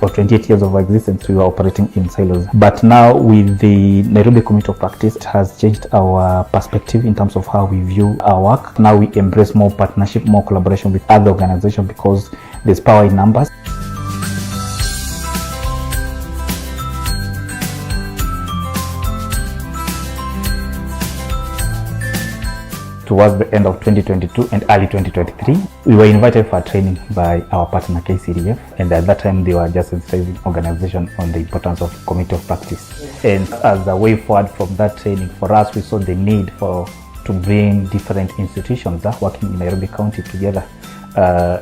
or 28 years of existence, we were operating in silos. But now with the Nairobi Community of Practice, it has changed our perspective in terms of how we view our work. Now we embrace more partnership, more collaboration with other organizations because there's power in numbers. Towards the end of 2022 and early 2023, we were invited for a training by our partner KCDF, and at that time they were just sensitizing organization on the importance of community of practice. And as a way forward from that training, for us, we saw the need to bring different institutions that working in Nairobi County together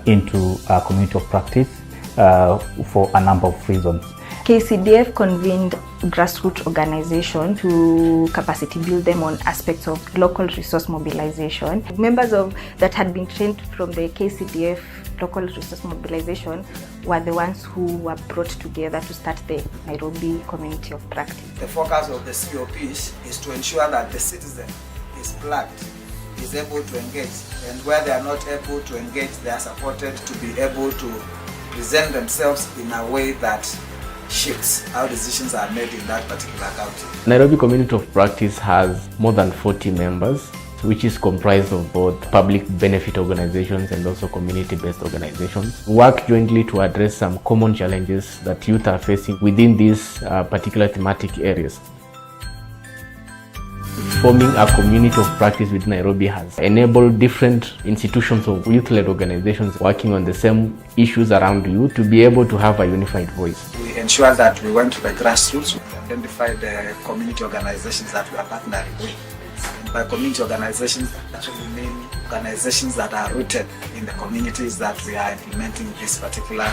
into a community of practice for a number of reasons. KCDF convened grassroots organization to capacity build them on aspects of local resource mobilization. Members that had been trained from the KCDF local resource mobilization were the ones who were brought together to start the Nairobi Community of Practice. The focus of the COPs is to ensure that the citizen is plugged, is able to engage, and where they are not able to engage, they are supported to be able to present themselves in a way that shapes how decisions are made in that particular county. Nairobi Community of Practice has more than 40 members, which is comprised of both public benefit organizations and also community-based organizations. We work jointly to address some common challenges that youth are facing within these particular thematic areas. Forming a community of practice with Nairobi has enabled different institutions of youth-led organizations working on the same issues around youth to be able to have a unified voice. We ensured that we went to the grassroots, we identified the community organizations that we are partnering with. And by community organizations, that will mean organizations that are rooted in the communities that we are implementing this particular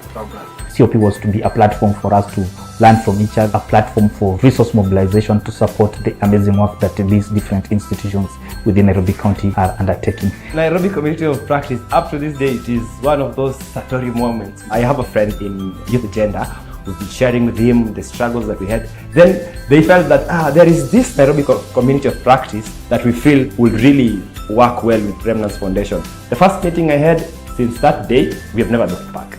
program. COP was to be a platform for us to learn from each other, a platform for resource mobilization to support the amazing work that these different institutions within Nairobi County are undertaking. Nairobi Community of Practice, up to this day, it is one of those Satori moments. I have a friend in youth gender. We've been sharing with him the struggles that we had. Then they felt that there is this Nairobi Community of Practice that we feel will really work well with Remnants Foundation. The first meeting I had, since that day, we have never looked back.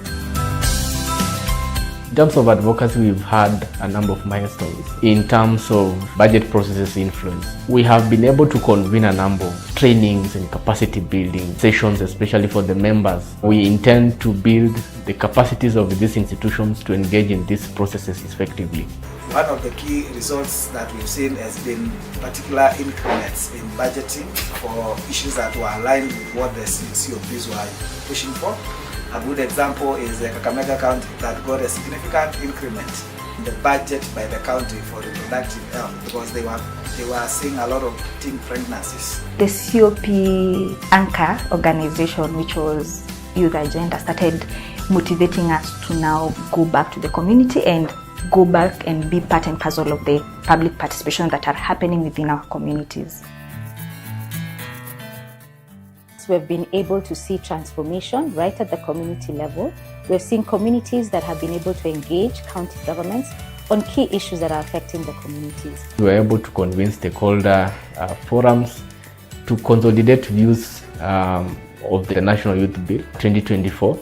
In terms of advocacy, we've had a number of milestones. In terms of budget processes influence, we have been able to convene a number of trainings and capacity building sessions, especially for the members. We intend to build the capacities of these institutions to engage in these processes effectively. One of the key results that we've seen has been particular increments in budgeting for issues that were aligned with what the COPs were pushing for. A good example is the Kakamega County that got a significant increment in the budget by the county for reproductive health because they were seeing a lot of teen pregnancies. The COP anchor organization, which was Youth Agenda, started motivating us to now go back to the community and go back and be part and parcel of the public participation that are happening within our communities. We've been able to see transformation right at the community level. We're seeing communities that have been able to engage county governments on key issues that are affecting the communities. We were able to convince stakeholder forums to consolidate views of the National Youth Bill 2024.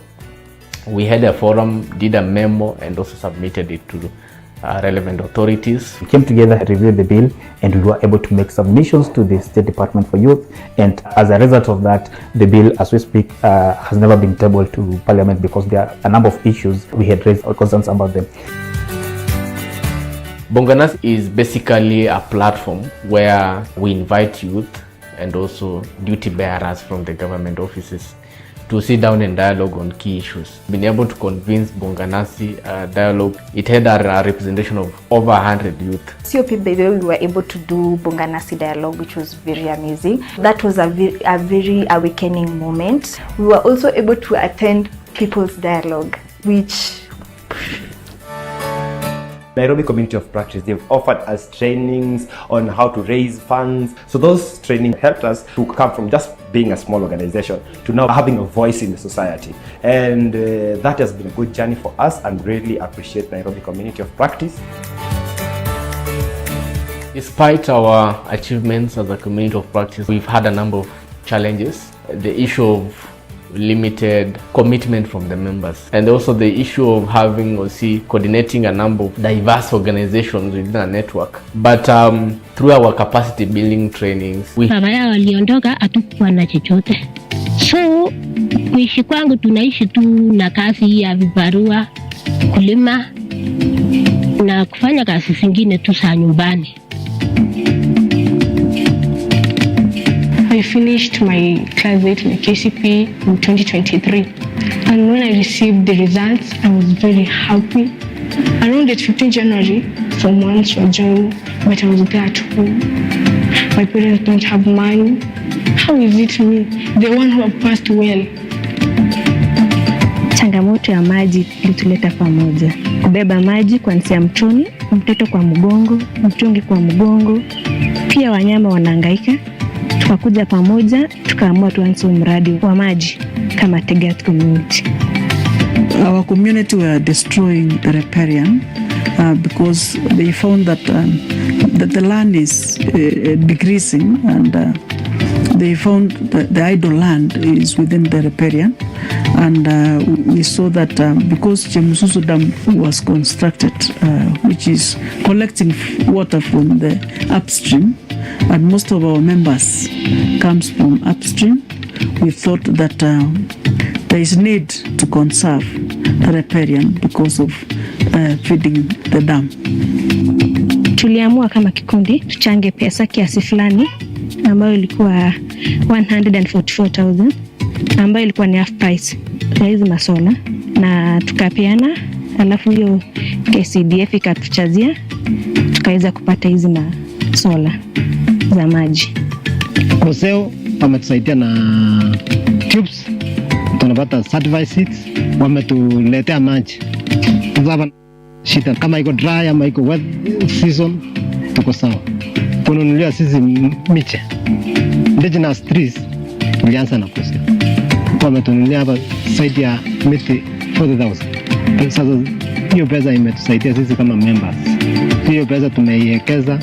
We had a forum, did a memo, and also submitted it to relevant authorities. We came together, reviewed the bill, and we were able to make submissions to the State Department for Youth. And as a result of that, the bill, as we speak, has never been tabled to Parliament because there are a number of issues we had raised concerns about them. Bonganasi is basically a platform where we invite youth and also duty bearers from the government offices to sit down and dialogue on key issues. Been able to convince Bonganasi dialogue. It had a representation of over 100 youth. COP, by the way, we were able to do Bonganasi dialogue, which was very amazing. That was a very awakening moment. We were also able to attend people's dialogue, which Nairobi Community of Practice, they've offered us trainings on how to raise funds. So those trainings helped us to come from just being a small organization to now having a voice in the society. And that has been a good journey for us, and really appreciate Nairobi Community of Practice. Despite our achievements as a community of practice, we've had a number of challenges. The issue of limited commitment from the members. And also the issue of having or coordinating a number of diverse organizations within a network. But through our capacity building trainings, baba yao waliondoka, hatukuwa na chochote. So kuishi kwangu tunaishi tu na kazi ya vibarua, kulima na kufanya kazi zingine tu za nyumbani. I finished my class 8 in KCP in 2023, and when I received the results, I was very happy. Around the 15th January, some months were joined, but I was there at home. My parents don't have money. How is it me, the one who have passed well? Changamoto ya maji ilituleta pamoja. Kubeba maji kuanzia mtoni, mtoto kwa mgongo, mtungi kwa mgongo. Pia wanyama wanahangaika. Tukakuja pamoja, tukaamua tuanze mradi wa maji kama Tegat community. Our community were destroying the riparian because they found that the land is decreasing, and they found that the idle land is within the riparian. And we saw that because Chemususu Dam was constructed, which is collecting water from the upstream, and most of our members comes from upstream, we thought that there is need to conserve the riparian because of feeding the dam. Tuliamua kama kikundi tuchange pesa kiasi fulani ambayo ilikuwa 144,000 ambayo ilikuwa ni half price ya hizi masola, na tukapeana, alafu hiyo KCDF ikatuchazia tukaweza kupata hizi masola za maji. Koseo wametusaidia na tubes, tunapata certified seeds, wametuletea maji. Sasa shida kama iko dry ama iko wet season tuko sawa. Kununulia sisi miche. Indigenous trees ilianza na Koseo. Wametununulia hapa zaidi ya miti 40,000. Sasa hiyo pesa imetusaidia sisi kama members. Hiyo pesa tumeiwekeza.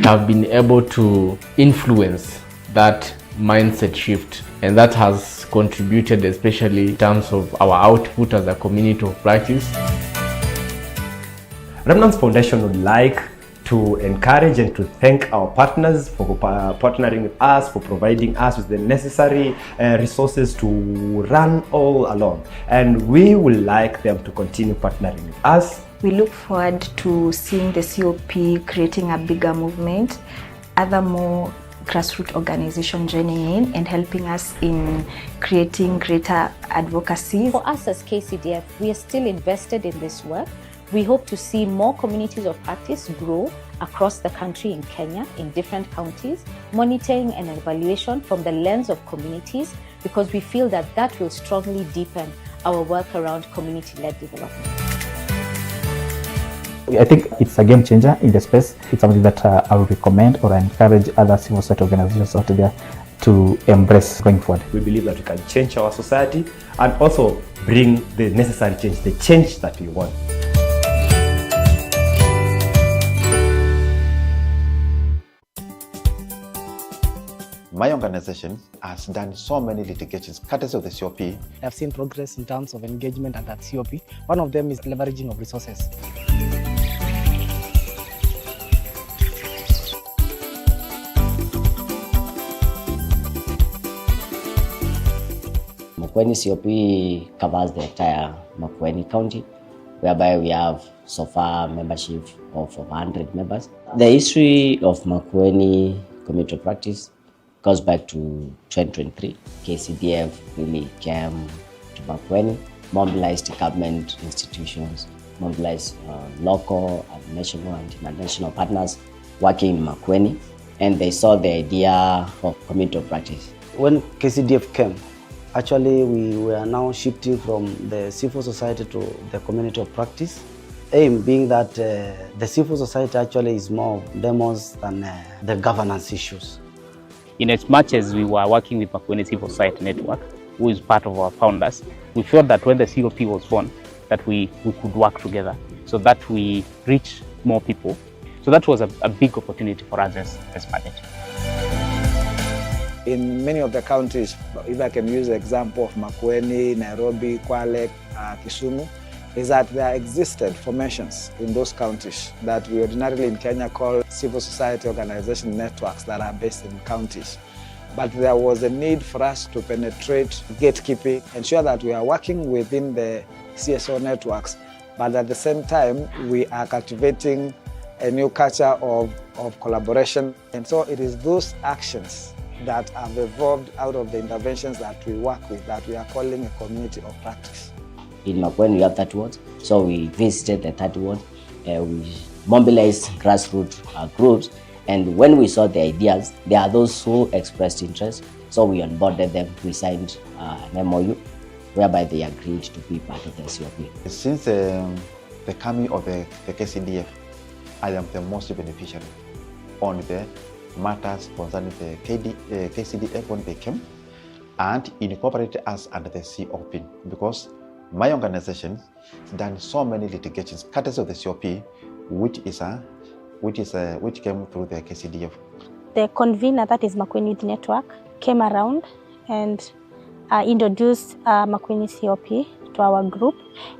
Have been able to influence that mindset shift, and that has contributed especially in terms of our output as a community of practice. Remnants Foundation would like to encourage and to thank our partners for partnering with us, for providing us with the necessary resources to run all along, and we would like them to continue partnering with us. We look forward to seeing the COP creating a bigger movement, other more grassroots organizations joining in and helping us in creating greater advocacy. For us as KCDF, we are still invested in this work. We hope to see more communities of practice grow across the country in Kenya, in different counties, monitoring and evaluation from the lens of communities, because we feel that that will strongly deepen our work around community-led development. I think it's a game changer in the space. It's something that I would recommend or encourage other civil society organizations out there to embrace going forward. We believe that we can change our society and also bring the necessary change, the change that we want. My organization has done so many litigations courtesy of the COP. I've seen progress in terms of engagement at that COP. One of them is leveraging of resources. Makueni COP covers the entire Makueni County, whereby we have so far membership of 100 members. The history of Makueni community practice goes back to 2023. KCDF really came to Makueni, mobilized government institutions, mobilized local, national and international partners working in Makueni, and they saw the idea of community practice. When KCDF came, actually we were now shifting from the civil society to the community of practice. Aim being that the civil society actually is more demos than the governance issues. In as much as we were working with Makueni Civil Society Network, who is part of our founders, we felt that when the COP was born, that we could work together so that we reach more people. So that was a big opportunity for us as budget. In many of the counties, if I can use the example of Makueni, Nairobi, Kwale, Kisumu, is that there existed formations in those counties that we ordinarily in Kenya call civil society organization networks that are based in counties. But there was a need for us to penetrate gatekeeping, ensure that we are working within the CSO networks, but at the same time, we are cultivating a new culture of collaboration. And so it is those actions that have evolved out of the interventions that we work with that we are calling a community of practice. In Makueni, we have 30 wards, so we visited the 30 wards. We mobilized grassroots groups, and when we saw the ideas, there are those who expressed interest, so we onboarded them. We signed an MOU whereby they agreed to be part of the COP. Since the coming of the KCDF, I am the most beneficiary on the matters concerning the KCDF when they came and incorporated us under the COP, because my organization has done so many litigations courtesy of the COP, which came through the KCDF. The convener, that is Makueni Youth Network, came around and introduced Makueni COP to our group,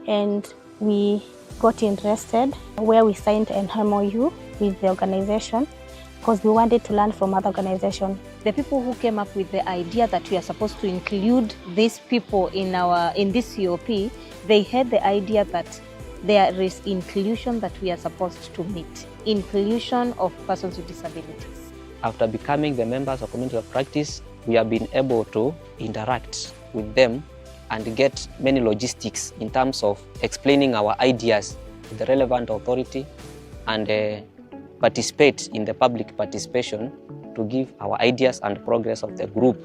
and we got interested, where we signed an MOU with the organization because we wanted to learn from other organizations. The people who came up with the idea that we are supposed to include these people in this COP, they had the idea that there is inclusion that we are supposed to meet, inclusion of persons with disabilities. After becoming the members of community of practice, we have been able to interact with them and get many logistics in terms of explaining our ideas to the relevant authority and participate in the public participation to give our ideas and progress of the group.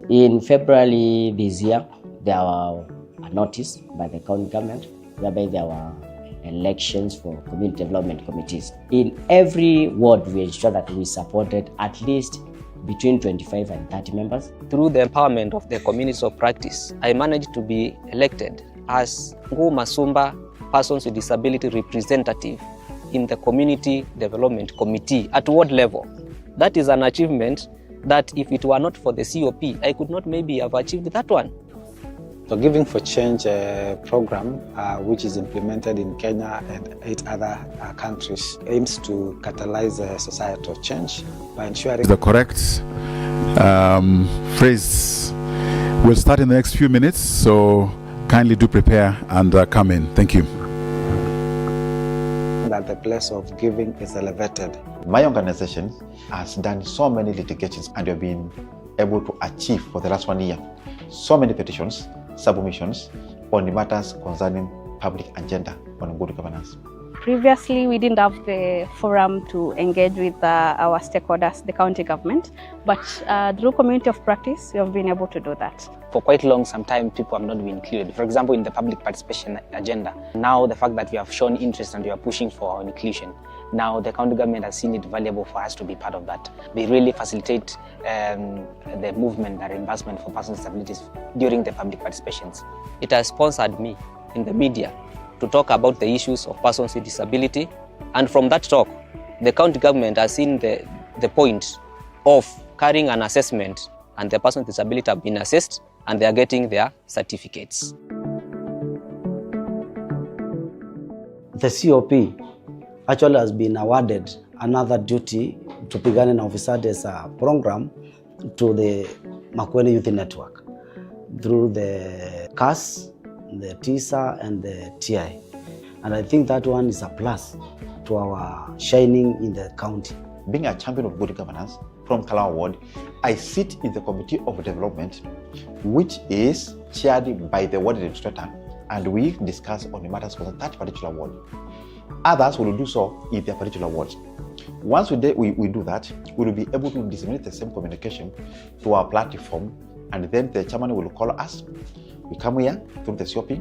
In February this year, there were a notice by the county government whereby there were elections for community development committees. In every ward, we ensure that we supported at least between 25 and 30 members. Through the empowerment of the communities of practice, I managed to be elected as Ngu Masumba Persons with Disability Representative in the Community Development Committee at ward level. That is an achievement that if it were not for the COP, I could not maybe have achieved that one. The Giving for Change program, which is implemented in Kenya and 8 other countries, aims to catalyze societal change by ensuring the correct phrase. We'll start in the next few minutes, so kindly do prepare and come in. Thank you. That the place of giving is elevated. My organization has done so many litigations and we have been able to achieve for the last 1 year so many petitions, submissions on the matters concerning public agenda on good governance. Previously, we didn't have the forum to engage with our stakeholders, the county government, but through community of practice, we have been able to do that. For quite long, sometimes people have not been included. For example, in the public participation agenda. Now, the fact that we have shown interest and we are pushing for inclusion, now the county government has seen it valuable for us to be part of that. They really facilitate the movement and reimbursement for persons with disabilities during the public participations. It has sponsored me in the media to talk about the issues of persons with disability, and from that talk, the county government has seen the point of carrying an assessment, and the persons with disability have been assessed and they are getting their certificates. The COP actually has been awarded another duty to begin an officers program to the Makueni Youth Network through the CAS, the TISA and the TI. And I think that one is a plus to our shining in the county. Being a champion of good governance from Kalawa Ward, I sit in the Committee of Development, which is chaired by the ward administrator, and we discuss on the matters for that particular ward. Others will do so in their particular wards. Once we do that, we will be able to disseminate the same communication to our platform, and then the chairman will call us. We come here through the COP,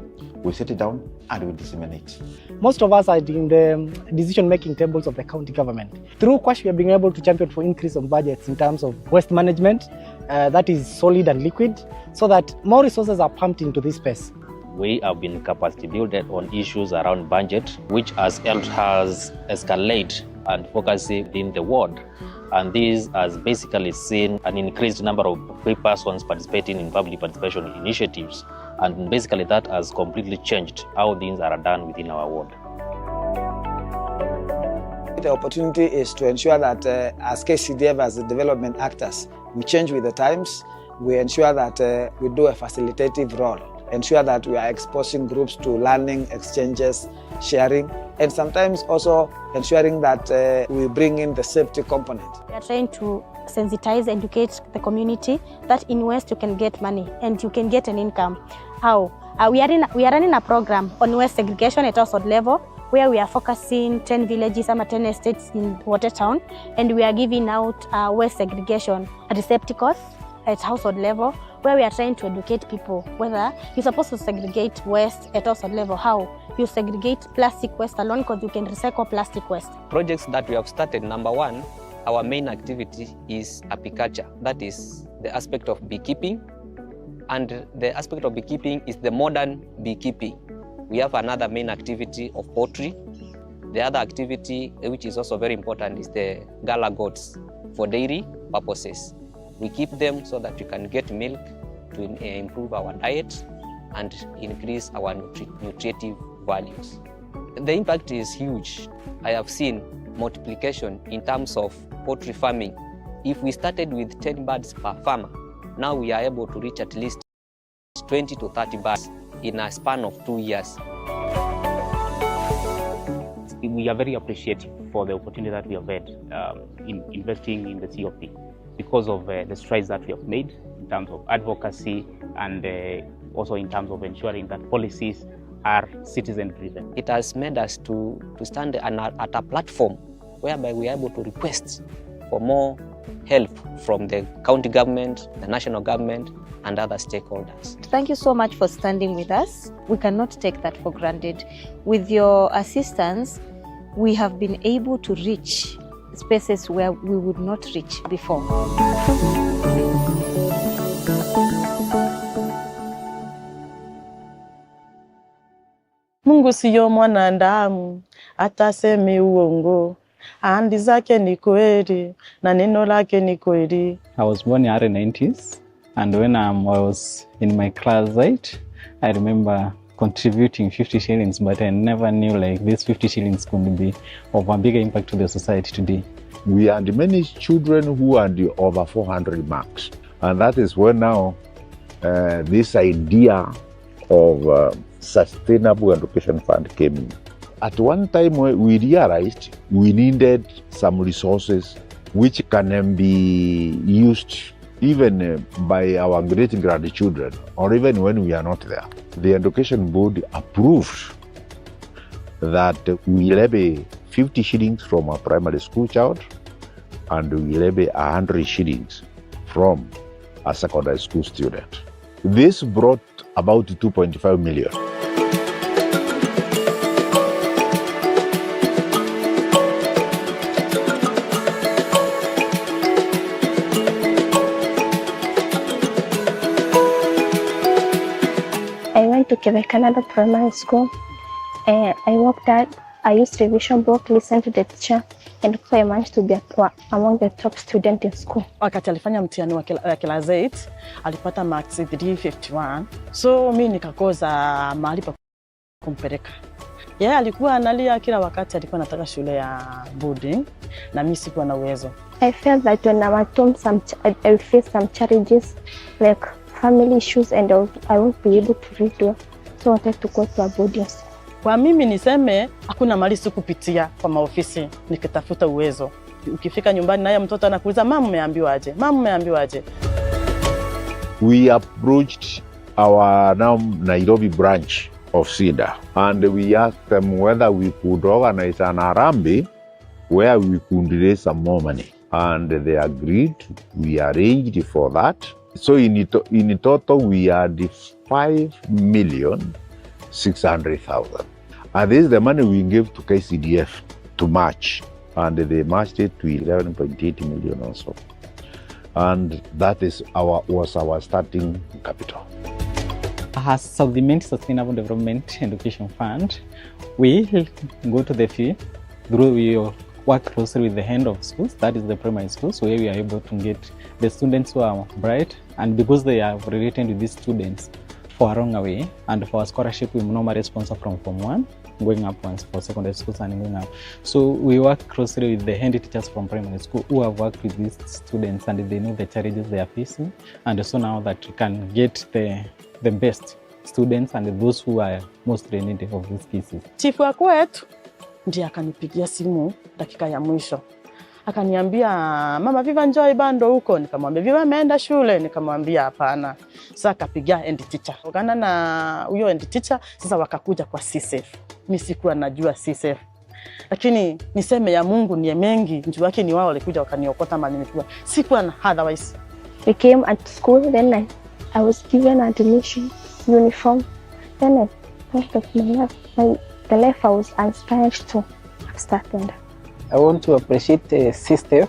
we sit it down and we disseminate. Most of us are in the decision-making tables of the county government. Through Kwash, we have been able to champion for increase of budgets in terms of waste management, that is solid and liquid, so that more resources are pumped into this space. We have been capacity builded on issues around budget, which has helped us escalate advocacy within the ward. And this has basically seen an increased number of persons participating in public participation initiatives. And basically that has completely changed how things are done within our ward. The opportunity is to ensure that as KCDF, as the development actors, we change with the times. We ensure that we do a facilitative role, ensure that we are exposing groups to learning, exchanges, sharing, and sometimes also ensuring that we bring in the safety component. We are trying to sensitize, educate the community that in West you can get money and you can get an income. How? We are running a program on West segregation at household level, where we are focusing 10 villages and 10 estates in Watertown, and we are giving out waste segregation receptacles at household level, where we are trying to educate people whether you're supposed to segregate waste at household level. How? You segregate plastic waste alone because you can recycle plastic waste. Projects that we have started, number one, our main activity is apiculture. That is the aspect of beekeeping, and the aspect of beekeeping is the modern beekeeping. We have another main activity of poultry. The other activity, which is also very important, is the gala goats for dairy purposes. We keep them so that we can get milk to improve our diet and increase our nutritive values. The impact is huge. I have seen multiplication in terms of poultry farming. If we started with 10 birds per farmer, now we are able to reach at least 20 to 30 birds in a span of 2 years. We are very appreciative for the opportunity that we have had in investing in the COP because of the strides that we have made in terms of advocacy and also in terms of ensuring that policies are citizen-driven. It has made us to stand at a platform whereby we are able to request for more help from the county government, the national government, and other stakeholders. Thank you so much for standing with us. We cannot take that for granted. With your assistance, we have been able to reach spaces where we would not reach before. Mungu siyo mwanadamu ataseme uongo, ahadi zake ni kweli na neno lake ni kweli. I was born in the 90s, and when I was in my class 8, I remember contributing 50 shillings, but I never knew like these 50 shillings could be of a bigger impact to the society today. We had many children who had over 400 marks, and that is when now this idea of Sustainable Education Fund came in. At one time we realized we needed some resources which can be used even by our great-grandchildren, or even when we are not there. The Education Board approved that we levy 50 shillings from a primary school child and we levy 100 shillings from a secondary school student. This brought about 2.5 million. I went to Canada Primary School. I worked at, I used revision book, listened to the teacher, and I managed to be among the top students in school. Wakati alifanya mtihani wa class 8, alipata marks 351. So mimi nikakosa mahali pa kumpeleka. Yeye alikuwa analia kila wakati, alikuwa anataka shule ya boarding na mimi sikuwa na uwezo. I felt that when I was home, I faced some challenges like family issues, and I won't be able to read well, so I wanted to go to a boarding school. Kwa mimi niseme hakuna mali sikupitia kwa maofisi nikitafuta uwezo. Ukifika nyumbani naye mtoto anakuuliza mama umeambiwa aje? Mama umeambiwa aje? We approached our now Nairobi branch of CIDA and we asked them whether we could organize an Arambe where we could raise some more money, and they agreed. We arranged for that. So in total we had 5,600,000. And this is the money we gave to KCDF to match, and they matched it to 11.8 million also. And that is was our starting capital. As Supplement Sustainable Development Education Fund, we go to the field through your work closely with the head of schools, that is the primary schools, where we are able to get the students who are bright, and because they are related with these students for a long way, and for scholarship we normally sponsor from Form 1 going up once for secondary schools and going up. So we work closely with the head teachers from primary school who have worked with these students, and they know the challenges they are facing, and so now that we can get the best students and those who are most in need of these cases. Chifu wa kwetu ndiye akanipigia simu dakika ya mwisho. Akaniambia, mama Viva njoo bando huko. Nikamwambia Viva ameenda shule. Nikamwambia hapana. Sasa akapigia head teacher. Wakana na huyo head teacher sasa wakakuja kwa CSF. Mimi sikuwa najua CSF. Lakini niseme ya Mungu ni mengi, njoo wake ni wao walikuja wakaniokota mali nilikuwa. Sikuwa na otherwise. We came at school, then I was given admission, uniform. Then I thought of my life. The life I was inspired to have started. I want to appreciate the system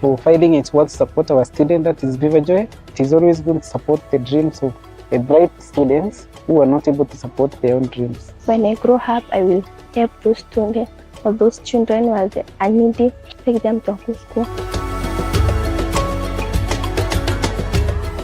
for finding its work to support our student, that is Viva Joy. It is always good to support the dreams of the bright students who are not able to support their own dreams. When I grow up, I will help those students or those children who are needy, take them to good school.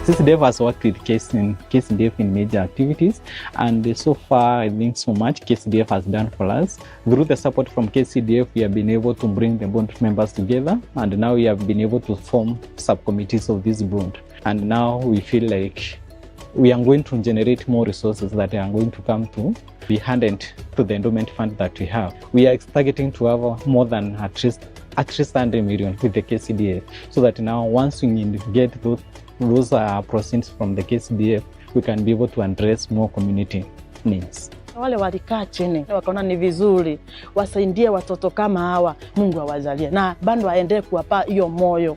KCDF has worked with KCDF in major activities, and so far I think so much KCDF has done for us. Through the support from KCDF, we have been able to bring the bond members together, and now we have been able to form subcommittees of this bond. And now we feel like we are going to generate more resources that are going to come to be handed to the endowment fund that we have. We are targeting to have more than at least 100 million with the KCDF, so that now once we get those proceeds from the KCDF, we can be able to address more community needs. Wale walikaa chini wakaona ni vizuri wasaidie watoto kama hawa, Mungu awajalie na bado aendelee kuwapa hiyo moyo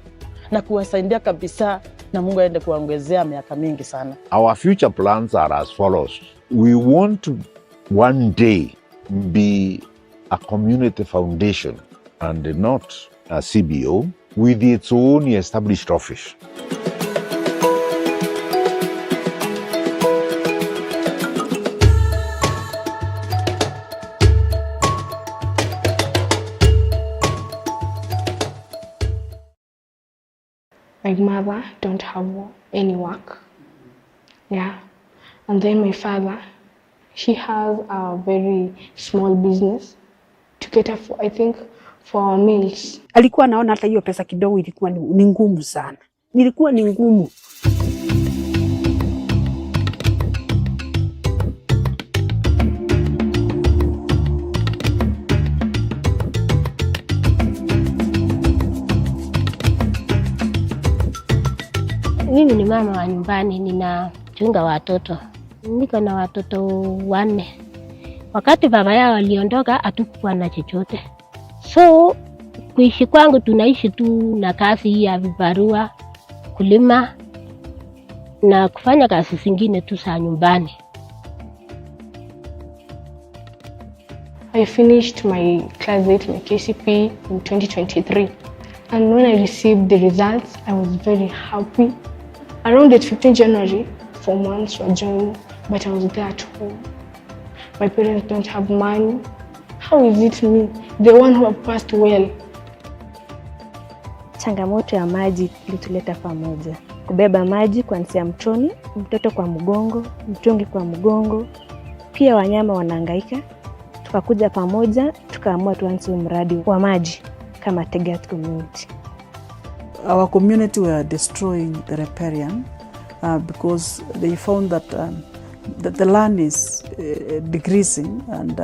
na kuwasaidia kabisa, na Mungu aende kuongezea miaka mingi sana. Our future plans are as follows. We want to one day be a community foundation and not a CBO with its own established office. My mother don't have any work, yeah, and then my father, he has a very small business to cater for, I think, for our meals. Alikuwa naona hata hiyo pesa kidogo ilikuwa ni ngumu sana, ilikuwa ni ngumu. Mimi ni mama wa nyumbani, ninachunga watoto. Niko na watoto 4. Wakati baba yao aliondoka, hatukuwa na chochote. So kuishi kwangu tunaishi tu na kazi hii ya vibarua, kulima na kufanya kazi zingine tu za nyumbani. I finished my class 8, my KCP in 2023. And when I received the results, I was very happy. Around the 15th January, 4 months were joined, but I was there at home. My parents don't have money. How is it me, the one who have passed well? Changamoto ya maji ilituleta pamoja. Kubeba maji kuanzia mtoni, mtoto kwa mgongo, mtungi kwa mgongo. Pia wanyama wanahangaika. Tukakuja pamoja, tukaamua tuanze mradi wa maji kama Tegat community. Our community were destroying the riparian because they found that the land is decreasing, and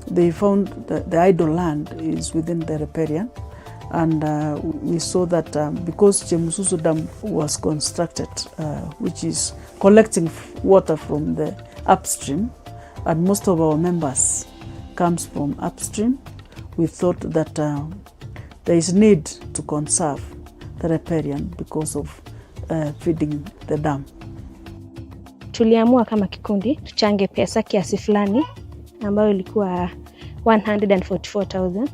they found that the idle land is within the riparian. And we saw that because Chemususu Dam was constructed, which is collecting water from the upstream, and most of our members comes from upstream, we thought that there is need to conserve the riparian because of feeding the dam. Tuliamua kama kikundi tuchange pesa kiasi fulani ambayo ilikuwa 144,000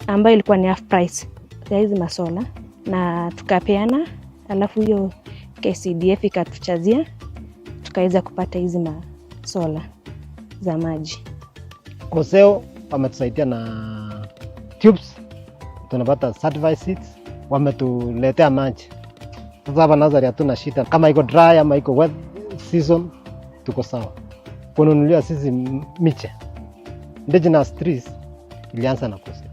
ambayo ilikuwa ni half price ya hizi masola, na tukapeana, alafu hiyo KCDF ikatuchazia tukaweza kupata hizi masola za maji. Koseo wametusaidia na tubes tunapata certified seeds, wametuletea maji. Sasa hapa Nazari hatuna shida, kama iko dry ama iko wet season tuko sawa. Kununulia sisi miche indigenous trees ilianza na kosi,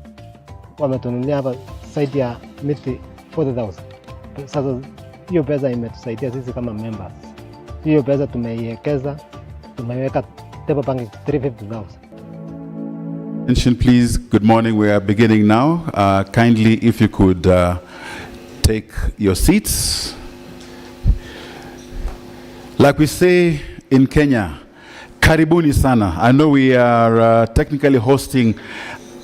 wametununulia hapa zaidi ya miti 40,000. Sasa hiyo pesa imetusaidia sisi kama members. Hiyo pesa tumeiwekeza, tumeweka table bank 350,000. Attention please, good morning, we are beginning now. Kindly if you could take your seats. Like we say in Kenya, karibuni sana. I know we are technically hosting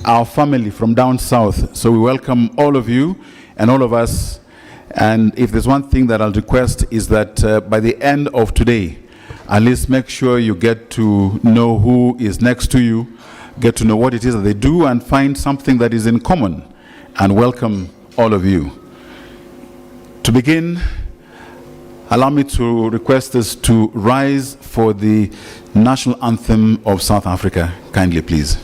our family from down south, so we welcome all of you and all of us. And if there's one thing that I'll request is that by the end of today, at least make sure you get to know who is next to you, get to know what it is that they do, and find something that is in common, and welcome all of you. To begin, allow me to request us to rise for the national anthem of South Africa. Kindly, please.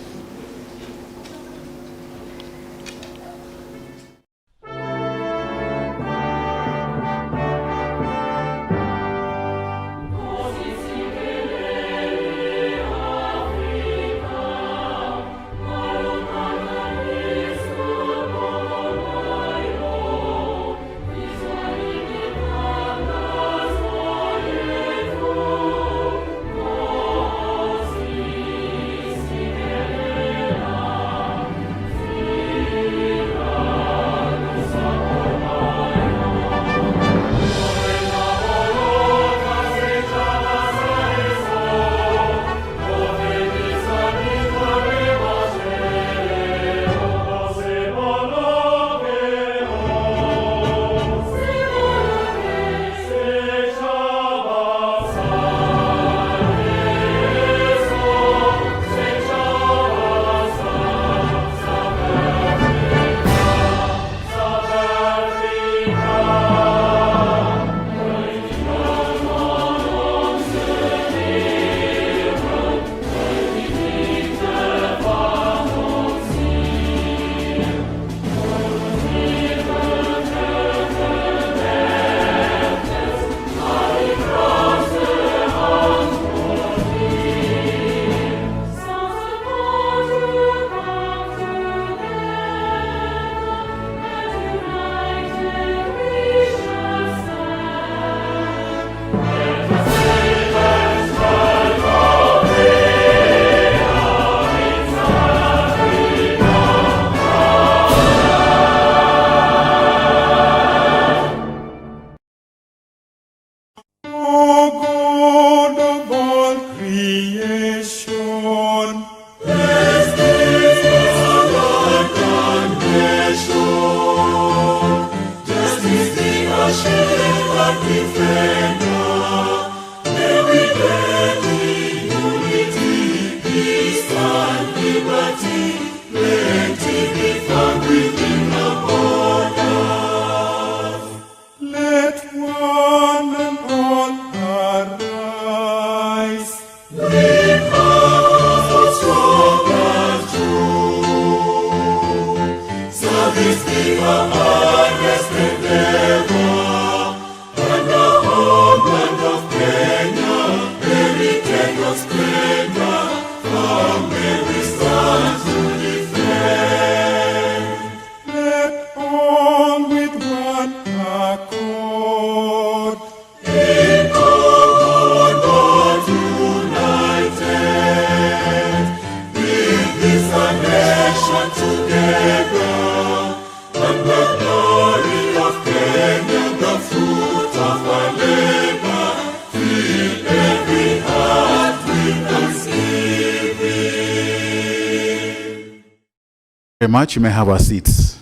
Very much. You may have our seats.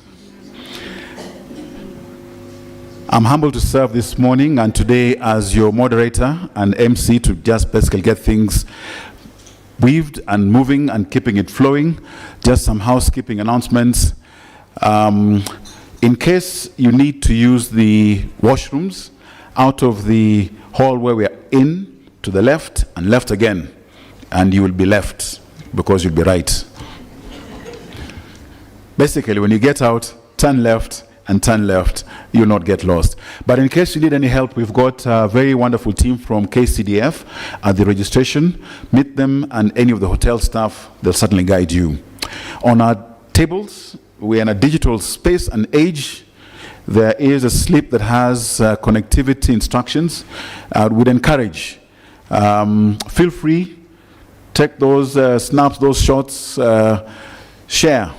I'm humbled to serve this morning and today as your moderator and MC to just basically get things weaved and moving and keeping it flowing. Just some housekeeping announcements. In case you need to use the washrooms out of the hall where we are in, to the left and left again, and you will be left because you'll be right. Basically, when you get out, turn left and turn left, you'll not get lost. But in case you need any help, we've got a very wonderful team from KCDF at the registration. Meet them, and any of the hotel staff, they'll certainly guide you. On our tables, we're in a digital space and age. There is a slip that has connectivity instructions. We'd encourage, feel free, take those snaps, those shots, share,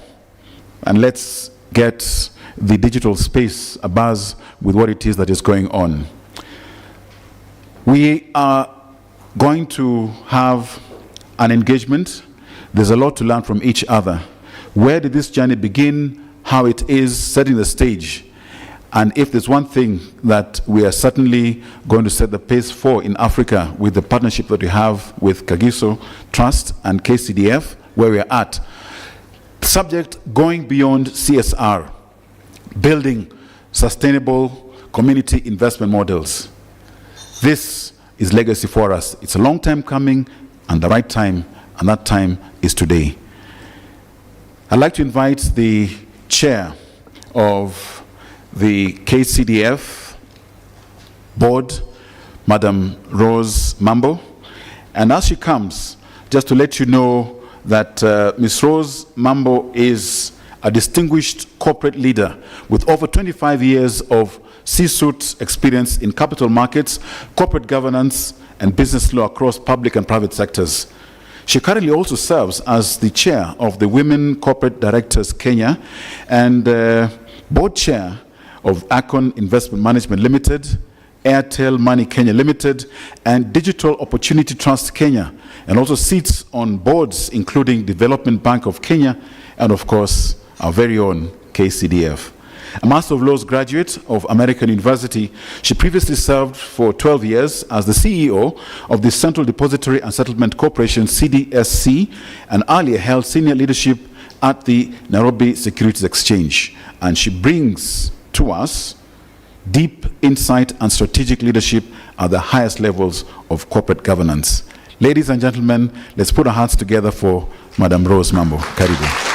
and let's get the digital space abuzz with what it is that is going on. We are going to have an engagement. There's a lot to learn from each other. Where did this journey begin? How it is, setting the stage. And if there's one thing that we are certainly going to set the pace for in Africa with the partnership that we have with Kagiso Trust and KCDF, where we are at, subject going beyond CSR, building sustainable community investment models. This is legacy for us. It's a long time coming and the right time, and that time is today. I'd like to invite the chair of the KCDF board, Madam Rose Mambo. And as she comes, just to let you know that Ms. Rose Mambo is a distinguished corporate leader with over 25 years of C-suite experience in capital markets, corporate governance, and business law across public and private sectors. She currently also serves as the chair of the Women Corporate Directors Kenya and board chair of Akon Investment Management Limited, Airtel Money Kenya Limited, and Digital Opportunity Trust Kenya, and also sits on boards including Development Bank of Kenya and, of course, our very own KCDF. A Master of Laws graduate of American University, she previously served for 12 years as the CEO of the Central Depository and Settlement Corporation, CDSC, and earlier held senior leadership at the Nairobi Securities Exchange. And she brings to us deep insight and strategic leadership at the highest levels of corporate governance. Ladies and gentlemen, let's put our hearts together for Madam Rose Mambo. Karibu.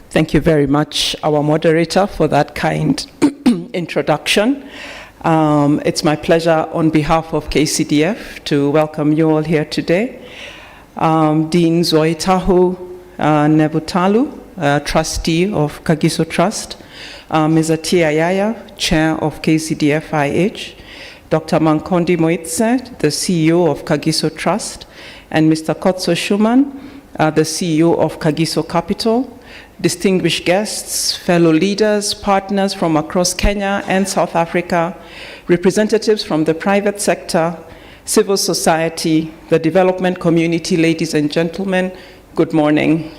Thank you very much, our moderator, for that kind introduction. It's my pleasure on behalf of KCDF to welcome you all here today. Dean Zoitahu Nebutalu, trustee of Kagiso Trust, Ms. Atia Yaya, chair of KCDF IH, Dr. Mankondi Moitse, the CEO of Kagiso Trust, and Mr. Kotso Schumann, the CEO of Kagiso Capital, distinguished guests, fellow leaders, partners from across Kenya and South Africa, representatives from the private sector, civil society, the development community, ladies and gentlemen, good morning.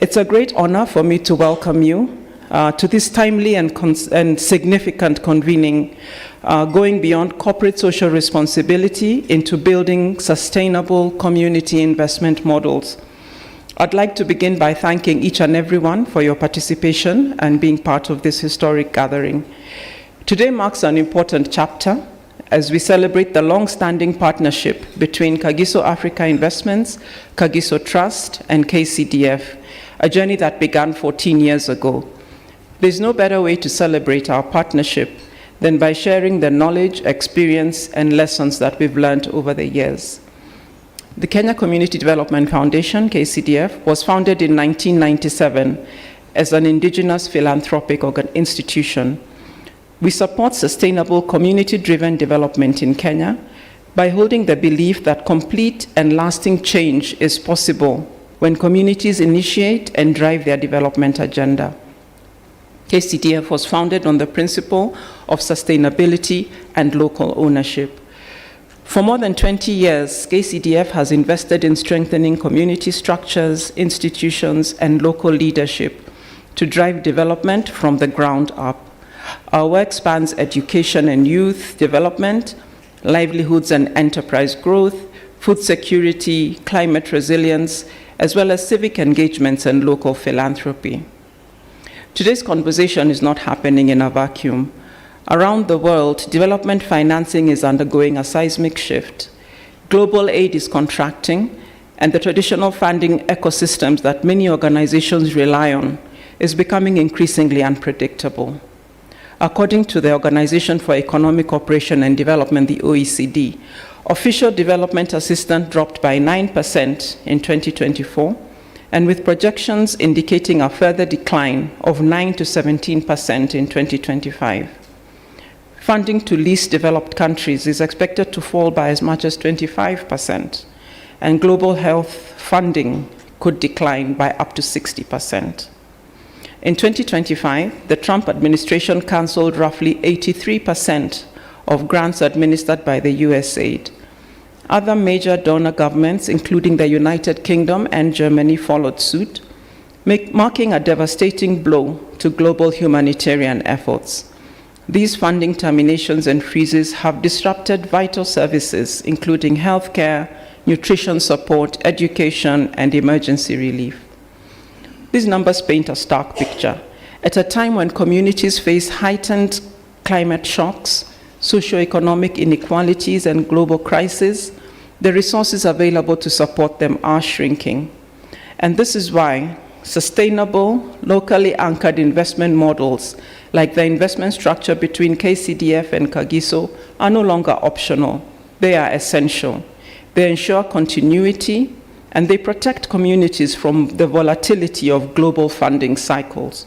It's a great honor for me to welcome you to this timely and significant convening, going beyond corporate social responsibility into building sustainable community investment models. I'd like to begin by thanking each and everyone for your participation and being part of this historic gathering. Today marks an important chapter as we celebrate the long-standing partnership between Kagiso Africa Investments, Kagiso Trust, and KCDF, a journey that began 14 years ago. There's no better way to celebrate our partnership than by sharing the knowledge, experience, and lessons that we've learned over the years. The Kenya Community Development Foundation, KCDF, was founded in 1997 as an indigenous philanthropic institution. We support sustainable community-driven development in Kenya by holding the belief that complete and lasting change is possible when communities initiate and drive their development agenda. KCDF was founded on the principle of sustainability and local ownership. For more than 20 years, KCDF has invested in strengthening community structures, institutions, and local leadership to drive development from the ground up. Our work spans education and youth development, livelihoods and enterprise growth, food security, climate resilience, as well as civic engagements and local philanthropy. Today's conversation is not happening in a vacuum. Around the world, development financing is undergoing a seismic shift. Global aid is contracting, and the traditional funding ecosystems that many organizations rely on is becoming increasingly unpredictable. According to the Organization for Economic Cooperation and Development, the OECD, official development assistance dropped by 9% in 2024, and with projections indicating a further decline of 9 to 17% in 2025. Funding to least developed countries is expected to fall by as much as 25%, and global health funding could decline by up to 60%. In 2025, the Trump administration canceled roughly 83% of grants administered by the USAID. Other major donor governments, including the United Kingdom and Germany, followed suit, marking a devastating blow to global humanitarian efforts. These funding terminations and freezes have disrupted vital services, including healthcare, nutrition support, education, and emergency relief. These numbers paint a stark picture. At a time when communities face heightened climate shocks, socioeconomic inequalities, and global crises, the resources available to support them are shrinking. And this is why sustainable, locally anchored investment models like the investment structure between KCDF and Kagiso are no longer optional. They are essential. They ensure continuity, and they protect communities from the volatility of global funding cycles.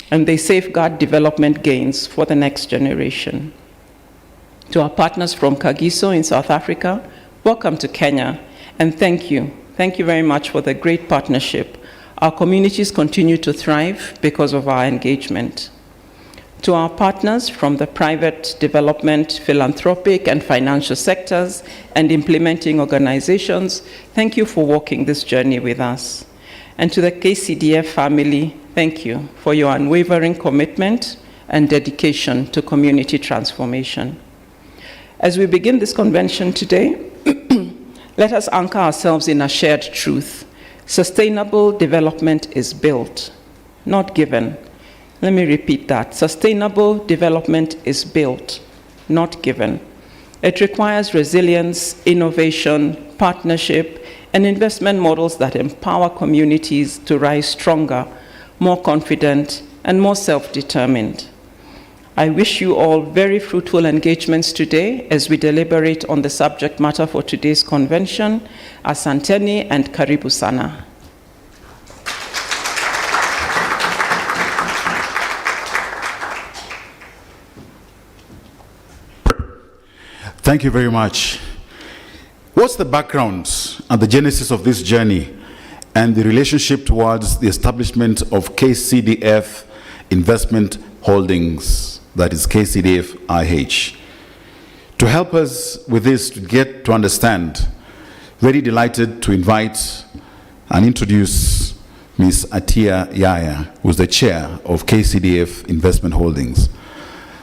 And they safeguard development gains for the next generation. To our partners from Kagiso in South Africa, welcome to Kenya, and thank you. Thank you very much for the great partnership. Our communities continue to thrive because of our engagement. To our partners from the private, development, philanthropic, and financial sectors and implementing organizations, thank you for walking this journey with us. And to the KCDF family, thank you for your unwavering commitment and dedication to community transformation. As we begin this convention today, let us anchor ourselves in a shared truth. Sustainable development is built, not given. Let me repeat that. Sustainable development is built, not given. It requires resilience, innovation, partnership, and investment models that empower communities to rise stronger, more confident, and more self-determined. I wish you all very fruitful engagements today as we deliberate on the subject matter for today's convention. Asanteni and karibu sana. Thank you very much. What's the background and the genesis of this journey and the relationship towards the establishment of KCDF Investment Holdings, that is KCDF IH? To help us with this, to get to understand, very delighted to invite and introduce Ms. Atia Yaya, who is the chair of KCDF Investment Holdings.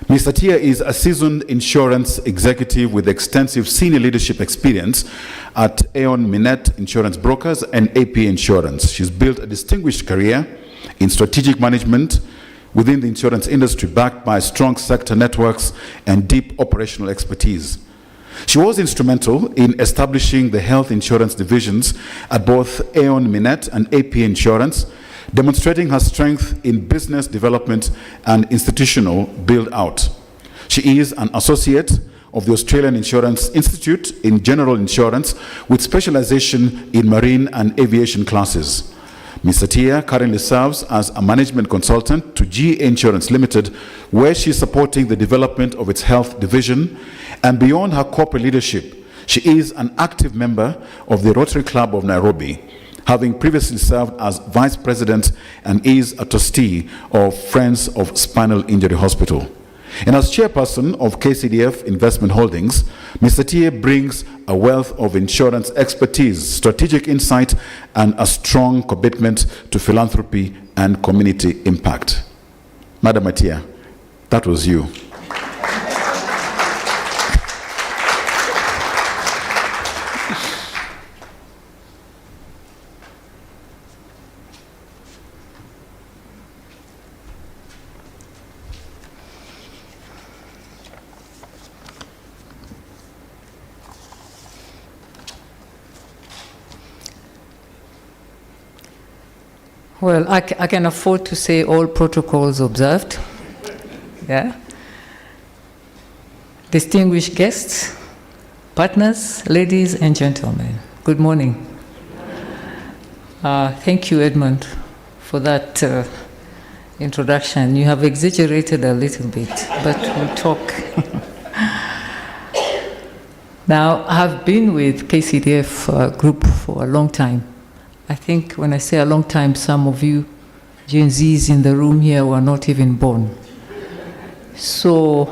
Ms. Atia is a seasoned insurance executive with extensive senior leadership experience at Aon Minette Insurance Brokers and AP Insurance. She's built a distinguished career in strategic management within the insurance industry, backed by strong sector networks and deep operational expertise. She was instrumental in establishing the health insurance divisions at both Aon Minette and AP Insurance, demonstrating her strength in business development and institutional build-out. She is an associate of the Australian Insurance Institute in General Insurance with specialization in marine and aviation classes. Ms. Atia currently serves as a management consultant to GA Insurance Limited, where she's supporting the development of its health division. And beyond her corporate leadership, she is an active member of the Rotary Club of Nairobi, having previously served as vice president and is a trustee of Friends of Spinal Injury Hospital. And as chairperson of KCDF Investment Holdings, Ms. Atia brings a wealth of insurance expertise, strategic insight, and a strong commitment to philanthropy and community impact. Madam Atia, that was you. Well, I can afford to say all protocols observed. Yeah. Distinguished guests, partners, ladies and gentlemen, good morning. Thank you, Edmund, for that introduction. You have exaggerated a little bit, but we'll talk. Now, I've been with KCDF group for a long time. I think when I say a long time, some of you Gen Zs in the room here were not even born. So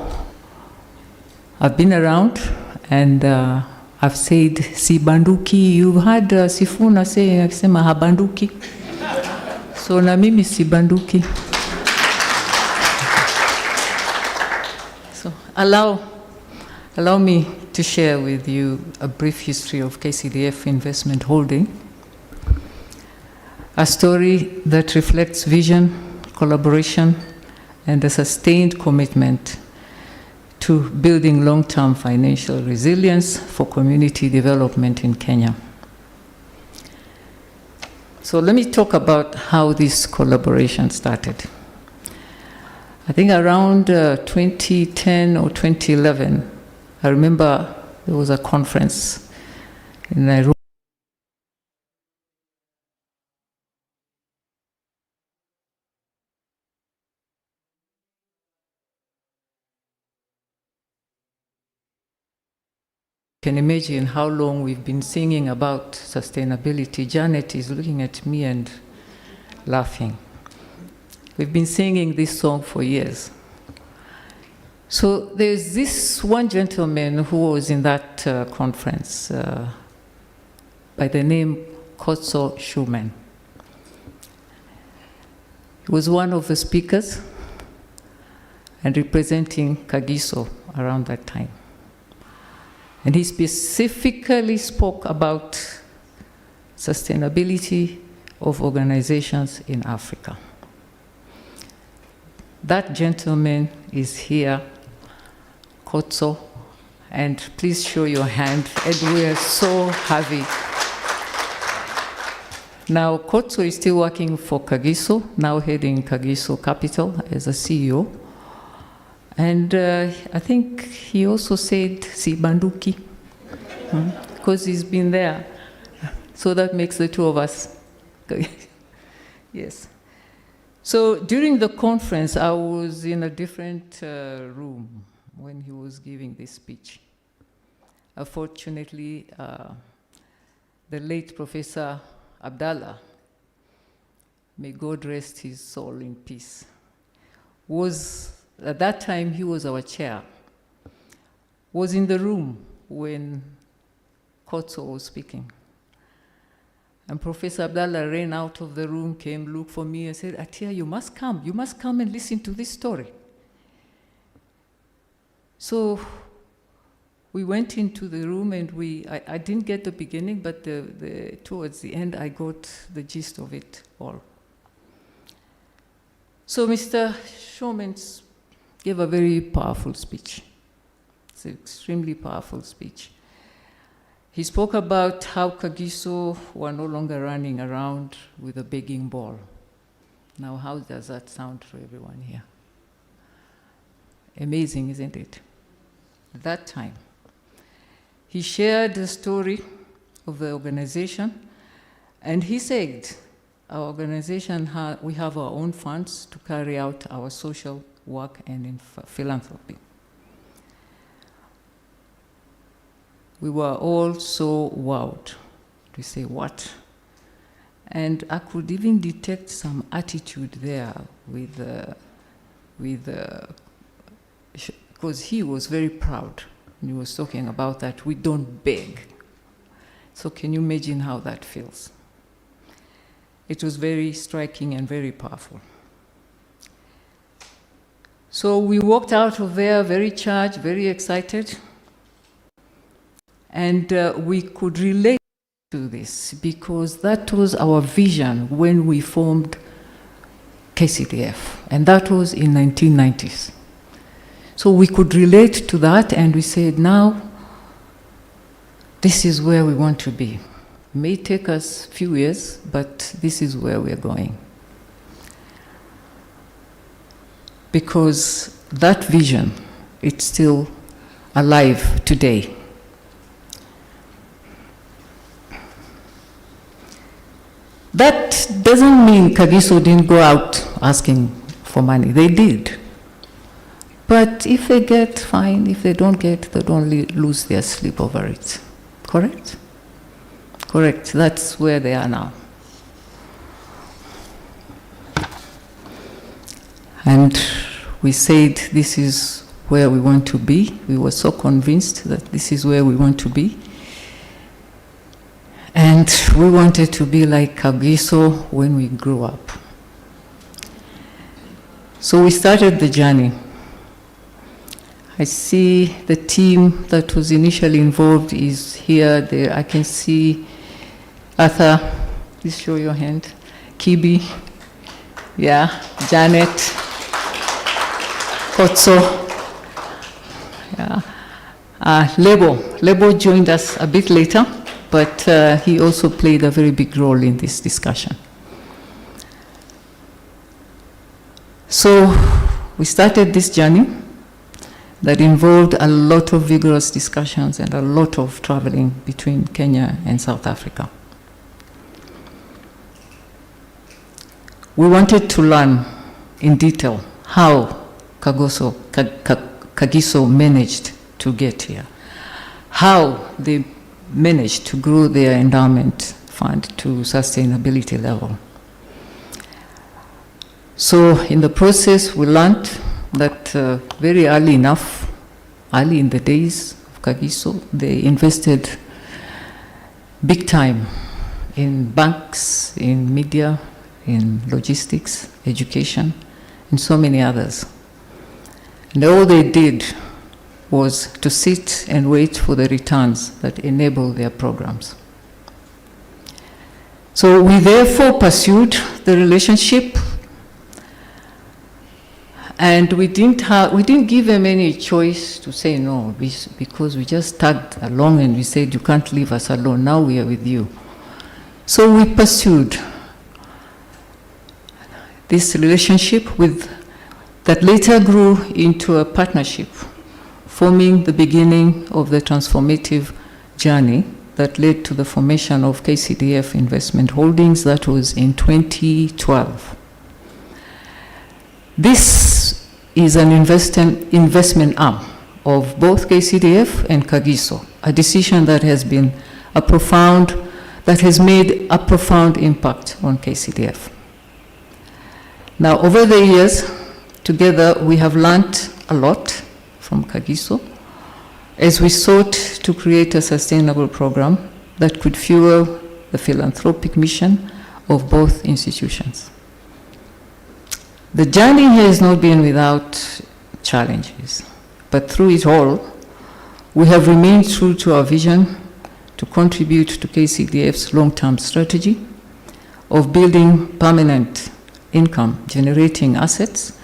I've been around and I've said sibanduki. You've heard Sifuna say akisema habanduki. So na mimi sibanduki. So allow me to share with you a brief history of KCDF Investment Holding. A story that reflects vision, collaboration, and a sustained commitment to building long-term financial resilience for community development in Kenya. So let me talk about how this collaboration started. I think around 2010 or 2011, I remember there was a conference in Nairobi. You can imagine how long we've been singing about sustainability. Janet is looking at me and laughing. We've been singing this song for years. So there's this one gentleman who was in that conference by the name Kotso Schumann. He was one of the speakers and representing Kagiso around that time. And he specifically spoke about sustainability of organizations in Africa. That gentleman is here, Kotso, and please show your hand, and we are so happy. Now, Kotso is still working for Kagiso, now heading Kagiso Capital as a CEO. And I think he also said Sibanduki, because he's been there. So that makes the two of us. Yes. So during the conference, I was in a different room when he was giving this speech. Unfortunately, the late Professor Abdallah, may God rest his soul in peace, at that time, he was our chair, was in the room when Kotso was speaking. And Professor Abdallah ran out of the room, came, looked for me, and said, Atia, you must come and listen to this story. So we went into the room, and I didn't get the beginning, but towards the end, I got the gist of it all. So Mr. Schumann gave a very powerful speech. It's an extremely powerful speech. He spoke about how Kagiso were no longer running around with a begging ball. Now, how does that sound for everyone here? Amazing, isn't it? At that time, he shared the story of the organization, and he said, our organization, we have our own funds to carry out our social work and in philanthropy. We were all so wowed. We say, what? And I could even detect some attitude there because he was very proud. And he was talking about that we don't beg. So can you imagine how that feels? It was very striking and very powerful. So we walked out of there very charged, very excited. And we could relate to this because that was our vision when we formed KCDF. And that was in 1990s. So we could relate to that, and we said, now, this is where we want to be. It may take us a few years, but this is where we're going. because that vision, it's still alive today. That doesn't mean Kagiso didn't go out asking for money. They did. But if they get, fine. If they don't get, they don't lose their sleep over it. Correct? Correct. That's where they are now. And we said this is where we want to be. We were so convinced that this is where we want to be. And we wanted to be like Kagiso when we grew up. So we started the journey. I see the team that was initially involved is here, there. I can see Arthur, please show your hand. Kibi, yeah, Janet, Kotso, yeah. Lebo joined us a bit later, but he also played a very big role in this discussion. So we started this journey that involved a lot of vigorous discussions and a lot of traveling between Kenya and South Africa. We wanted to learn in detail how Kagiso managed to get here, how they managed to grow their endowment fund to sustainability level. So in the process, we learned that very early enough, early in the days of Kagiso, they invested big time in banks, in media, in logistics, education, and so many others. And all they did was to sit and wait for the returns that enable their programs. So we therefore pursued the relationship, and we didn't give them any choice to say no, because we just tagged along and we said, you can't leave us alone, now we are with you. So we pursued this relationship that later grew into a partnership, forming the beginning of the transformative journey that led to the formation of KCDF Investment Holdings. That was in 2012. This is an investment arm of both KCDF and Kagiso, a decision that has made a profound impact on KCDF. Now, over the years, together we have learned a lot from Kagiso as we sought to create a sustainable program that could fuel the philanthropic mission of both institutions. The journey has not been without challenges, but through it all, we have remained true to our vision to contribute to KCDF's long-term strategy of building permanent income-generating assets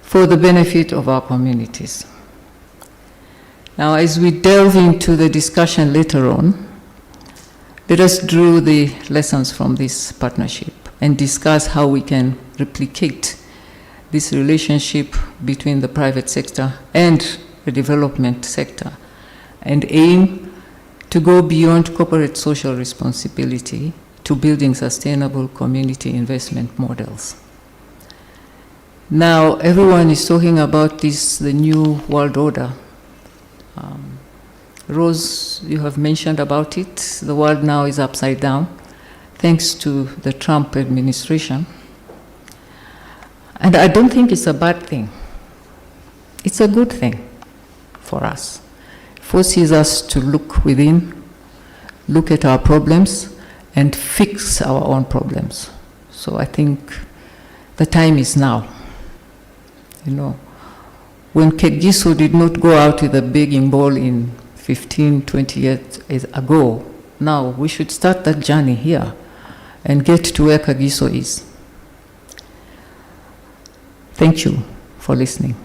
for the benefit of our communities. Now, as we delve into the discussion later on, let us draw the lessons from this partnership and discuss how we can replicate this relationship between the private sector and the development sector, and aim to go beyond corporate social responsibility to building sustainable community investment models. Now, everyone is talking about this, the new world order. Rose, you have mentioned about it. The world now is upside down, thanks to the Trump administration. And I don't think it's a bad thing. It's a good thing for us. It forces us to look within, look at our problems, and fix our own problems. So I think the time is now. You know, when Kagiso did not go out with a begging bowl in 15, 20 years ago, now we should start that journey here and get to where Kagiso is. Thank you for listening.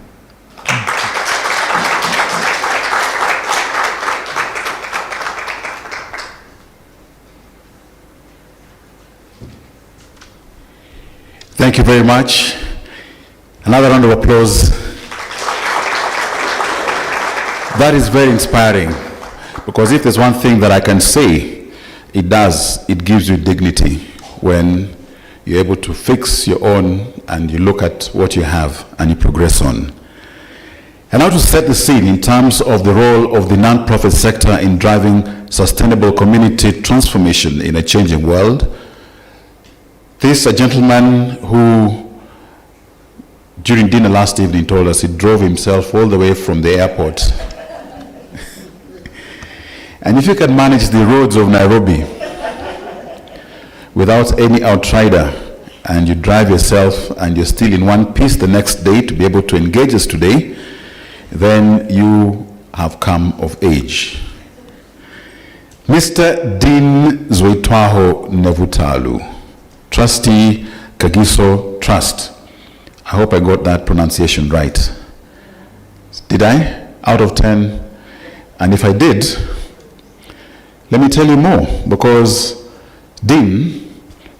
Thank you very much. Another round of applause. That is very inspiring, because if there's one thing that I can say, it gives you dignity when you're able to fix your own and you look at what you have and you progress on. And now to set the scene in terms of the role of the non-profit sector in driving sustainable community transformation in a changing world, this is a gentleman who, during dinner last evening, told us he drove himself all the way from the airport. And if you can manage the roads of Nairobi without any outsider, and you drive yourself and you're still in one piece the next day to be able to engage us today, then you have come of age. Mr. Dean Zoitwaho Nevutalu, Trustee, Kagiso Trust. I hope I got that pronunciation right. Did I? Out of 10? And if I did, let me tell you more, because Dean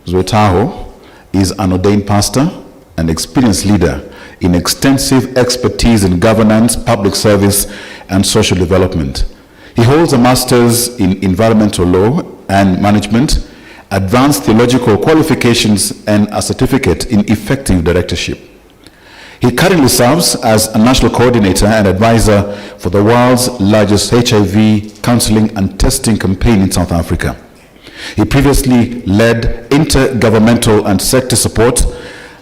Zoitwaho is an ordained pastor, an experienced leader in extensive expertise in governance, public service, and social development. He holds a master's in environmental law and management, advanced theological qualifications, and a certificate in effective directorship. He currently serves as a national coordinator and advisor for the world's largest HIV counseling and testing campaign in South Africa. He previously led intergovernmental and sector support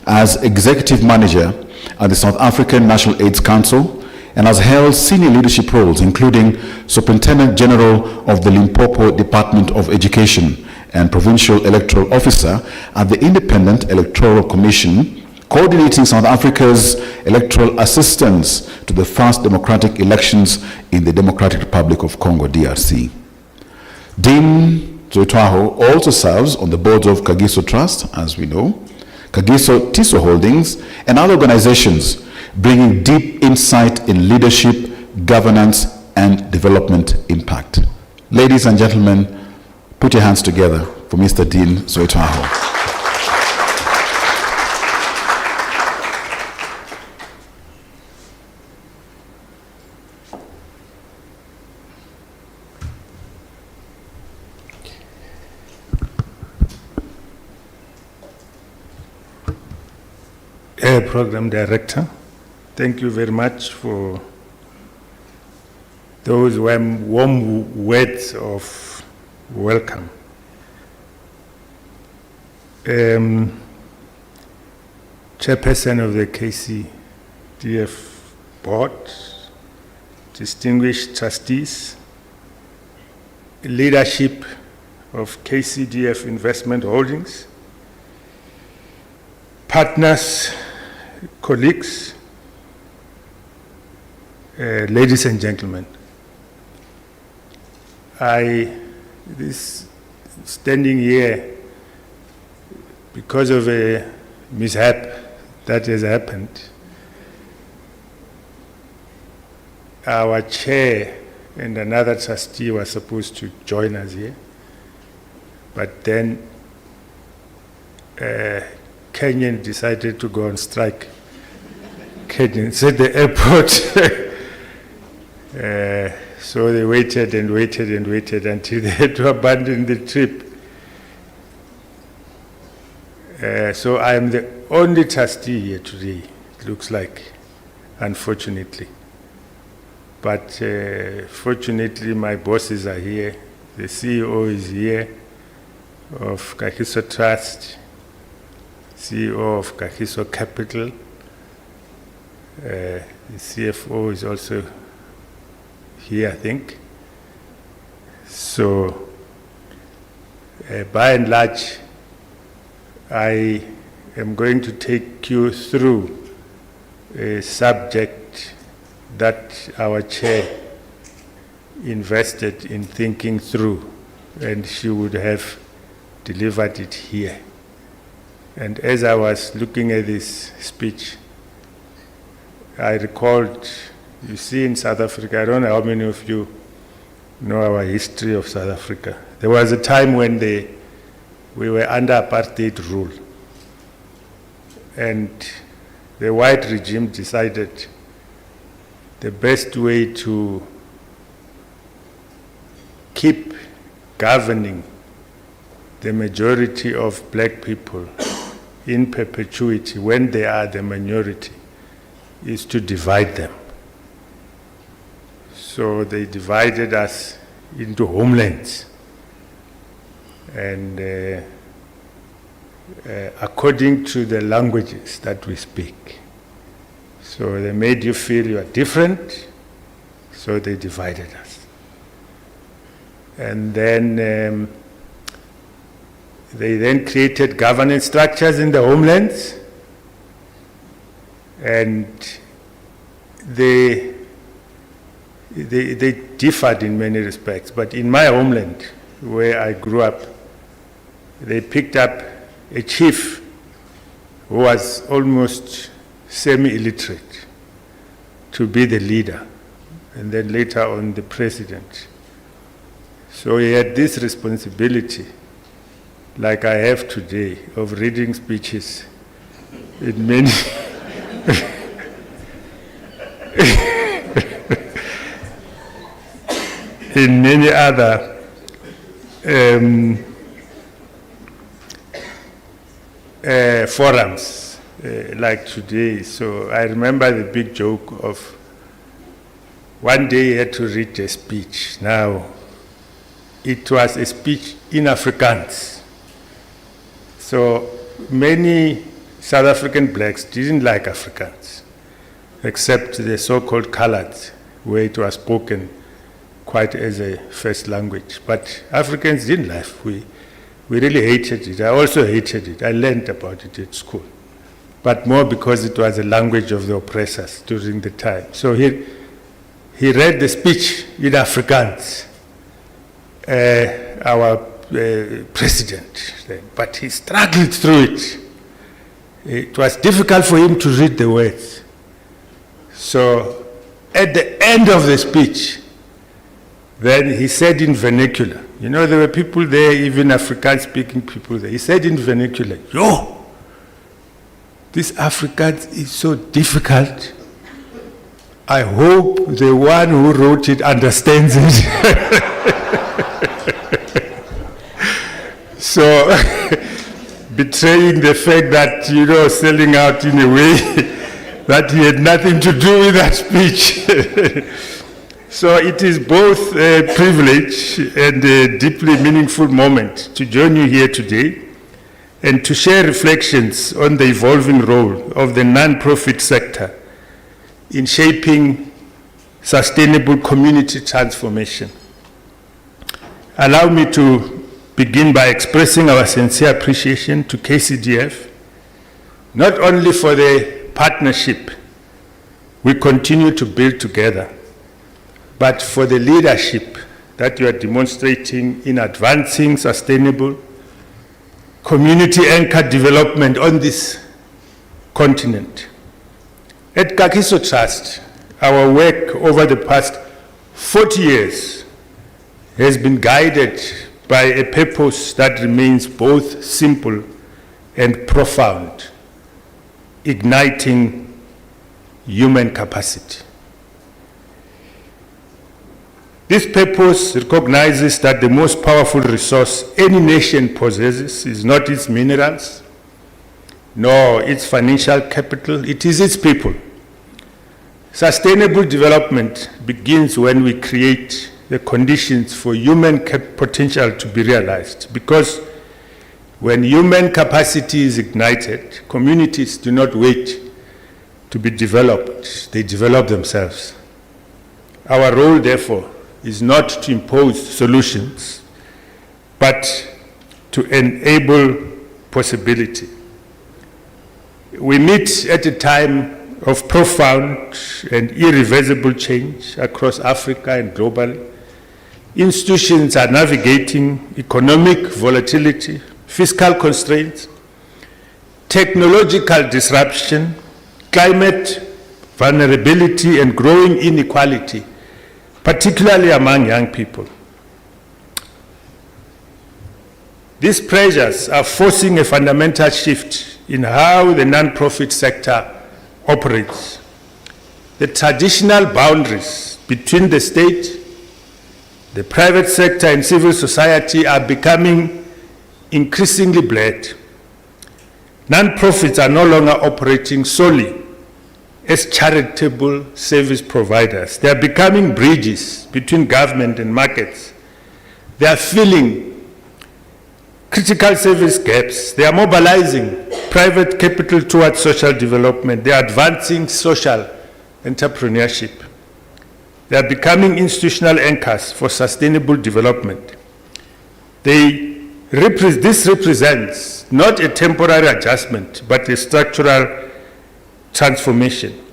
as executive manager at the South African National AIDS Council, and has held senior leadership roles, including Superintendent General of the Limpopo Department of Education and Provincial Electoral Officer at the Independent Electoral Commission, coordinating South Africa's electoral assistance to the first democratic elections in the Democratic Republic of Congo, DRC. Dean Zoitwaho also serves on the boards of Kagiso Trust, as we know, Kagiso Tiso Holdings, and other organizations, bringing deep insight in leadership, governance, and development impact. Ladies and gentlemen, put your hands together for Mr. Dean Zoitwaho. Program Director, thank you very much for those warm words of welcome. Chairperson of the KCDF board, distinguished trustees, leadership of KCDF Investment Holdings, partners, colleagues, ladies and gentlemen, this standing here because of a mishap that has happened. Our chair and another trustee were supposed to join us here, but then Kenyan decided to go on strike. Kenyans at the airport. So they waited and waited and waited until they had to abandon the trip. So I am the only trustee here today, it looks like, unfortunately. But fortunately, my bosses are here. The CEO is here of Kagiso Trust, CEO of Kagiso Capital. The CFO is also here, I think. So, by and large, I am going to take you through a subject that our chair invested in thinking through, and she would have delivered it here. And as I was looking at this speech, I recalled, you see, in South Africa, I don't know how many of you know our history of South Africa. There was a time when we were under apartheid rule. And the white regime decided the best way to keep governing the majority of black people in perpetuity when they are the minority is to divide them. So they divided us into homelands. And according to the languages that we speak. So they made you feel you are different, so they divided us. And then they then created governance structures in the homelands, and they differed in many respects. But in my homeland, where I grew up, they picked up a chief who was almost semi-illiterate to be the leader, and then later on the president. So he had this responsibility, like I have today, of reading speeches in many in many other forums like today. So I remember the big joke of one day he had to read a speech. Now, it was a speech in Afrikaans. So many South African blacks didn't like Afrikaans, except the so-called coloureds, where it was spoken quite as a first language. But Africans didn't like it. We really hated it. I also hated it. I learned about it at school, but more because it was a language of the oppressors during the time. So he read the speech in Afrikaans, our president, but he struggled through it. It was difficult for him to read the words. So at the end of the speech, then he said in vernacular, you know, there were people there, even Afrikaans-speaking people there. He said in vernacular, yo, this Afrikaans is so difficult. I hope the one who wrote it understands it. So, betraying the fact that, you know, selling out in a way that he had nothing to do with that speech. So it is both a privilege and a deeply meaningful moment to join you here today and to share reflections on the evolving role of the non-profit sector in shaping sustainable community transformation. Allow me to begin by expressing our sincere appreciation to KCDF, not only for the partnership we continue to build together, but for the leadership that you are demonstrating in advancing sustainable community-anchored development on this continent. At Kagiso Trust, our work over the past 40 years has been guided by a purpose that remains both simple and profound, igniting human capacity. This purpose recognizes that the most powerful resource any nation possesses is not its minerals, nor its financial capital, it is its people. Sustainable development begins when we create the conditions for human potential to be realized, because when human capacity is ignited, communities do not wait to be developed, they develop themselves. Our role, therefore, is not to impose solutions, but to enable possibility. We meet at a time of profound and irreversible change across Africa and globally. Institutions are navigating economic volatility, fiscal constraints, technological disruption, climate vulnerability, and growing inequality, particularly among young people. These pressures are forcing a fundamental shift in how the non-profit sector operates. The traditional boundaries between the state, the private sector, and civil society are becoming increasingly blurred. Non-profits are no longer operating solely as charitable service providers. They are becoming bridges between government and markets. They are filling critical service gaps. They are mobilizing private capital towards social development. They are advancing social entrepreneurship. They are becoming institutional anchors for sustainable development. This represents not a temporary adjustment, but a structural transformation.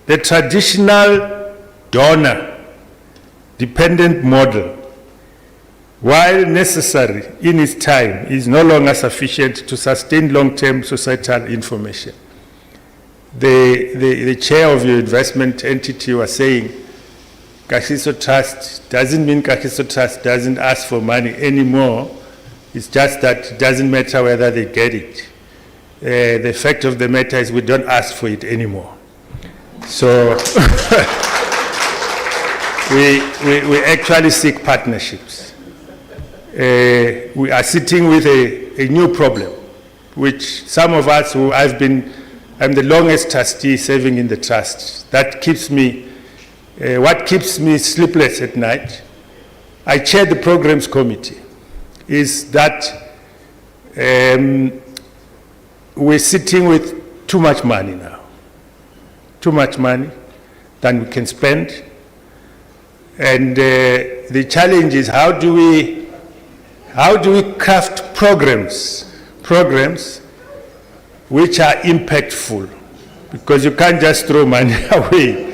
The traditional donor-dependent model, while necessary in its time, is no longer sufficient to sustain long-term societal information. The chair of your investment entity was saying, Kagiso Trust doesn't mean Kagiso Trust doesn't ask for money anymore. It's just that it doesn't matter whether they get it. The fact of the matter is we don't ask for it anymore. So we actually seek partnerships. We are sitting with a new problem, which some of us who I'm the longest trustee serving in the trust. That keeps me, what keeps me sleepless at night. I chair the programs committee, is that we're sitting with too much money now. Too much money than we can spend. And the challenge is how do we craft programs which are impactful, because you can't just throw money away,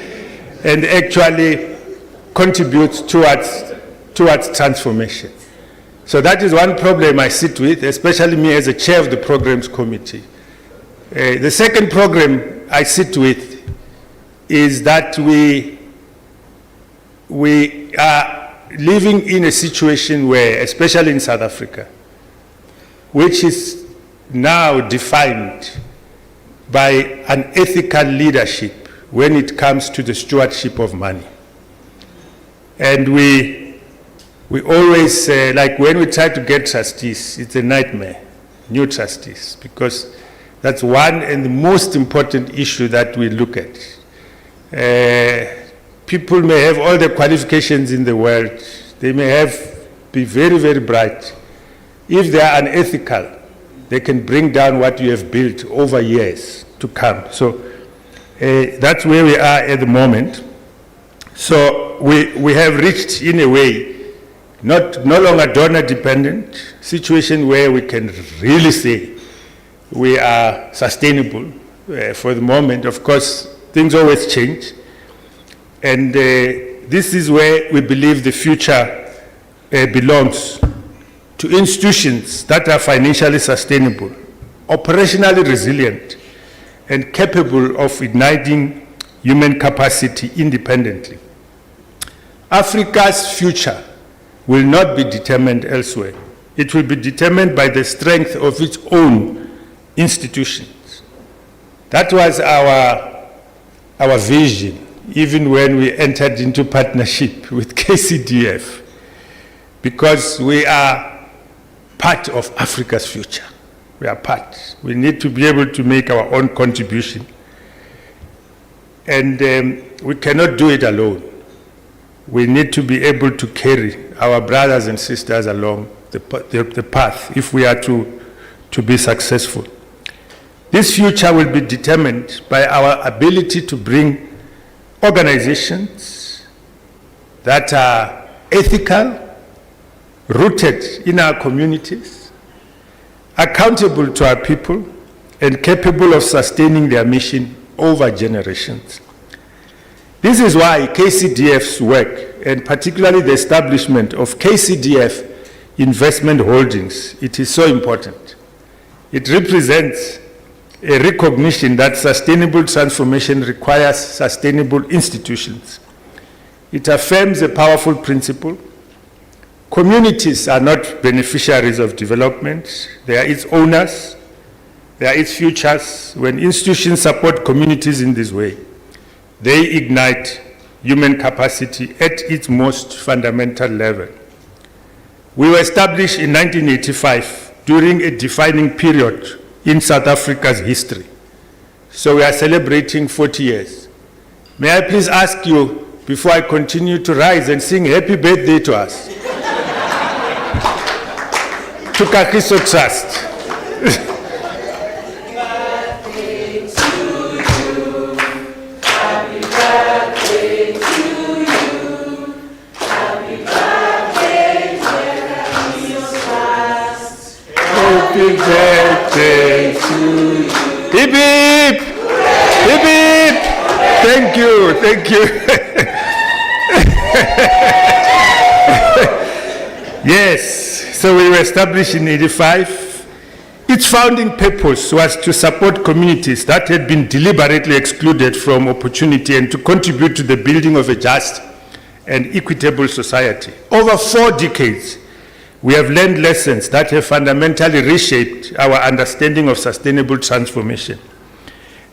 and actually contribute towards transformation. So that is one problem I sit with, especially me as a chair of the programs committee. The second problem I sit with is that we are living in a situation where, especially in South Africa, which is now defined by an ethical leadership when it comes to the stewardship of money. And we always, like when we try to get trustees, it's a nightmare, new trustees, because that's one and the most important issue that we look at. People may have all the qualifications in the world. They may be very, very bright. If they are unethical, they can bring down what you have built over years to come. So that's where we are at the moment. So we have reached, in a way, no longer donor-dependent situation where we can really say we are sustainable for the moment. Of course, things always change. And this is where we believe the future belongs to institutions that are financially sustainable, operationally resilient, and capable of igniting human capacity independently. Africa's future will not be determined elsewhere. It will be determined by the strength of its own institutions. That was our vision, even when we entered into partnership with KCDF, because we are part of Africa's future. We are part. We need to be able to make our own contribution. And we cannot do it alone. We need to be able to carry our brothers and sisters along the path if we are to be successful. This future will be determined by our ability to bring organizations that are ethical, rooted in our communities, accountable to our people, and capable of sustaining their mission over generations. This is why KCDF's work, and particularly the establishment of KCDF Investment Holdings, it is so important. It represents a recognition that sustainable transformation requires sustainable institutions. It affirms a powerful principle. Communities are not beneficiaries of development. They are its owners. They are its futures. When institutions support communities in this way, they ignite human capacity at its most fundamental level. We were established in 1985 during a defining period in South Africa's history. So we are celebrating 40 years. May I please ask you, before I continue, to rise and sing happy birthday to us. To Kagiso Trust. Happy birthday to you. Hip hip! Hip hip! Thank you, thank you. Yes, so we were established in 85. Its founding purpose was to support communities that had been deliberately excluded from opportunity and to contribute to the building of a just and equitable society. Over 4 decades, we have learned lessons that have fundamentally reshaped our understanding of sustainable transformation.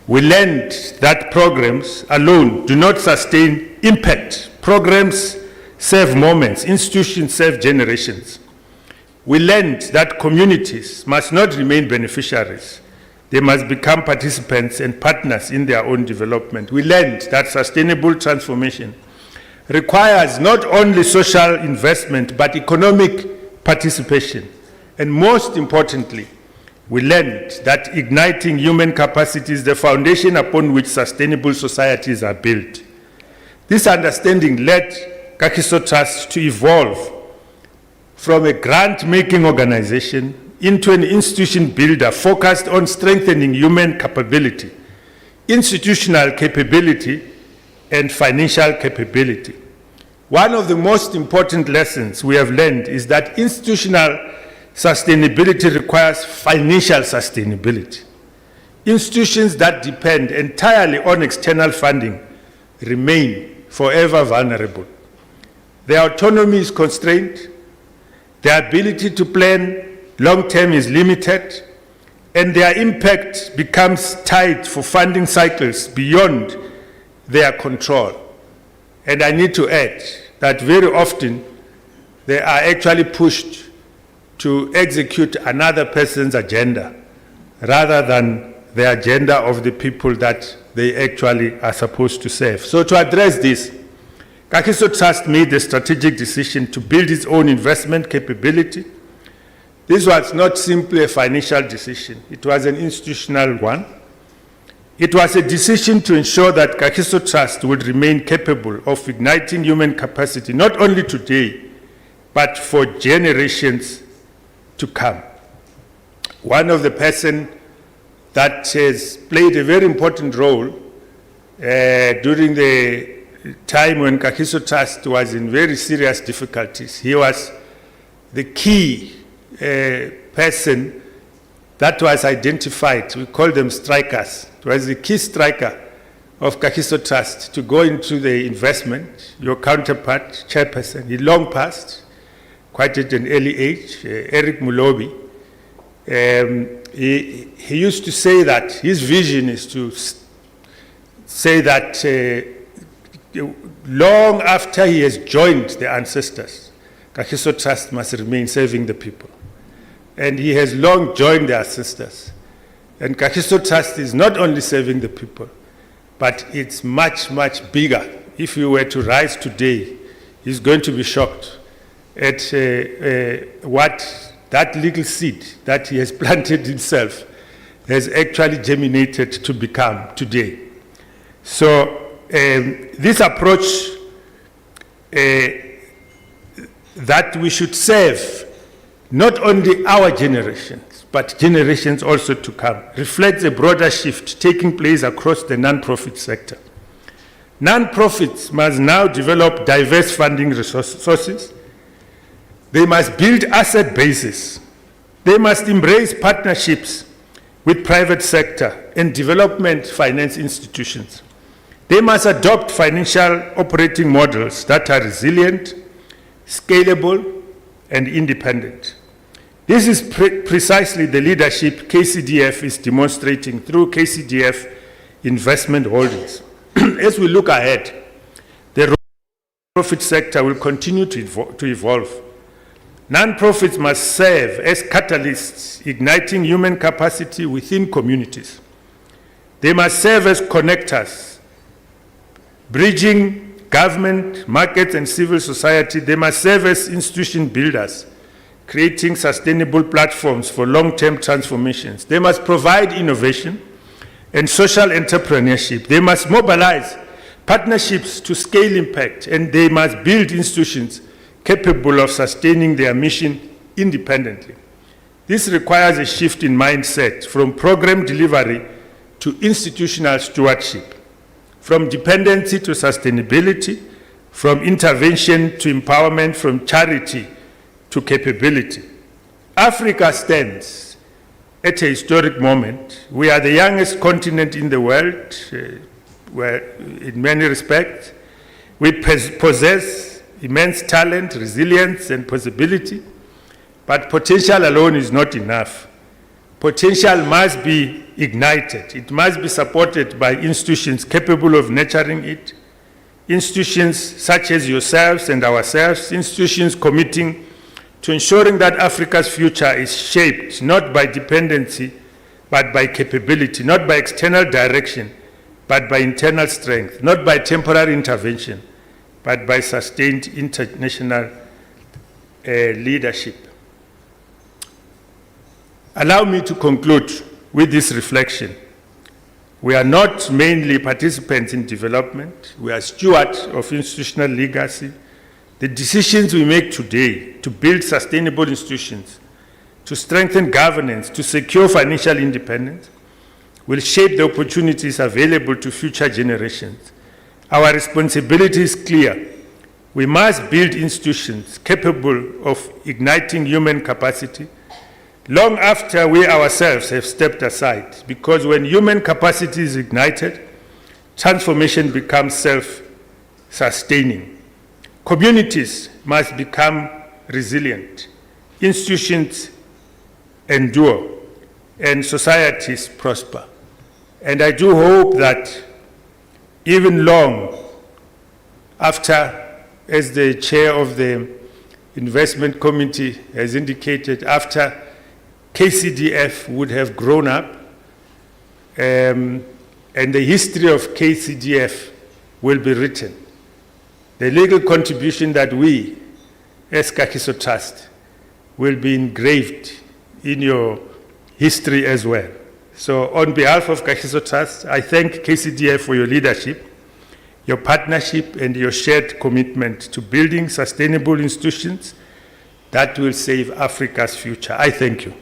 We learned that programs alone do not sustain impact. Programs serve moments, institutions serve generations. We learned that communities must not remain beneficiaries. They must become participants and partners in their own development. We learned that sustainable transformation requires not only social investment, but economic participation. And most importantly, we learned that igniting human capacity is the foundation upon which sustainable societies are built. This understanding led Kagiso Trust to evolve from a grant-making organization into an institution builder focused on strengthening human capability, institutional capability, and financial capability. One of the most important lessons we have learned is that institutional sustainability requires financial sustainability. Institutions that depend entirely on external funding remain forever vulnerable. Their autonomy is constrained, their ability to plan long-term is limited, and their impact becomes tied for funding cycles beyond their control. And I need to add that very often they are actually pushed to execute another person's agenda rather than the agenda of the people that they actually are supposed to serve. So to address this, Kagiso Trust made the strategic decision to build its own investment capability. This was not simply a financial decision, it was an institutional one. It was a decision to ensure that Kagiso Trust would remain capable of igniting human capacity, not only today, but for generations to come. One of the persons that has played a very important role during the time when Kagiso Trust was in very serious difficulties, he was the key person that was identified. We call them strikers. It was the key striker of Kagiso Trust to go into the investment. Your counterpart, chairperson, he long passed, quite at an early age, Eric Mulobi. He used to say that his vision is to say that long after he has joined the ancestors, Kagiso Trust must remain serving the people. And he has long joined the ancestors. And Kagiso Trust is not only serving the people, but it's much, much bigger. If you were to rise today, he's going to be shocked at what that little seed that he has planted himself has actually germinated to become today. So this approach that we should serve not only our generations, but generations also to come, reflects a broader shift taking place across the non-profit sector. Non-profits must now develop diverse funding sources. They must build asset bases. They must embrace partnerships with private sector and development finance institutions. They must adopt financial operating models that are resilient, scalable, and independent. This is precisely the leadership KCDF is demonstrating through KCDF Investment Holdings. As we look ahead, the non-profit sector will continue to evolve. Non-profits must serve as catalysts, igniting human capacity within communities. They must serve as connectors, bridging government, markets, and civil society. They must serve as institution builders, creating sustainable platforms for long-term transformations. They must provide innovation and social entrepreneurship. They must mobilize partnerships to scale impact, and they must build institutions capable of sustaining their mission independently. This requires a shift in mindset from program delivery to institutional stewardship, from dependency to sustainability, from intervention to empowerment, from charity to capability. Africa stands at a historic moment. We are the youngest continent in the world, where in many respects, we possess immense talent, resilience, and possibility, but potential alone is not enough. Potential must be ignited. It must be supported by institutions capable of nurturing it, institutions such as yourselves and ourselves, institutions committing to ensuring that Africa's future is shaped not by dependency, but by capability, not by external direction, but by internal strength, not by temporary intervention, but by sustained international leadership. Allow me to conclude with this reflection. We are not mainly participants in development. We are stewards of institutional legacy. The decisions we make today to build sustainable institutions, to strengthen governance, to secure financial independence, will shape the opportunities available to future generations. Our responsibility is clear. We must build institutions capable of igniting human capacity long after we ourselves have stepped aside, because when human capacity is ignited, transformation becomes self-sustaining. Communities must become resilient, institutions endure, and societies prosper. And I do hope that even long after, as the chair of the investment committee has indicated, after KCDF would have grown up, and the history of KCDF will be written. The legal contribution that we, as Kagiso Trust, will be engraved in your history as well. So on behalf of Kagiso Trust, I thank KCDF for your leadership, your partnership, and your shared commitment to building sustainable institutions that will save Africa's future. I thank you.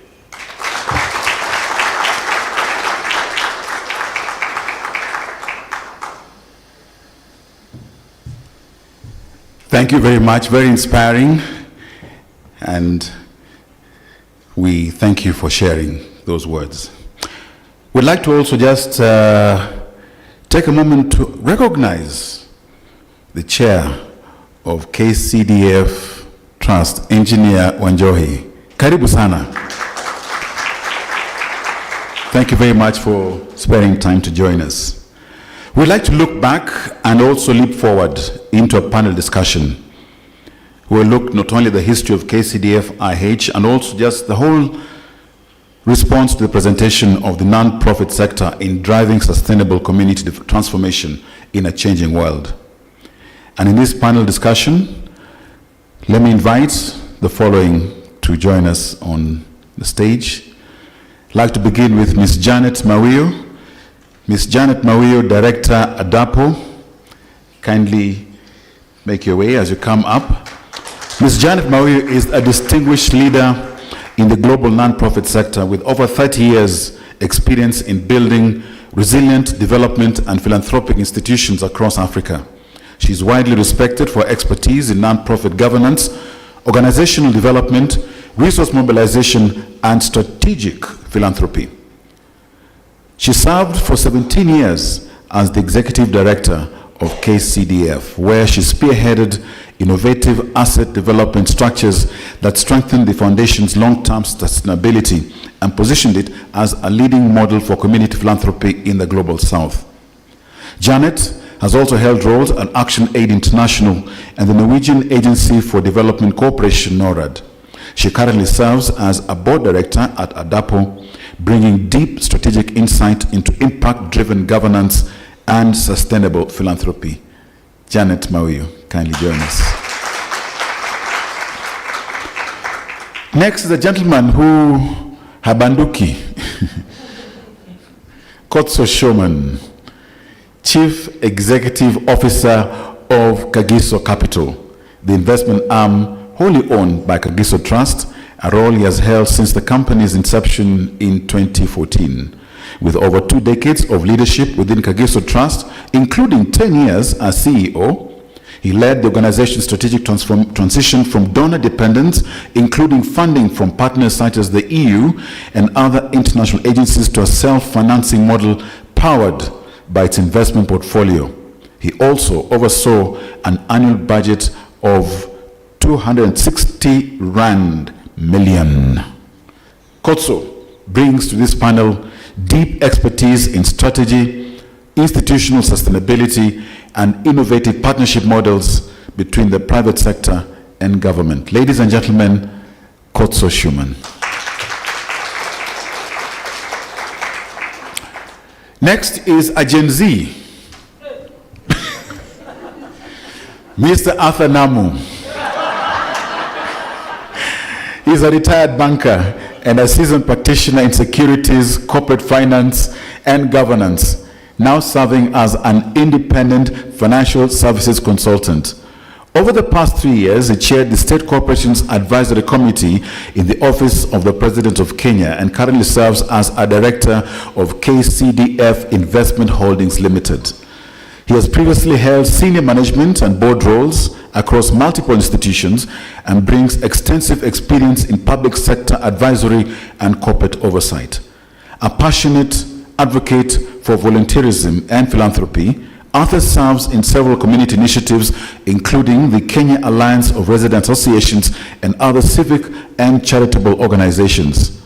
Thank you very much, very inspiring, and we thank you for sharing those words. We'd like to also just take a moment to recognize the chair of KCDF Trust, Engineer Wanjohi. Karibu sana. Thank you very much for sparing time to join us. We'd like to look back and also leap forward into a panel discussion. We'll look not only at the history of KCDF IH and also just the whole response to the presentation of the non-profit sector in driving sustainable community transformation in a changing world. And in this panel discussion, let me invite the following to join us on the stage. I'd like to begin with Ms. Janet Mawio. Ms. Janet Mawio, Director, ADAPO. Kindly make your way as you come up. Ms. Janet Mawio is a distinguished leader in the global nonprofit sector with over 30 years experience in building resilient development and philanthropic institutions across Africa. She is widely respected for expertise in nonprofit governance, organizational development, resource mobilization, and strategic philanthropy. She served for 17 years as the Executive Director of KCDF, where she spearheaded innovative asset development structures that strengthened the foundation's long-term sustainability and positioned it as a leading model for community philanthropy in the Global South. Janet has also held roles at Action Aid International and the Norwegian Agency for Development Cooperation, NORAD. She currently serves as a board director at ADAPO, bringing deep strategic insight into impact-driven governance and sustainable philanthropy. Janet Mawio, kindly join us. Next is a gentleman who habanduki, Kotso Showman, Chief Executive Officer of Kagiso Capital, the investment arm wholly owned by Kagiso Trust, a role he has held since the company's inception in 2014. With over 2 decades of leadership within Kagiso Trust, including 10 years as CEO, he led the organization's strategic transition from donor dependence, including funding from partners such as the EU and other international agencies, to a self-financing model powered by its investment portfolio. He also oversaw an annual budget of 260 rand million. Kotso brings to this panel deep expertise in strategy, institutional sustainability, and innovative partnership models between the private sector and government. Ladies and gentlemen, Kotso Schumann. Next is a Gen Z, Mr. Arthur Namu. He's a retired banker and a seasoned practitioner in securities, corporate finance, and governance, now serving as an independent financial services consultant. Over the past 3 years, he chaired the State Corporations Advisory Committee in the Office of the President of Kenya and currently serves as a director of KCDF Investment Holdings Limited. He has previously held senior management and board roles across multiple institutions and brings extensive experience in public sector advisory and corporate oversight. A passionate advocate for volunteerism and philanthropy, Arthur serves in several community initiatives, including the Kenya Alliance of Resident Associations and other civic and charitable organizations.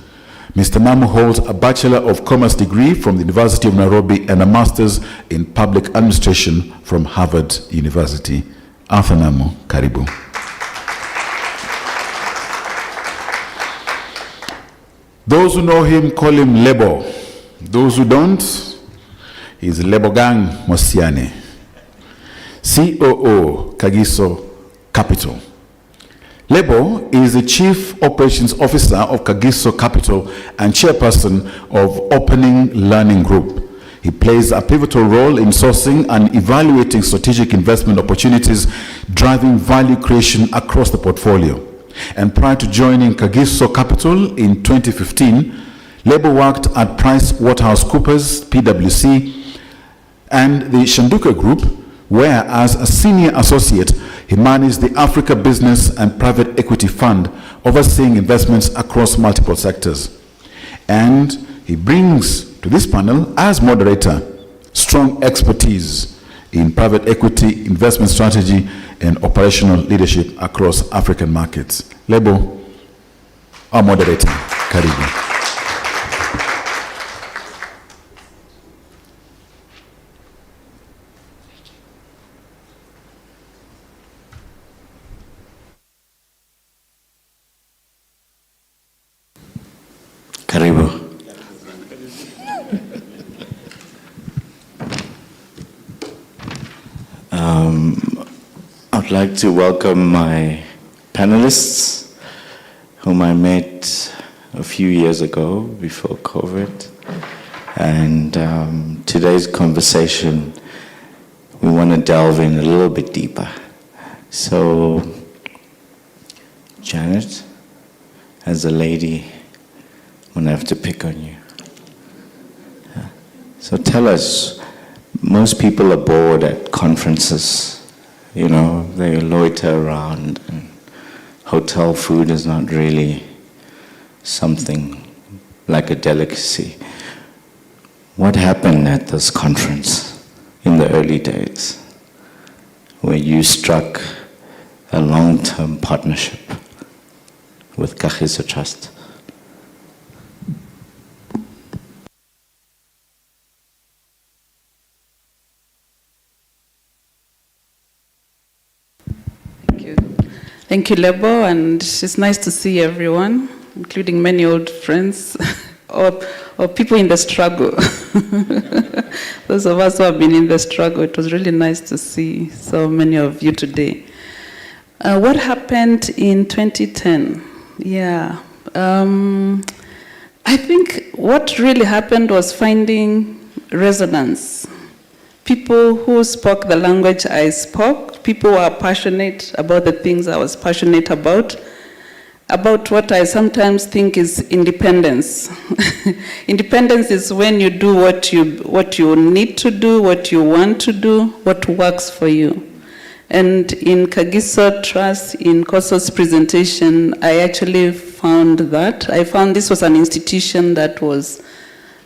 Mr. Namu holds a Bachelor of Commerce degree from the University of Nairobi and a Master's in Public Administration from Harvard University. Arthur Namu, karibu. Those who know him call him Lebo. Those who don't, he's Lebogang Mosiane, COO, Kagiso Capital. Lebo is the Chief Operations Officer of Kagiso Capital and Chairperson of Opening Learning Group. He plays a pivotal role in sourcing and evaluating strategic investment opportunities, driving value creation across the portfolio. And prior to joining Kagiso Capital in 2015, Lebo worked at PricewaterhouseCoopers, PwC, and the Shanduka Group, where as a senior associate, he managed the Africa Business and Private Equity Fund, overseeing investments across multiple sectors. And he brings to this panel, as moderator, strong expertise in private equity, investment strategy, and operational leadership across African markets. Lebo, our moderator, karibu. Karibu. I'd like to welcome my panelists, whom I met a few years ago before COVID. And today's conversation, we want to delve in a little bit deeper. So, Janet, as a lady, I'm gonna have to pick on you. So tell us, most people are bored at conferences. You know, they loiter around, and hotel food is not really something like a delicacy. What happened at this conference in the early days, where you struck a long-term partnership with Kagiso Trust. Thank you, Lebo, and it's nice to see everyone, including many old friends or people in the struggle. Those of us who have been in the struggle, it was really nice to see so many of you today. What happened in 2010? Yeah, I think what really happened was finding resonance. People who spoke the language I spoke, people who are passionate about the things I was passionate about what I sometimes think is independence. Independence is when you do what you need to do, what you want to do, what works for you. And in Kagiso Trust, in Koso's presentation, I actually found that. I found this was an institution that was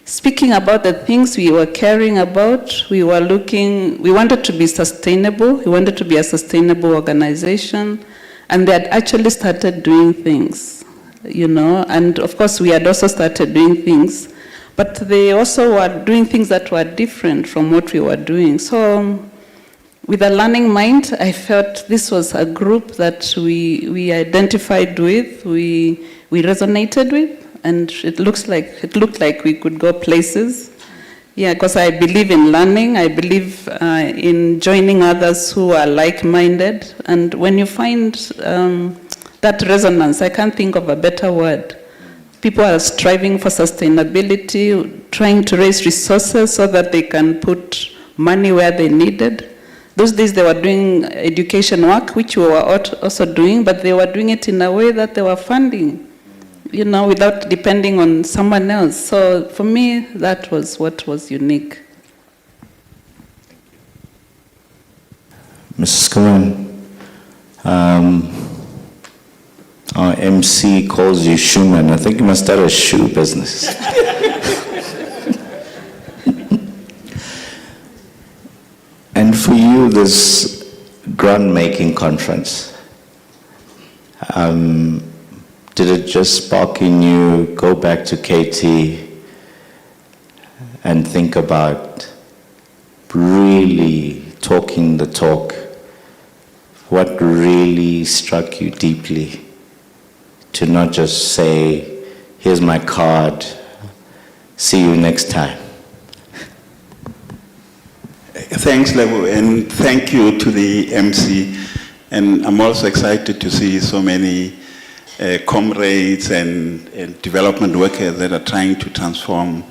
speaking about the things we were caring about. We wanted to be sustainable. We wanted to be a sustainable organization. And they had actually started doing things, you know. And of course, we had also started doing things. But they also were doing things that were different from what we were doing. So with a learning mind, I felt this was a group that we identified with, we resonated with. And it looked like we could go places. Yeah, because I believe in learning. I believe in joining others who are like-minded. And when you find that resonance, I can't think of a better word. People are striving for sustainability, trying to raise resources so that they can put money where they needed. Those days they were doing education work, which we were also doing, but they were doing it in a way that they were funding, you know, without depending on someone else. So for me, that was what was unique. Mrs. Cohen, our MC calls you shoeman. I think you must start a shoe business. And for you, this grant-making conference, did it just spark in you, go back to KT and think about really talking the talk? What really struck you deeply to not just say, here's my card, see you next time? Thanks, Levo, and thank you to the MC. And I'm also excited to see so many comrades and development workers that are trying to transform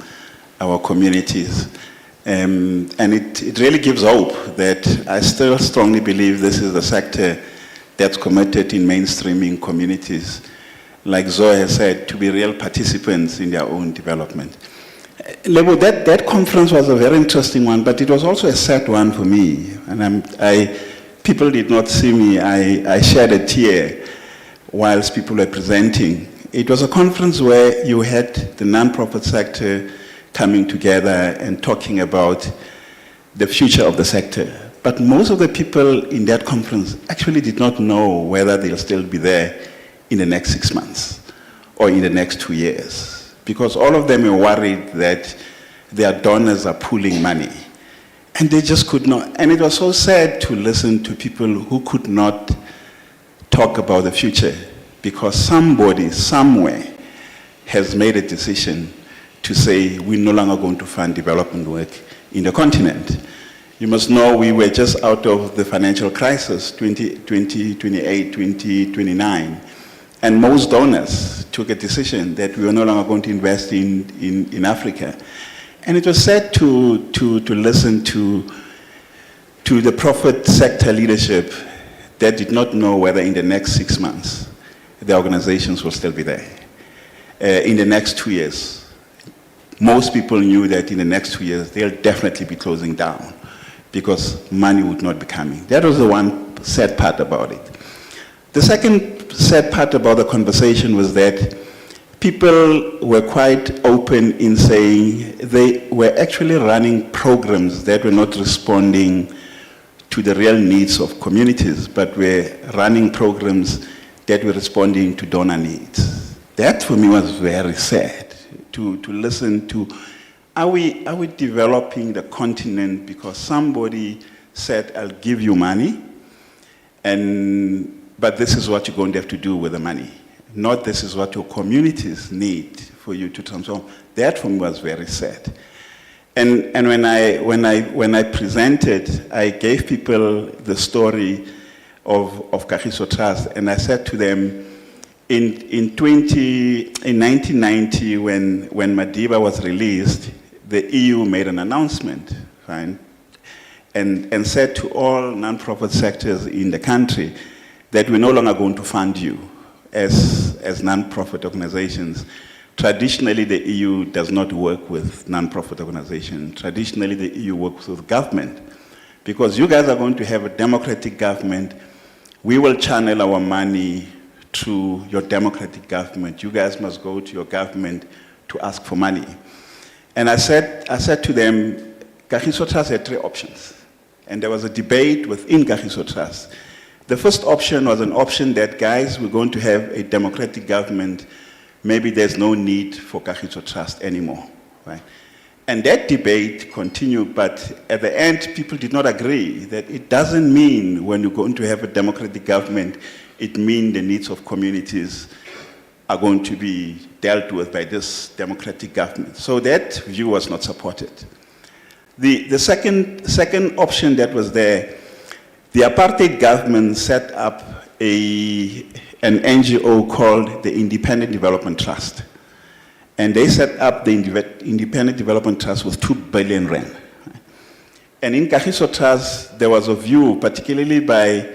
our communities. And it really gives hope that I still strongly believe this is a sector that's committed in mainstreaming communities, like Zoe has said, to be real participants in their own development. Lebo, that conference was a very interesting one, but it was also a sad one for me. And people did not see me. I shed a tear whilst people were presenting. It was a conference where you had the non-profit sector coming together and talking about the future of the sector. But most of the people in that conference actually did not know whether they'll still be there in the next 6 months or in the next 2 years. Because all of them were worried that their donors are pooling money. And they just could not. And it was so sad to listen to people who could not talk about the future because somebody, somewhere, has made a decision to say we're no longer going to fund development work in the continent. You must know we were just out of the financial crisis, 2028, 2029. And most donors took a decision that we were no longer going to invest in Africa. And it was sad to listen to the profit sector leadership that did not know whether in the next 6 months the organizations will still be there. In the next 2 years, most people knew that in the next 2 years they'll definitely be closing down because money would not be coming. That was the one sad part about it. The second sad part about the conversation was that people were quite open in saying they were actually running programs that were not responding to the real needs of communities, but we're running programs that were responding to donor needs. That for me was very sad, to listen to, are we developing the continent because somebody said, I'll give you money, but this is what you're going to have to do with the money. Not this is what your communities need for you to transform. That for me was very sad. And when I presented, I gave people the story of Kagiso Trust, and I said to them, in 1990, when Madiba was released, the EU made an announcement, right? And said to all non-profit sectors in the country that we're no longer going to fund you as non-profit organizations. Traditionally, the EU does not work with non-profit organizations. Traditionally, the EU works with government. Because you guys are going to have a democratic government, we will channel our money to your democratic government. You guys must go to your government to ask for money. And I said to them, Kagiso Trust had 3 options. And there was a debate within Kagiso Trust. The first option was an option that, guys, we're going to have a democratic government. Maybe there's no need for Kagiso Trust anymore, right? And that debate continued, but at the end, people did not agree that it doesn't mean when you're going to have a democratic government, it means the needs of communities are going to be dealt with by this democratic government. So that view was not supported. The second option that was there, the apartheid government set up an NGO called the Independent Development Trust. And they set up the Independent Development Trust with 2 billion rand. And in Kagiso Trust, there was a view, particularly by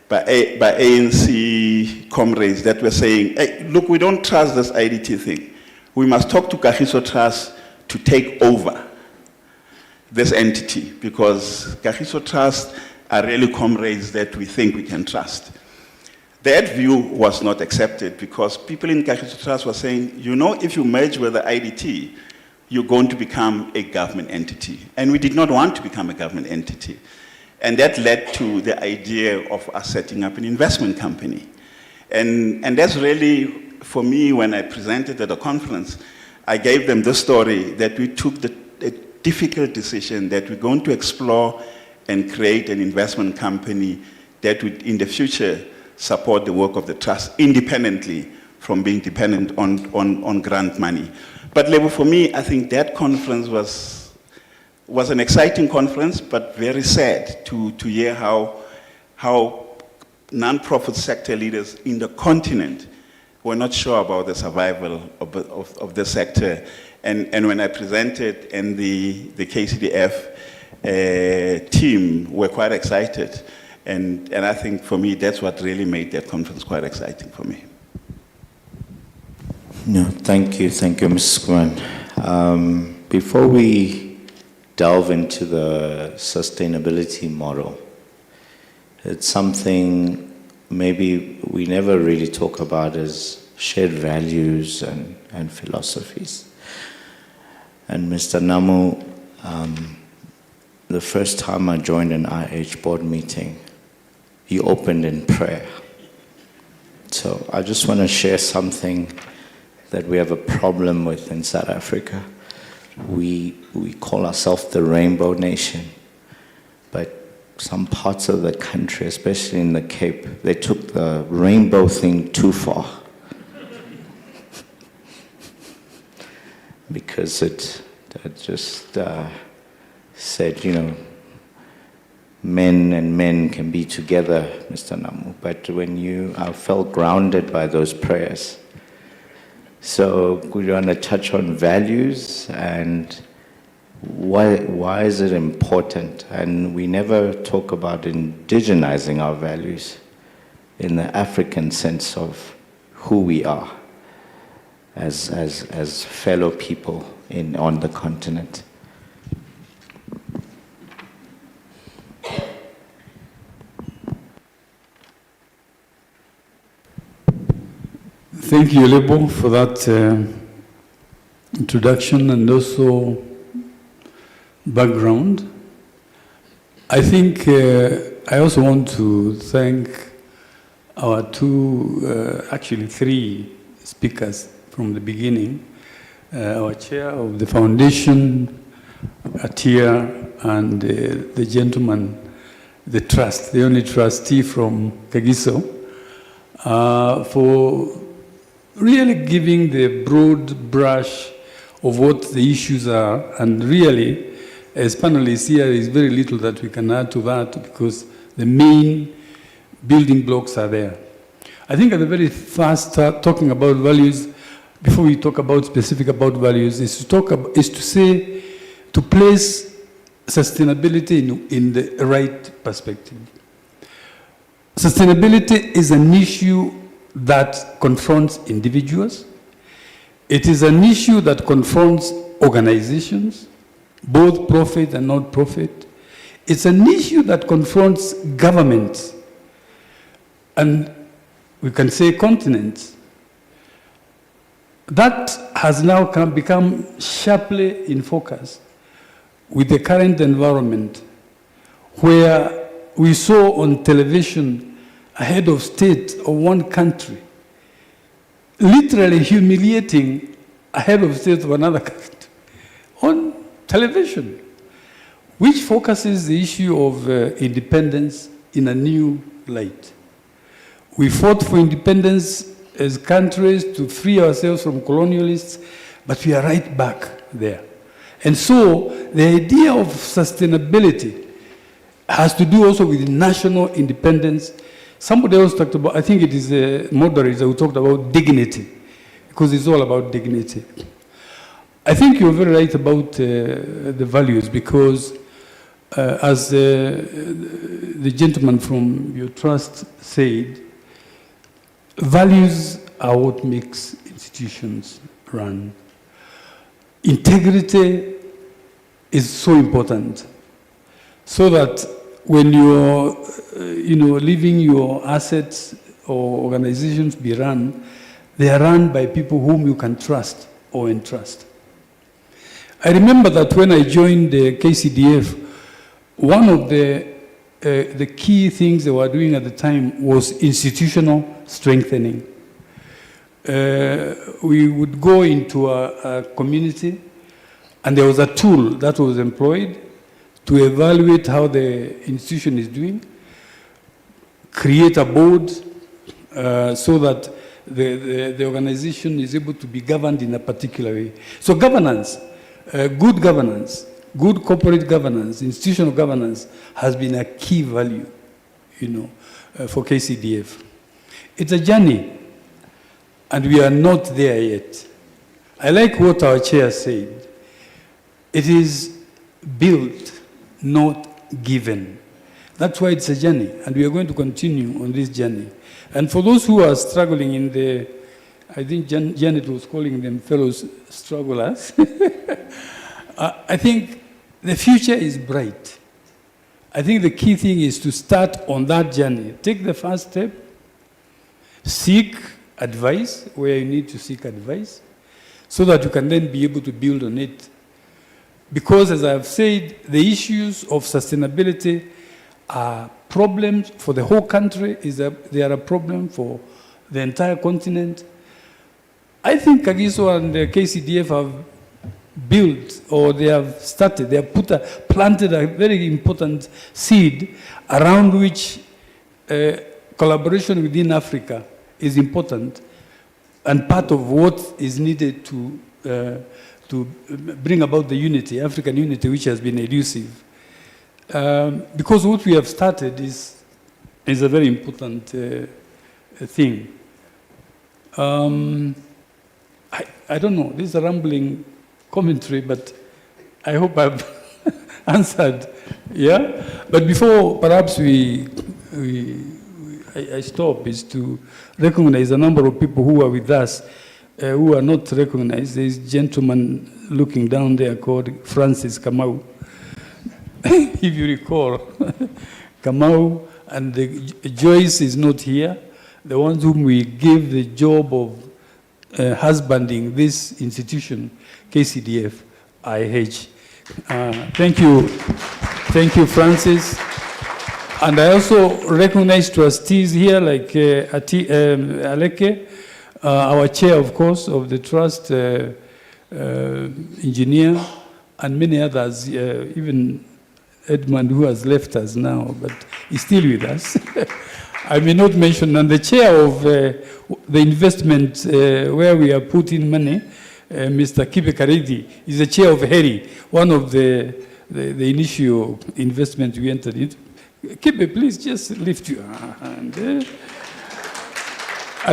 ANC comrades, that were saying, hey, look, we don't trust this IDT thing. We must talk to Kagiso Trust to take over this entity, because Kagiso Trust are really comrades that we think we can trust. That view was not accepted because people in Kagiso Trust were saying, you know, if you merge with the IDT, you're going to become a government entity. And we did not want to become a government entity. And that led to the idea of us setting up an investment company. And that's really, for me, when I presented at the conference, I gave them the story that we took the difficult decision that we're going to explore and create an investment company that would, in the future, support the work of the trust independently from being dependent on grant money. But Lebo, for me, I think that conference was an exciting conference, but very sad to hear how non-profit sector leaders in the continent were not sure about the survival of the sector. And when I presented, and the KCDF team were quite excited. And I think for me, that's what really made that conference quite exciting for me. No, thank you, Ms. Gwen. Before we delve into the sustainability model, it's something maybe we never really talk about as shared values and philosophies. And Mr. Namu, the first time I joined an IH board meeting, he opened in prayer. So I just want to share something that we have a problem with in South Africa. We call ourselves the Rainbow Nation, but some parts of the country, especially in the Cape, they took the rainbow thing too far. Because it just said, you know, men and men can be together, Mr. Namu. But when I felt grounded by those prayers. So we want to touch on values and why is it important? And we never talk about indigenizing our values in the African sense of who we are as fellow people on the continent. Thank you, Lebo, for that introduction and also background. I think I also want to thank our actually three speakers from the beginning, our chair of the foundation, Atia, and the gentleman, the only trustee from Kagiso, for really giving the broad brush of what the issues are. And really, as panelists here, there is very little that we can add to that because the main building blocks are there. I think at the very first talking about values, before we talk about specific about values, is to place sustainability in the right perspective. Sustainability is an issue that confronts individuals. It is an issue that confronts organizations, both profit and not-profit. It's an issue that confronts governments, and we can say continents. That has now become sharply in focus with the current environment, where we saw on television a head of state of one country literally humiliating a head of state of another country on television, which focuses the issue of independence in a new light. We fought for independence as countries to free ourselves from colonialists, but we are right back there. And so the idea of sustainability has to do also with national independence. Somebody else talked about, I think it is a moderator who talked about dignity, because it's all about dignity. I think you're very right about the values, because as the gentleman from your trust said, values are what makes institutions run. Integrity is so important, so that when you're leaving your assets or organizations be run, they are run by people whom you can trust or entrust. I remember that when I joined the KCDF, one of the key things they were doing at the time was institutional strengthening. We would go into a community, and there was a tool that was employed to evaluate how the institution is doing, create a board so that the organization is able to be governed in a particular way. So governance, good corporate governance, institutional governance has been a key value, for KCDF. It's a journey, and we are not there yet. I like what our chair said. It is built, not given. That's why it's a journey, and we are going to continue on this journey. And for those who are struggling in the, I think Janet was calling them fellow strugglers, I think the future is bright. I think the key thing is to start on that journey. Take the first step, seek advice where you need to seek advice, so that you can then be able to build on it. Because, as I have said, the issues of sustainability are problems for the whole country. They are a problem for the entire continent. I think Kagiso and the KCDF have built, or they have started, they have planted a very important seed around which collaboration within Africa is important and part of what is needed to bring about the unity, African unity, which has been elusive. Because what we have started is a very important thing. I don't know, this is a rambling commentary, but I hope I've answered, yeah? But before perhaps I stop, is to recognize a number of people who are with us who are not recognized. There is a gentleman looking down there called Francis Kamau. If you recall, Kamau and Joyce is not here, the ones whom we gave the job of husbanding this institution, KCDF, IH. Thank you, Francis. And I also recognize trustees here like Aleke, our chair, of course, of the trust, engineer, and many others, even Edmund, who has left us now, but he's still with us. I may not mention, and the chair of the investment where we are putting money, Mr. Kibe Karidi, is the chair of HERI, one of the initial investment we entered into. Kibe, please just lift your hand. And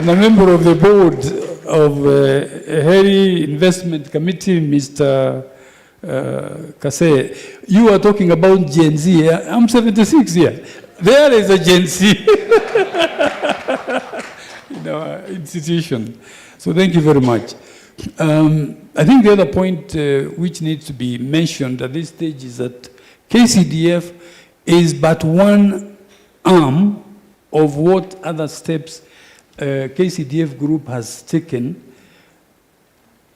a member of the board of HERI Investment Committee, Mr. Kase. You are talking about Gen Z. I'm 76 here. There is a Gen Z in our institution. So thank you very much. I think the other point which needs to be mentioned at this stage is that KCDF is but one arm of what other steps KCDF group has taken.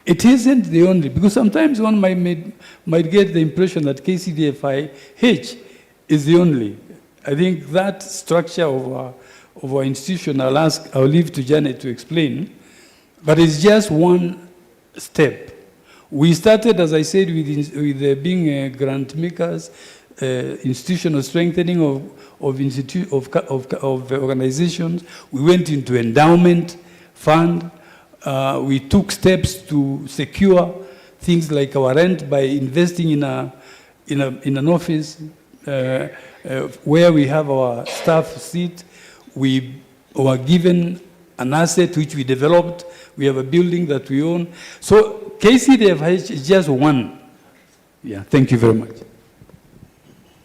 It isn't the only, because sometimes one might get the impression that KCDFIH is the only. I think that structure of our institution, I'll leave to Janet to explain, but it's just one step. We started, as I said, with being grant makers, institutional strengthening of organizations. We went into endowment fund. We took steps to secure things like our rent by investing in an office where we have our staff sit. We were given an asset which we developed. We have a building that we own. So KCDFH is just one. Yeah, thank you very much.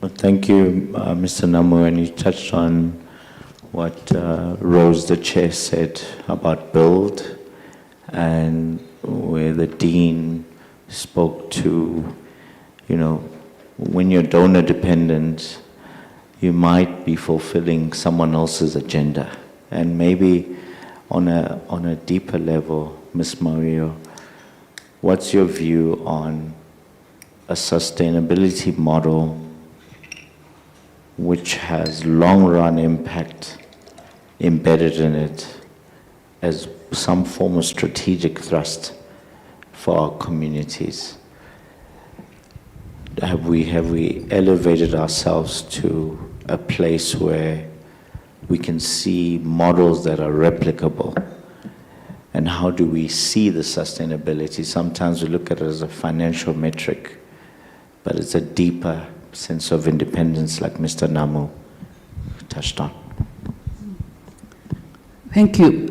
Well, thank you, Mr. Namu, and you touched on what Rose, the chair, said about build, and where the dean spoke to, you know, when you're donor dependent, you might be fulfilling someone else's agenda. And maybe on a deeper level, Ms. Mario, what's your view on a sustainability model which has long-run impact embedded in it as some form of strategic thrust for our communities? Have we elevated ourselves to a place where we can see models that are replicable? And how do we see the sustainability? Sometimes we look at it as a financial metric, but it's a deeper sense of independence, like Mr. Namu touched on. Thank you.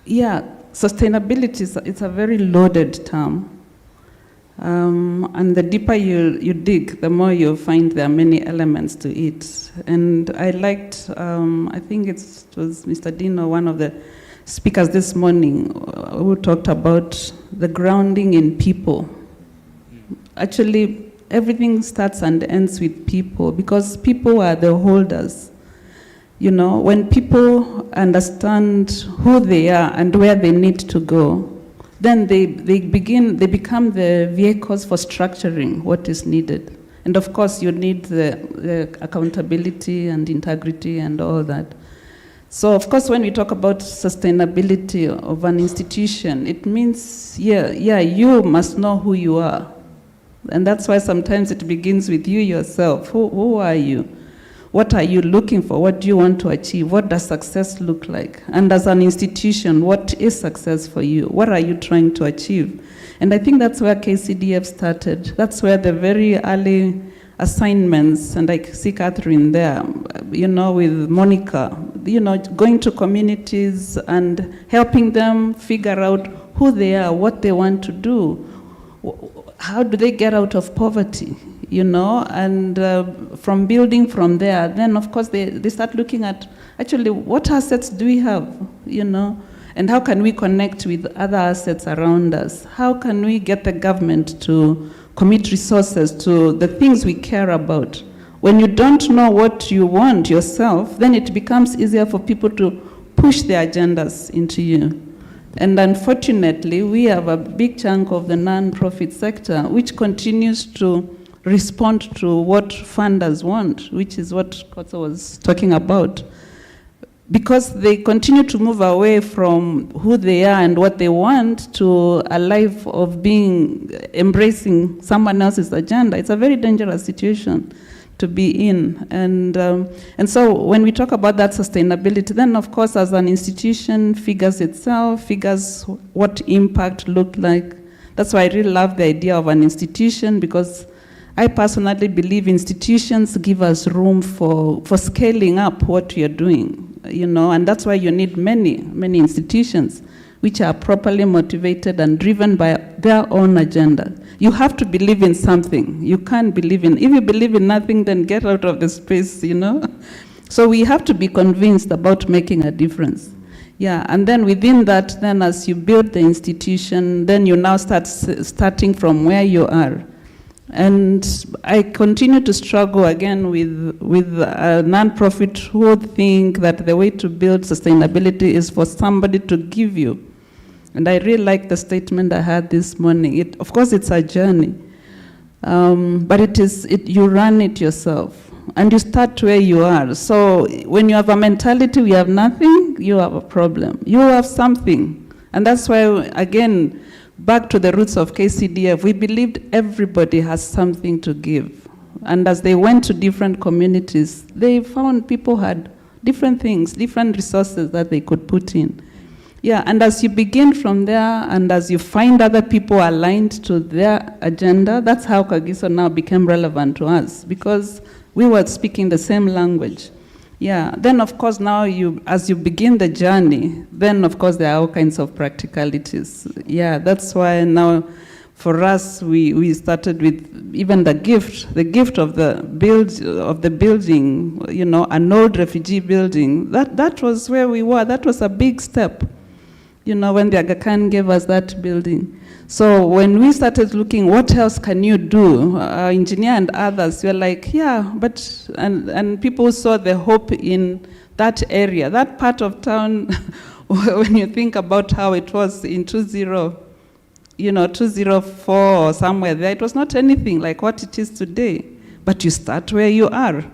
Yeah, sustainability is a very loaded term. And the deeper you dig, the more you find there are many elements to it. And I liked, I think it was Mr. Dino, one of the speakers this morning, who talked about the grounding in people. Actually, everything starts and ends with people, because people are the holders. You know, when people understand who they are and where they need to go, then they become the vehicles for structuring what is needed. And of course, you need the accountability and integrity and all that. So of course, when we talk about sustainability of an institution, it means, you must know who you are. And that's why sometimes it begins with you yourself. Who are you? What are you looking for? What do you want to achieve? What does success look like? And as an institution, what is success for you? What are you trying to achieve? And I think that's where KCDF started. That's where the very early assignments, and I see Catherine there, you know, with Monica, you know, going to communities and helping them figure out who they are, what they want to do. How do they get out of poverty, you know? And from building from there, then of course they start looking at, actually, what assets do we have, you know? And how can we connect with other assets around us? How can we get the government to commit resources to the things we care about? When you don't know what you want yourself, then it becomes easier for people to push their agendas into you. And unfortunately, we have a big chunk of the non-profit sector which continues to respond to what funders want, which is what Kotso was talking about. Because they continue to move away from who they are and what they want to a life of embracing someone else's agenda. It's a very dangerous situation to be in. And so when we talk about that sustainability, then of course as an institution figures itself, figures what impact looked like. That's why I really love the idea of an institution, because I personally believe institutions give us room for scaling up what you're doing, and that's why you need many institutions which are properly motivated and driven by their own agenda. You have to believe in something. You can't believe if you believe in nothing, then get out of the space, So we have to be convinced about making a difference. Yeah, and then within that, then as you build the institution, then you now starting from where you are. And I continue to struggle again with a nonprofit who think that the way to build sustainability is for somebody to give you. And I really like the statement I had this morning. Of course, it's a journey, but you run it yourself, and you start where you are. So when you have a mentality, we have nothing, you have a problem. You have something, and that's why, again, back to the roots of KCDF, we believed everybody has something to give. And as they went to different communities, they found people had different things, different resources that they could put in. Yeah, and as you begin from there, and as you find other people aligned to their agenda, that's how Kagiso now became relevant to us, because we were speaking the same language. Yeah, then of course now as you begin the journey, then of course there are all kinds of practicalities. Yeah, that's why now for us we started with even the gift of the building, an old refugee building. That was where we were. That was a big step, when the Aga Khan gave us that building. So when we started looking, what else can you do? Engineer and others were like, yeah, but, and people saw the hope in that area, that part of town, when you think about how it was in 204 or somewhere there, it was not anything like what it is today, but you start where you are.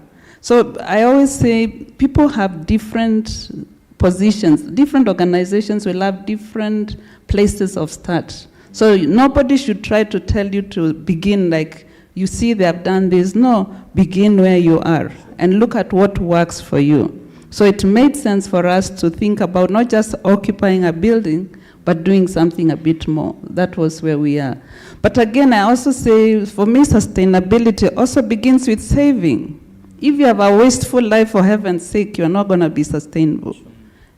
So I always say people have different positions, different organizations will have different places of start. So nobody should try to tell you to begin like, you see they have done this. No, begin where you are and look at what works for you. So it made sense for us to think about not just occupying a building, but doing something a bit more. That was where we are. But again, I also say, for me, sustainability also begins with saving. If you have a wasteful life, for heaven's sake, you're not going to be sustainable.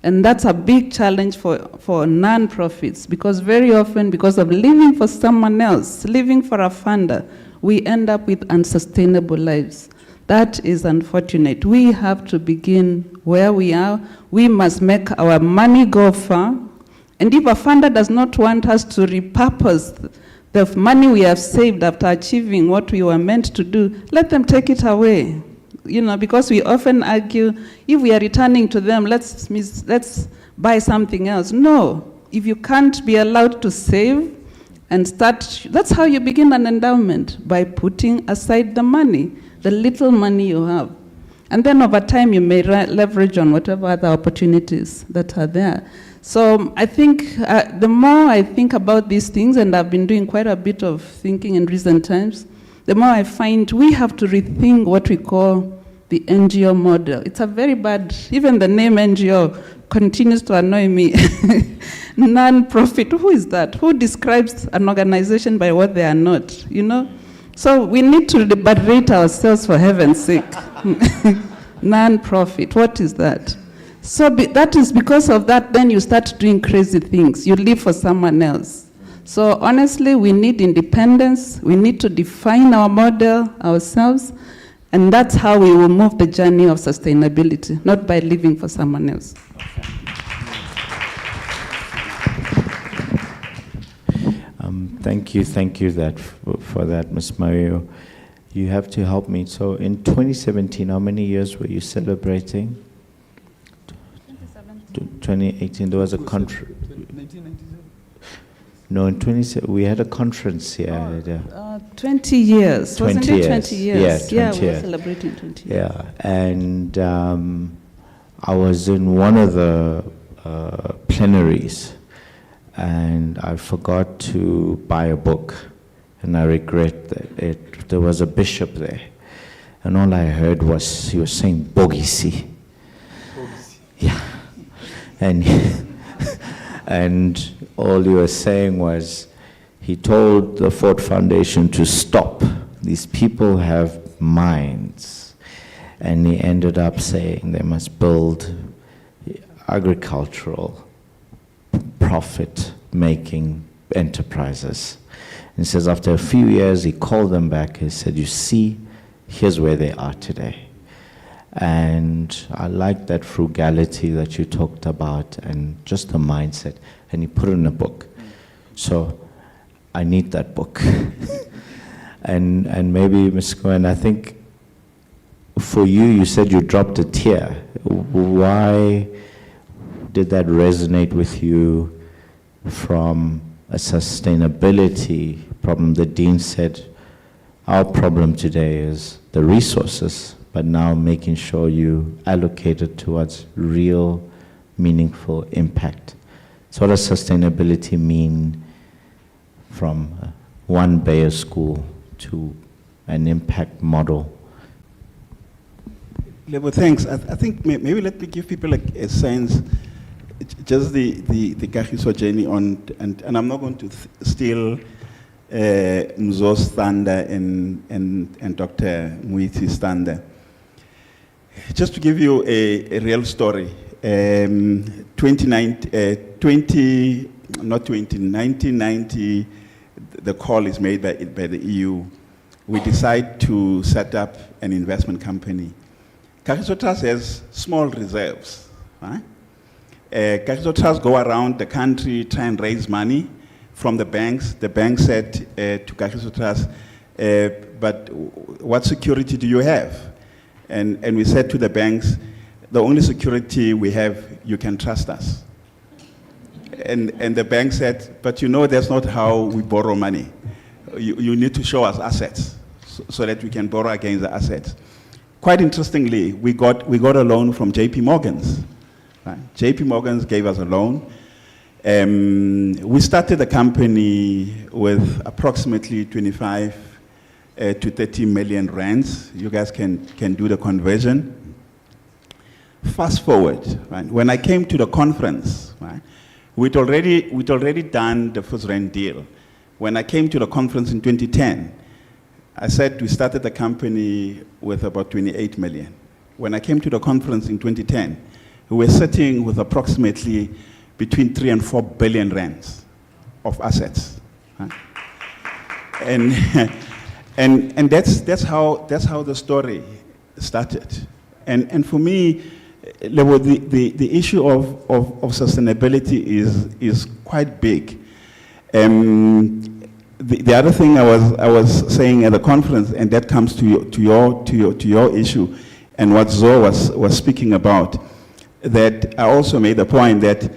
And that's a big challenge for non-profits, because very often, because of living for someone else, living for a funder, we end up with unsustainable lives. That is unfortunate. We have to begin where we are. We must make our money go far. And if a funder does not want us to repurpose the money we have saved after achieving what we were meant to do, let them take it away. Because we often argue, if we are returning to them, let's buy something else. No, if you can't be allowed to save and start, that's how you begin an endowment, by putting aside the money, the little money you have. And then over time, you may leverage on whatever other opportunities that are there. So I think the more I think about these things, and I've been doing quite a bit of thinking in recent times, the more I find we have to rethink what we call the NGO model. It's a very bad, even the name NGO continues to annoy me. Non-profit, who is that? Who describes an organization by what they are not, So we need to liberate ourselves, for heaven's sake. Non-profit, what is that? So that is because of that, then you start doing crazy things. You live for someone else. So honestly, we need independence. We need to define our model ourselves. And that's how we will move the journey of sustainability, not by living for someone else. Thank you for that, Ms. Mario. You have to help me. So in 2017, how many years were you celebrating? 2018, there was a conference. 1997? No, in 2017, we had a conference here. 20 years. 20 Wasn't years. it 20 years? Yeah, 20 we were years. celebrating 20 years. Yeah, and I was in one of the plenaries, and I forgot to buy a book, and I regret that there was a bishop there, and all I heard was he was saying "bogisi." Yeah, and and all he was saying was he told the Ford Foundation to stop. These people have minds, and he ended up saying they must build agricultural profit-making enterprises. And he says after a few years, he called them back. He said, you see, here's where they are today. And I like that frugality that you talked about and just the mindset. And he put it in a book. So I need that book. and maybe, Ms. Cohen, I think for you, you said you dropped a tear. Why did that resonate with you from a sustainability problem? The Dean said, our problem today is the resources, but now making sure you allocate it towards real, meaningful impact. So what does sustainability mean from one Bayer school to an impact model? Lebo, thanks. I think maybe let me give people a sense, just the Kagiso journey on, and I'm not going to steal Mzo's thunder and Dr. Muiti's thunder. Just to give you a real story, 1990, the call is made by the EU. We decide to set up an investment company. Kagiso Trust has small reserves. Right? Kagiso Trust go around the country, try and raise money from the banks. The bank said to Kagiso Trust, but what security do you have? And we said to the banks, the only security we have, you can trust us. And the bank said, but you know that's not how we borrow money. You need to show us assets so that we can borrow against the assets. Quite interestingly, we got a loan from JP Morgan's. Right? JP Morgan's gave us a loan. We started the company with approximately 25 to 30 million rands. You guys can do the conversion. Fast forward, right? When I came to the conference, right, we'd already done the first rand deal. When I came to the conference in 2010, I said we started the company with about 28 million. When I came to the conference in 2010, we were sitting with approximately between 3 and 4 billion rands of assets. Right? And that's how the story started. And for me, the issue of sustainability is quite big. The other thing I was saying at the conference, and that comes to your issue, and what Zoe was speaking about, that I also made the point that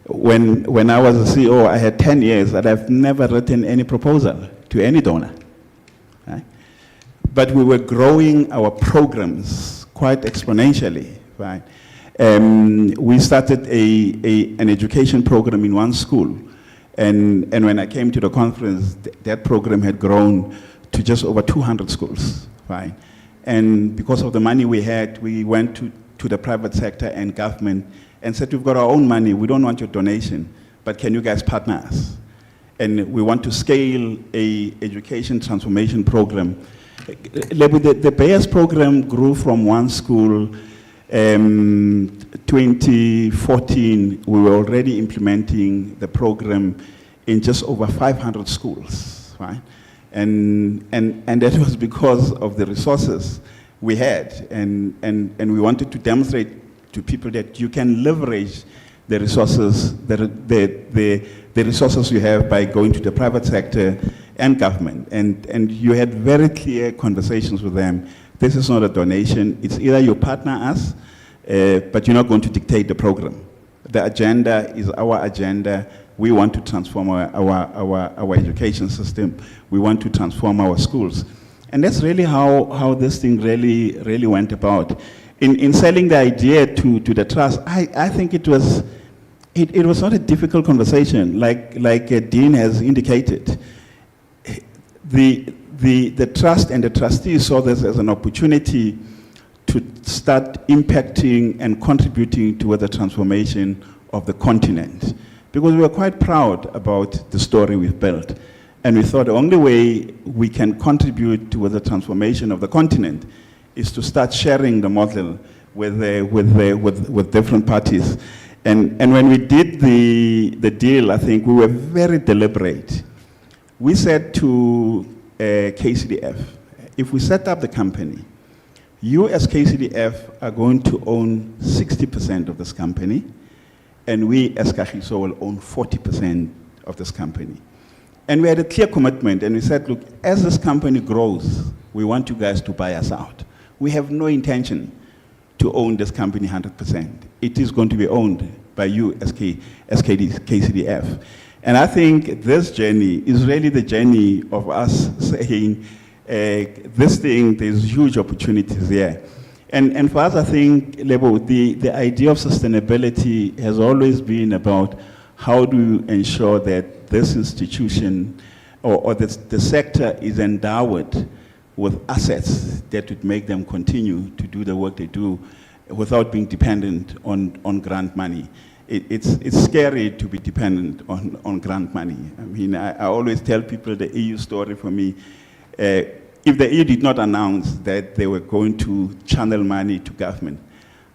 when I was a CEO, I had 10 years that I've never written any proposal to any donor. Right? But we were growing our programs quite exponentially. Right? We started an education program in one school. And when I came to the conference, that program had grown to just over 200 schools, right? And because of the money we had, we went to the private sector and government and said, we've got our own money, we don't want your donation, but can you guys partner us? And we want to scale a education transformation program. The Bayers program grew from one school. 2014, we were already implementing the program in just over 500 schools, right? And that was because of the resources we had, and we wanted to demonstrate to people that you can leverage the resources, the resources you have by going to the private sector and government, and you had very clear conversations with them. This is not a donation. It's either you partner us, but you're not going to dictate the program. The agenda is our agenda. we want to transform our education system. We want to transform our schools. And that's really how this thing really went about. In selling the idea to the trust, I think it was not a difficult conversation, like Dean has indicated. The trust and the trustees saw this as an opportunity to start impacting and contributing toward the transformation of the continent. Because we were quite proud about the story we've built. And we thought the only way we can contribute to the transformation of the continent is to start sharing the model with different parties. And when we did the deal, I think we were very deliberate. We said to KCDF, if we set up the company, you as KCDF are going to own 60% of this company, and we as Kagiso will own 40% of this company. And we had a clear commitment, and we said, look, as this company grows, we want you guys to buy us out. We have no intention to own this company 100%. It is going to be owned by you as KCDF. And I think this journey is really the journey of us saying, this thing, there's huge opportunities there. And for us, I think, Lebo, the idea of sustainability has always been about how do you ensure that this institution or the sector is endowed with assets that would make them continue to do the work they do without being dependent on grant money. It's scary to be dependent on grant money. I mean, I always tell people the EU story for me. If the EU did not announce that they were going to channel money to government,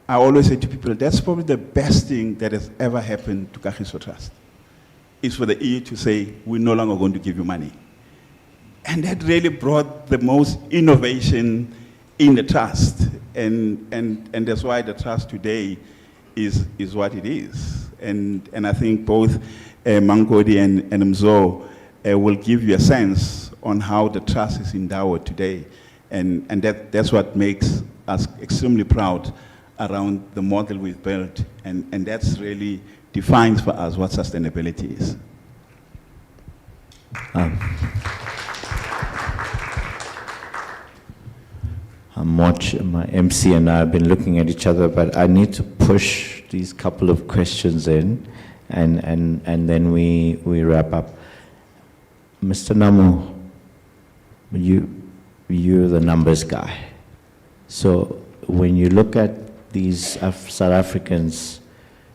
I always say to people, that's probably the best thing that has ever happened to Kagiso Trust, is for the EU to say, we're no longer going to give you money. And that really brought the most innovation in the trust. And that's why the trust today is what it is. And I think both Mankodi and Mzo will give you a sense on how the trust is endowed today. And that's what makes us extremely proud around the model we've built. And that's really defines for us what sustainability is. My MC and I have been looking at each other, but I need to push these couple of questions in, and then we wrap up. Mr. Namu, you're the numbers guy. So when you look at these South Africans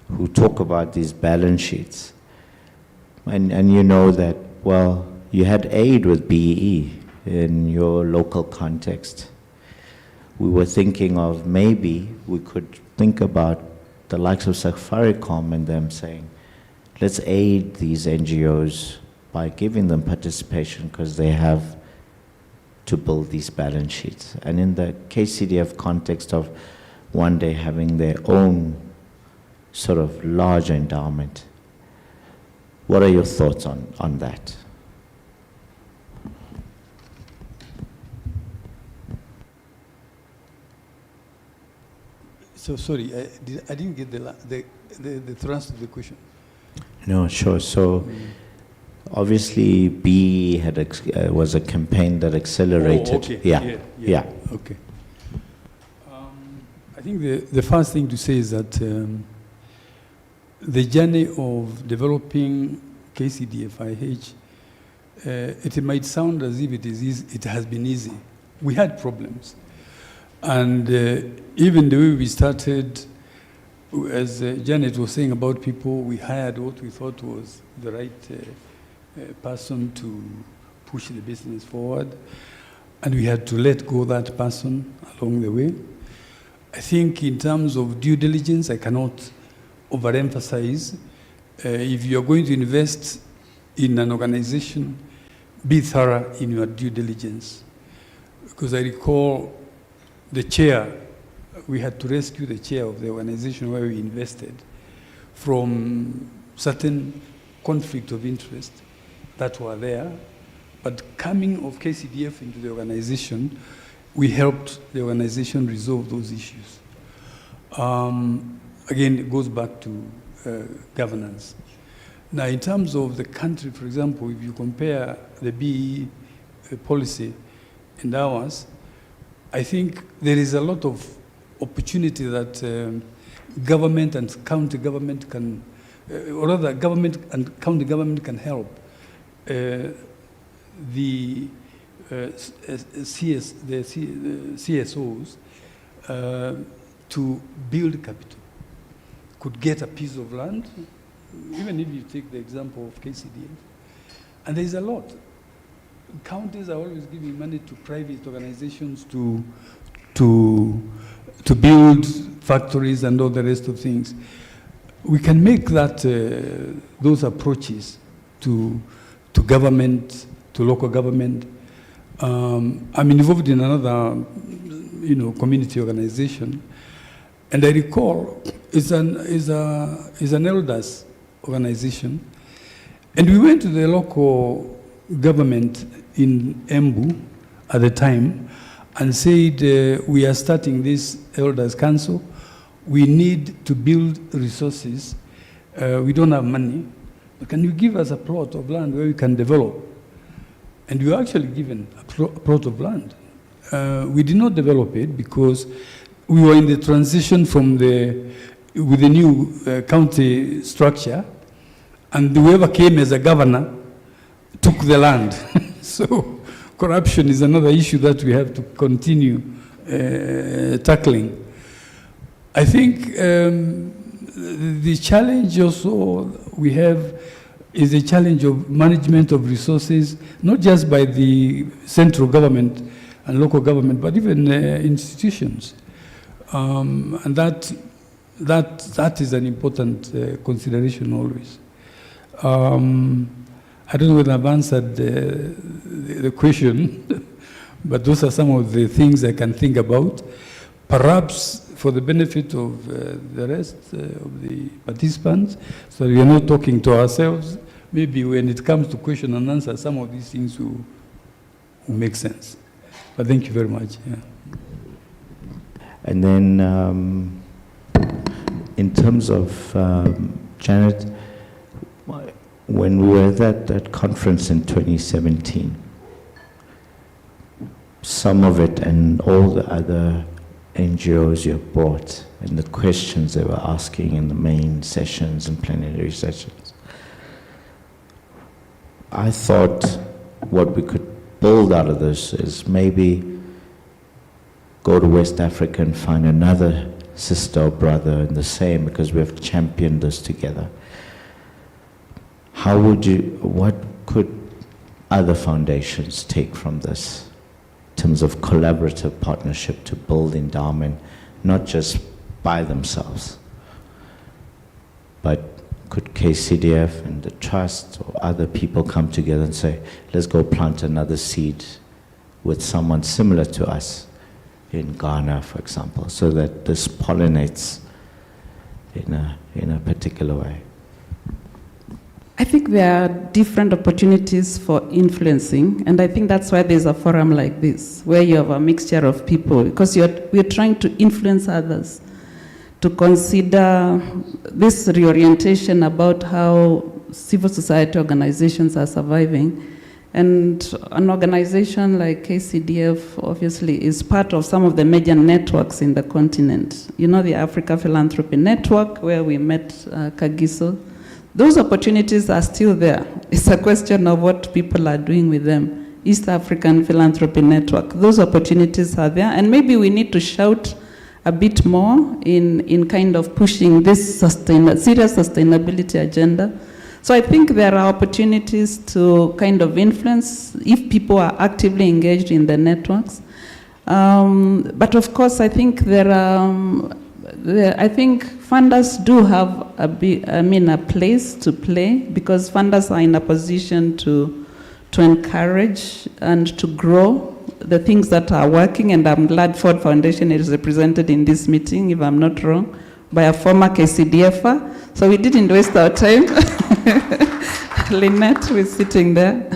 who talk about these balance sheets, and you know that, well, you had aid with BEE in your local context. We were thinking of maybe we could think about the likes of Safaricom and them saying, let's aid these NGOs by giving them participation because they have to build these balance sheets. And in the KCDF context of one day having their own sort of large endowment, what are your thoughts on that? So sorry, I didn't get the thrust of the question. No, sure. So obviously B was a campaign that accelerated. Oh, okay. Yeah. Okay. I think the first thing to say is that the journey of developing KCDFIH, it might sound as if it has been easy. We had problems. And even the way we started, as Janet was saying about people, we hired what we thought was the right person to push the business forward. And we had to let go that person along the way. I think in terms of due diligence, I cannot overemphasize. If you're going to invest in an organization, be thorough in your due diligence. Because I recall the chair, we had to rescue the chair of the organization where we invested from certain conflict of interest that were there. But coming of KCDF into the organization, we helped the organization resolve those issues. Again, it goes back to governance. Now, in terms of the country, for example, if you compare the BE policy and ours, I think there is a lot of opportunity that government and county government can, or rather government and county government can help the CSOs to build capital. Could get a piece of land, even if you take the example of KCDF, and there's a lot. Counties are always giving money to private organizations to build factories and all the rest of things. We can make that those approaches to government, to local government. I'm involved in another, community organization, and I recall it's an elders organization, and we went to the local government in Embu at the time and said, we are starting this elders council. We need to build resources. We don't have money. Can you give us a plot of land where we can develop? And we were actually given a plot of land. We did not develop it because we were in the transition from with the new county structure, and whoever came as a governor took the land. So corruption is another issue that we have to continue tackling. I think the challenge also we have is a challenge of management of resources, not just by the central government and local government, but even institutions. And that is an important consideration always. I don't know whether I've answered the question, but those are some of the things I can think about. Perhaps for the benefit of the rest of the participants, so we are not talking to ourselves, maybe when it comes to question and answer, some of these things will make sense. But thank you very much. Yeah. And then in terms of Janet, when we were at that conference in 2017, some of it and all the other NGOs you brought and the questions they were asking in the main sessions and plenary sessions, I thought what we could build out of this is maybe go to West Africa and find another sister or brother in the same, because we have championed this together. What could other foundations take from this in terms of collaborative partnership to build endowment, not just by themselves, but could KCDF and the trust or other people come together and say, let's go plant another seed with someone similar to us in Ghana, for example, so that this pollinates in a particular way? I think there are different opportunities for influencing, and I think that's why there's a forum like this, where you have a mixture of people, because we're trying to influence others to consider this reorientation about how civil society organizations are surviving. And an organization like KCDF obviously is part of some of the major networks in the continent. You know, the Africa Philanthropy Network, where we met Kagiso. Those opportunities are still there. It's a question of what people are doing with them. East African Philanthropy Network, those opportunities are there, and maybe we need to shout a bit more in kind of pushing this serious sustainability agenda. So I think there are opportunities to kind of influence if people are actively engaged in the networks. But of course, I think I think funders do have a place to play, because funders are in a position to encourage and to grow the things that are working, and I'm glad Ford Foundation is represented in this meeting, if I'm not wrong, by a former KCDFer. So we didn't waste our time. Lynette, who is sitting there,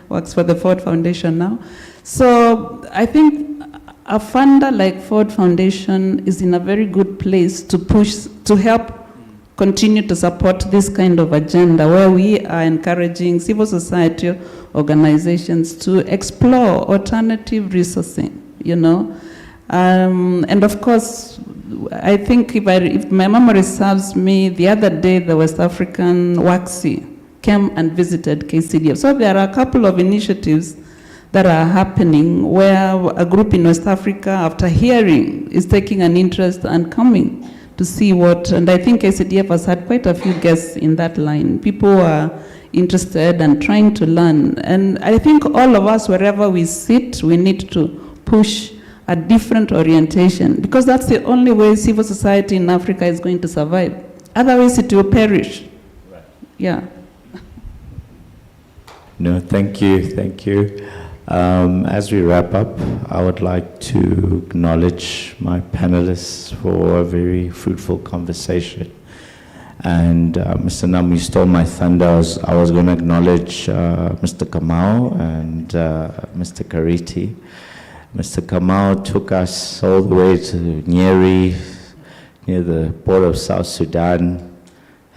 works for the Ford Foundation now. So I think a funder like Ford Foundation is in a very good place to push, to help continue to support this kind of agenda where we are encouraging civil society organizations to explore alternative resourcing, you know. And of course, I think if my memory serves me, the other day the West African WACSI came and visited KCDF. So there are a couple of initiatives that are happening where a group in West Africa, after hearing, is taking an interest and coming to see what, and I think KCDF has had quite a few guests in that line. People are interested and trying to learn. And I think all of us, wherever we sit, we need to push a different orientation, because that's the only way civil society in Africa is going to survive. Otherwise it will perish. Right. Yeah. No, thank you. As we wrap up, I would like to acknowledge my panelists for a very fruitful conversation. And Mr. Nam, you stole my thunder. I was going to acknowledge Mr. Kamau and Mr. Kariti. Mr. Kamau took us all the way to Nyeri, near the border of South Sudan.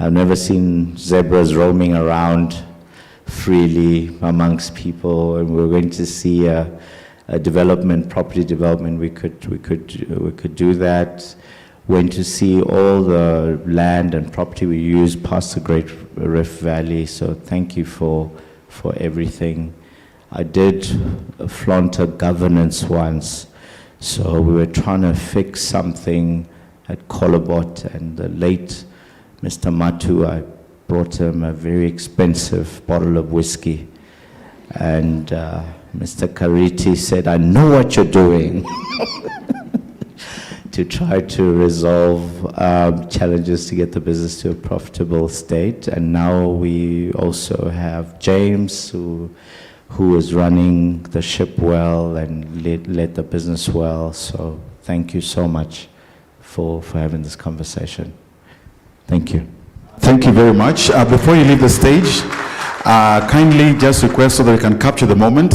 I've never seen zebras roaming around freely amongst people, and we're going to see a development, property development. We could do that. Went to see all the land and property we use past the Great Rift Valley. So thank you for everything. I did flaunt a governance once. So we were trying to fix something at Kolobot, and the late Mr. Matu, I brought him a very expensive bottle of whiskey. And Mr. Kariti said, I know what you're doing, to try to resolve challenges to get the business to a profitable state. And now we also have James, who is running the ship well and led the business well. So thank you so much for having this conversation. Thank you. Thank you very much. Before you leave the stage, kindly just request so that we can capture the moment.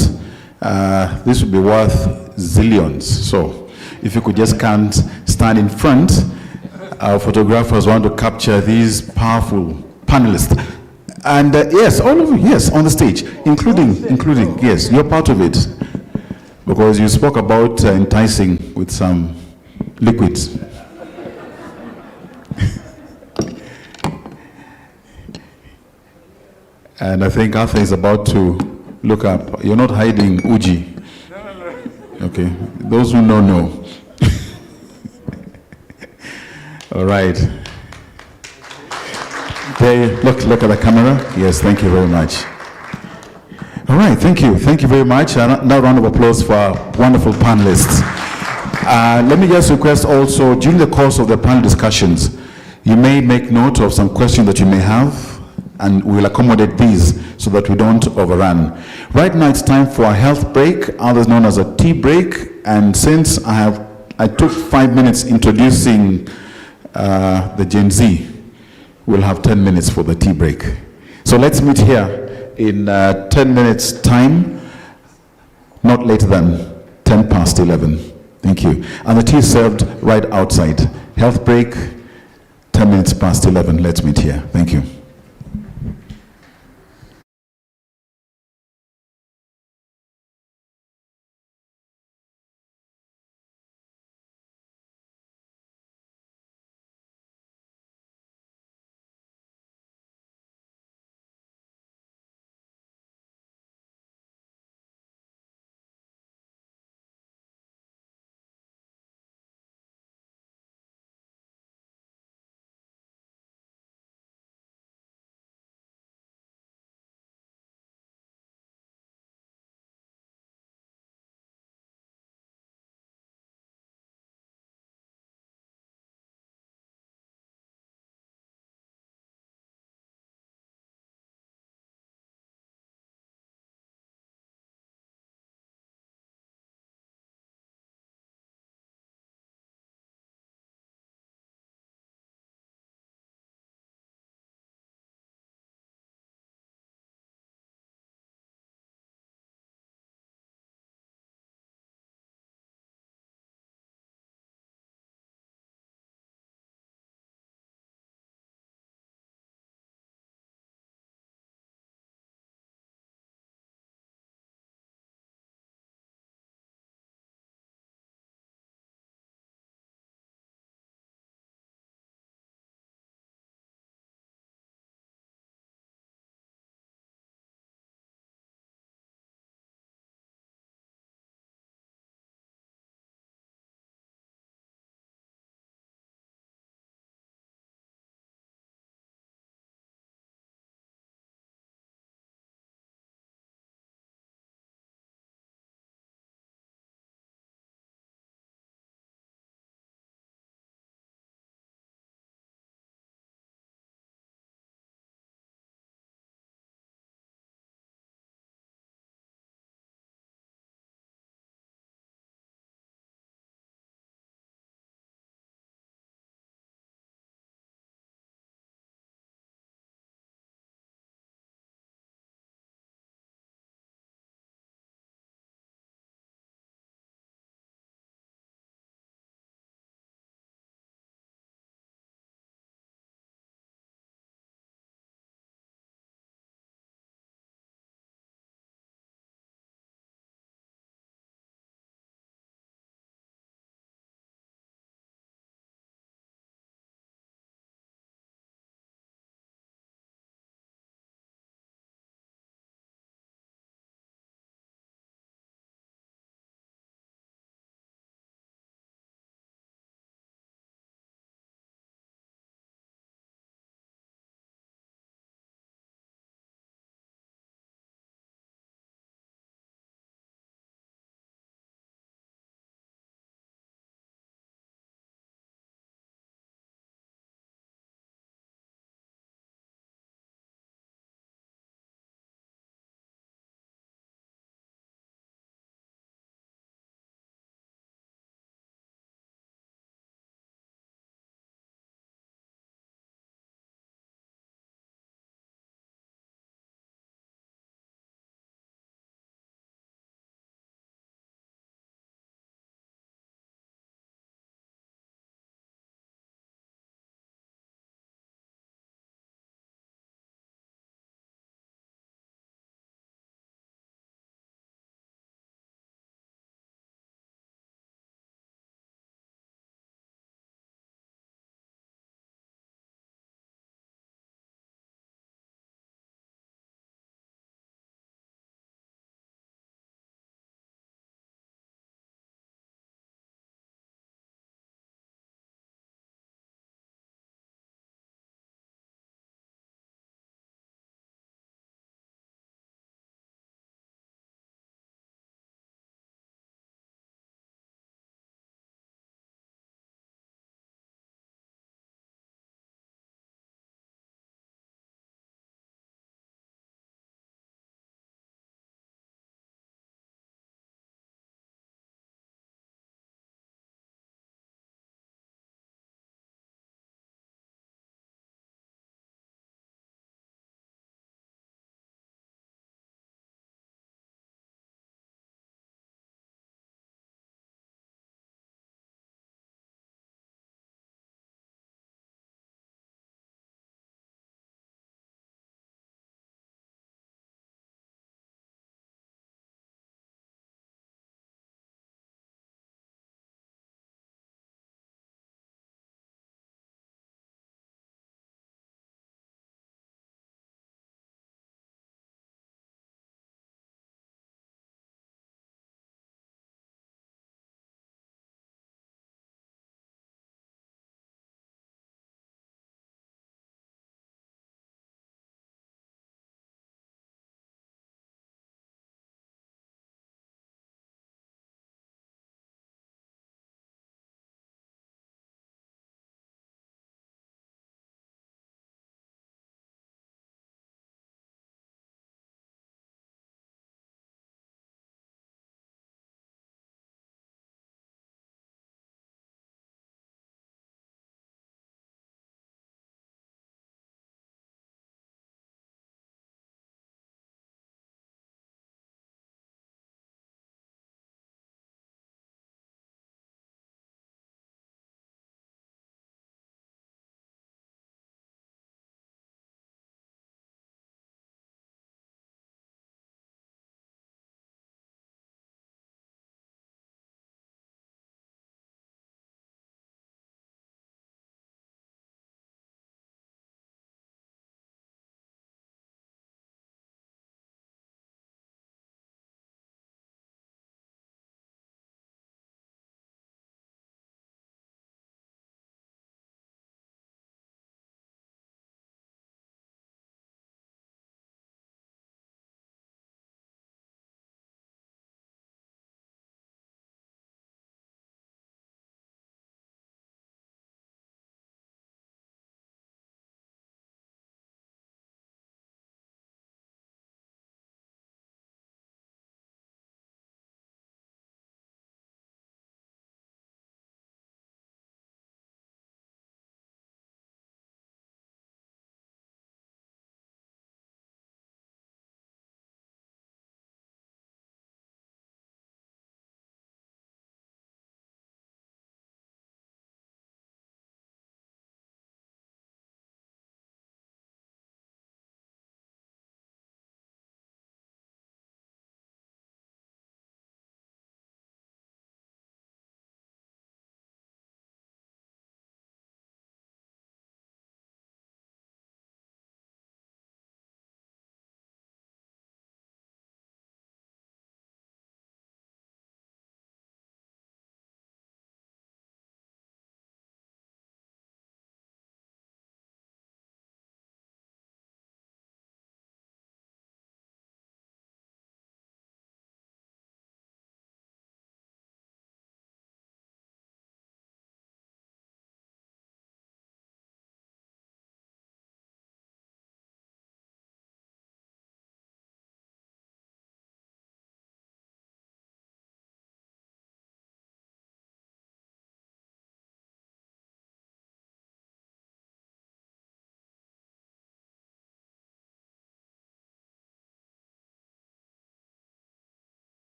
This will be worth zillions. So if you could just stand in front, our photographers want to capture these powerful panelists. And yes, all of you, yes, on the stage, including, yes, you're part of it. Because you spoke about enticing with some liquids. And I think Arthur is about to look up. You're not hiding Uji. Okay, those who know. All right. Look at the camera. Yes, thank you very much. All right, thank you very much. Now a round of applause for our wonderful panelists. Let me just request also, during the course of the panel discussions, you may make note of some questions that you may have, and we'll accommodate these so that we don't overrun. Right now it's time for a health break, others known as a tea break. And since I took 5 minutes introducing the Gen Z, we'll have 10 minutes for the tea break. So let's meet here in 10 minutes time, not later than 11:10. Thank you. And the tea is served right outside. Health break, 10 minutes past 11. Let's meet here. Thank you.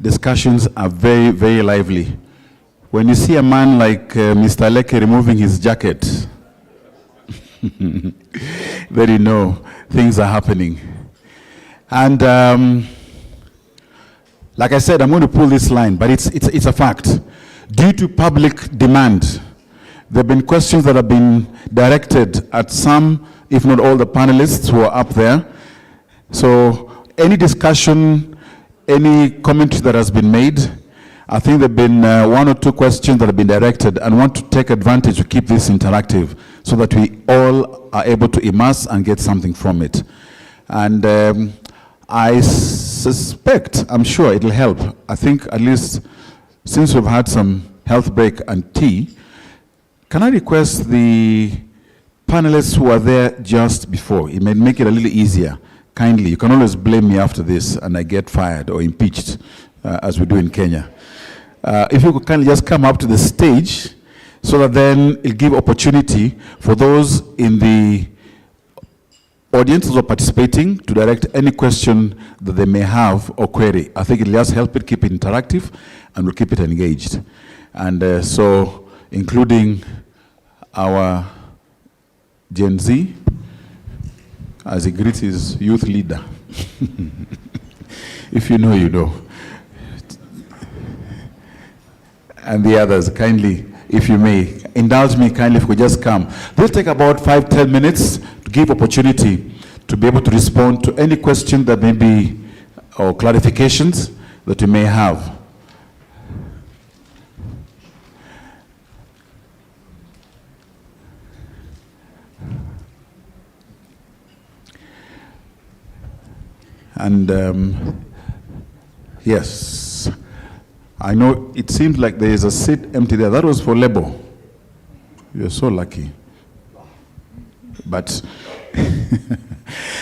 discussions are very, very lively. When you see a man like Mr. Leke removing his jacket, then you know things are happening. And like I said, I'm going to pull this line, but it's a fact. Due to public demand, there have been questions that have been directed at some, if not all, the panelists who are up there. So any discussion, any commentary that has been made, I think there have been one or two questions that have been directed, and want to take advantage to keep this interactive so that we all are able to immerse and get something from it. And I suspect, I'm sure it'll help. I think at least since we've had some health break and tea, can I request the panelists who are there just before, it may make it a little easier, kindly, you can always blame me after this and I get fired or impeached, as we do in Kenya. If you could kindly just come up to the stage so that then it'll give opportunity for those in the audience who are participating to direct any question that they may have or query. I think it'll just help it keep it interactive and we'll keep it engaged. And so, including our Gen Z, as he greets his youth leader. If you know, you know. And the others, kindly, if you may, indulge me kindly if we just come. This will take about 5-10 minutes to give opportunity to be able to respond to any question that may be, or clarifications that you may have. And yes, I know it seems like there is a seat empty there. That was for Lebo. You're so lucky. But,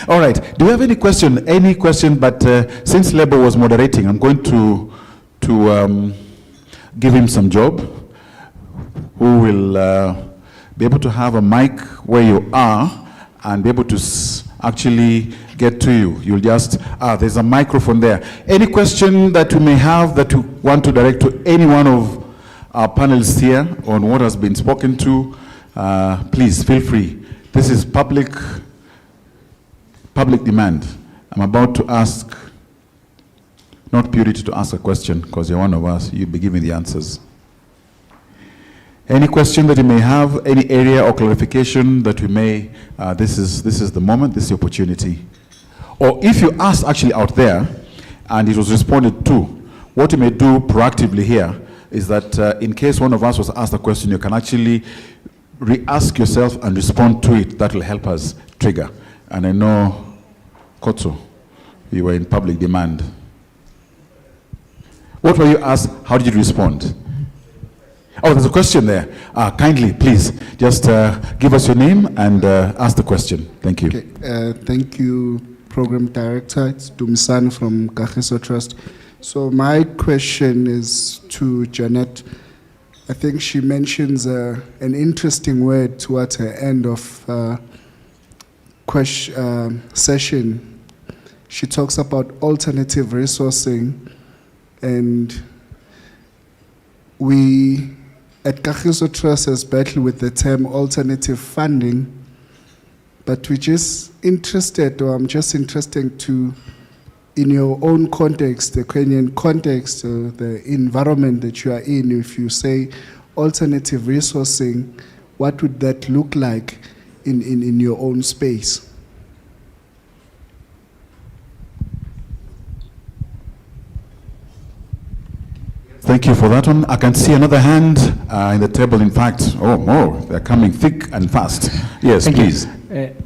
all right. Do you have any question? Any question? But since Lebo was moderating, I'm going to give him some job. Who will be able to have a mic where you are and be able to actually get to you. You'll just, there's a microphone there. Any question that you may have that you want to direct to any one of our panelists here on what has been spoken to, please feel free. This is public demand. I'm about to ask, not Purity to ask a question, because you're one of us, you'll be giving the answers. Any question that you may have, any area or clarification that you may, this is the moment, this is the opportunity. Or if you ask actually out there, and it was responded to, what you may do proactively here is that in case one of us was asked a question, you can actually re-ask yourself and respond to it. That will help us trigger. And I know, Kotso, you were in public demand. What were you asked? How did you respond? Oh, there's a question there. Kindly, please, just give us your name and ask the question. Thank you. Okay, thank you, Program Director. It's Dumisani from Kagiso Trust. So my question is to Janet. I think she mentions an interesting word towards her end of session. She talks about alternative resourcing, and we at Kagiso Trust has battled with the term alternative funding, but we're just interested, or I'm just interested to, in your own context, the Kenyan context, the environment that you are in, if you say alternative resourcing, what would that look like in your own space? Thank you for that one. I can see another hand in the table. In fact, more. They're coming thick and fast. Yes, Thank please.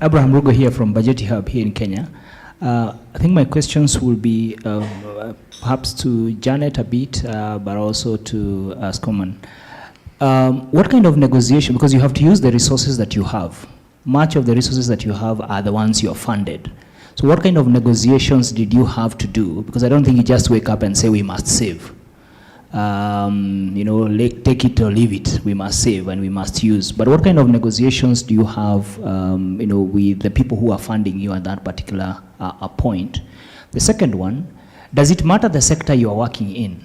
Abraham Rugo here from Budget Hub here in Kenya. I think my questions will be perhaps to Janet a bit, but also to Skoman. What kind of negotiation, because you have to use the resources that you have. Much of the resources that you have are the ones you're funded. So what kind of negotiations did you have to do? Because I don't think you just wake up and say we must save. Take it or leave it. We must save and we must use. But what kind of negotiations do you have, with the people who are funding you at that particular point? The second one Does it matter the sector you are working in?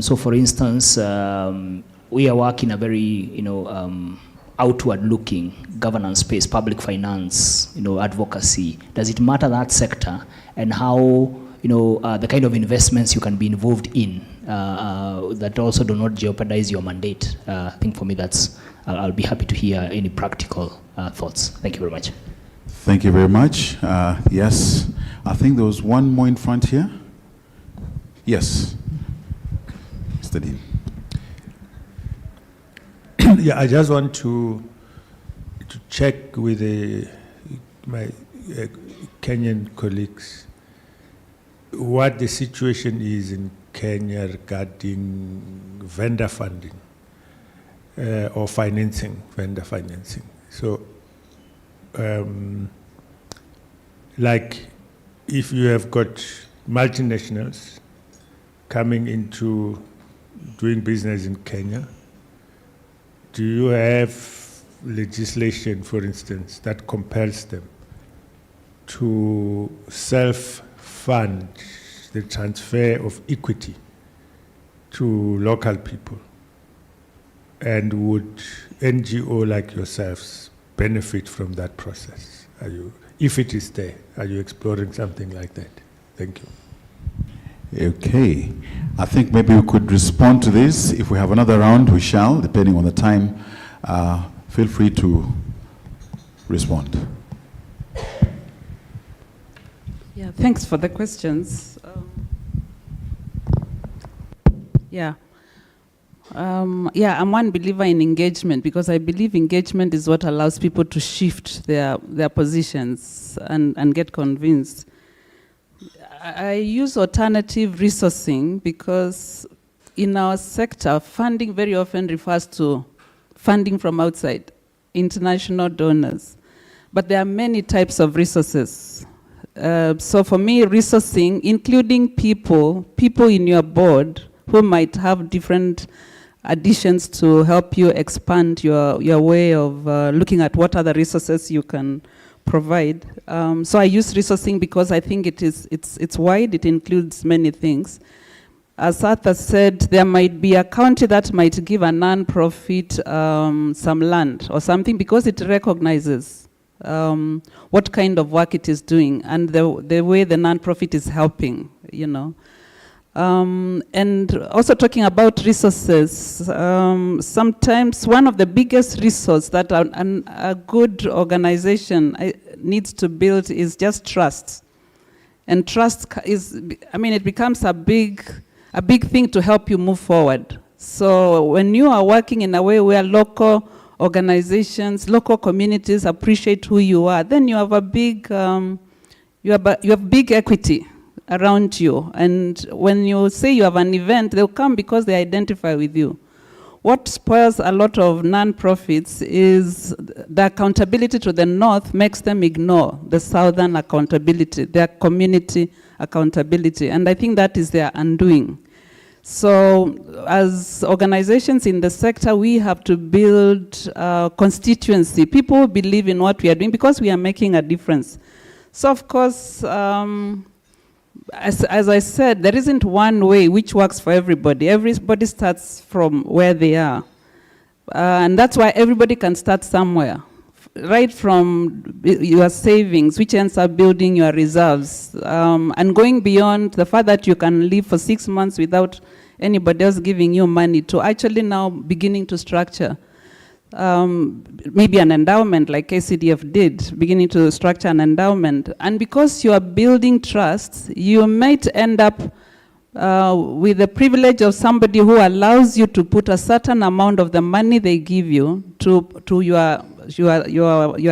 So for instance, we are working a very, outward-looking governance space, public finance, advocacy. Does it matter that sector and how, the kind of investments you can be involved in that also do not jeopardize your mandate? I think for me I'll be happy to hear any practical thoughts. Thank you very much. Thank you very much. Yes, I think there was one more in front here. Yes, Mr. Dean. Yeah, I just want to check with my Kenyan colleagues what the situation is in Kenya regarding vendor funding or financing, vendor financing. So, like if you have got multinationals coming into doing business in Kenya, do you have legislation, for instance, that compels them to self-fund the transfer of equity to local people? And would NGO like yourselves benefit from that process? If it is there, are you exploring something like that? Thank you. Okay, I think maybe we could respond to this. If we have another round, we shall, depending on the time. Feel free to respond. Yeah, thanks for the questions. I'm one believer in engagement because I believe engagement is what allows people to shift their positions and get convinced. I use alternative resourcing because in our sector, funding very often refers to funding from outside, international donors. But there are many types of resources. So for me, resourcing, including people in your board who might have different additions to help you expand your way of looking at what other resources you can provide. So I use resourcing because I think it's wide, it includes many things. As Arthur said, there might be a county that might give a non-profit some land or something because it recognizes what kind of work it is doing and the way the non-profit is helping, And also talking about resources, sometimes one of the biggest resources that a good organization needs to build is just trust. And trust it becomes a big thing to help you move forward. So when you are working in a way where local organizations, local communities appreciate who you are, then you have a big, you have big equity around you. And when you say you have an event, they'll come because they identify with you. What spoils a lot of non-profits is the accountability to the north makes them ignore the southern accountability, their community accountability. And I think that is their undoing. So as organizations in the sector, we have to build constituency. People believe in what we are doing because we are making a difference. So of course, as I said, there isn't one way which works for everybody. Everybody starts from where they are. And that's why everybody can start somewhere. Right from your savings, which ends up building your reserves, and going beyond the fact that you can live for 6 months without anybody else giving you money, to actually now beginning to structure maybe an endowment like KCDF did, beginning to structure an endowment. And because you are building trust, you might end up with the privilege of somebody who allows you to put a certain amount of the money they give you to your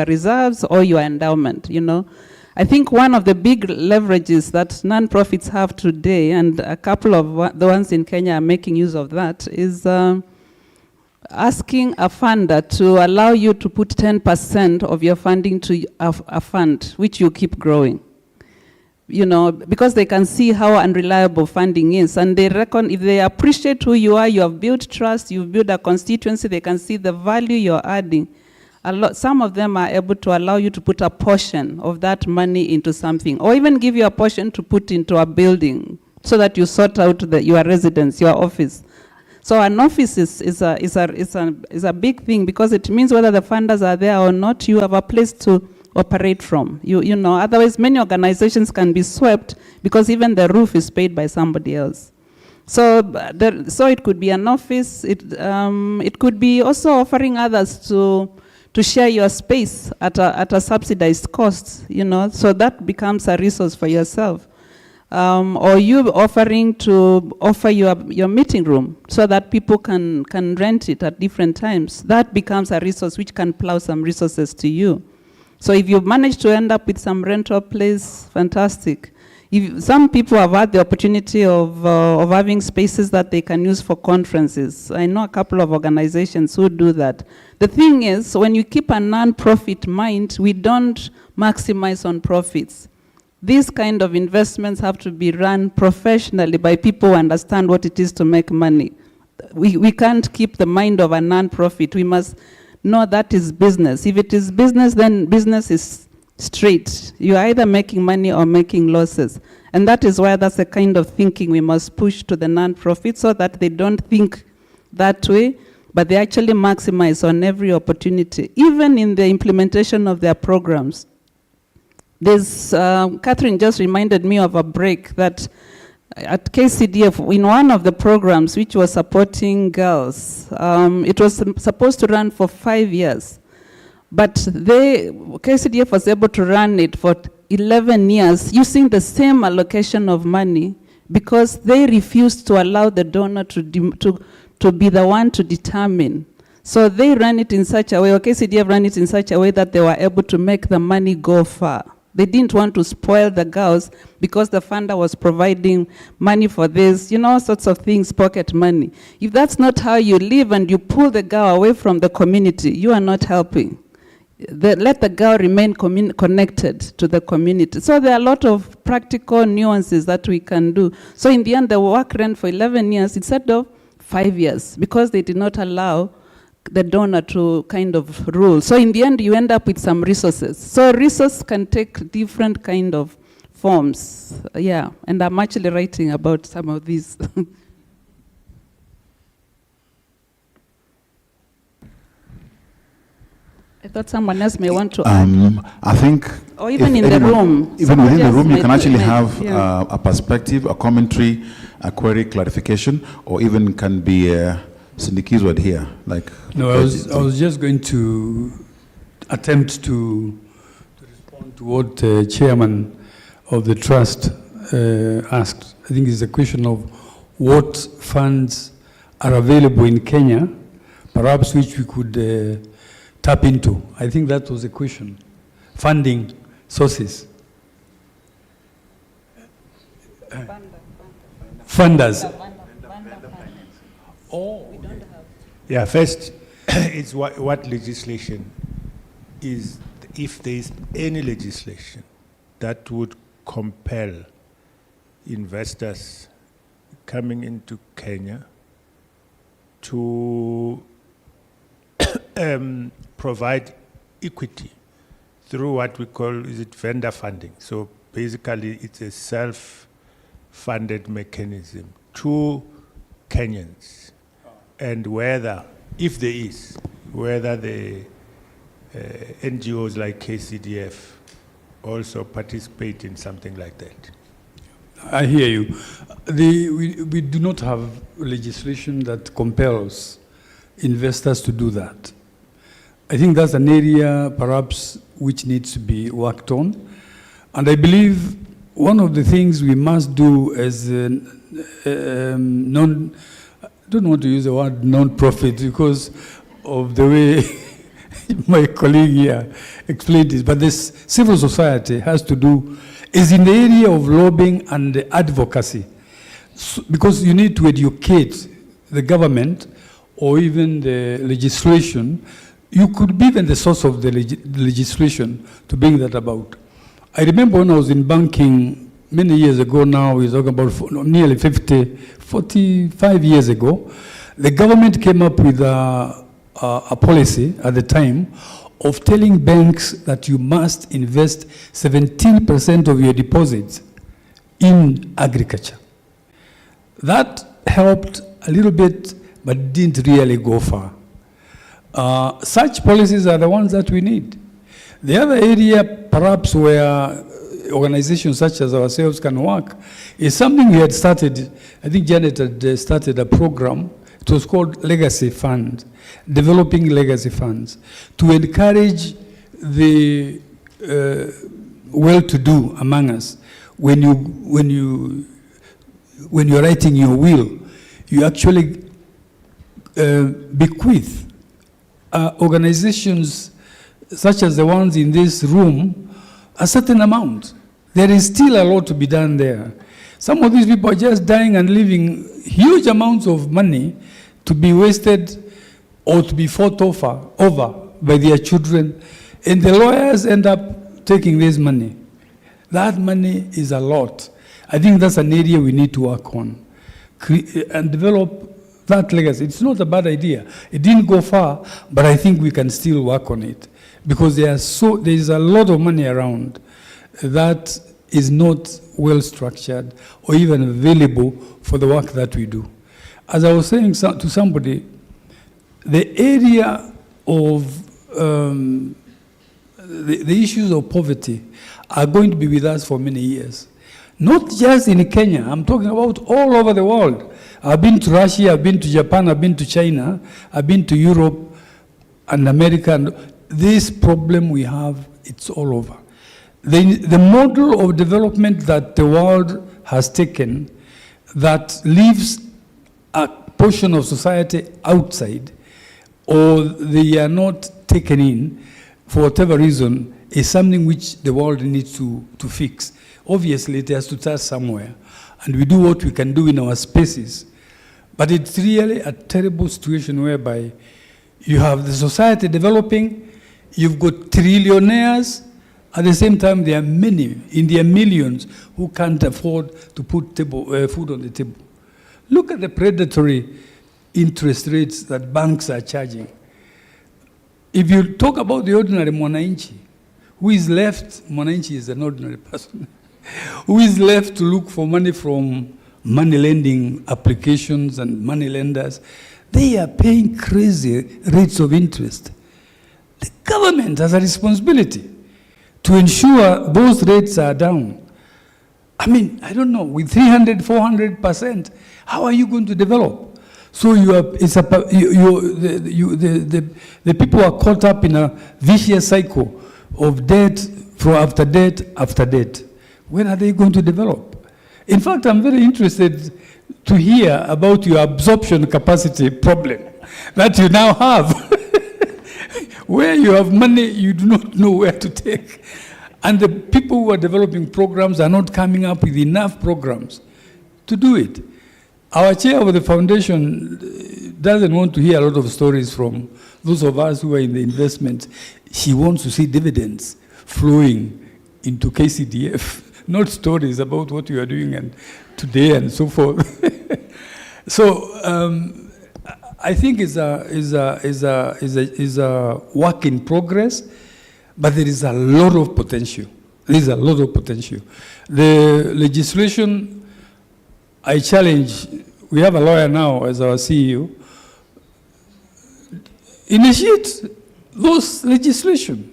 reserves or your endowment, I think one of the big leverages that non-profits have today, and a couple of the ones in Kenya are making use of that, is asking a funder to allow you to put 10% of your funding to a fund, which you keep growing. Because they can see how unreliable funding is, and they reckon if they appreciate who you are, you have built trust, you've built a constituency, they can see the value you're adding, some of them are able to allow you to put a portion of that money into something, or even give you a portion to put into a building so that you sort out your residence, your office. So an office is a big thing, because it means whether the funders are there or not, you have a place to operate from. You know, otherwise many organizations can be swept because even the roof is paid by somebody else. So it could be an office. It could be also offering others to share your space at a subsidized cost, you know, so that becomes a resource for yourself. Or you offering to offer your meeting room so that people can rent it at different times. That becomes a resource which can plow some resources to you. So if you manage to end up with some rental place, fantastic. Some people have had the opportunity of having spaces that they can use for conferences. I know a couple of organizations who do that. The thing is, when you keep a non-profit mind, we don't maximize on profits. These kind of investments have to be run professionally by people who understand what it is to make money. We can't keep the mind of a non-profit. We must know that is business. If it is business, then business is straight. You're either making money or making losses. And that is why that's the kind of thinking we must push to the non-profit, so that they don't think that way, but they actually maximize on every opportunity, even in the implementation of their programs. There's, Catherine just reminded me of a break that at KCDF, in one of the programs which was supporting girls, it was supposed to run for 5 years. But KCDF was able to run it for 11 years using the same allocation of money, because they refused to allow the donor to be the one to determine. So they ran it in such a way, or KCDF ran it in such a way that they were able to make the money go far. They didn't want to spoil the girls because the funder was providing money for this, you know, all sorts of things, pocket money. If that's not how you live and you pull the girl away from the community, you are not helping. Let the girl remain connected to the community. So there are a lot of practical nuances that we can do. So in the end, the work ran for 11 years instead of 5 years, because they did not allow the donor to kind of rule. So in the end, you end up with some resources. So resource can take different kind of forms. Yeah, and I'm actually writing about some of these. I thought someone else may want to add. I think, or even in the room. Even within the room, you can actually have a perspective, a commentary, a query, clarification, or even can be Cindy's word here. Like, no, I was just going to attempt to respond to what the chairman of the trust asked. I think it's a question of what funds are available in Kenya, perhaps which we could tap into. I think that was the question. Funding sources. Funders. Oh. Yeah, first, it's what legislation is, if there is any legislation that would compel investors coming into Kenya to provide equity through what we call, vendor funding. So basically it's a self-funded mechanism to Kenyans. And whether, if there is, whether the NGOs like KCDF also participate in something like that. I hear you. We do not have legislation that compels investors to do that. I think that's an area perhaps which needs to be worked on. And I believe one of the things we must do as I don't want to use the word non-profit because of the way my colleague here explained this, but this civil society has to do, is in the area of lobbying and advocacy. So, because you need to educate the government or even the legislation. You could be even the source of the legislation to bring that about. I remember when I was in banking many years ago now, we're talking about nearly 45 years ago, the government came up with a policy at the time of telling banks that you must invest 17% of your deposits in agriculture. That helped a little bit, but didn't really go far. Such policies are the ones that we need. The other area, perhaps, where organizations such as ourselves can work is something we had started. I think Janet had started a program. It was called Legacy Fund, Developing Legacy Funds, to encourage the well-to-do among us. When you're writing your will, you actually bequeath organizations such as the ones in this room a certain amount. There is still a lot to be done there. Some of these people are just dying and leaving huge amounts of money to be wasted or to be fought over by their children, and the lawyers end up taking this money. That money is a lot. I think that's an area we need to work on and develop that legacy. It's not a bad idea. It didn't go far, but I think we can still work on it because there is a lot of money around that is not well structured or even available for the work that we do. As I was saying to somebody, the area of the issues of poverty are going to be with us for many years. Not just in Kenya, I'm talking about all over the world. I've been to Russia, I've been to Japan, I've been to China, I've been to Europe and America. And this problem we have, it's all over. The model of development that the world has taken that leaves a portion of society outside or they are not taken in for whatever reason is something which the world needs to fix. Obviously, it has to start somewhere, and we do what we can do in our spaces. But it's really a terrible situation whereby you have the society developing, you've got trillionaires, at the same time there are many, in their millions, who can't afford to put food on the table. Look at the predatory interest rates that banks are charging. If you talk about the ordinary Mwananchi, who is left, Mwananchi is an ordinary person, who is left to look for money from money lending applications and money lenders, they are paying crazy rates of interest. The government has a responsibility to ensure those rates are down. I mean, I don't know, with 300, 400%, how are you going to develop? So the people are caught up in a vicious cycle of debt after debt after debt. When are they going to develop? In fact, I'm very interested to hear about your absorption capacity problem that you now have. Where you have money, you do not know where to take. And the people who are developing programs are not coming up with enough programs to do it. Our chair of the foundation doesn't want to hear a lot of stories from those of us who are in the investment. She wants to see dividends flowing into KCDF, not stories about what you are doing and today and so forth. So I think it's a work in progress, but there is a lot of potential. There is a lot of potential. The legislation, I challenge, we have a lawyer now as our CEO, initiate those legislation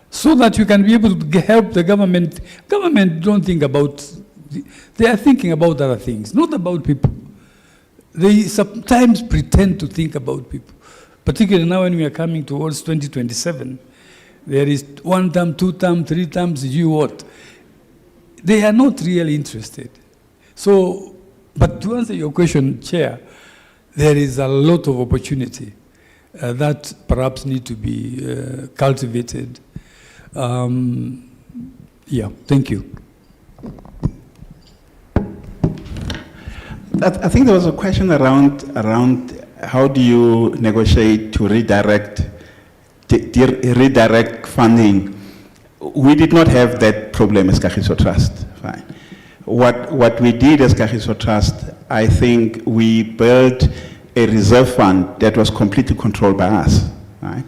so that you can be able to help the government. Government don't think about, they are thinking about other things, not about people. They sometimes pretend to think about people, particularly now when we are coming towards 2027. There is 1 term, 2 term, 3 terms, you what? They are not really interested. So, but to answer your question, Chair, there is a lot of opportunity that perhaps need to be cultivated. Yeah, thank you. I think there was a question around how do you negotiate to redirect funding. We did not have that problem as Kagiso Trust. Fine. What we did as Kagiso Trust, I think we built a reserve fund that was completely controlled by us. Right?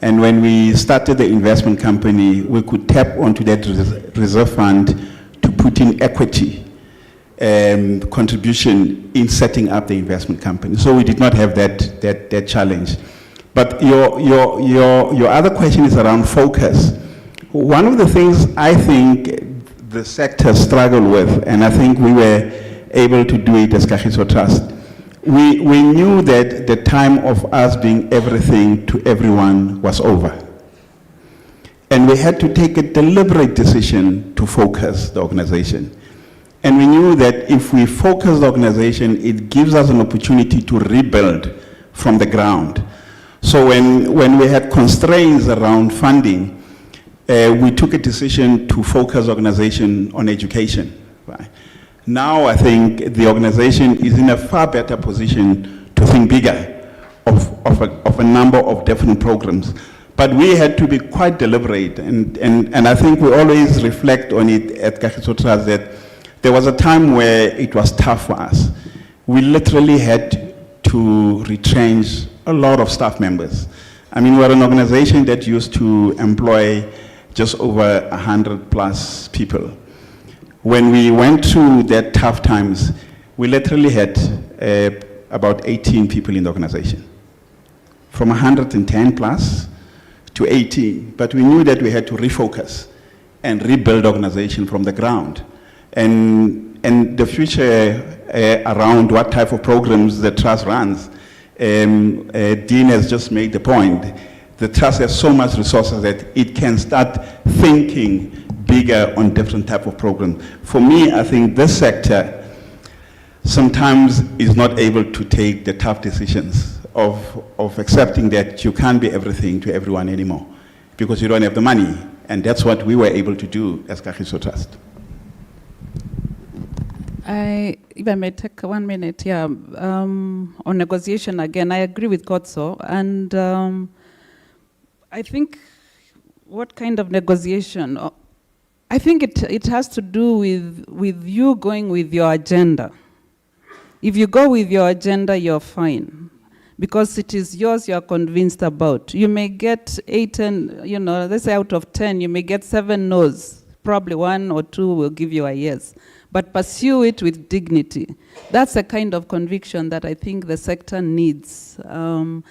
And when we started the investment company, we could tap onto that reserve fund to put in equity contribution in setting up the investment company. So we did not have that challenge. But your other question is around focus. One of the things I think the sector struggled with, and I think we were able to do it as Kagiso Trust, we knew that the time of us being everything to everyone was over. And we had to take a deliberate decision to focus the organization. And we knew that if we focus the organization, it gives us an opportunity to rebuild from the ground. So when we had constraints around funding, we took a decision to focus the organization on education. Right? Now I think the organization is in a far better position to think bigger of a number of different programs. But we had to be quite deliberate, and I think we always reflect on it at Kagiso Trust that there was a time where it was tough for us. We literally had to retrench a lot of staff members. I mean, we're an organization that used to employ just over 100+ people. When we went through that tough times, we literally had about 18 people in the organization, from 110+ to 18. But we knew that we had to refocus and rebuild the organization from the ground. And the future around what type of programs the trust runs, Dean has just made the point. The trust has so much resources that it can start thinking bigger on different type of programs. For me, I think this sector sometimes is not able to take the tough decisions of accepting that you can't be everything to everyone anymore because you don't have the money. And that's what we were able to do as Kagiso Trust. If I may take 1 minute, yeah. On negotiation again, I agree with Kotso, and I think what kind of negotiation? I think it has to do with you going with your agenda. If you go with your agenda, you're fine, because it is yours you're convinced about. You may get 8 and, let's say out of 10, you may get 7 no's. Probably 1 or 2 will give you a yes. But pursue it with dignity. That's a kind of conviction that I think the sector needs. And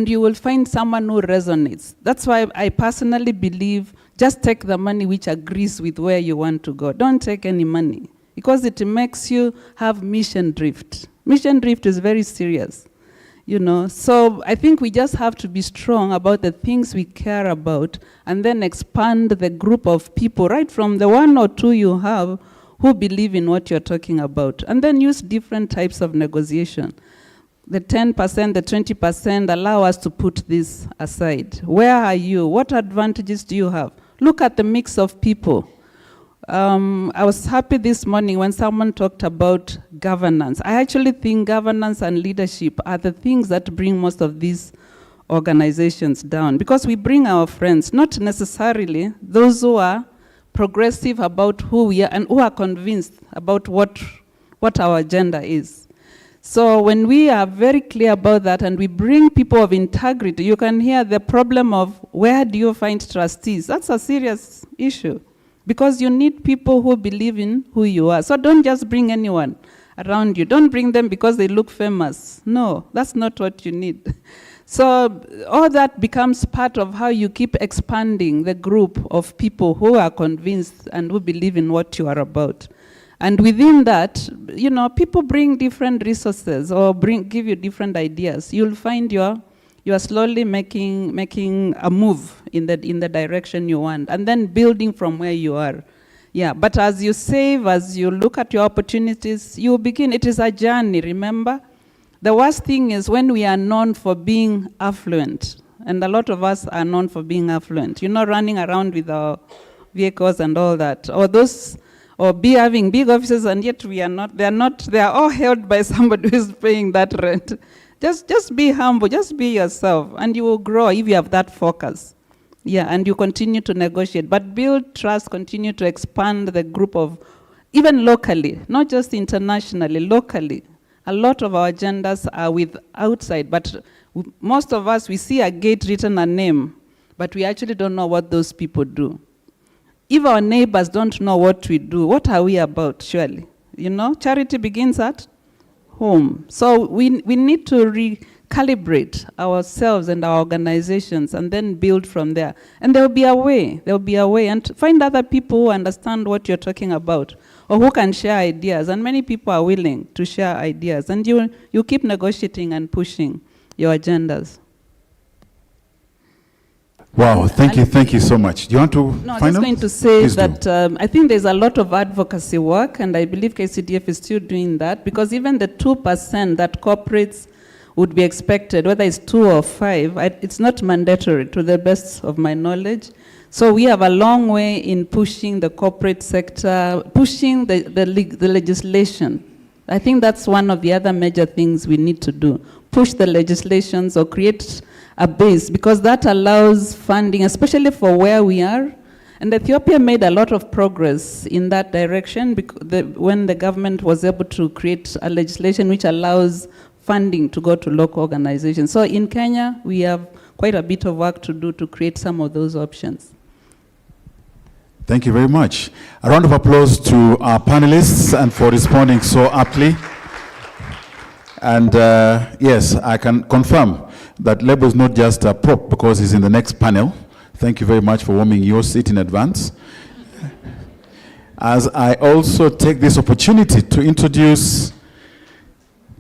you will find someone who resonates. That's why I personally believe just take the money which agrees with where you want to go. Don't take any money, because it makes you have mission drift. Mission drift is very serious. So I think we just have to be strong about the things we care about and then expand the group of people right from the 1 or 2 you have who believe in what you're talking about, and then use different types of negotiation. The 10%, the 20%, allow us to put this aside. Where are you? What advantages do you have? Look at the mix of people. I was happy this morning when someone talked about governance. I actually think governance and leadership are the things that bring most of these organizations down, because we bring our friends, not necessarily those who are progressive about who we are and who are convinced about what our agenda is. So when we are very clear about that and we bring people of integrity, you can hear the problem of where do you find trustees? That's a serious issue, because you need people who believe in who you are. So don't just bring anyone around you. Don't bring them because they look famous. No, that's not what you need. So all that becomes part of how you keep expanding the group of people who are convinced and who believe in what you are about. And within that, people bring different resources or give you different ideas. You'll find you are slowly making a move in the direction you want, and then building from where you are. Yeah, but as you save, as you look at your opportunities, you begin. It is a journey, remember? The worst thing is when we are known for being affluent, and a lot of us are known for being affluent. Running around with our vehicles and all that, or having big offices, and yet we are not. They are all held by somebody who is paying that rent. Just be humble, just be yourself, and you will grow if you have that focus. Yeah, and you continue to negotiate, but build trust, continue to expand the group of, even locally, not just internationally, locally. A lot of our agendas are with outside, but most of us, we see a gate written a name, but we actually don't know what those people do. If our neighbors don't know what we do, what are we about, surely? You know, charity begins at home. So we need to recalibrate ourselves and our organizations and then build from there. And there will be a way, and find other people who understand what you're talking about or who can share ideas. And many people are willing to share ideas. And you keep negotiating and pushing your agendas. Wow, thank you so much. Do you want to No, I was final? just going to say Please that I think there's a lot of advocacy work, and I believe KCDF is still doing that, because even the 2% that corporates would be expected, whether it's 2 or 5, it's not mandatory to the best of my knowledge. So we have a long way in pushing the corporate sector, pushing the legislation. I think that's one of the other major things we need to do. Push the legislations or create a base, because that allows funding, especially for where we are. And Ethiopia made a lot of progress in that direction when the government was able to create a legislation which allows funding to go to local organizations. So in Kenya, we have quite a bit of work to do to create some of those options. Thank you very much. A round of applause to our panelists and for responding so aptly. And yes, I can confirm that Lebo is not just a prop because he's in the next panel. Thank you very much for warming your seat in advance. As I also take this opportunity to introduce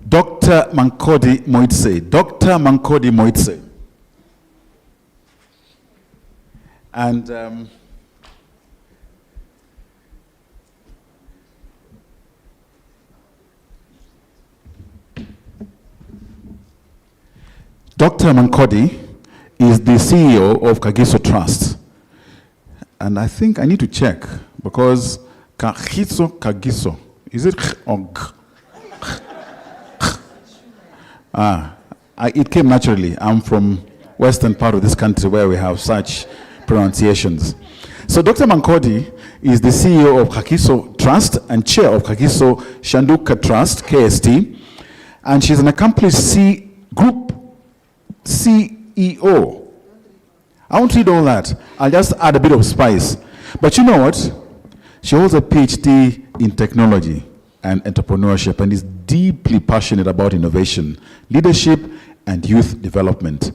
Dr. Mankodi Moitse. Dr. Mankodi Moitse. And Dr. Mankodi is the CEO of Kagiso Trust. And I think I need to check because Kagiso, is it it came naturally. I'm from western part of this country where we have such pronunciations. So Dr. Mankodi is the CEO of Kagiso Trust and chair of Kagiso Shanduka Trust, KST. And she's an accomplished group CEO. I won't read all that. I'll just add a bit of spice. But you know what? She holds a PhD in technology and entrepreneurship and is deeply passionate about innovation, leadership, and youth development.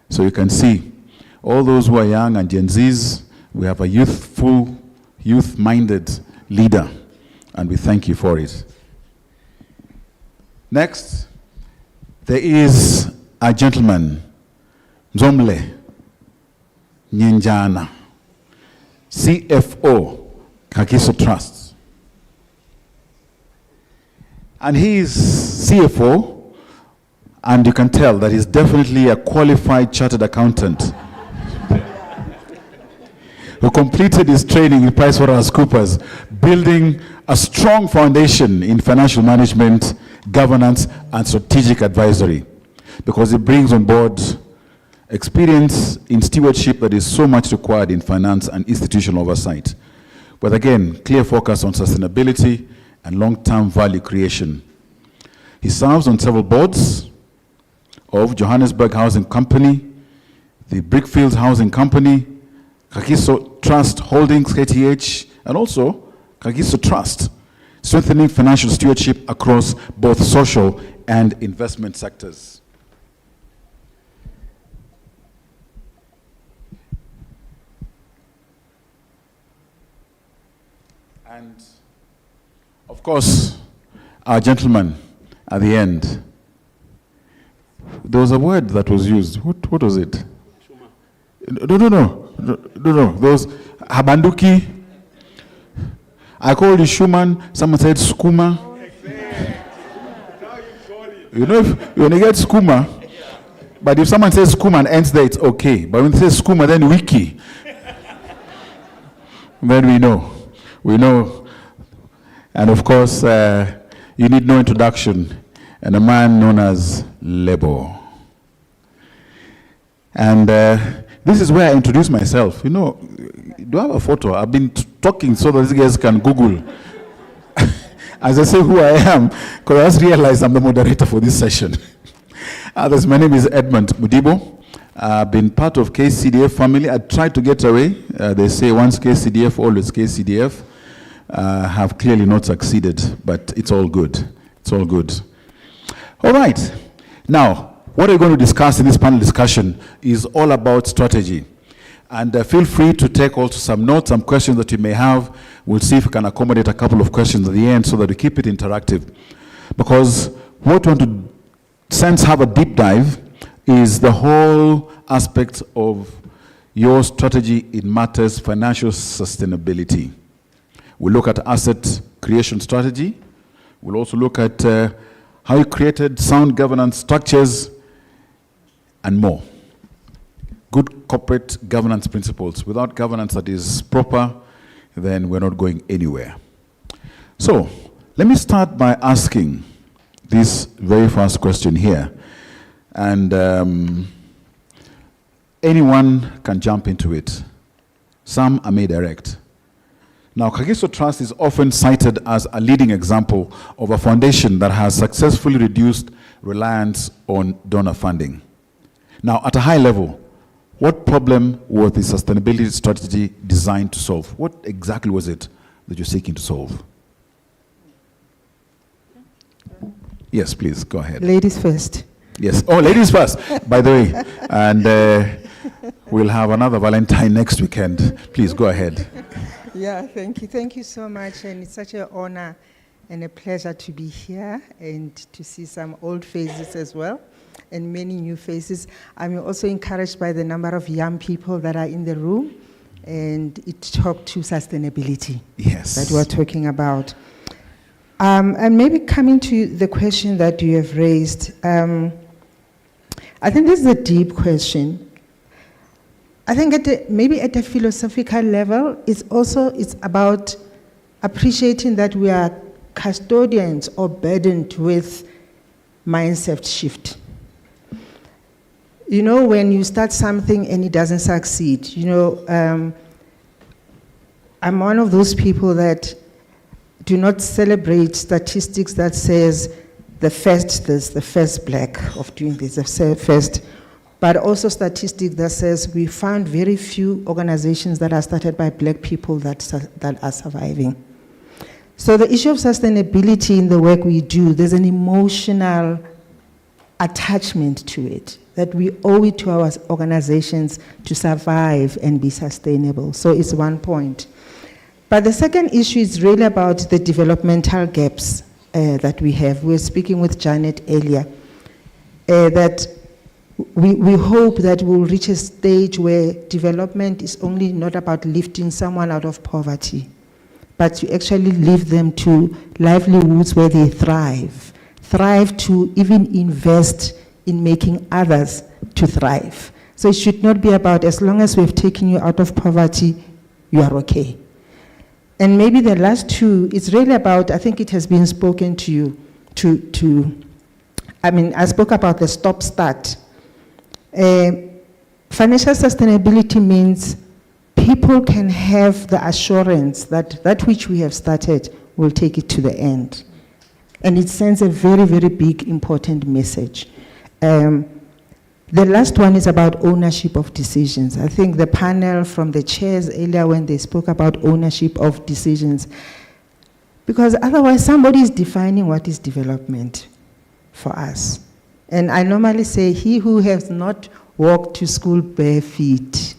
So you can see, all those who are young and Gen Zs, we have a youthful, youth-minded leader, and we thank you for it. Next, there is a gentleman, Nzomle Nyenjana, CFO, Kagiso Trust. And he is CFO, and you can tell that he's definitely a qualified chartered accountant who completed his training in PricewaterhouseCoopers, building a strong foundation in financial management, governance, and strategic advisory, because it brings on board experience in stewardship that is so much required in finance and institutional oversight. But again, clear focus on sustainability and long-term value creation. He serves on several boards of Johannesburg Housing Company, the Brickfields Housing Company, Kagiso Trust Holdings, KTH, and also Kagiso Trust, strengthening financial stewardship across both social and investment sectors. And of course, our gentleman at the end, there was a word that was used. What was it? No. Those Habanduki. I called you Schumann. Someone said Skuma. You know, when you get Skuma, but if someone says Skuma and ends there, it's okay. But when they say Skuma, then Wiki. Then we know. We know. And of course, you need no introduction. And a man known as Lebo. And this is where I introduce myself. You know, do I have a photo? I've been talking so that these guys can Google. As I say who I am, because I just realized I'm the moderator for this session. My name is Edmund Mudibo. I've been part of KCDF family. I tried to get away. They say once KCDF, always KCDF. Have clearly not succeeded, but it's all good. It's all good. All right. Now, what we're going to discuss in this panel discussion is all about strategy. And feel free to take also some notes, some questions that you may have. We'll see if we can accommodate a couple of questions at the end so that we keep it interactive. Because what we want to sense have a deep dive is the whole aspect of your strategy in matters financial sustainability. We'll look at asset creation strategy. We'll also look at how you created sound governance structures and more. Good corporate governance principles. Without governance that is proper, then we're not going anywhere. So, let me start by asking this very first question here. And anyone can jump into it. Some I may direct. Now, Kagiso Trust is often cited as a leading example of a foundation that has successfully reduced reliance on donor funding. Now, at a high level, what problem was the sustainability strategy designed to solve? What exactly was it that you're seeking to solve? Yes, please, go ahead. Ladies first. Yes. Oh, ladies first, by the way. And we'll have another Valentine next weekend. Please, go ahead. Yeah, thank you. Thank you so much. And it's such an honor and a pleasure to be here and to see some old faces as well and many new faces. I'm also encouraged by the number of young people that are in the room, and it talked to sustainability. Yes. That we're talking about. And maybe coming to the question that you have raised, I think this is a deep question. I think maybe at a philosophical level, it's about appreciating that we are custodians or burdened with mindset shift. You know, when you start something and it doesn't succeed, you know, I'm one of those people that do not celebrate statistics that says the first this, the first black of doing this, the first, but also statistics that says we found very few organizations that are started by black people that are surviving. So the issue of sustainability in the work we do, there's an emotional attachment to it, that we owe it to our organizations to survive and be sustainable. So it's one point. But the second issue is really about the developmental gaps that we have. We were speaking with Janet earlier, that we hope that we'll reach a stage where development is only not about lifting someone out of poverty, but to actually lift them to livelihoods where they thrive to even invest in making others to thrive. So it should not be about, as long as we've taken you out of poverty, you are okay. And maybe the last two, it's really about, I think it has been spoken to you, I spoke about the stop-start. Financial sustainability means people can have the assurance that that which we have started will take it to the end. And it sends a very, very big, important message. The last one is about ownership of decisions. I think the panel from the chairs earlier when they spoke about ownership of decisions, because otherwise somebody is defining what is development for us. And I normally say, he who has not walked to school bare feet,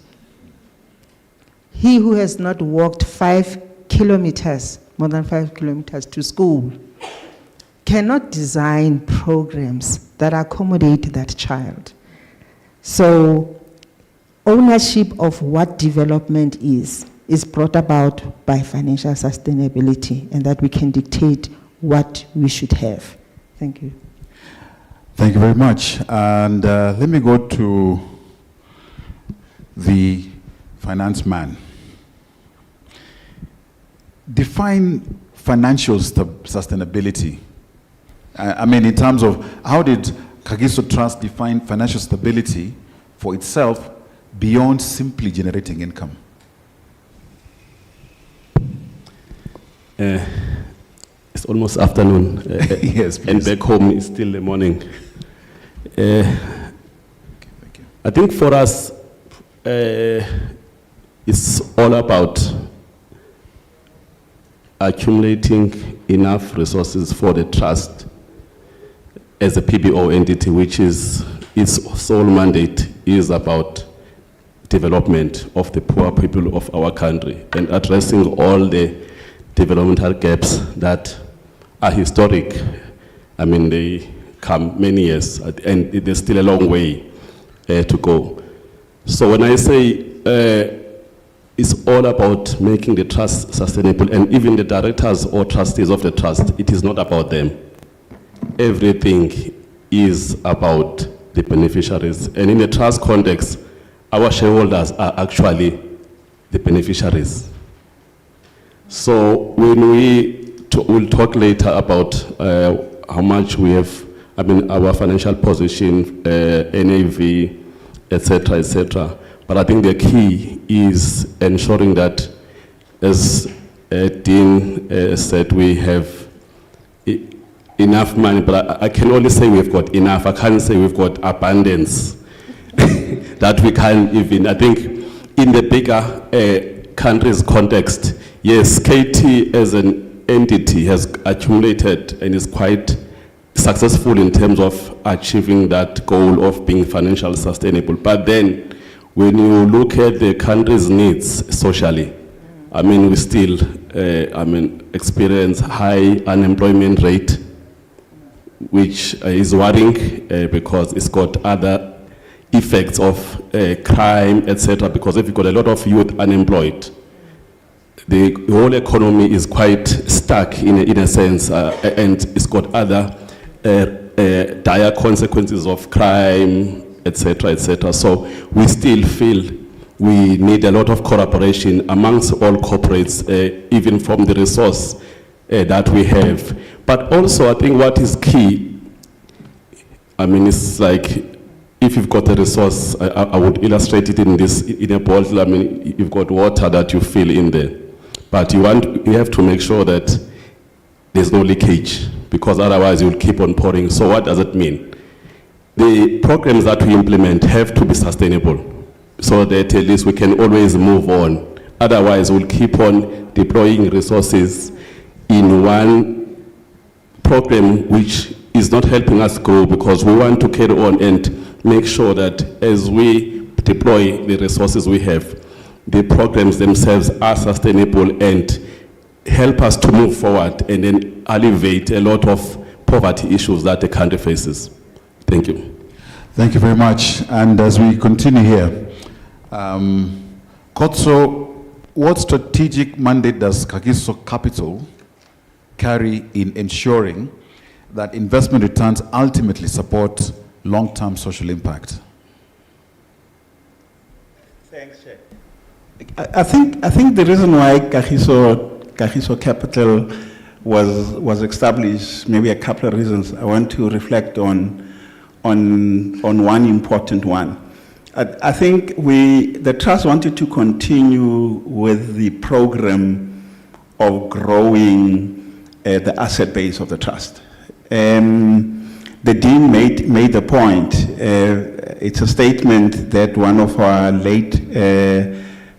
he who has not walked 5 kilometers, more than 5 kilometers to school, cannot design programs that accommodate that child. So ownership of what development is brought about by financial sustainability, and that we can dictate what we should have. Thank you. Thank you very much. And let me go to the finance man. Define financial sustainability. In terms of how did Kagiso Trust define financial stability for itself beyond simply generating income? It's almost afternoon. Yes, please. And back home it's still the morning. I think for us, it's all about accumulating enough resources for the trust as a PBO entity, which is its sole mandate is about development of the poor people of our country and addressing all the developmental gaps that are historic. I mean, they come many years and there's still a long way to go. So when I say it's all about making the trust sustainable, and even the directors or trustees of the trust, it is not about them. Everything is about the beneficiaries. And in the trust context, our shareholders are actually the beneficiaries. So when we'll talk later about how much we have, I mean, our financial position, NAV, etc., etc. But I think the key is ensuring that, as Dean said, we have enough money, but I can only say we've got enough. I can't say we've got abundance that we can even, I think in the bigger country's context, yes, KT as an entity has accumulated and is quite successful in terms of achieving that goal of being financially sustainable. But then when you look at the country's needs socially, I mean, we still experience high unemployment rate, which is worrying because it's got other effects of crime, etc. Because if you've got a lot of youth unemployed, the whole economy is quite stuck in a sense, and it's got other dire consequences of crime, etc., etc. So we still feel we need a lot of collaboration amongst all corporates, even from the resource that we have. But also, I think what is key, I mean, it's like if you've got a resource, I would illustrate it in a bottle. I mean, you've got water that you fill in there, but you have to make sure that there's no leakage, because otherwise you'll keep on pouring. So what does it mean? The programs that we implement have to be sustainable, so that at least we can always move on. Otherwise, we'll keep on deploying resources in one program which is not helping us grow, because we want to carry on and make sure that as we deploy the resources we have, the programs themselves are sustainable and help us to move forward and then alleviate a lot of poverty issues that the country faces. Thank you. Thank you very much. And as we continue here, Kotso, what strategic mandate does Kagiso Capital carry in ensuring that investment returns ultimately support long-term social impact? Thanks, Chair. I think the reason why Kagiso Capital was established, maybe a couple of reasons. I want to reflect on one important one. I think the trust wanted to continue with the program of growing the asset base of the trust. The Dean made the point. It's a statement that one of our late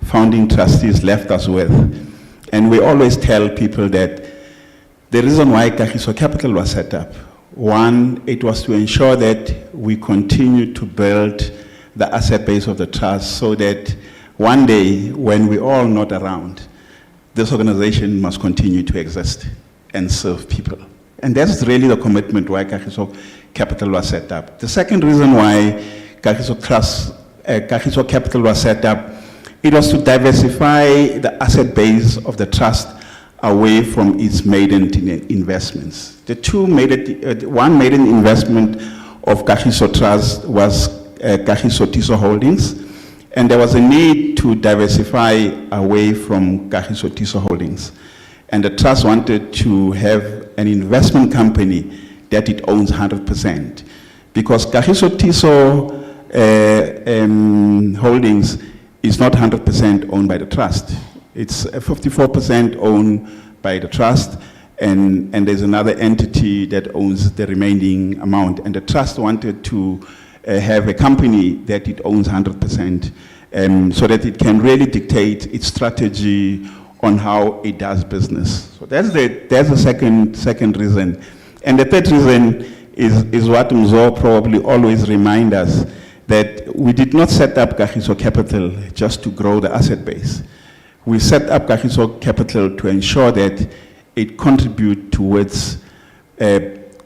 founding trustees left us with. And we always tell people that the reason why Kagiso Capital was set up, one, it was to ensure that we continue to build the asset base of the trust, so that one day when we're all not around, this organization must continue to exist and serve people. And that's really the commitment why Kagiso Capital was set up. The second reason why Kagiso Capital was set up, it was to diversify the asset base of the trust away from its maiden investments. One maiden investment of Kagiso Trust was Kagiso Tiso Holdings, and there was a need to diversify away from Kagiso Tiso Holdings. And the trust wanted to have an investment company that it owns 100%. Because Kagiso Tiso Holdings is not 100% owned by the trust. It's 54% owned by the trust, and there's another entity that owns the remaining amount. And the trust wanted to have a company that it owns 100%, so that it can really dictate its strategy on how it does business. So that's the second reason. And the third reason is what Mzo probably always remind us, that we did not set up Kagiso Capital just to grow the asset base. We set up Kagiso Capital to ensure that it contributes towards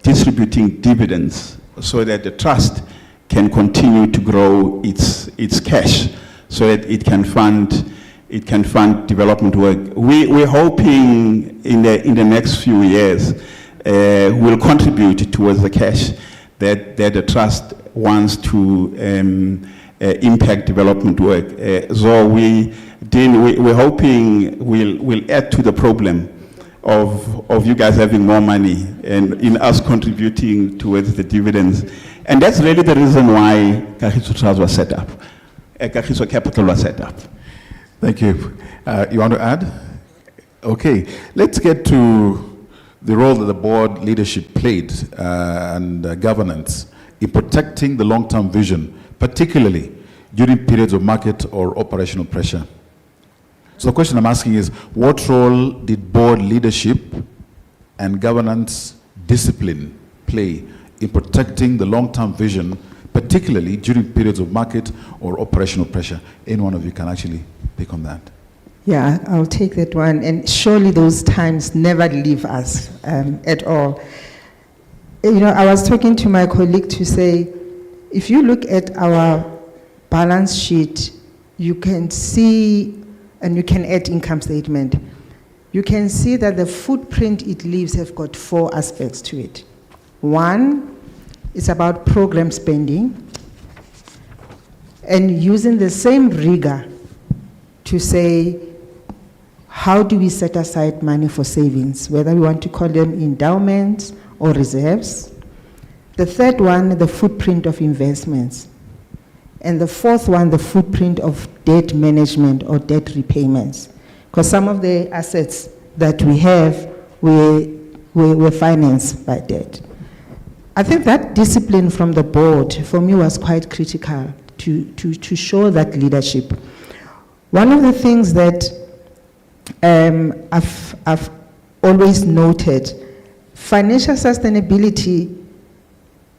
distributing dividends, so that the trust can continue to grow its cash, so that it can fund development work. We're hoping in the next few years will contribute towards the cash that the trust wants to impact development work. So we're hoping we'll add to the problem of you guys having more money and in us contributing towards the dividends. And that's really the reason why Kagiso Trust was set up. Kagiso Capital was set up. Thank you. You want to add? Okay, let's get to the role that the board leadership played and governance in protecting the long-term vision, particularly during periods of market or operational pressure. So the question I'm asking is, what role did board leadership and governance discipline play in protecting the long-term vision, particularly during periods of market or operational pressure? Any one of you can actually pick on that. Yeah, I'll take that one. And surely those times never leave us at all. You know, I was talking to my colleague to say, if you look at our balance sheet, you can see, and you can add income statement, you can see that the footprint it leaves have got 4 aspects to it. One is about program spending and using the same rigor to say, how do we set aside money for savings, whether we want to call them endowments or reserves. The third one, the footprint of investments. And the fourth one, the footprint of debt management or debt repayments. Because some of the assets that we have were financed by debt. I think that discipline from the board, for me, was quite critical to show that leadership. One of the things that I've always noted, financial sustainability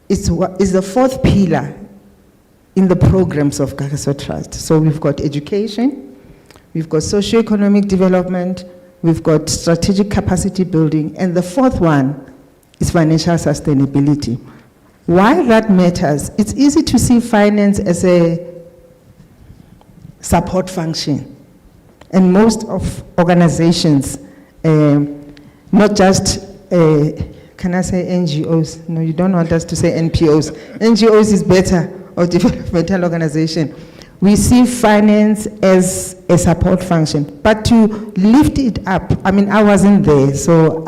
is the fourth pillar in the programs of Kagiso Trust. So we've got education, we've got socio-economic development, we've got strategic capacity building, and the fourth one is financial sustainability. Why that matters, it's easy to see finance as a support function. And most of organizations, not just, can I say NGOs? No, you don't want us to say NPOs. NGOs is better, or developmental organization. We see finance as a support function, but to lift it up, I mean, I wasn't there, so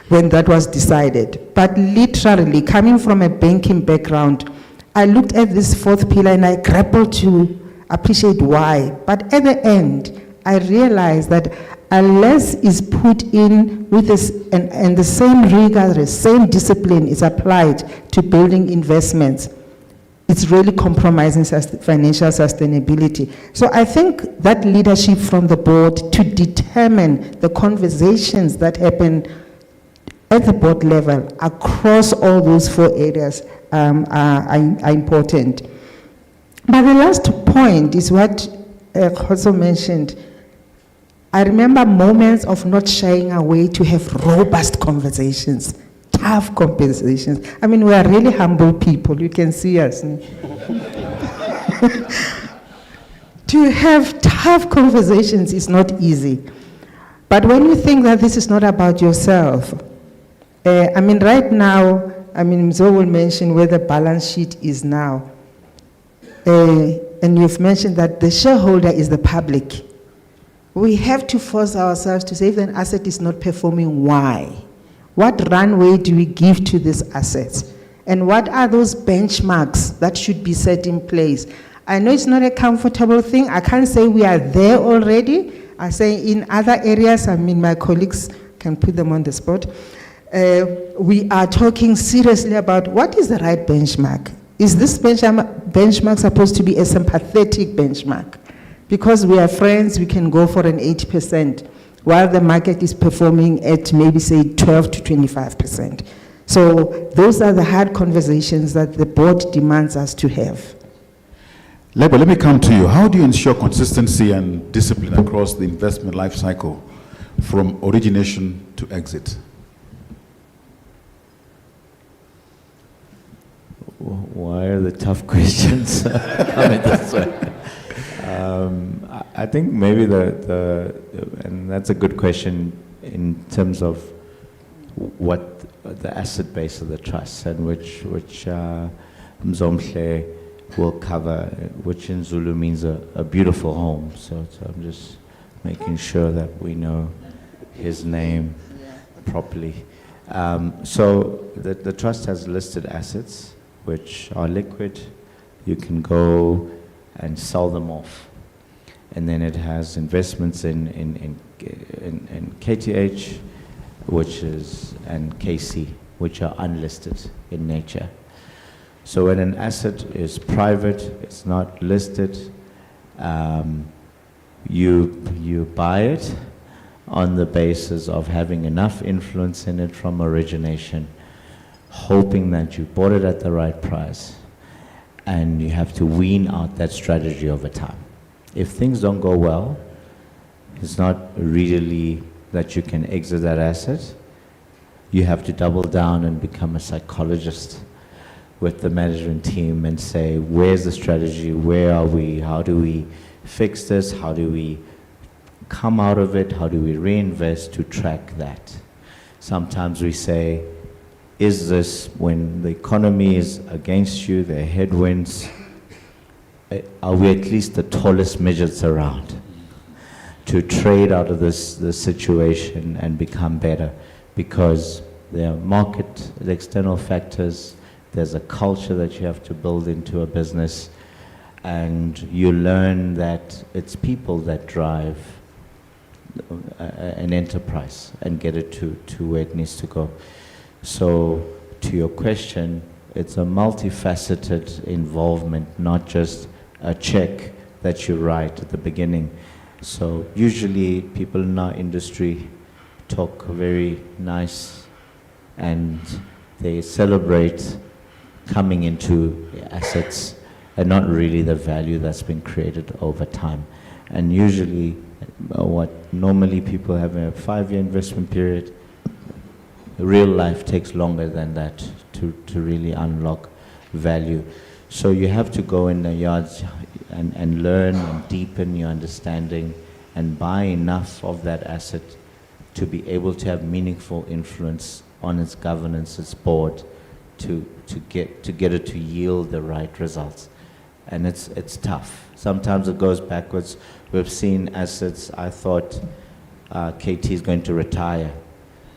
when that was decided, but literally coming from a banking background, I looked at this fourth pillar and I grappled to appreciate why. But at the end, I realized that unless it's put in with this, and the same rigor, the same discipline is applied to building investments, it's really compromising financial sustainability. So I think that leadership from the board to determine the conversations that happen at the board level across all those 4 areas are important. But the last point is what also mentioned. I remember moments of not shying away to have robust conversations, tough conversations. I mean, we are really humble people, you can see us. To have tough conversations is not easy. But when you think that this is not about yourself, I mean, right now, I mean, Mzo will mention where the balance sheet is now. And you've mentioned that the shareholder is the public. We have to force ourselves to say if an asset is not performing, why? What runway do we give to this asset? And what are those benchmarks that should be set in place? I know it's not a comfortable thing. I can't say we are there already. I say in other areas, I mean, my colleagues can put them on the spot. We are talking seriously about what is the right benchmark. is this benchmark supposed to be a sympathetic benchmark? Because we are friends, we can go for an 80%, while the market is performing at maybe say 12 to 25%. So those are the hard conversations that the board demands us to have. Lebo, let me come to you. How do you ensure consistency and discipline across the investment life cycle from origination to exit? Why are the tough questions? I mean, that's I think maybe and that's a good question in terms of what the asset base of the trust, and which Mzomhle will cover, which in Zulu means a beautiful home. So I'm just making sure that we know his name properly. So the trust has listed assets which are liquid. You can go and sell them off. And then it has investments in KTH, and KC, which are unlisted in nature. So when an asset is private, it's not listed, you buy it on the basis of having enough influence in it from origination, hoping that you bought it at the right price, and you have to wean out that strategy over time. If things don't go well, it's not really that you can exit that asset. You have to double down and become a psychologist with the management team and say, where's the strategy? Where are we? How do we fix this? How do we come out of it? How do we reinvest to track that? Sometimes we say, is this when the economy is against you, there are headwinds, are we at least the tallest midgets around to trade out of this situation and become better? Because there are the external factors, there's a culture that you have to build into a business, and you learn that it's people that drive an enterprise and get it to where it needs to go. So to your question, it's a multifaceted involvement, not just a check that you write at the beginning. So usually people in our industry talk very nice and they celebrate coming into assets and not really the value that's been created over time. And usually what normally people have a 5-year investment period, real life takes longer than that to really unlock value. So you have to go in the yards and learn and deepen your understanding and buy enough of that asset to be able to have meaningful influence on its governance, its board, to get it to yield the right results. And it's tough. Sometimes it goes backwards. We've seen assets, I thought KT is going to retire,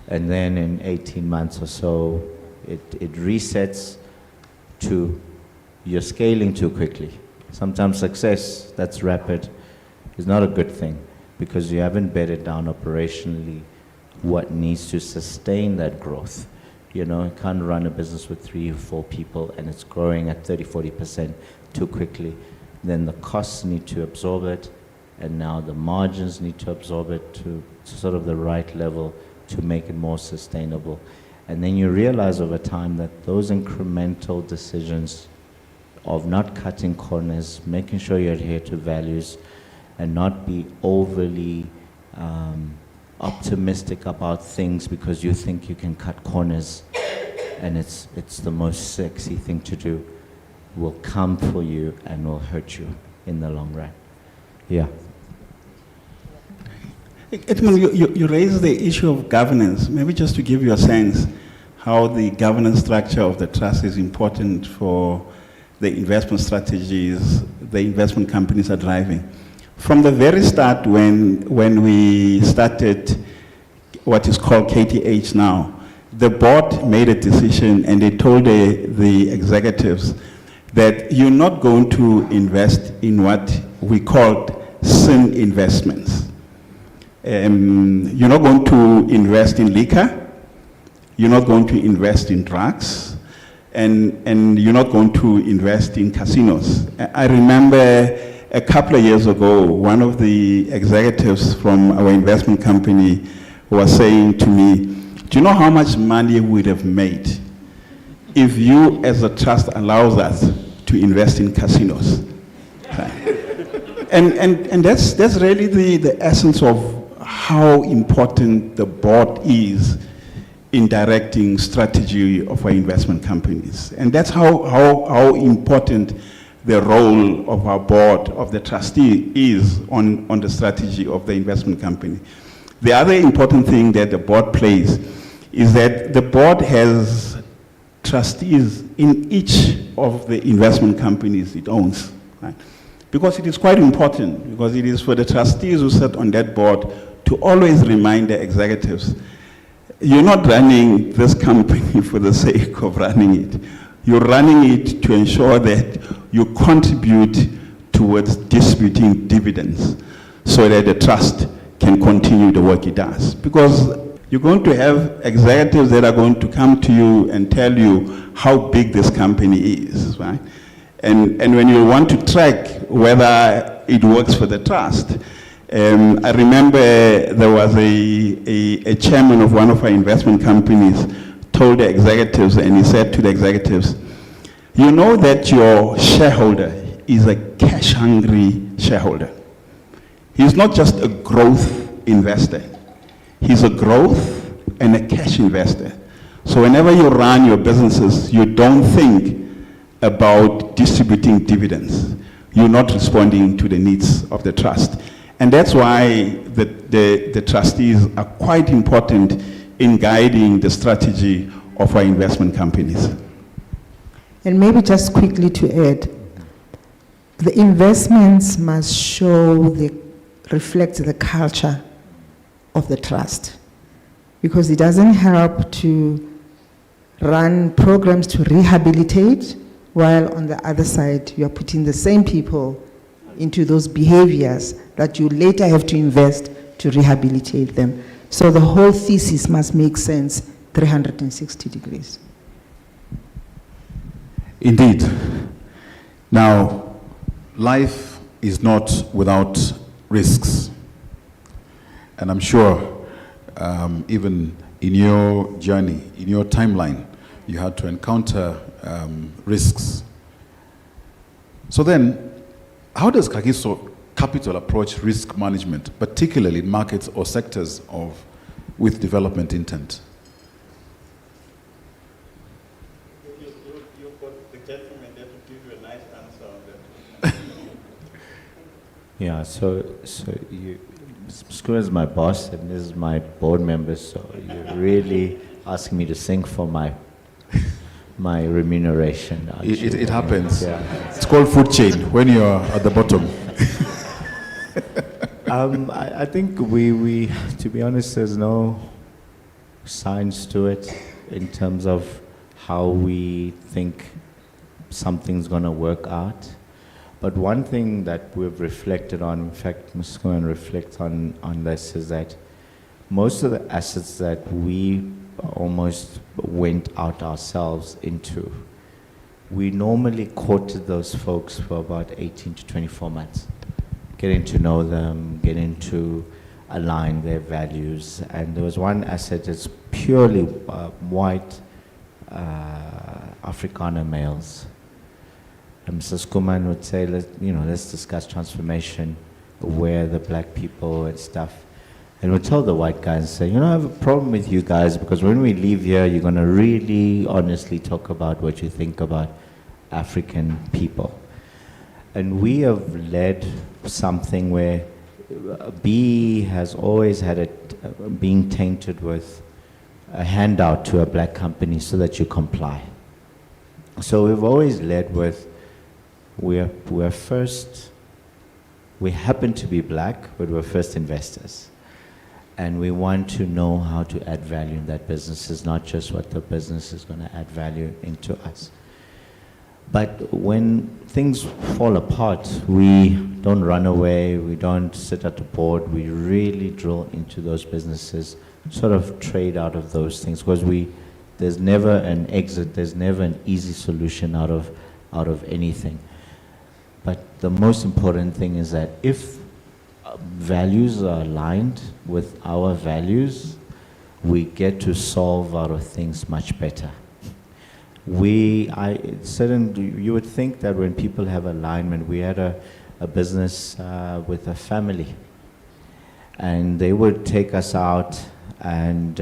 and then in 18 months or so, it resets to you're scaling too quickly. Sometimes success that's rapid is not a good thing because you haven't bedded down operationally what needs to sustain that growth. You know, you can't run a business with 3 or 4 people and it's growing at 30-40% too quickly. Then the costs need to absorb it, and now the margins need to absorb it to sort of the right level to make it more sustainable. And then you realize over time that those incremental decisions of not cutting corners, making sure you adhere to values, and not be overly optimistic about things because you think you can cut corners and it's the most sexy thing to do, will come for you and will hurt you in the long run. Yeah. Edmund, you raised the issue of governance. Maybe just to give you a sense how the governance structure of the trust is important for the investment strategies the investment companies are driving. From the very start, when we started what is called KTH now, the board made a decision and they told the executives that you're not going to invest in what we called sin investments. You're not going to invest in liquor. You're not going to invest in drugs. and you're not going to invest in casinos. I remember a couple of years ago, one of the executives from our investment company was saying to me, do you know how much money we'd have made if you as a trust allows us to invest in casinos? And that's really the essence of how important the board is in directing strategy of our investment companies. And that's how important the role of our board, of the trustee, is on the strategy of the investment company. The other important thing that the board plays is that the board has trustees in each of the investment companies it owns, right? Because it is quite important, because it is for the trustees who sit on that board to always remind the executives, you're not running this company for the sake of running it. You're running it to ensure that you contribute towards distributing dividends so that the trust can continue the work it does. Because you're going to have executives that are going to come to you and tell you how big this company is, right? And when you want to track whether it works for the trust, I remember there was a chairman of one of our investment companies told the executives, and he said to the executives, you know that your shareholder is a cash-hungry shareholder. He's not just a growth investor. He's a growth and a cash investor. So whenever you run your businesses, you don't think about distributing dividends. You're not responding to the needs of the trust. And that's why the trustees are quite important in guiding the strategy of our investment companies. And maybe just quickly to add, the investments must reflect the culture of the trust, because it doesn't help to run programs to rehabilitate while on the other side you are putting the same people into those behaviors that you later have to invest to rehabilitate them. So the whole thesis must make sense 360 degrees. Indeed. Now, life is not without risks. And I'm sure even in your journey, in your timeline, you had to encounter risks. So then, how does Kagiso Capital approach risk management, particularly in markets or sectors with development intent? You've got the gentleman there to give you a nice answer on that. Yeah, so School is my boss and this is my board member, so you're really asking me to sing for my remuneration. It happens. Yeah. It's called food chain when you're at the bottom. I think we, to be honest, there's no science to it in terms of how we think something's going to work out. But one thing that we've reflected on, in fact, Ms. Cohen reflects on this, is that most of the assets that we almost went out ourselves into, we normally courted those folks for about 18 to 24 months. Getting to know them, getting to align their values. And there was one asset that's purely white Afrikaner males. And Mrs. Kuman would say, let's discuss transformation, where the black people and stuff. And we'd tell the white guys, say, I have a problem with you guys, because when we leave here, you're going to really honestly talk about what you think about African people. And we have led something where B has always had it being tainted with a handout to a black company so that you comply. So we've always led with, we're first, we happen to be black, but we're first investors. And we want to know how to add value in that business. It's not just what the business is going to add value into us. But when things fall apart, we don't run away, we don't sit at the board, we really drill into those businesses, sort of trade out of those things, because There's never an exit. There's never an easy solution out of anything. But the most important thing is that if values are aligned with our values, we get to solve out of things much better. You would think that when people have alignment, we had a business with a family, and they would take us out and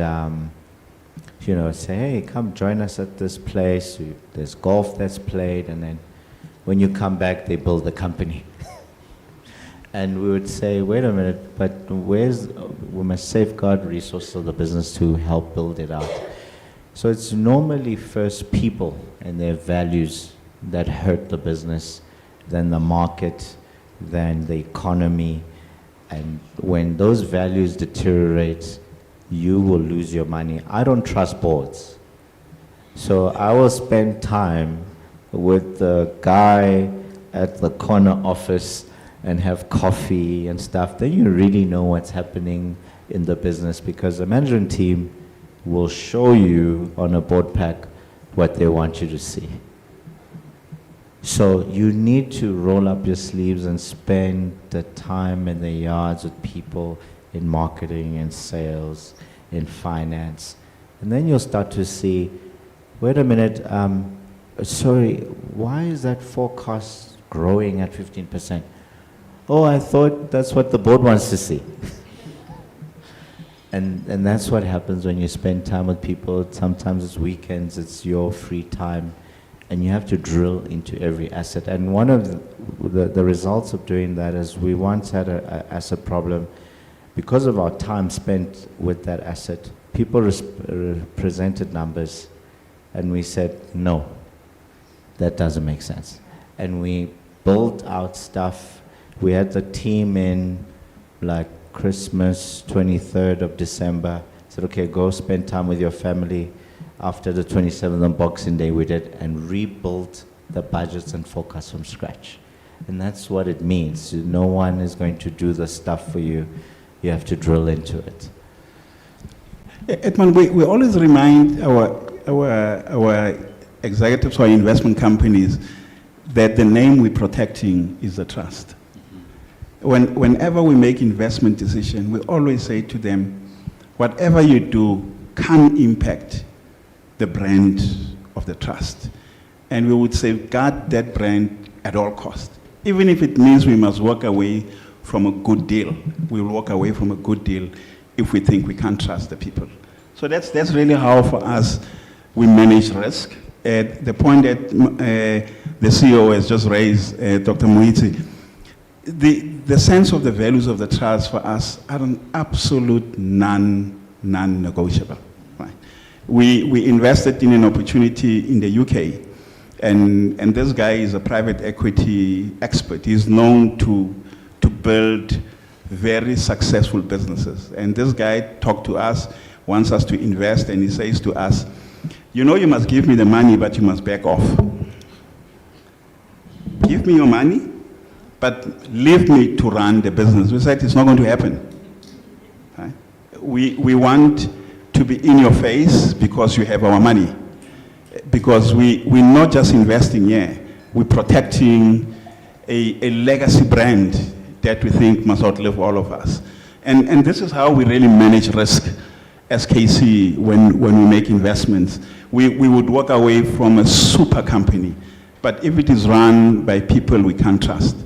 say, hey, come join us at this place. There's golf that's played, and then when you come back, they build the company. And we would say, wait a minute, but we must safeguard resources of the business to help build it out. So it's normally first people and their values that hurt the business, then the market, then the economy. And when those values deteriorate, you will lose your money. I don't trust boards. So I will spend time with the guy at the corner office and have coffee and stuff. Then you really know what's happening in the business, because the management team will show you on a board pack what they want you to see. So you need to roll up your sleeves and spend the time in the yards with people in marketing and sales, in finance. And then you'll start to see, wait a minute, sorry, why is that forecast growing at 15%? Oh, I thought that's what the board wants to see. And that's what happens when you spend time with people. Sometimes it's weekends, it's your free time, and you have to drill into every asset. And one of the results of doing that is we once had an asset problem. Because of our time spent with that asset, people presented numbers, and we said, no, that doesn't make sense. And we built out stuff. We had the team in like Christmas, 23rd of December. Said, okay, go spend time with your family. After the 27th on Boxing Day, we did, and rebuilt the budgets and forecasts from scratch. And that's what it means. No one is going to do the stuff for you. You have to drill into it. Edmund, we always remind our executives or investment companies that the name we're protecting is the trust. Whenever we make investment decisions, we always say to them, whatever you do can impact the brand of the trust. And we would safeguard that brand at all costs. Even if it means we must walk away from a good deal, we'll walk away from a good deal if we think we can't trust the people. So that's really how, for us, we manage risk. At the point that the CEO has just raised, Dr. Muiti, the sense of the values of the trust for us are an absolute non-negotiable. Right? We invested in an opportunity in the UK, and this guy is a private equity expert. He's known to build very successful businesses. And this guy talked to us, wants us to invest, and he says to us, you know, you must give me the money, but you must back off. Give me your money, but leave me to run the business. We said it's not going to happen. Right? We want to be in your face because you have our money. Because we're not just investing here, we're protecting a legacy brand that we think must outlive all of us. And this is how we really manage risk as KC when we make investments. We would walk away from a super company, but if it is run by people we can't trust,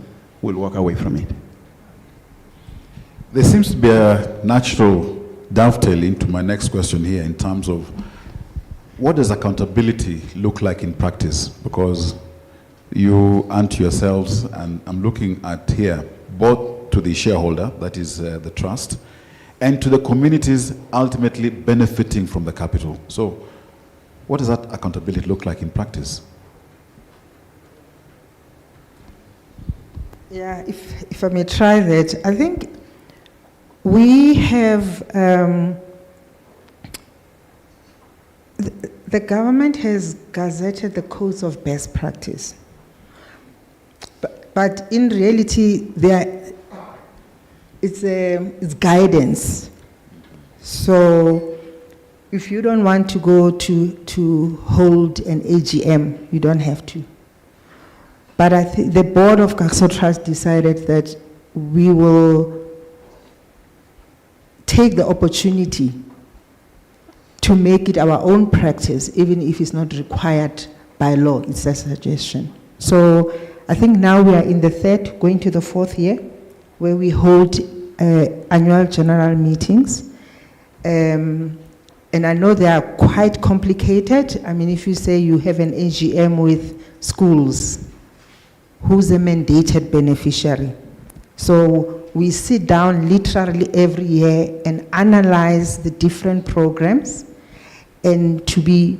we'll walk away from it. There seems to be a natural dovetail into my next question here in terms of what does accountability look like in practice? Because you and yourselves, and I'm looking at here, both to the shareholder, that is the trust, and to the communities ultimately benefiting from the capital. So what does that accountability look like in practice? Yeah, if I may try that, I think we have, the government has gazetted the codes of best practice. But in reality, it's guidance. So If you don't want to go to hold an AGM, you don't have to. But I think the board of Kagiso Trust decided that we will take the opportunity to make it our own practice, even if it's not required by law. It's a suggestion. So I think now we are in the third, going to the fourth year, where we hold annual general meetings. And I know they are quite complicated. I mean, if you say you have an AGM with schools, who's the mandated beneficiary? So we sit down literally every year and analyze the different programs, and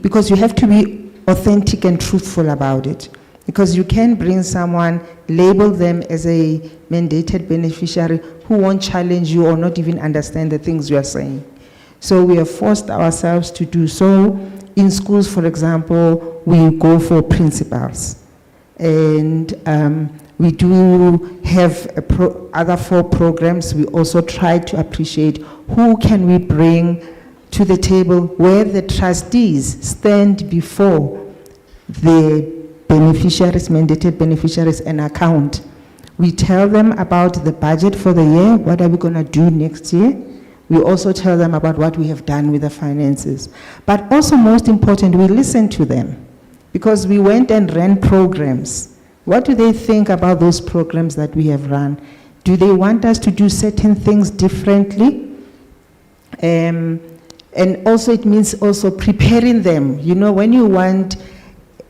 because you have to be authentic and truthful about it. Because you can bring someone, label them as a mandated beneficiary who won't challenge you or not even understand the things you are saying. So we have forced ourselves to do so. In schools, for example, we go for principals. And we do have other 4 programs. We also try to appreciate who can we bring to the table where the trustees stand before the beneficiaries, mandated beneficiaries, and account. We tell them about the budget for the year, what are we going to do next year. We also tell them about what we have done with the finances. But also, most important, we listen to them, because we went and ran programs. What do they think about those programs that we have run? Do they want us to do certain things differently? And also, it means also preparing them. You know, when you want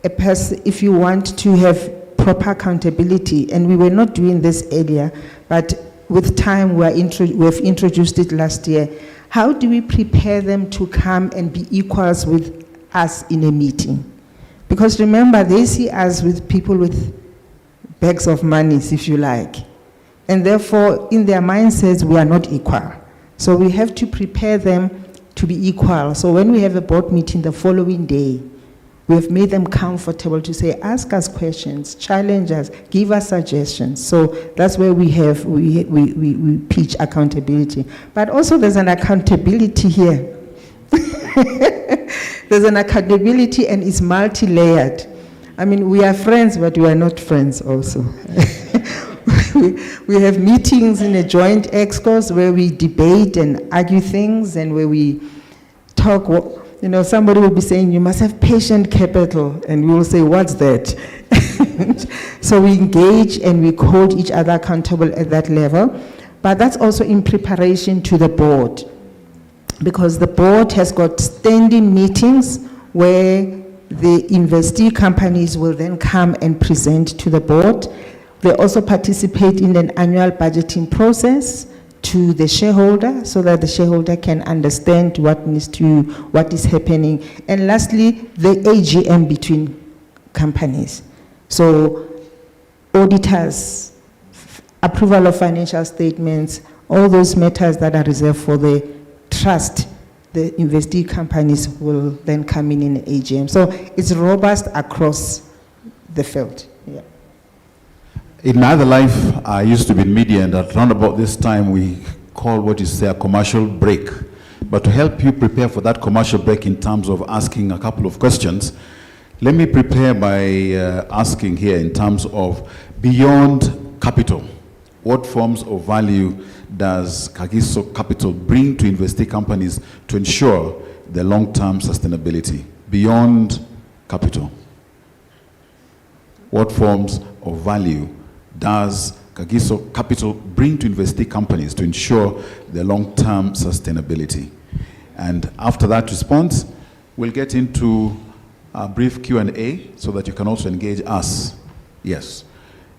a person, if you want to have proper accountability, and we were not doing this earlier, but with time we have introduced it last year. How do we prepare them to come and be equals with us in a meeting? Because remember, they see us with people with bags of money, if you like. And therefore, in their mindsets, we are not equal. So we have to prepare them to be equal. So when we have a board meeting the following day, we have made them comfortable to say, ask us questions, challenge us, give us suggestions. So that's where we pitch accountability. But also there's an accountability here. There's an accountability, and it's multi-layered. I mean, we are friends, but we are not friends also. We have meetings in a joint excos where we debate and argue things, and where we talk. You know, somebody will be saying, you must have patient capital, and we will say, what's that? So we engage and we hold each other accountable at that level. But that's also in preparation to the board, because the board has got standing meetings where the investee companies will then come and present to the board. They also participate in an annual budgeting process to the shareholder, so that the shareholder can understand what is happening. And lastly, the AGM between companies. So auditors, approval of financial statements, all those matters that are reserved for the trust, the investee companies will then come in AGM. So it's robust across the field. Yeah. In my other life, I used to be in media, and at around about this time, we call what you say a commercial break. But to help you prepare for that commercial break in terms of asking a couple of questions, let me prepare by asking here in terms of beyond capital. What forms of value does Kagiso Capital bring to investee companies to ensure their long-term sustainability? Beyond capital. What forms of value does Kagiso Capital bring to investee companies to ensure their long-term sustainability? And after that response, we'll get into a brief Q&A so that you can also engage us. Yes.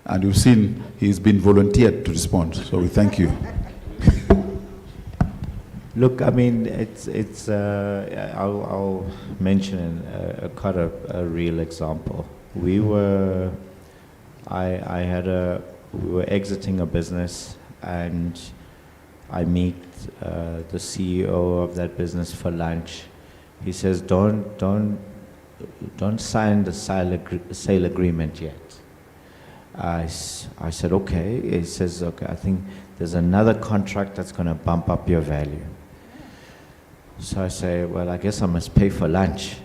And you've seen he's been volunteered to respond, so we thank you. Look, I mean, I'll mention quite a real example. We were exiting a business, and I meet the CEO of that business for lunch. He says, don't sign the sale agreement yet. I said, okay. He says, okay, I think there's another contract that's going to bump up your value. So I say, well, I guess I must pay for lunch.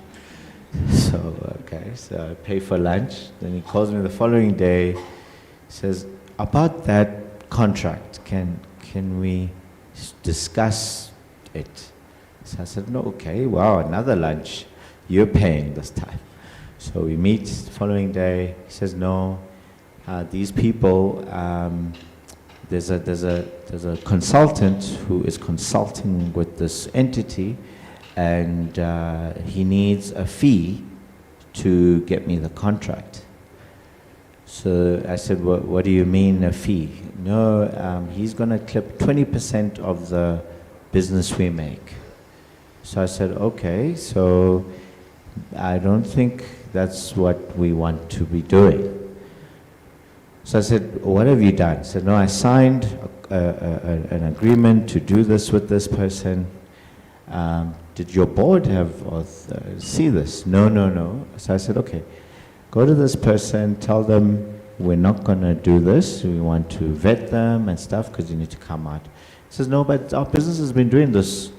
So, okay, so I pay for lunch. Then he calls me the following day, says, about that contract, can we discuss it? So I said, no, okay, wow, another lunch. You're paying this time. So we meet the following day. He says, no, these people, there's a consultant who is consulting with this entity, and he needs a fee to get me the contract. So I said, what do you mean a fee? No, he's going to clip 20% of the business we make. So I said, okay, so I don't think that's what we want to be doing. So I said, what have you done? He said, no, I signed an agreement to do this with this person. Did your board see this? No. So I said, okay, go to this person, tell them we're not going to do this. We want to vet them and stuff because you need to come out. He says, no, but our business has been doing this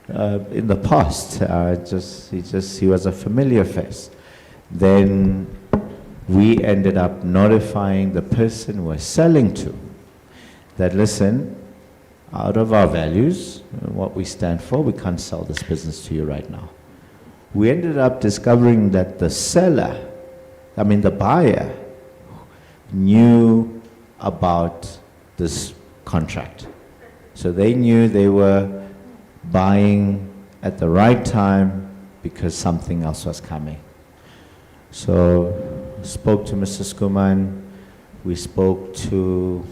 in the past. He was a familiar face. Then we ended up notifying the person we're selling to that, listen, out of our values, what we stand for, we can't sell this business to you right now. We ended up discovering that the buyer, knew about this contract. So they knew they were buying at the right time because something else was coming. So spoke to Mr. Skuman, we spoke to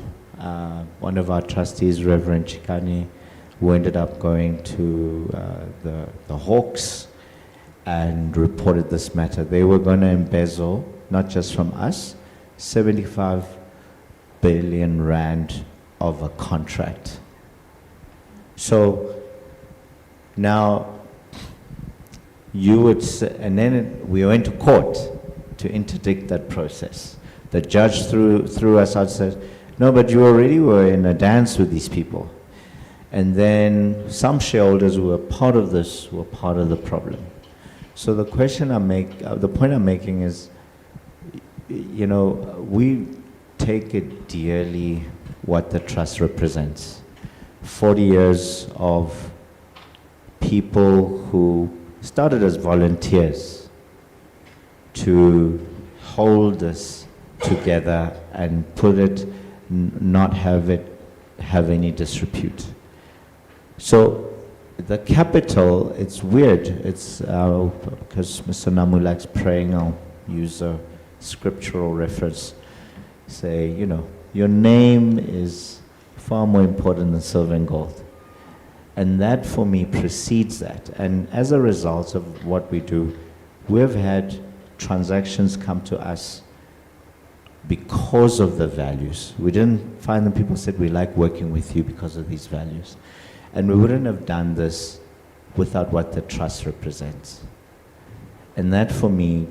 one of our trustees, Reverend Chikani, who ended up going to the Hawks and reported this matter. They were going to embezzle, not just from us, 75 billion rand of a contract. So now you would say, and then we went to court to interdict that process. The judge threw us out and said, no, but you already were in a dance with these people. And then some shareholders who were part of this were part of the problem. So the point I'm making is, we take it dearly what the trust represents. 40 years of people who started as volunteers to hold us together and put it, not have any disrepute. So the capital, it's weird. It's because Mr. Namu likes praying, I'll use a scriptural reference. Say, your name is far more important than silver and gold. And that for me precedes that. And as a result of what we do, we've had transactions come to us because of the values. We didn't find them, people said, we like working with you because of these values. And we wouldn't have done this without what the trust represents. And that for me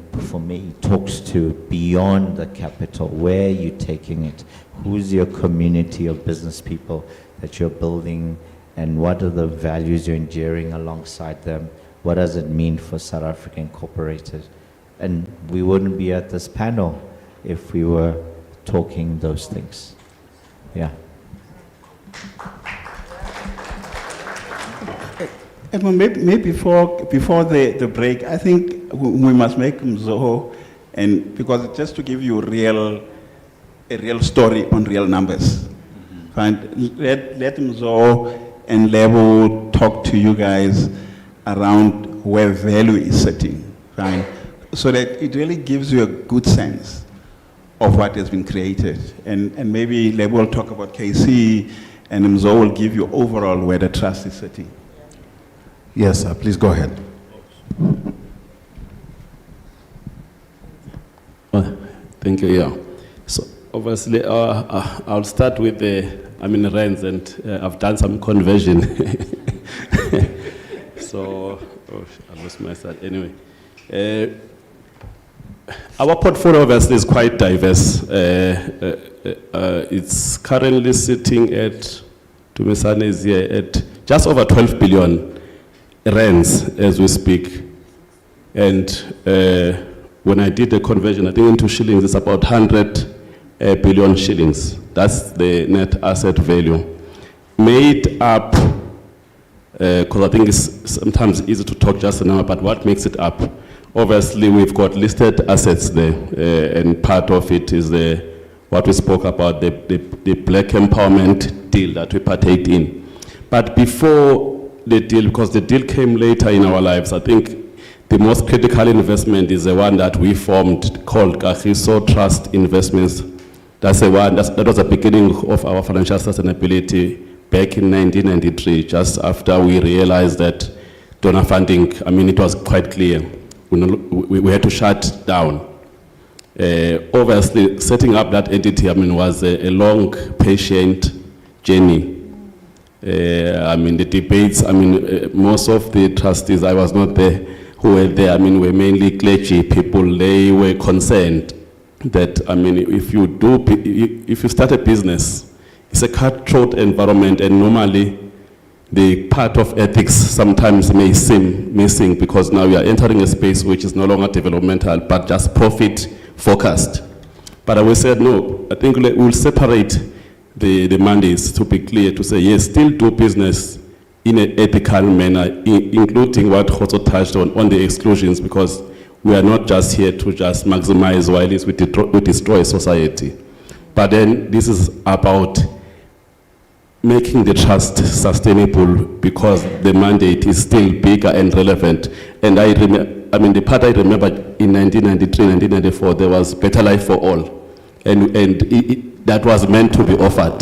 talks to beyond the capital. Where are you taking it? Who's your community of business people that you're building, and what are the values you're enduring alongside them? What does it mean for South Africa Incorporated? And we wouldn't be at this panel if we were talking those things. Yeah. Maybe before the break, I think we must make Mzoho, and because just to give you a real story on real numbers. Fine. Let Mzoho and Lebo talk to you guys around where value is sitting. Fine. So that it really gives you a good sense of what has been created. And maybe Lebo will talk about KC, and Mzoho will give you overall where the trust is sitting. Yes, please go ahead. Thank you, yeah. So obviously, I'll start with rands, and I've done some conversion. So, I lost my side. Anyway, our portfolio obviously is quite diverse. It's currently sitting at, Tumisane is here, at just over 12 billion rands as we speak. And when I did the conversion, I think into shillings, it's about 100 billion shillings. That's the net asset value. Made up, because I think it's sometimes easy to talk just a number, but what makes it up? Obviously, we've got listed assets there, and part of it is what we spoke about, the black empowerment deal that we partake in. But before the deal, because the deal came later in our lives, I think the most critical investment is the one that we formed called Kagiso Trust Investments. That's the one, that was the beginning of our financial sustainability back in 1993, just after we realized that donor funding, I mean, it was quite clear. We had to shut down. Obviously, setting up that entity, I mean, was a long, patient journey. I mean, the debates, I mean, most of the trustees, I was not there, who were there, I mean, were mainly clergy people. They were concerned that, I mean, if you start a business, it's a cutthroat environment, and normally the part of ethics sometimes may seem missing, because now you are entering a space which is no longer developmental, but just profit focused. But we said, no, I think we'll separate the mandates to be clear, to say, yes, still do business in an ethical manner, including what Jotso touched on the exclusions, because we are not just here to just maximize while we destroy society. But then this is about making the trust sustainable, because the mandate is still bigger and relevant. And I mean, the part I remember in 1993, 1994, there was Better Life for All. And that was meant to be offered.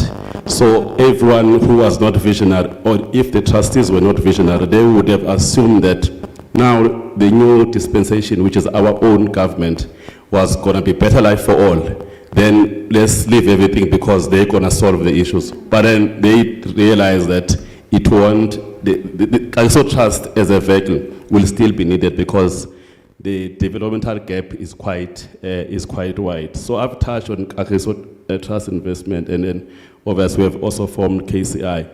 So everyone who was not visionary, or if the trustees were not visionary, they would have assumed that now the new dispensation, which is our own government, was going to be Better Life for All. Then let's leave everything because they're going to solve the issues. But then they realize that it won't, the Kagiso Trust as a vehicle will still be needed, because the developmental gap is quite wide. So I've touched on Kagiso Trust investment, and then obviously we have also formed KCI.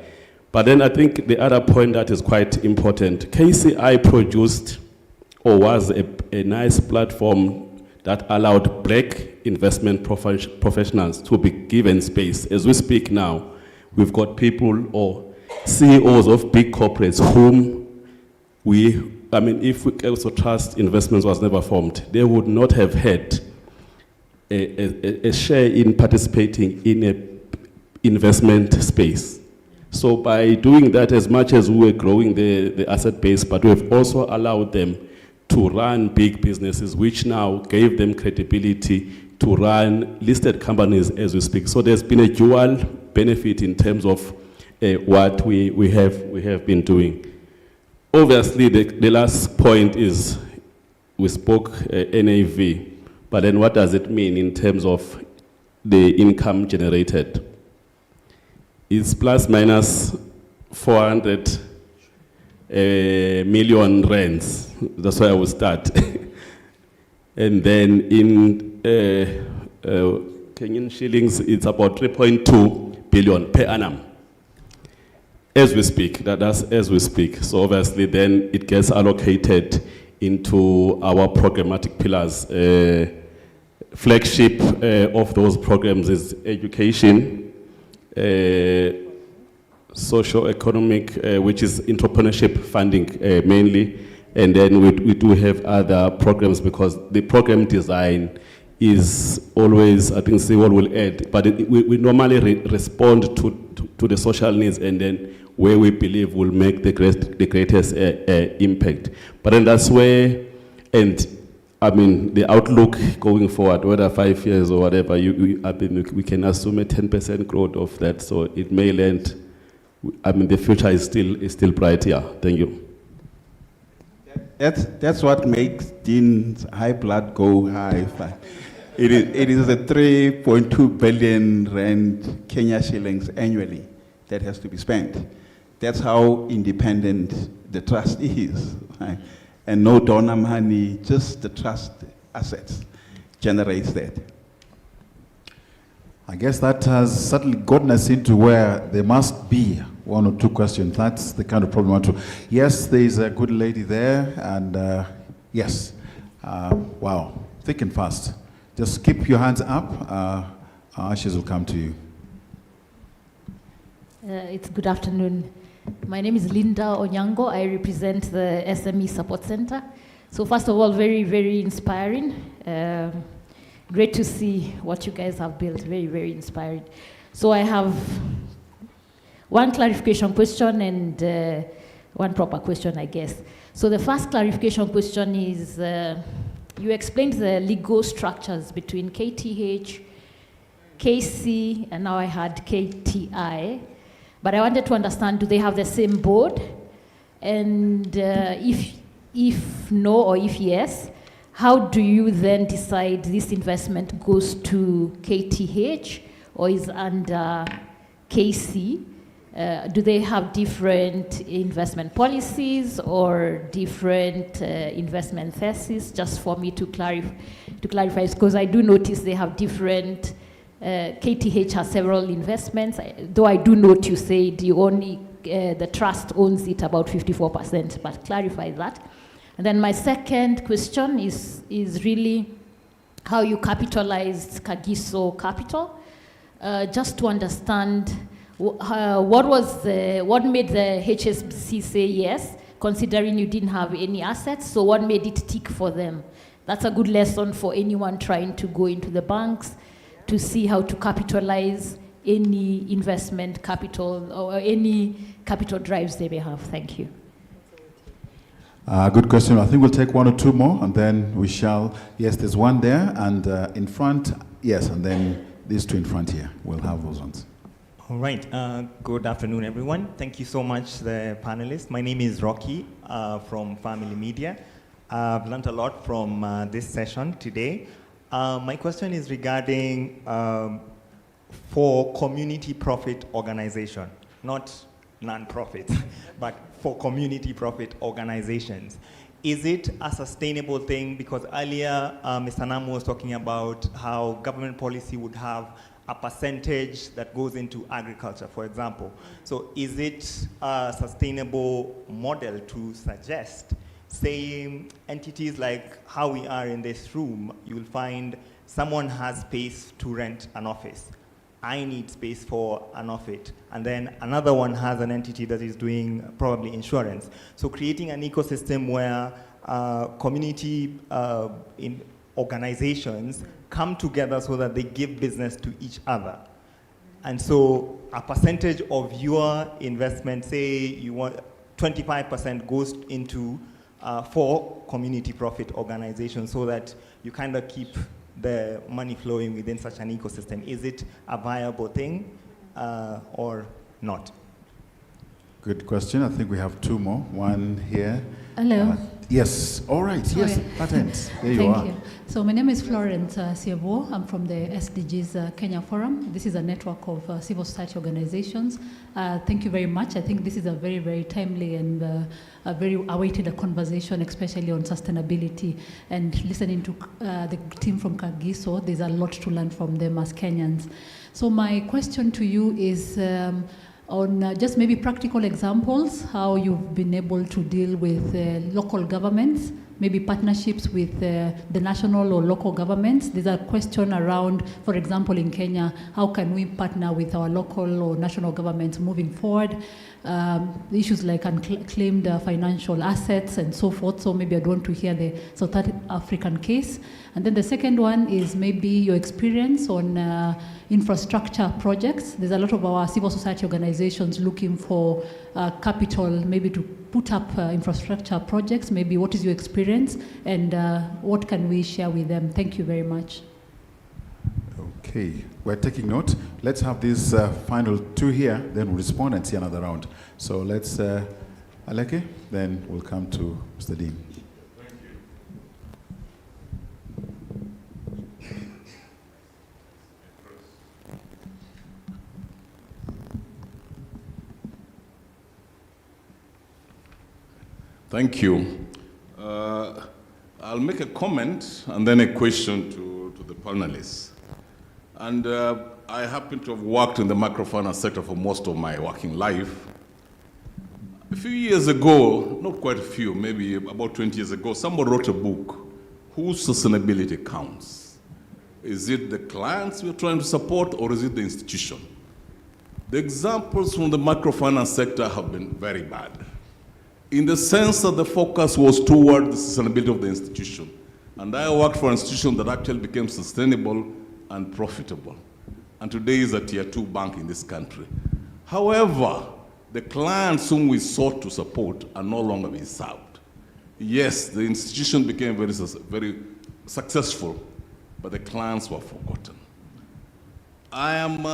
But then I think the other point that is quite important, KCI produced, or was a nice platform that allowed black investment professionals to be given space. As we speak now, we've got people or CEOs of big corporates whom I mean, if Kagiso Trust Investments was never formed, they would not have had a share in participating in an investment space. So by doing that, as much as we were growing the asset base, but we've also allowed them to run big businesses, which now gave them credibility to run listed companies as we speak. So there's been a dual benefit in terms of what we have been doing. Obviously, the last point is we spoke NAV, but then what does it mean in terms of the income generated? It's plus minus 400 million rands. That's where I will start. And then in Kenyan shillings, it's about 3.2 billion per annum. As we speak, that's as we speak. So obviously then it gets allocated into our programmatic pillars. Flagship of those programs is education, socio-economic, which is entrepreneurship funding mainly, and then we do have other programs, because the program design is always, I think Sewol will add, but we normally respond to the social needs, and then where we believe will make the greatest impact. But then that's where, and I mean, the outlook going forward, whether 5 years or whatever, I mean, we can assume a 10% growth of that, so it may land. I mean, the future is still bright here. Thank you. That's what makes Dean's high blood go high. It is a 3.2 billion rand Kenya shillings annually that has to be spent. That's how independent the trust is. Right? And no donor money, just the trust assets generates that. I guess that has certainly gotten us into where there must be one or two questions. That's the kind of problem I want to. Yes, there is a good lady there, and yes. Wow, thick and fast. Just keep your hands up. Our ashes will come to you. It's good afternoon. My name is Linda Onyango. I represent the SME Support Center. So first of all, very, very inspiring. Great to see what you guys have built. Very, very inspiring. So I have one clarification question and one proper question, I guess. So the first clarification question is, you explained the legal structures between KTH, KC, and now I had KTI. But I wanted to understand, do they have the same board? And if no or if yes, how do you then decide this investment goes to KTH or is under KC? Do they have different investment policies or different investment theses? Just for me to clarify, because I do notice they have different. KTH has several investments, though I do note you say the trust owns it about 54%, but clarify that. And then my second question is really how you capitalized Kagiso Capital, just to understand what made the HSBC say yes, considering you didn't have any assets, so what made it tick for them? That's a good lesson for anyone trying to go into the banks, to see how to capitalize any investment capital or any capital drives they may have. Thank you. Good question. I think we'll take one or two more, and then we shall. Yes, there's one there, and in front, yes, and then these two in front here. We'll have those ones. All right. Good afternoon, everyone. Thank you so much, the panelists. My name is Rocky from Family Media. I've learned a lot from this session today. My question is regarding for community profit organization, not non-profit, but for community profit organizations. Is it a sustainable thing? Because earlier, Mr. Namu was talking about how government policy would have a percentage that goes into agriculture, for example. So is it a sustainable model to suggest, say, entities like how we are in this room, you will find someone has space to rent an office. I need space for an office. And then another one has an entity that is doing probably insurance. So creating an ecosystem where community organizations come together so that they give business to each other. And so a percentage of your investment, say you want 25% goes into for community profit organizations so that you kind of keep the money flowing within such an ecosystem. Is it a viable thing or not? Good question. I think we have two more. One here. Hello. Yes. All right. Yes. That ends. There you are. Thank you. So my name is Florence Siebo. I'm from the SDGs Kenya Forum. This is a network of civil society organizations. Thank you very much. I think this is a very, very timely and a very awaited conversation, especially on sustainability. And listening to the team from Kagiso, there's a lot to learn from them as Kenyans. So my question to you is on just maybe practical examples, how you've been able to deal with local governments, maybe partnerships with the national or local governments. There's a question around, for example, in Kenya, how can we partner with our local or national governments moving forward? Issues like unclaimed financial assets and so forth. So maybe I'd want to hear the South African case. And then the second one is maybe your experience on infrastructure projects. There's a lot of our civil society organizations looking for capital, maybe to put up infrastructure projects. Maybe what is your experience and what can we share with them? Thank you very much. Okay, we're taking note. Let's have these final two here, then we'll respond and see another round. So let's, Aleke, then we'll come to Mr. Dean. Thank you. I'll make a comment and then a question to the panelists. And I happen to have worked in the microfinance sector for most of my working life. A few years ago, not quite a few, maybe about 20 years ago, someone wrote a book, Whose Sustainability Counts? Is it the clients we're trying to support, or is it the institution? The examples from the microfinance sector have been very bad, in the sense that the focus was toward the sustainability of the institution. And I worked for an institution that actually became sustainable and profitable, and today is a tier 2 bank in this country. However, the clients whom we sought to support are no longer being served. Yes, the institution became very successful, but the clients were forgotten. I am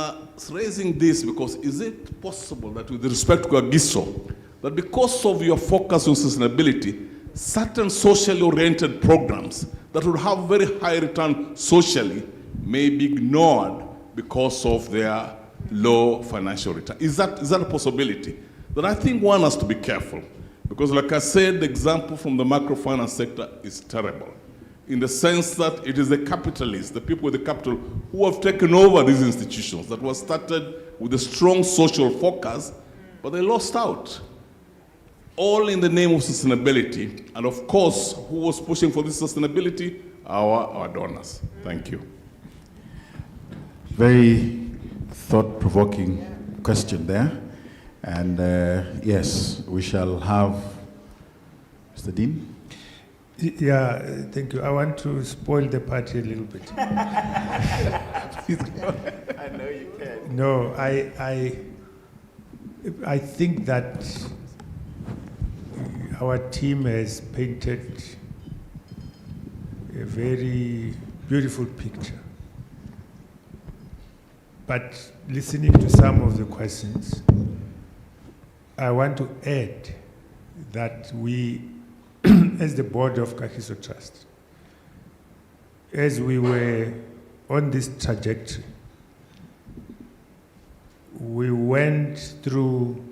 raising this because is it possible that with respect to Kagiso, that because of your focus on sustainability, certain socially oriented programs that would have very high return socially may be ignored because of their low financial return? Is that a possibility? That I think one has to be careful, because like I said, the example from the microfinance sector is terrible, in the sense that it is the capitalists, the people with the capital, who have taken over these institutions that were started with a strong social focus, but they lost out. All in the name of sustainability, and of course, who was pushing for this sustainability? Our donors. Thank you. Very thought-provoking question there. And yes, we shall have Mr. Dean. Yeah, thank you. I want to spoil the party a little bit. Please go ahead. I know you can. No, I think that our team has painted a very beautiful picture. But listening to some of the questions, I want to add that we, as the board of Kagiso Trust, as we were on this trajectory, we went through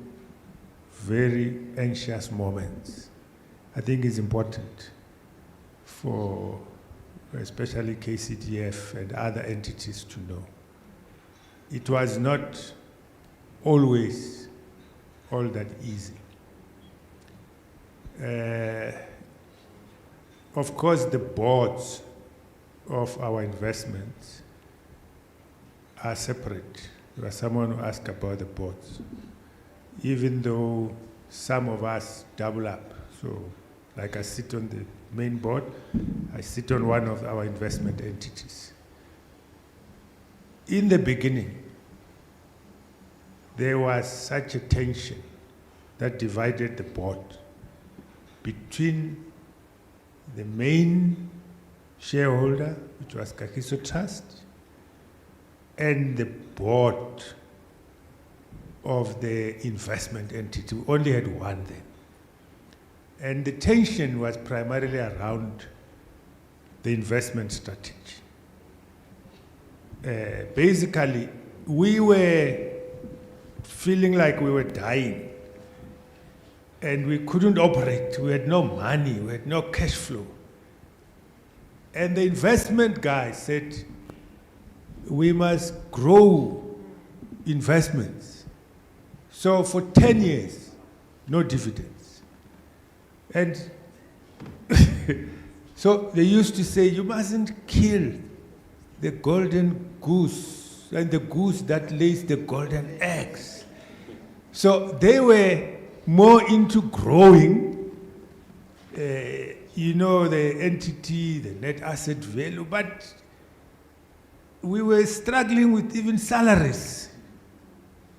very anxious moments. I think it's important for especially KCDF and other entities to know. It was not always all that easy. Of course, the boards of our investments are separate. There was someone who asked about the boards, even though some of us double up. So, like I sit on the main board, I sit on one of our investment entities. In the beginning, there was such a tension that divided the board between the main shareholder, which was Kagiso Trust, and the board of the investment entity. We only had one then. And the tension was primarily around the investment strategy. Basically, we were feeling like we were dying and we couldn't operate. We had no money, we had no cash flow. And the investment guy said, we must grow investments. So for 10 years, no dividends. And so they used to say, you mustn't kill the golden goose and the goose that lays the golden eggs. So they were more into growing, the entity, the net asset value, but we were struggling with even salaries.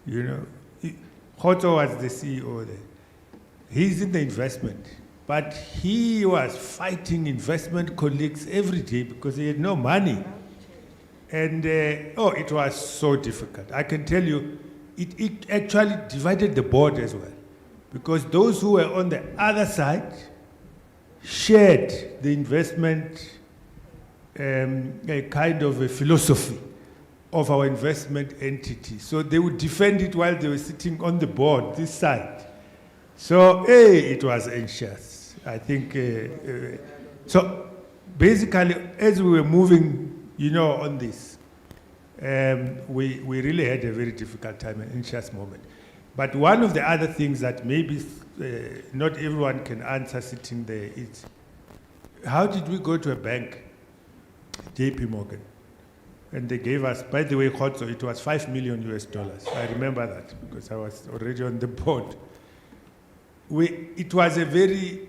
Hoto was the CEO there. He's in the investment, but he was fighting investment colleagues every day because he had no money. And it was so difficult. I can tell you, it actually divided the board as well, because those who were on the other side shared the investment, a kind of a philosophy of our investment entity. So they would defend it while they were sitting on the board, this side. So, it was anxious. I think, so basically, as we were moving, on this, we really had a very difficult time, an anxious moment. But one of the other things that maybe not everyone can answer sitting there is, how did we go to a bank, JP Morgan, and they gave us, by the way, Khotso, it was $5 million. I remember that because I was already on the board. It was a very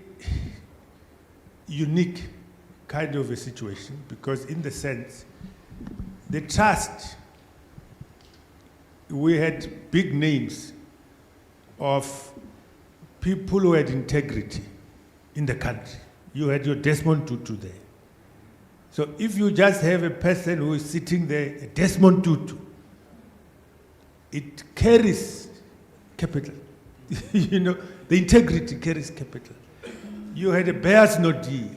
unique kind of a situation because in the sense, the trust, we had big names of people who had integrity in the country. You had your Desmond Tutu there. So if you just have a person who is sitting there, a Desmond Tutu, it carries capital. You know, the integrity carries capital. You had a Bears Nodi.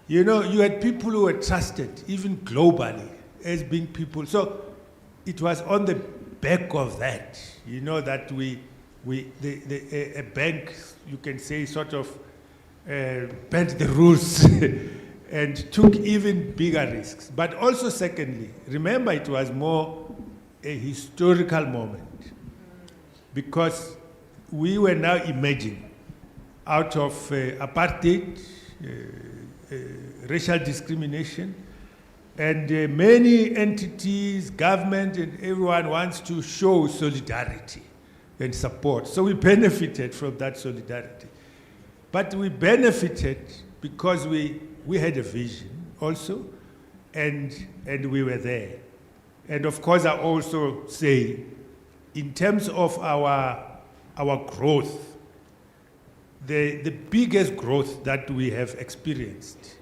You know, you had people who were trusted, even globally, as being people. So it was on the back of that, you know, that a bank, you can say, sort of bent the rules and took even bigger risks. But also, secondly, remember it was more a historical moment because we were now emerging out of apartheid, racial discrimination, and many entities, government, and everyone wants to show solidarity and support. So we benefited from that solidarity. But we benefited because we had a vision also, and we were there. And of course, I also say, in terms of our growth, the biggest growth that we have experienced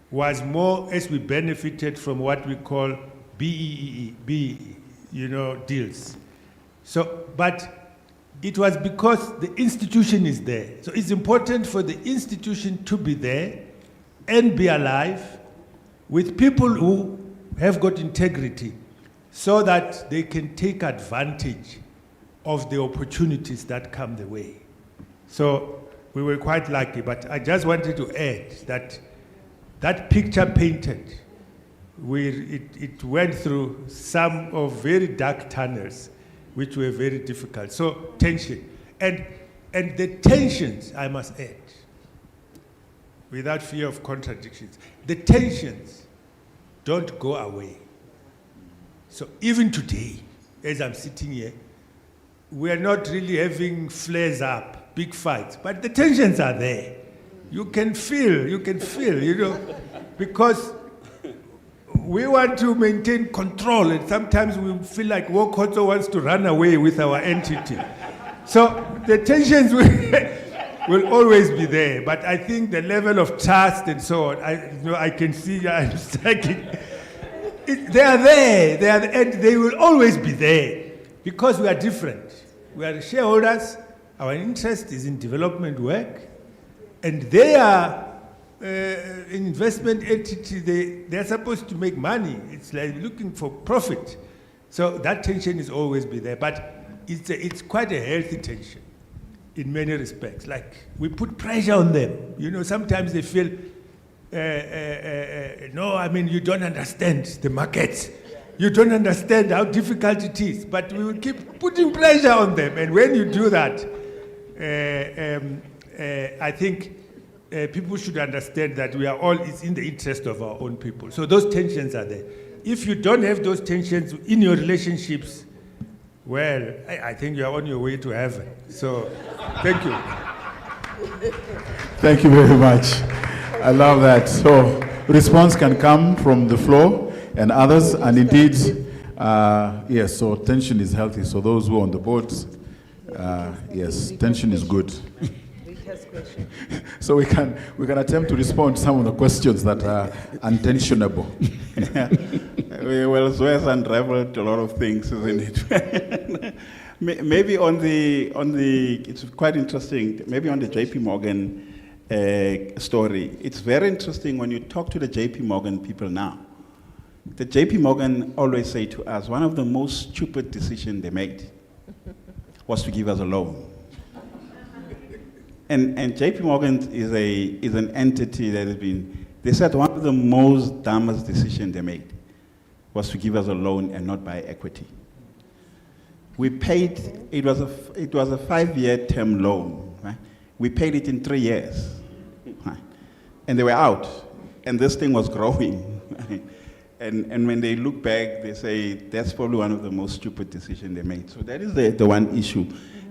was more as we benefited from what we call BEE, you know, deals. So, but it was because the institution is there. So it's important for the institution to be there and be alive with people who have got integrity so that they can take advantage of the opportunities that come the way. So we were quite lucky, but I just wanted to add that that picture painted, it went through some of very dark tunnels, which were very difficult. So tension. And the tensions, I must add, without fear of contradictions, the tensions don't go away. So even today, as I'm sitting here, we are not really having flares up, big fights, but the tensions are there. You can feel, you know, because we want to maintain control, and sometimes we feel like Wokoto wants to run away with our entity. So the tensions will always be there, but I think the level of trust and so on, I can see, I'm striking. They are there, and they will always be there, because we are different. We are shareholders, our interest is in development work, and they are investment entity, they are supposed to make money. It's like looking for profit. So that tension is always be there, but it's quite a healthy tension in many respects. Like we put pressure on them. You know, sometimes they feel, no, I mean, you don't understand the markets. You don't understand how difficult it is, but we will keep putting pressure on them. And when you do that, I think people should understand that we are all, it's in the interest of our own people. So those tensions are there. If you don't have those tensions in your relationships, well, I think you're on your way to heaven. So, thank you. Thank you very much. I love that. So, response can come from the floor and others, and indeed, yes, so tension is healthy. So those who are on the boards, yes, tension is good. So we can attempt to respond to some of the questions that are untensionable. Well, Suez unraveled a lot of things, isn't it? Maybe on the, it's quite interesting, maybe on the JP Morgan story, it's very interesting when you talk to the JP Morgan people now. The JP Morgan always say to us, one of the most stupid decisions they made was to give us a loan. And JP Morgan is an entity that has been, they said one of the most dumbest decisions they made was to give us a loan and not buy equity. We paid, it was a 5-year term loan, right? We paid it in 3 years, right? And they were out, and this thing was growing. Right? And when they look back, they say that's probably one of the most stupid decisions they made. So that is the one issue.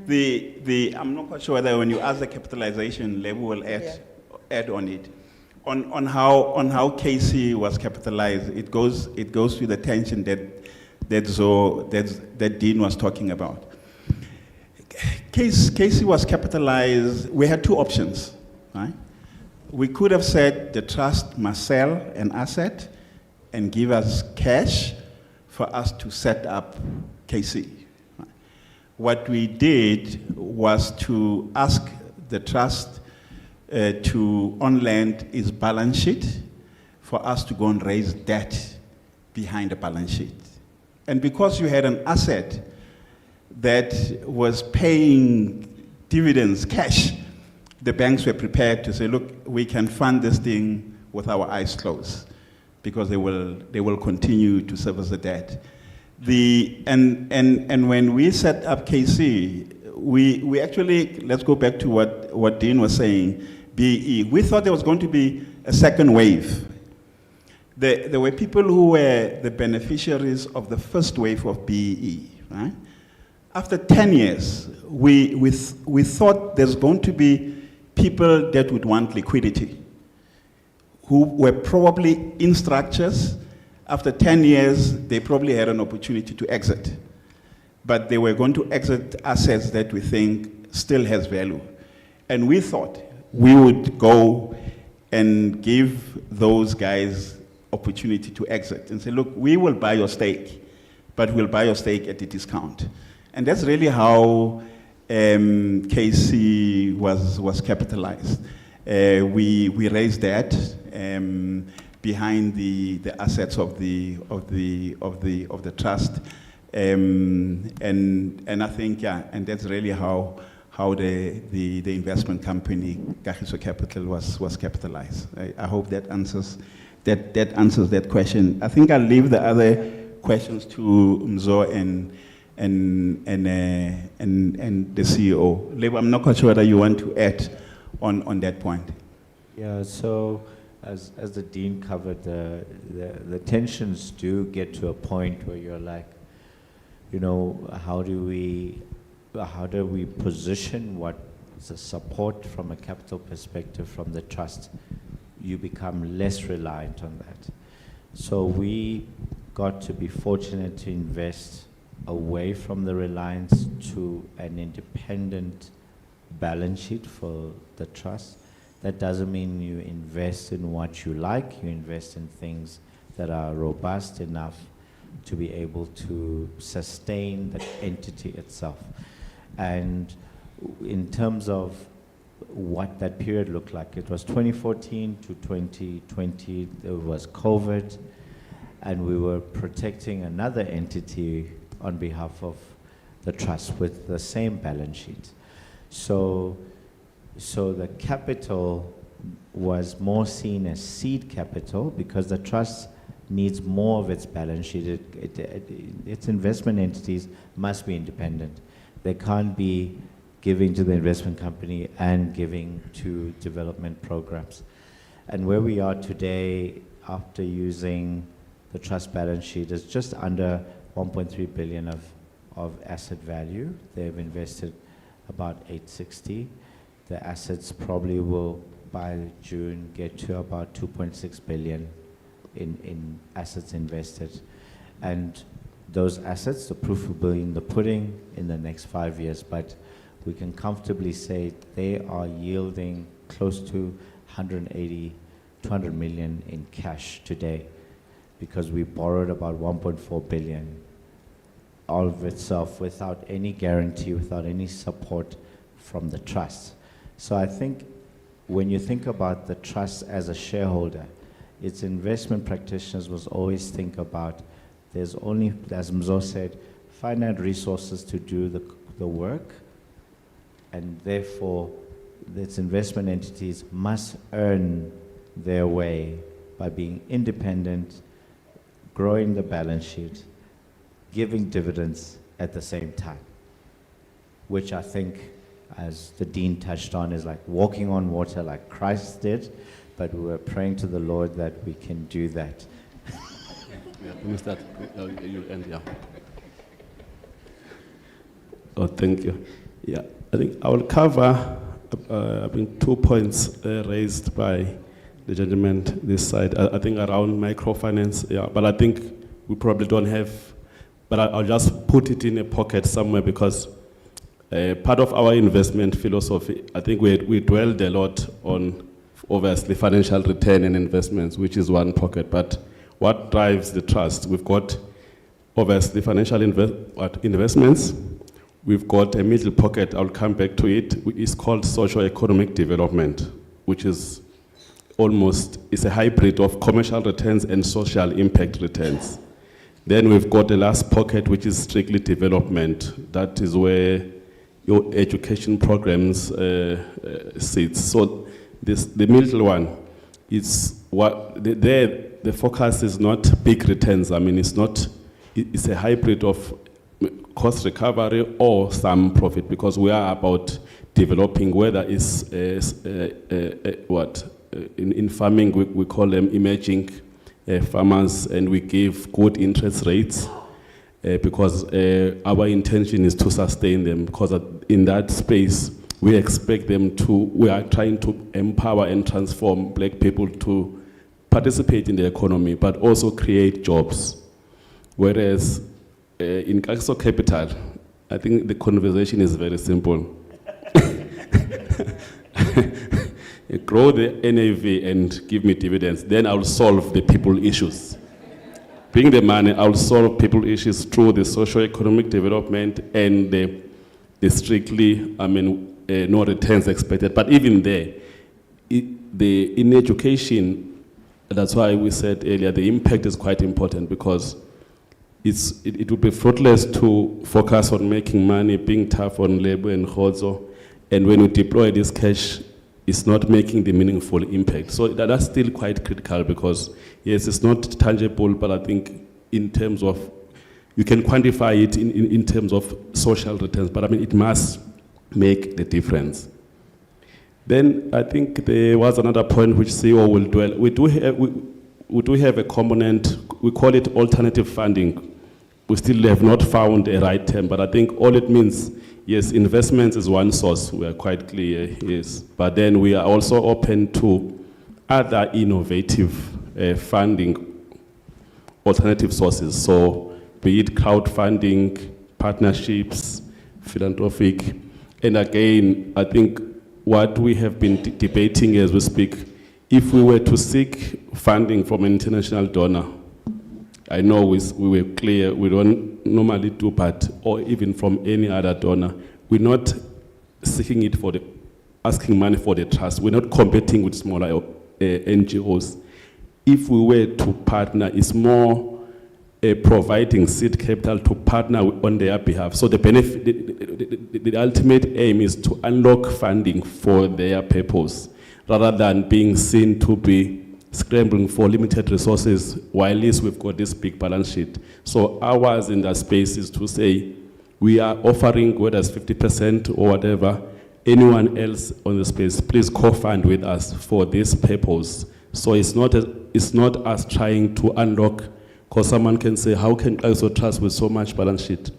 I'm not quite sure whether when you ask the capitalization level will add on it. On how KC was capitalized, it goes to the tension that Dean was talking about. KC was capitalized. We had two options, right? We could have said the trust must sell an asset and give us cash for us to set up KC. Right? What we did was to ask the trust to on-lend its balance sheet for us to go and raise debt behind the balance sheet. And because you had an asset that was paying dividends, cash, the banks were prepared to say, look, we can fund this thing with our eyes closed because they will continue to service the debt. And when we set up KC, we actually, let's go back to what Dean was saying, BE. We thought there was going to be a second wave. There were people who were the beneficiaries of the first wave of BE, right? After 10 years, we thought there's going to be people that would want liquidity, who were probably in structures. After 10 years, they probably had an opportunity to exit. But they were going to exit assets that we think still has value. And we thought we would go and give those guys opportunity to exit and say, look, we will buy your stake, but we'll buy your stake at a discount. And that's really how KC was capitalized. We raised debt behind the assets of the trust, and I think and that's really how the investment company Kagiso Capital was capitalized. I hope that answers that question. I think I'll leave the other questions to Mzo and the CEO. Lebo, I'm not quite sure whether you want to add on that point. Yeah, so as the Dean covered, the tensions do get to a point where you're like, you know, how do we position what the support from a capital perspective from the trust? You become less reliant on that. So we got to be fortunate to invest away from the reliance to an independent balance sheet for the trust. That doesn't mean you invest in what you like, you invest in things that are robust enough to be able to sustain the entity itself. And in terms of what that period looked like, it was 2014 to 2020, there was COVID, and we were protecting another entity on behalf of the trust with the same balance sheet. So the capital was more seen as seed capital because the trust needs more of its balance sheet. Its investment entities must be independent. They can't be giving to the investment company and giving to development programs. And where we are today, after using the trust balance sheet, is just under 1.3 billion of asset value. They've invested about 860. The assets probably will, by June, get to about 2.6 billion in assets invested. And those assets, the proof will be in the pudding in the next 5 years, but we can comfortably say they are yielding close to 180, 200 million in cash today, because we borrowed about 1.4 billion all of itself without any guarantee, without any support from the trust. So I think when you think about the trust as a shareholder, its investment practitioners must always think about there's only, as Mzo said, finite resources to do the work, and therefore its investment entities must earn their way by being independent, growing the balance sheet, giving dividends, at the same time, which I think, as the Dean touched on, is like walking on water like Christ did, but we were praying to the Lord that we can do that. You start, you end, yeah. Oh, thank you. Yeah, I think I will cover 2 points raised by the gentleman this side. I think around microfinance, yeah, but I think we probably don't have, but I'll just put it in a pocket somewhere because part of our investment philosophy, I think we dwelled a lot on, obviously, financial return and investments, which is one pocket, but what drives the trust? We've got, obviously, financial investments. We've got a middle pocket, I'll come back to it. It's called socio-economic development, which is it's a hybrid of commercial returns and social impact returns. Then we've got the last pocket, which is strictly development. That is where your education programs sits. So the middle one is the focus is not big returns. I mean, it's a hybrid of cost recovery or some profit, because we are about developing, whether it's in farming we call them emerging farmers, and we give good interest rates because our intention is to sustain them, because in that space we expect we are trying to empower and transform black people to participate in the economy, but also create jobs. Whereas in Kagiso Capital, I think the conversation is very simple. Grow the NAV and give me dividends, then I'll solve the people issues. Bring the money, I'll solve people issues through the socio-economic development and the strictly, no returns expected. But even there, in education, that's why we said earlier, the impact is quite important, because it would be fruitless to focus on making money, being tough on labor and hozo, and when you deploy this cash, it's not making the meaningful impact. So that's still quite critical, because yes, it's not tangible, but I think in terms of, you can quantify it in terms of social returns, but I mean, it must make the difference. Then I think there was another point which CEO will dwell. We do have a component, we call it alternative funding. We still have not found a right term, but I think all it means, yes, investments is one source, we are quite clear, yes. But then we are also open to other innovative funding, alternative sources. So be it crowdfunding, partnerships, philanthropic. And again, I think what we have been debating as we speak, if we were to seek funding from an international donor, I know we were clear, we don't normally do, but, or even from any other donor, we're not seeking it asking money for the trust. We're not competing with smaller NGOs. If we were to partner, it's more providing seed capital to partner on their behalf. So the benefit, the ultimate aim is to unlock funding for their purpose, rather than being seen to be scrambling for limited resources, while at least we've got this big balance sheet. So ours in that space is to say, we are offering, whether it's 50% or whatever, anyone else on the space, please co-fund with us for this purpose. So it's not us trying to unlock, because someone can say, how can Kagiso Trust with so much balance sheet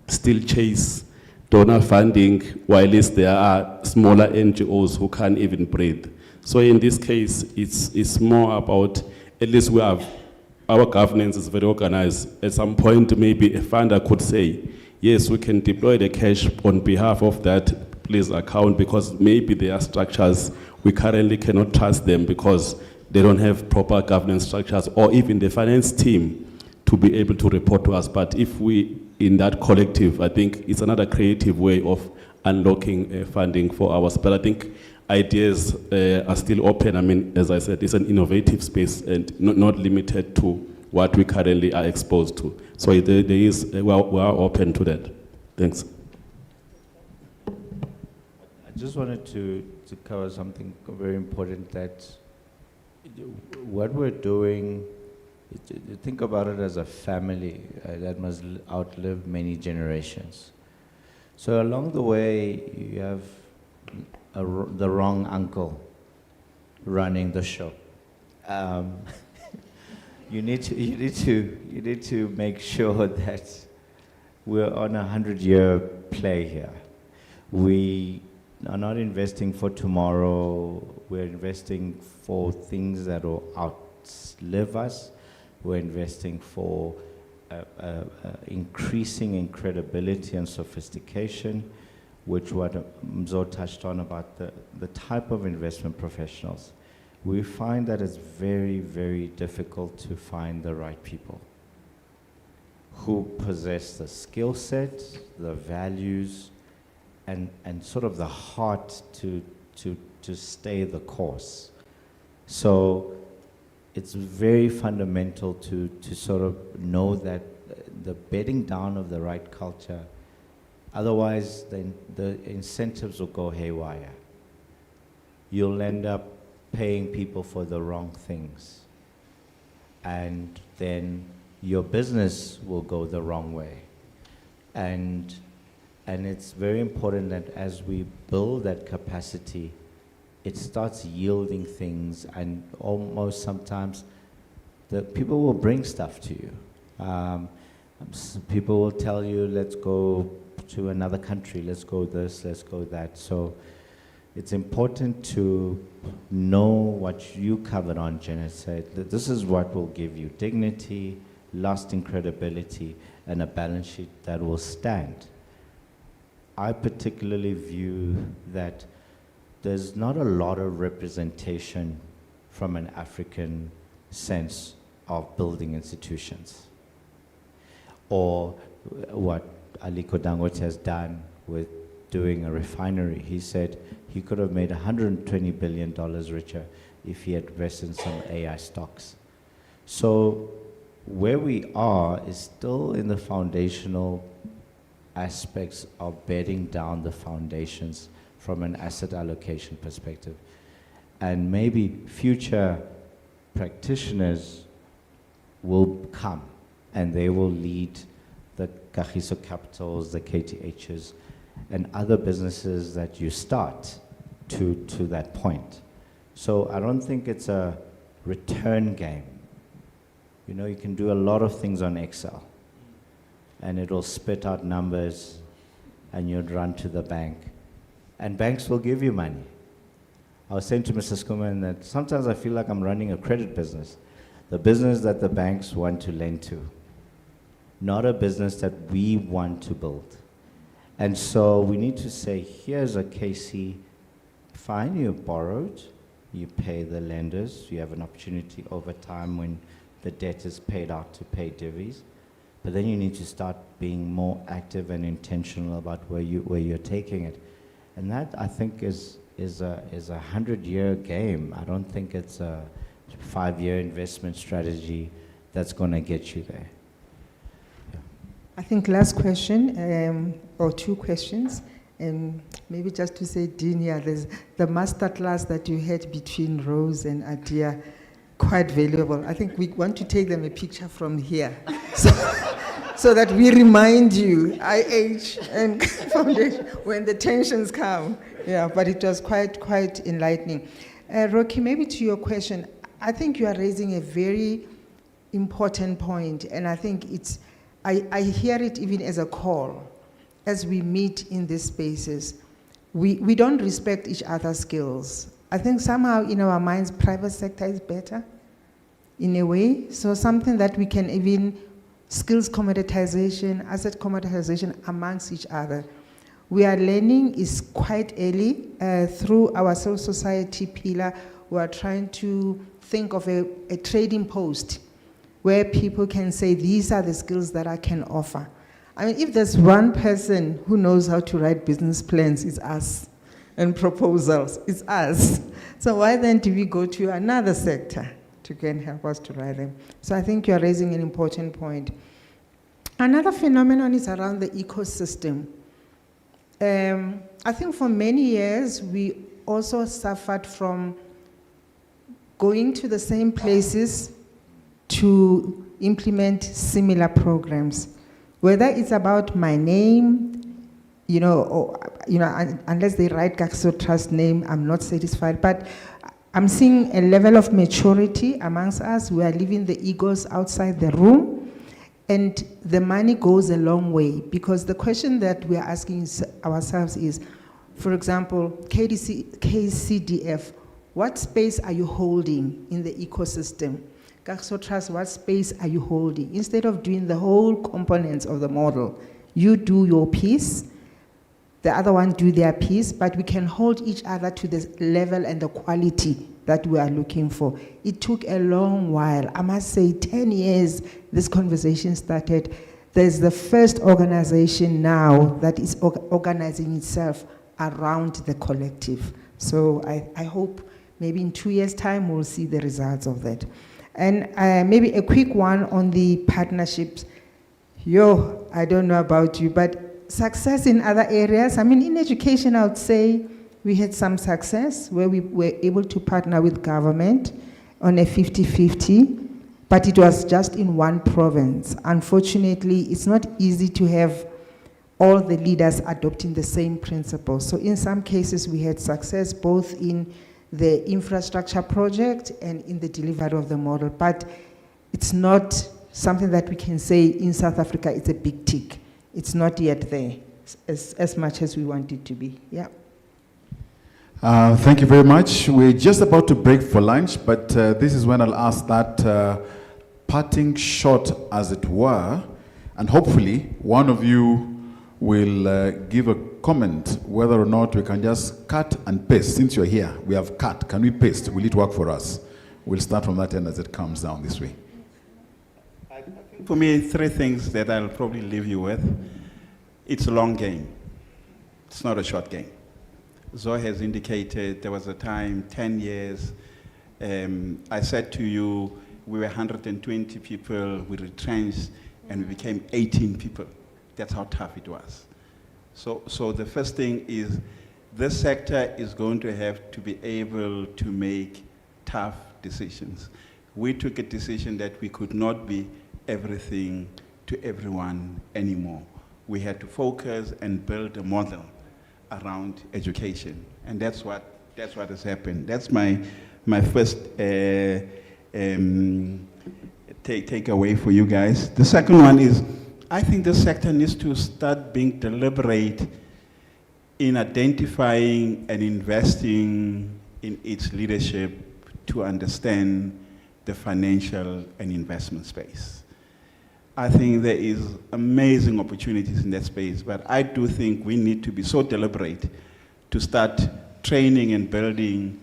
still chase donor funding, while at least there are smaller NGOs who can't even breathe? So in this case, it's more about, at least we have, our governance is very organized. At some point, maybe a funder could say, yes, we can deploy the cash on behalf of that please account, because maybe there are structures, we currently cannot trust them because they don't have proper governance structures, or even the finance team to be able to report to us. But if we, in that collective, I think it's another creative way of unlocking funding for ours. But I think ideas are still open. I mean, as I said, it's an innovative space and not limited to what we currently are exposed to. So we are open to that. Thanks. I just wanted to cover something very important, that what we're doing think about it as a family that must outlive many generations. So along the way, you have the wrong uncle running the show. You need to make sure that we're on a 100-year play here. We are not investing for tomorrow. We're investing for things that will outlive us. We're investing for increasing in credibility and sophistication, which what Mzo touched on about the type of investment professionals. We find that it's very, very difficult to find the right people who possess the skill set, the values, and sort of the heart to stay the course. So it's very fundamental to sort of know that the bedding down of the right culture, otherwise then the incentives will go haywire. You'll end up paying people for the wrong things, and then your business will go the wrong way. And it's very important that as we build that capacity, it starts yielding things, and almost sometimes the people will bring stuff to you. People will tell you, let's go to another country, let's go this, let's go that. So it's important to know what you covered on, Janet said, that this is what will give you dignity, lasting credibility, and a balance sheet that will stand. I particularly view that there's not a lot of representation from an African sense of building institutions. Or what Aliko Dangote has done with doing a refinery. He said he could have made $120 billion richer if he had invested in some AI stocks. So where we are is still in the foundational aspects of bedding down the foundations from an asset allocation perspective. And maybe future practitioners will come and they will lead the Kagiso Capitals, the KTHs, and other businesses that you start to that point. So I don't think it's a return game. You know, you can do a lot of things on Excel, and it'll spit out numbers, and you'd run to the bank, and banks will give you money. I was saying to Mr. Skuman that sometimes I feel like I'm running a credit business, the business that the banks want to lend to, not a business that we want to build. And so we need to say, here's a KC, fine, you borrowed, you pay the lenders, you have an opportunity over time when the debt is paid out to pay divvies, but then you need to start being more active and intentional about where you're taking it. And that, I think, is a 100-year game. I don't think it's a 5-year investment strategy that's going to get you there. I think last question, or two questions, and maybe just to say, Dean, yeah, there's the master class that you had between Rose and Adia, quite valuable. I think we want to take them a picture from here, so that we remind you, IH and Foundation, when the tensions come. Yeah, but it was quite enlightening. Rocky, maybe to your question, I think you are raising a very important point, and I think I hear it even as a call, as we meet in these spaces. We don't respect each other's skills. I think somehow in our minds, private sector is better, in a way. So something that we can even, skills commoditization, asset commoditization amongst each other. We are learning is quite early. Through our civil society pillar, we are trying to think of a trading post where people can say, these are the skills that I can offer. I mean, if there's one person who knows how to write business plans, it's us, and proposals, it's us. So why then do we go to another sector to go and help us to write them? So I think you're raising an important point. Another phenomenon is around the ecosystem. I think for many years, we also suffered from going to the same places to implement similar programs. Whether it's about my name, unless they write Kagiso Trust name, I'm not satisfied. But I'm seeing a level of maturity amongst us. We are leaving the egos outside the room, and the money goes a long way, because the question that we are asking ourselves is, for example, KCDF, what space are you holding in the ecosystem? Kagiso Trust, what space are you holding? Instead of doing the whole components of the model, you do your piece, the other one do their piece, but we can hold each other to the level and the quality that we are looking for. It took a long while. I must say 10 years this conversation started. There's the first organization now that is organizing itself around the collective. So I hope maybe in 2 years' time we'll see the results of that. And maybe a quick one on the partnerships. I don't know about you, but success in other areas. I mean, in education, I would say we had some success where we were able to partner with government on a 50-50, but it was just in one province. Unfortunately, it's not easy to have all the leaders adopting the same principles. So in some cases, we had success both in the infrastructure project and in the delivery of the model, but it's not something that we can say in South Africa it's a big tick. It's not yet there as much as we want it to be. Yeah. Thank you very much. We're just about to break for lunch, but this is when I'll ask that parting shot, as it were, and hopefully one of you will give a comment whether or not we can just cut and paste. Since you're here, we have cut. Can we paste? Will it work for us? We'll start from that end as it comes down this way. For me, 3 things that I'll probably leave you with. It's a long game. It's not a short game. Zoe has indicated there was a time, 10 years, I said to you, we were 120 people, we retrenched, and we became 18 people. That's how tough it was. So the first thing is, this sector is going to have to be able to make tough decisions. We took a decision that we could not be everything to everyone anymore. We had to focus and build a model around education, and that's what has happened. That's my first takeaway for you guys. The second one is, I think the sector needs to start being deliberate in identifying and investing in its leadership to understand the financial and investment space. I think there is amazing opportunities in that space, but I do think we need to be so deliberate to start training and building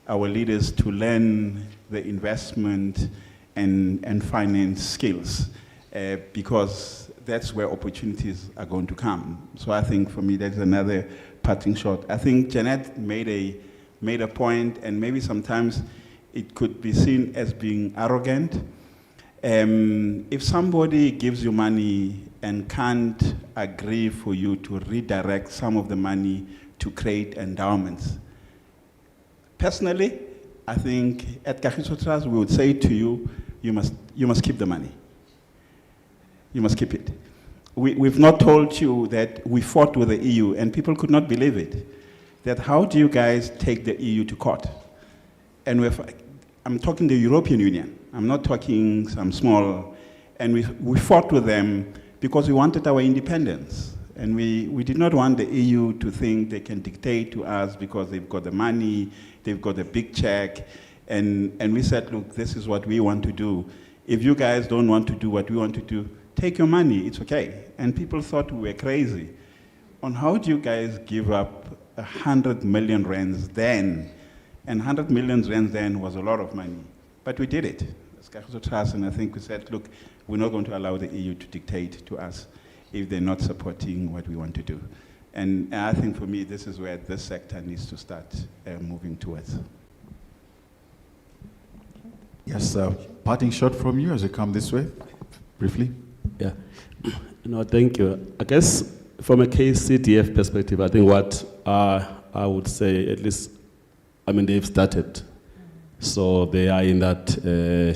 our leaders to learn the investment and finance skills, because that's where opportunities are going to come. So I think for me that's another parting shot. I think Janet made a point, and maybe sometimes it could be seen as being arrogant. If somebody gives you money and can't agree for you to redirect some of the money to create endowments, personally, I think at Kagiso Trust we would say to you, you must keep the money. You must keep it. We've not told you that we fought with the EU, and people could not believe it. That how do you guys take the EU to court? And I'm talking the European Union. I'm not talking some small, and we fought with them because we wanted our independence. And we did not want the EU to think they can dictate to us because they've got the money, they've got a big check, and we said, look, this is what we want to do. If you guys don't want to do what we want to do, take your money, it's okay. And people thought we were crazy. On how do you guys give up 100 million rands then? And 100 million rands then was a lot of money. But we did it. As Kagiso Trust, and I think we said, look, we're not going to allow the EU to dictate to us if they're not supporting what we want to do. And I think for me, this is where this sector needs to start moving towards. Yes, parting shot from you as you come this way, briefly. Yeah, no, thank you. I guess from a KCDF perspective, I think what I would say, at least, I mean, they've started. So they are in that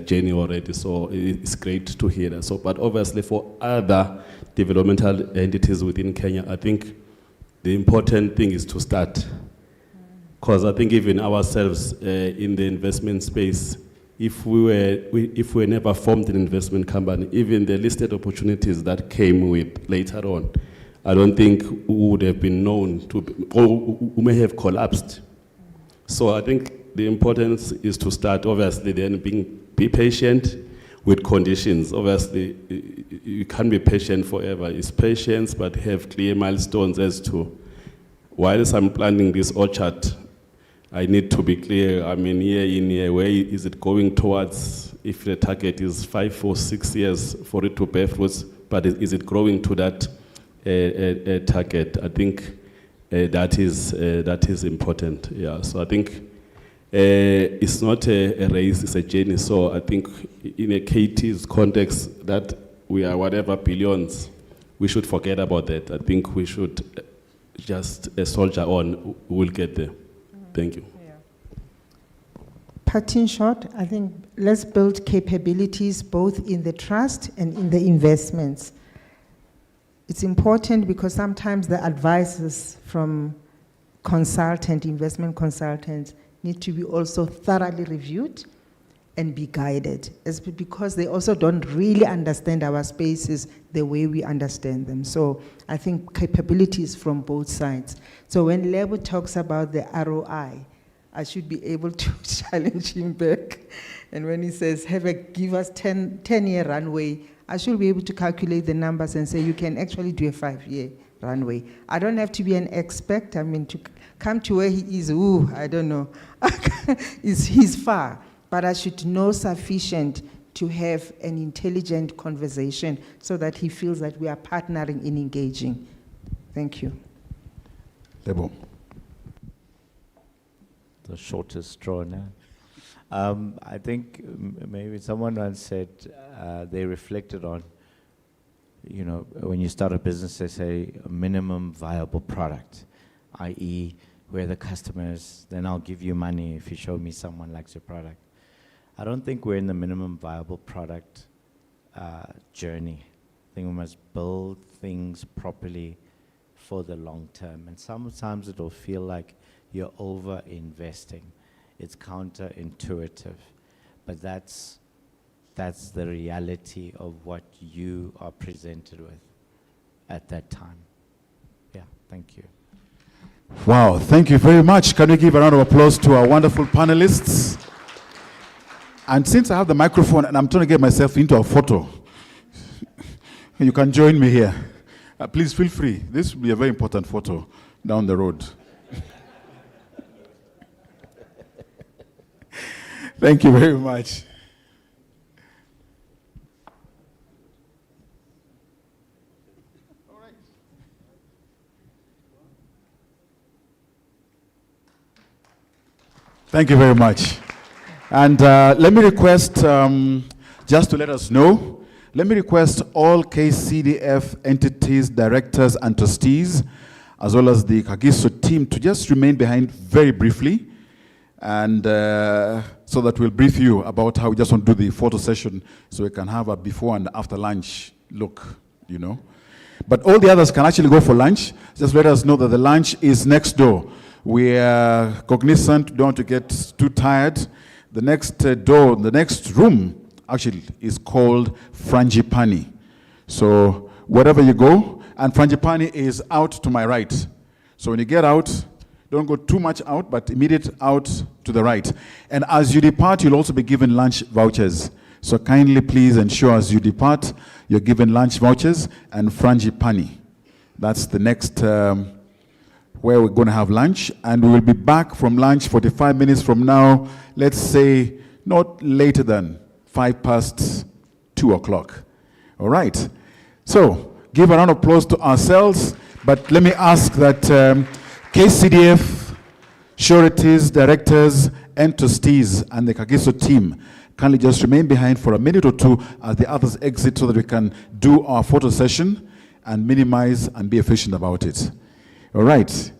journey already. So it's great to hear that. So, but obviously for other developmental entities within Kenya, I think the important thing is to start. Because I think even ourselves in the investment space, if we were never formed an investment company, even the listed opportunities that came with later on, I don't think we would have been known to, or we may have collapsed. So I think the importance is to start, obviously, then be patient with conditions. Obviously, you can't be patient forever. It's patience, but have clear milestones as to, whilst I'm planting this orchard, I need to be clear, I mean, year in, year, where is it going towards? If the target is 5 or 6 years for it to bear fruits, but is it growing to that target? I think that is important. Yeah. So I think it's not a race; it's a journey. So I think in a KT's context, that we are whatever billions, we should forget about that. I think we should just soldier on. We'll get there. Thank you. Parting short, I think let's build capabilities both in the trust and in the investments. It's important because sometimes the advices from investment consultants need to be also thoroughly reviewed and be guided, because they also don't really understand our spaces the way we understand them. So I think capabilities from both sides. So when Lebo talks about the ROI, I should be able to challenge him back. And when he says, give us 10-year runway, I should be able to calculate the numbers and say, you can actually do a 5-year runway. I don't have to be an expert. I mean, to come to where he is, I don't know. He's far. But I should know sufficient to have an intelligent conversation so that he feels that we are partnering in engaging. Thank you. Lebo. The shortest straw now. I think maybe someone once said they reflected on, you know, when you start a business, they say a minimum viable product, i.e., where the customers, then I'll give you money if you show me someone likes your product. I don't think we're in the minimum viable product journey. I think we must build things properly for the long term. And sometimes it will feel like you're over-investing. It's counterintuitive. But that's the reality of what you are presented with at that time. Yeah, thank you. Wow, thank you very much. Can we give a round of applause to our wonderful panelists? And since I have the microphone and I'm trying to get myself into a photo, you can join me here. Please feel free. This will be a very important photo down the road. Thank you very much. Thank you very much. And let me request, just to let us know, let me request all KCDF entities, directors, and trustees, as well as the Kagiso team, to just remain behind very briefly, and so that we'll brief you about how we just want to do the photo session, so we can have a before and after lunch look, you know. But all the others can actually go for lunch. Just let us know that the lunch is next door. We are cognizant, don't want to get too tired. The next door, the next room, actually, is called Frangipani. So wherever you go, and Frangipani is out to my right. So when you get out, don't go too much out, but immediate out to the right. And as you depart, you'll also be given lunch vouchers. So kindly please ensure as you depart, you're given lunch vouchers and Frangipani. That's the next where we're going to have lunch, and we will be back from lunch 45 minutes from now, let's say not later than 2 o'clock. All right. So give a round of applause to ourselves, but let me ask that KCDF, sureties, directors, and trustees, and the Kagiso team kindly just remain behind for a minute or two as the others exit so that we can do our photo session and minimize and be efficient about it. All right.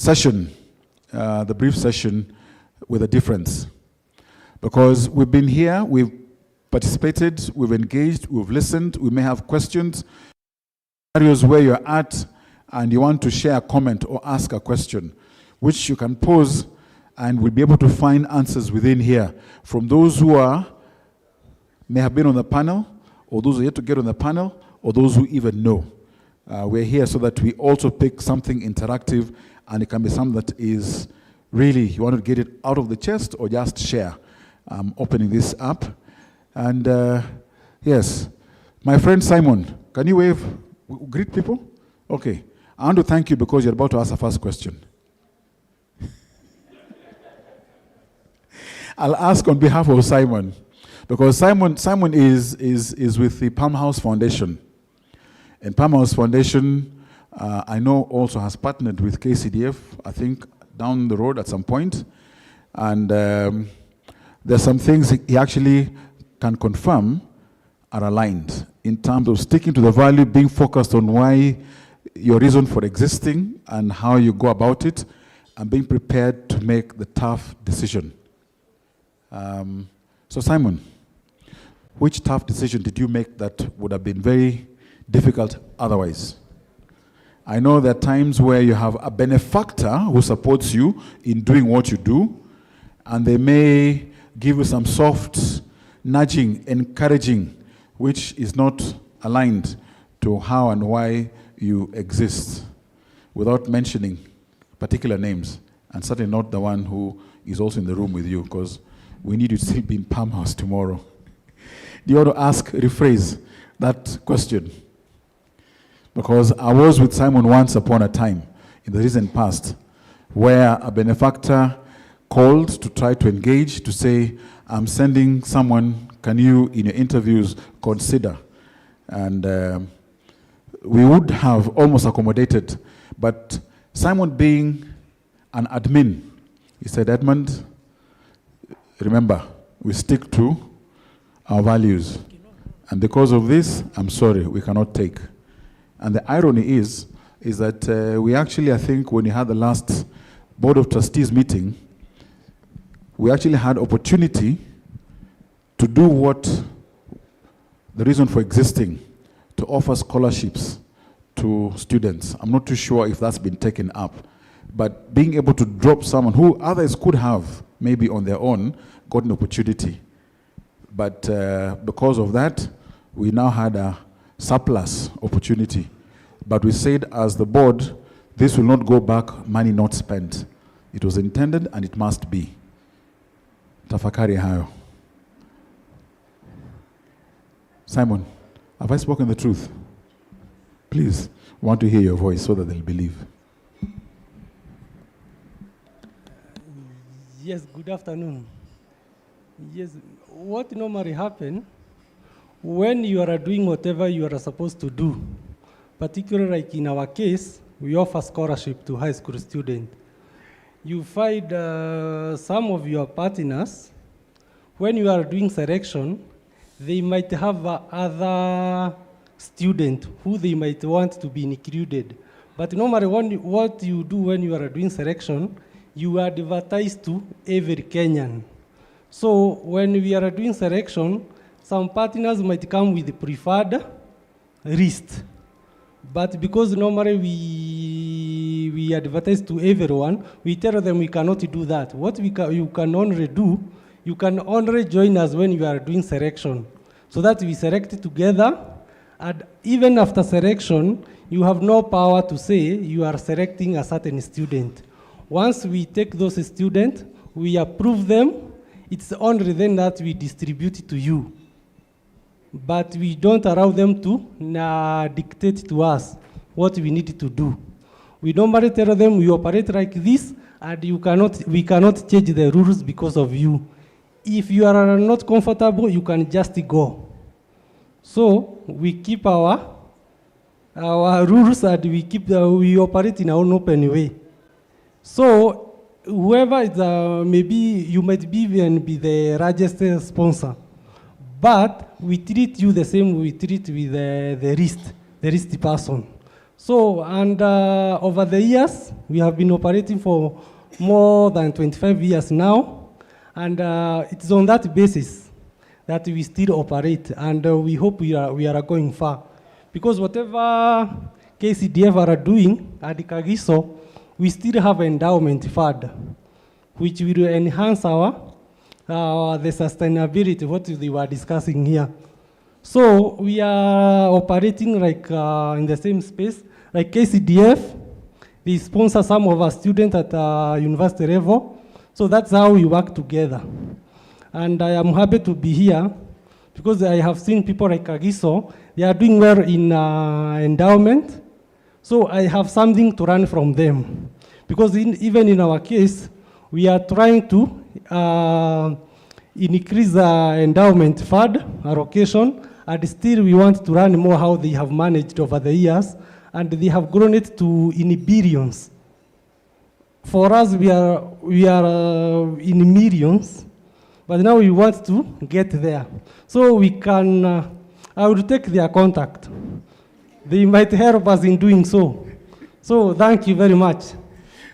session, the brief session, with a difference. Because we've been here, we've participated, we've engaged, we've listened, we may have questions, areas where you're at, and you want to share a comment or ask a question, which you can pose, and we'll be able to find answers within here from those who may have been on the panel, or those who are yet to get on the panel, or those who even know. We're here so that we also pick something interactive, and it can be something that is really, you want to get it out of the chest or just share. Opening this up. And yes, my friend Simon, can you wave, greet people? Okay. I want to thank you because you're about to ask the first question. I'll ask on behalf of Simon, because Simon is with the Palm House Foundation. And Palm House Foundation, I know, also has partnered with KCDF, I think, down the road at some point. And there's some things he actually can confirm are aligned in terms of sticking to the value, being focused on why your reason for existing and how you go about it, and being prepared to make the tough decision. So Simon, which tough decision did you make that would have been very difficult otherwise? I know there are times where you have a benefactor who supports you in doing what you do, and they may give you some soft nudging, encouraging, which is not aligned to how and why you exist, without mentioning particular names, and certainly not the one who is also in the room with you, because we need you to still be in Palm House tomorrow. Do you want to rephrase that question? Because I was with Simon once upon a time, in the recent past, where a benefactor called to try to engage, to say, I'm sending someone, can you, in your interviews, consider? And we would have almost accommodated, but Simon being an admin, he said, Edmund, remember, we stick to our values. And because of this, I'm sorry, we cannot take. And the irony is that we actually, I think, when we had the last Board of Trustees meeting, we actually had opportunity to do what the reason for existing, to offer scholarships to students. I'm not too sure if that's been taken up, but being able to drop someone who others could have, maybe on their own, got an opportunity. But because of that, we now had a surplus opportunity. But we said as the board, this will not go back, money not spent. It was intended and it must be. Tafakari hayo. Simon, have I spoken the truth? Please, I want to hear your voice so that they'll believe. Yes, good afternoon. Yes, what normally happens when you are doing whatever you are supposed to do, particularly like in our case, we offer scholarship to high school students. You find some of your partners, when you are doing selection, they might have other students who they might want to be included. But normally what you do when you are doing selection, you advertise to every Kenyan. So when we are doing selection, some partners might come with the preferred list. But because normally we advertise to everyone, we tell them we cannot do that. What you can only do, you can only join us when you are doing selection. So that we select together, and even after selection, you have no power to say you are selecting a certain student. Once we take those students, we approve them, it's only then that we distribute it to you. But we don't allow them to dictate to us what we need to do. We normally tell them we operate like this, and we cannot change the rules because of you. If you are not comfortable, you can just go. So we keep our rules, and we operate in our own open way. So whoever is, maybe you might even be the largest sponsor, but we treat you the same we treat with the risk person. So, and over the years, we have been operating for more than 25 years now, and it's on that basis that we still operate, and we hope we are going far. Because whatever KCDF are doing at the Kagiso, we still have endowment fund, which will enhance the sustainability, what we were discussing here. So we are operating like in the same space, like KCDF. They sponsor some of our students at university level. So that's how we work together. And I am happy to be here because I have seen people like Kagiso, they are doing well in endowment. So I have something to learn from them. Because even in our case, we are trying to increase the endowment fund allocation, and still we want to learn more how they have managed over the years, and they have grown it to in billions. For us, we are in millions, but now we want to get there. So we can, I will take their contact. They might help us in doing so. So thank you very much.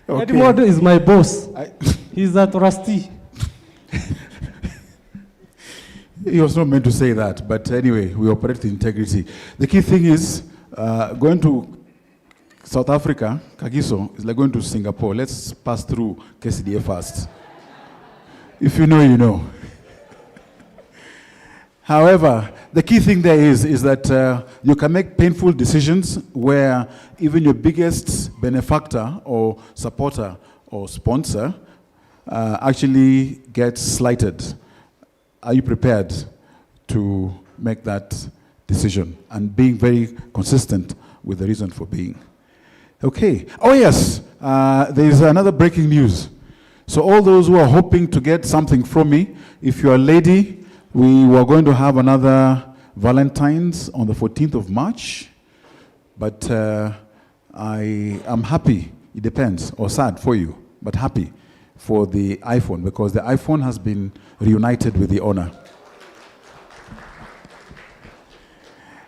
Okay. Edmond is my boss. He's a trustee. He was not meant to say that, but anyway, we operate with integrity. The key thing is going to South Africa, Kagiso, is like going to Singapore. Let's pass through KCDA first. If you know, you know. However, the key thing there is that you can make painful decisions where even your biggest benefactor or supporter or sponsor actually gets slighted. Are you prepared to make that decision and being very consistent with the reason for being? Okay. Oh yes, there is another breaking news. So all those who are hoping to get something from me, if you're a lady, we were going to have another Valentine's on the 14th of March, but I am happy, it depends, or sad for you, but happy for the iPhone, because the iPhone has been reunited with the owner.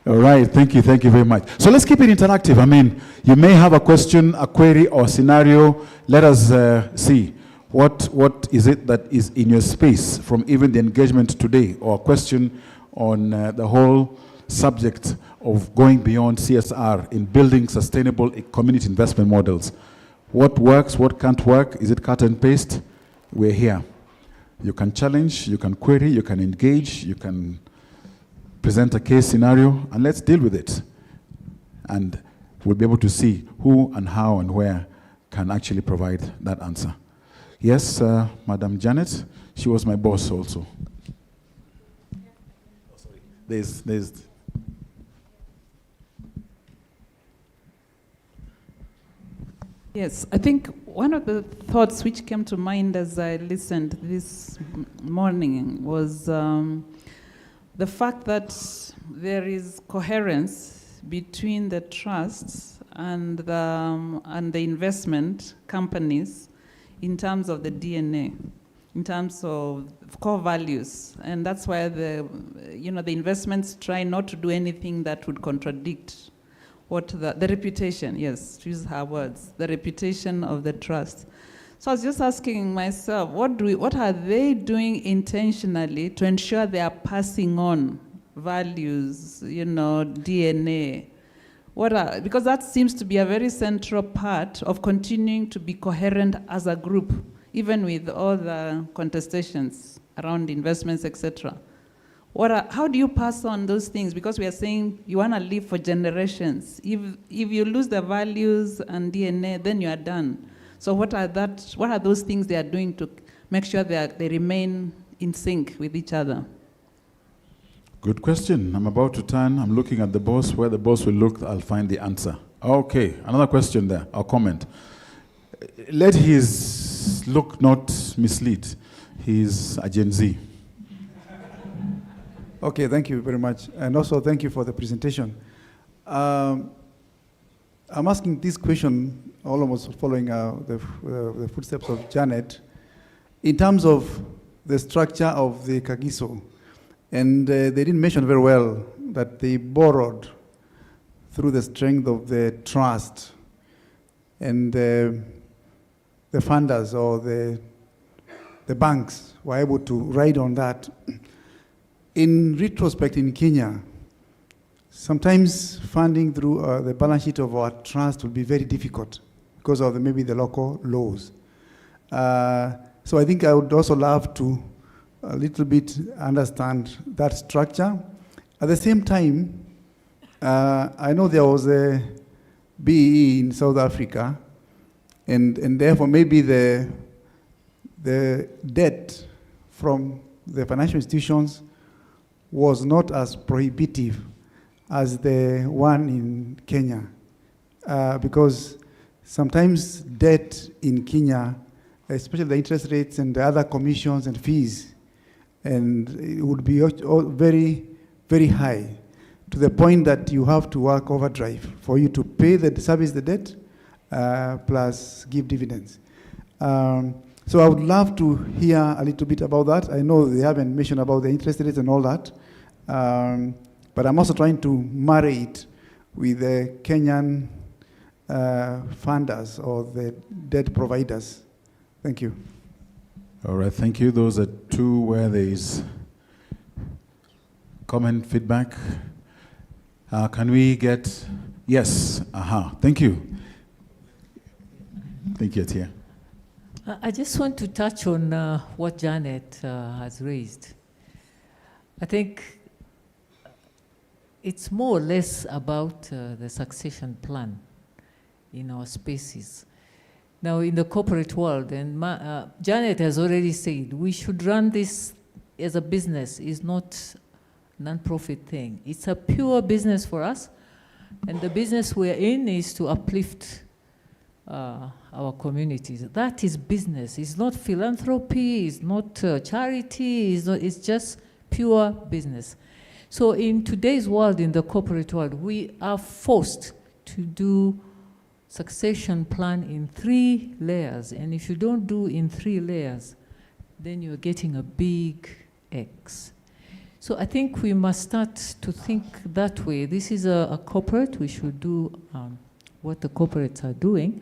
All right, thank you very much. So let's keep it interactive. I mean, you may have a question, a query, or a scenario. Let us see what is it that is in your space from even the engagement today, or a question on the whole subject of going beyond CSR in building sustainable community investment models. What works, what can't work? Is it cut and paste? We're here. You can challenge, you can query, you can engage, you can present a case scenario, and let's deal with it. And we'll be able to see who and how and where can actually provide that answer. Yes, Madam Janet, she was my boss also. There's Yes, I think one of the thoughts which came to mind as I listened this morning was the fact that there is coherence between the trusts and the investment companies in terms of the DNA, in terms of core values, and that's why the investments try not to do anything that would contradict what the reputation, yes, to use her words, the reputation of the trust. So I was just asking myself, what are they doing intentionally to ensure they are passing on values, DNA? Because that seems to be a very central part of continuing to be coherent as a group, even with all the contestations around investments, etc. How do you pass on those things? Because we are saying you want to live for generations. If you lose the values and DNA, then you are done. So what are those things they are doing to make sure they remain in sync with each other? good question. I'm about to turn. I'm looking at the boss. Where the boss will look, I'll find the answer. Okay, another question there, or comment. Let his look not mislead. He's a Gen Z. Okay, thank you very much. And also thank you for the presentation. I'm asking this question, almost following the footsteps of Janet, in terms of the structure of the Kagiso. And they didn't mention very well that they borrowed through the strength of the trust and the funders or the banks were able to ride on that. In retrospect, in Kenya, sometimes funding through the balance sheet of our trust will be very difficult because of maybe the local laws. So I think I would also love to a little bit understand that structure. At the same time, I know there was a BEE in South Africa, and therefore maybe the debt from the financial institutions was not as prohibitive as the one in Kenya, because sometimes debt in Kenya, especially the interest rates and the other commissions and fees, and it would be very, very high, to the point that you have to work overdrive for you to pay the service the debt plus give dividends. So I would love to hear a little bit about that. I know they haven't mentioned about the interest rates and all that, but I'm also trying to marry it with the Kenyan funders or the debt providers. Thank you. All right, thank you. Those are two where there is comment, feedback. Can we get, yes, thank you. Thank you, Atia. I just want to touch on what Janet has raised. I think it's more or less about the succession plan in our spaces. Now, in the corporate world, and Janet has already said, we should run this as a business. It's not a non-profit thing. It's a pure business for us, and the business we're in is to uplift our communities. That is business. It's not philanthropy. It's not charity. It's just pure business. So in today's world, in the corporate world, we are forced to do succession plan in 3 layers. And if you don't do in 3 layers, then you're getting a big X. So I think we must start to think that way. This is a corporate. We should do what the corporates are doing.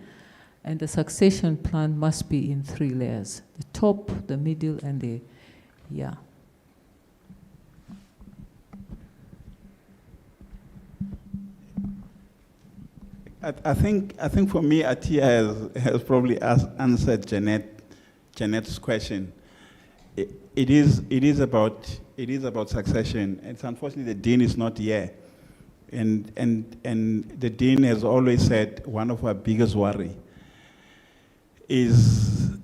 And the succession plan must be in 3 layers: the top, the middle, and the, yeah. I think for me, Atia has probably answered Janet's question. It is about succession. It's unfortunately the dean is not here, and the dean has always said one of our biggest worry is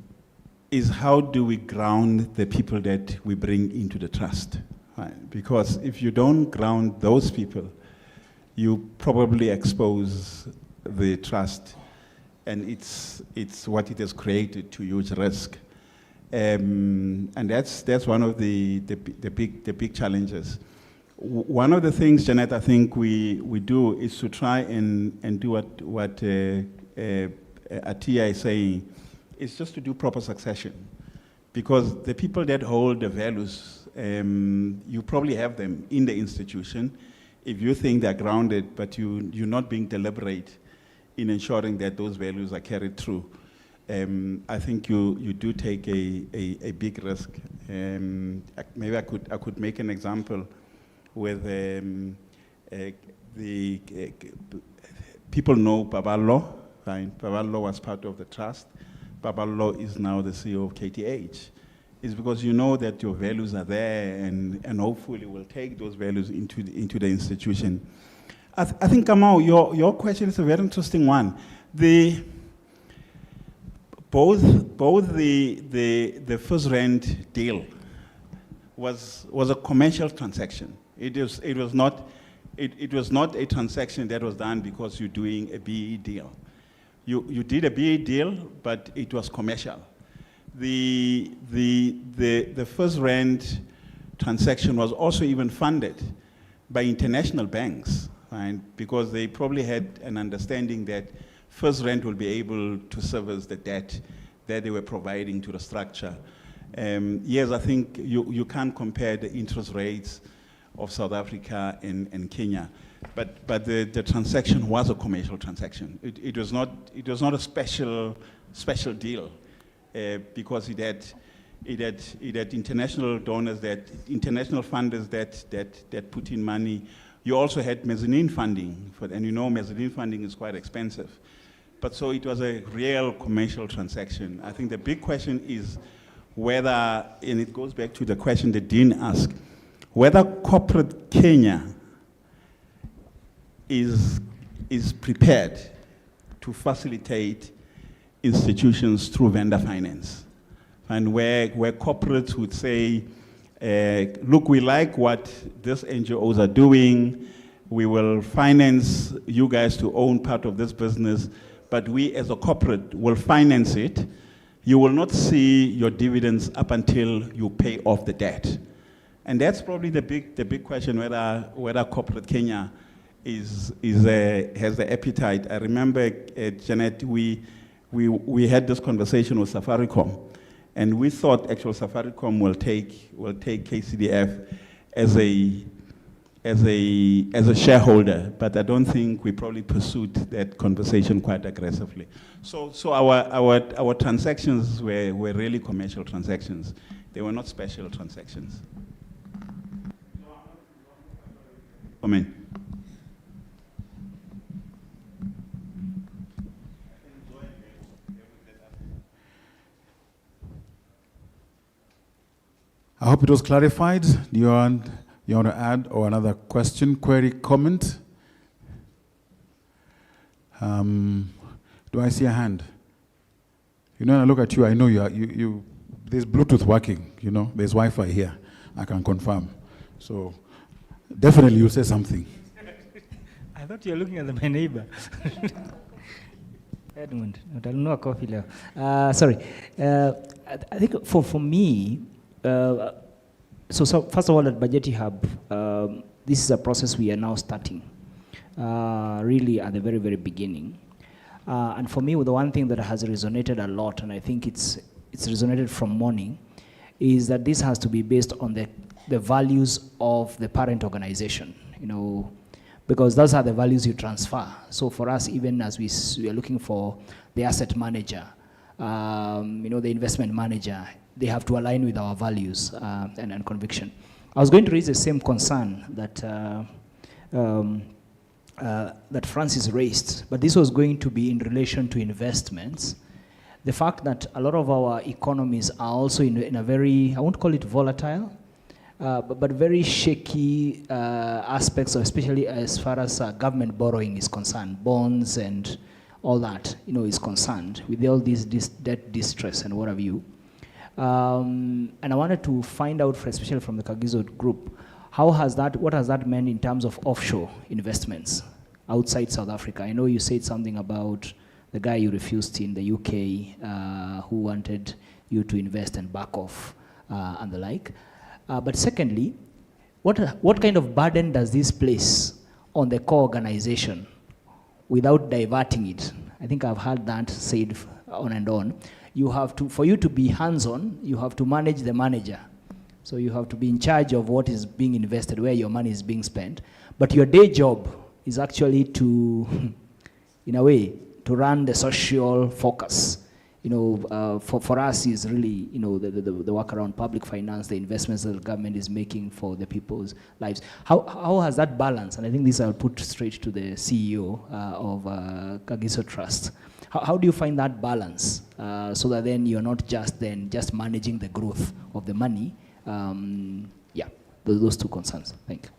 how do we ground the people that we bring into the trust, right? Because if you don't ground those people, you probably expose the trust, and it's what it has created to huge risk, and that's one of the big challenges. One of the things, Janet, I think we do is to try and do what Atia is saying, is just to do proper succession, because the people that hold the values, you probably have them in the institution. If you think they're grounded, but you're not being deliberate in ensuring that those values are carried through, I think you do take a big risk. Maybe I could make an example with the people know Baballo, right? Baballo was part of the trust. Baballo is now the CEO of KTH. It's because you know that your values are there, and hopefully will take those values into the institution. I think, Kamau, your question is a very interesting one. Both the first rent deal was a commercial transaction. It was not a transaction that was done because you're doing a BE deal. You did a BE deal, but it was commercial. The first rent transaction was also even funded by international banks, right? Because they probably had an understanding that first rent will be able to service the debt that they were providing to the structure. Yes, I think you can't compare the interest rates of South Africa and Kenya. but the transaction was a commercial transaction. It was not a special deal because it had international donors, international funders that put in money. You also had mezzanine funding, and you know mezzanine funding is quite expensive. But so it was a real commercial transaction. I think the big question is whether, and it goes back to the question that Dean asked, whether corporate Kenya is prepared to facilitate institutions through vendor finance. And where corporates would say, look, we like what these NGOs are doing, we will finance you guys to own part of this business, but we as a corporate will finance it. You will not see your dividends up until you pay off the debt. And that's probably the big question, whether corporate Kenya has the appetite. I remember, Janet, we had this conversation with Safaricom, and we thought actually Safaricom will take KCDF as a shareholder, but I don't think we probably pursued that conversation quite aggressively. So our transactions were really commercial transactions. They were not special transactions. Amen. I hope it was clarified. Do you want to add or another question, query, comment? Do I see a hand? You know, when I look at you, I know you there's Bluetooth working, you know, there's Wi-Fi here, I can confirm. So definitely you'll say something. I thought you were looking at my neighbor. Edmund, utanunua coffee leo. Sorry, I think for me, so first of all, at Bajeti Hub, this is a process we are now starting, really at the very, very beginning. And for me, the one thing that has resonated a lot, and I think it's resonated from morning, is that this has to be based on the values of the parent organization, you know, because those are the values you transfer. So for us, even as we are looking for the asset manager, you know, the investment manager, they have to align with our values and conviction. I was going to raise the same concern that that Francis raised, but this was going to be in relation to investments. The fact that a lot of our economies are also in a very, I won't call it volatile, but very shaky aspects, especially as far as government borrowing is concerned, bonds and all that, you know, is concerned with all this debt distress and what have you. And I wanted to find out, especially from the Kagiso group, what has that meant in terms of offshore investments outside South Africa? I know you said something about the guy you refused in the UK who wanted you to invest and back off and the like. But secondly, what kind of burden does this place on the core organization without diverting it? I think I've heard that said on and on. For you to be hands-on, you have to manage the manager. So you have to be in charge of what is being invested, where your money is being spent. But your day job is actually to, in a way, to run the social focus. You know, for us is really, you know, the work around public finance, the investments that the government is making for the people's lives. How has that balance? And I think this I'll put straight to the CEO of Kagiso Trust. How do you find that balance so that then you're not just managing the growth of the money? Yeah, those two concerns. Thank you.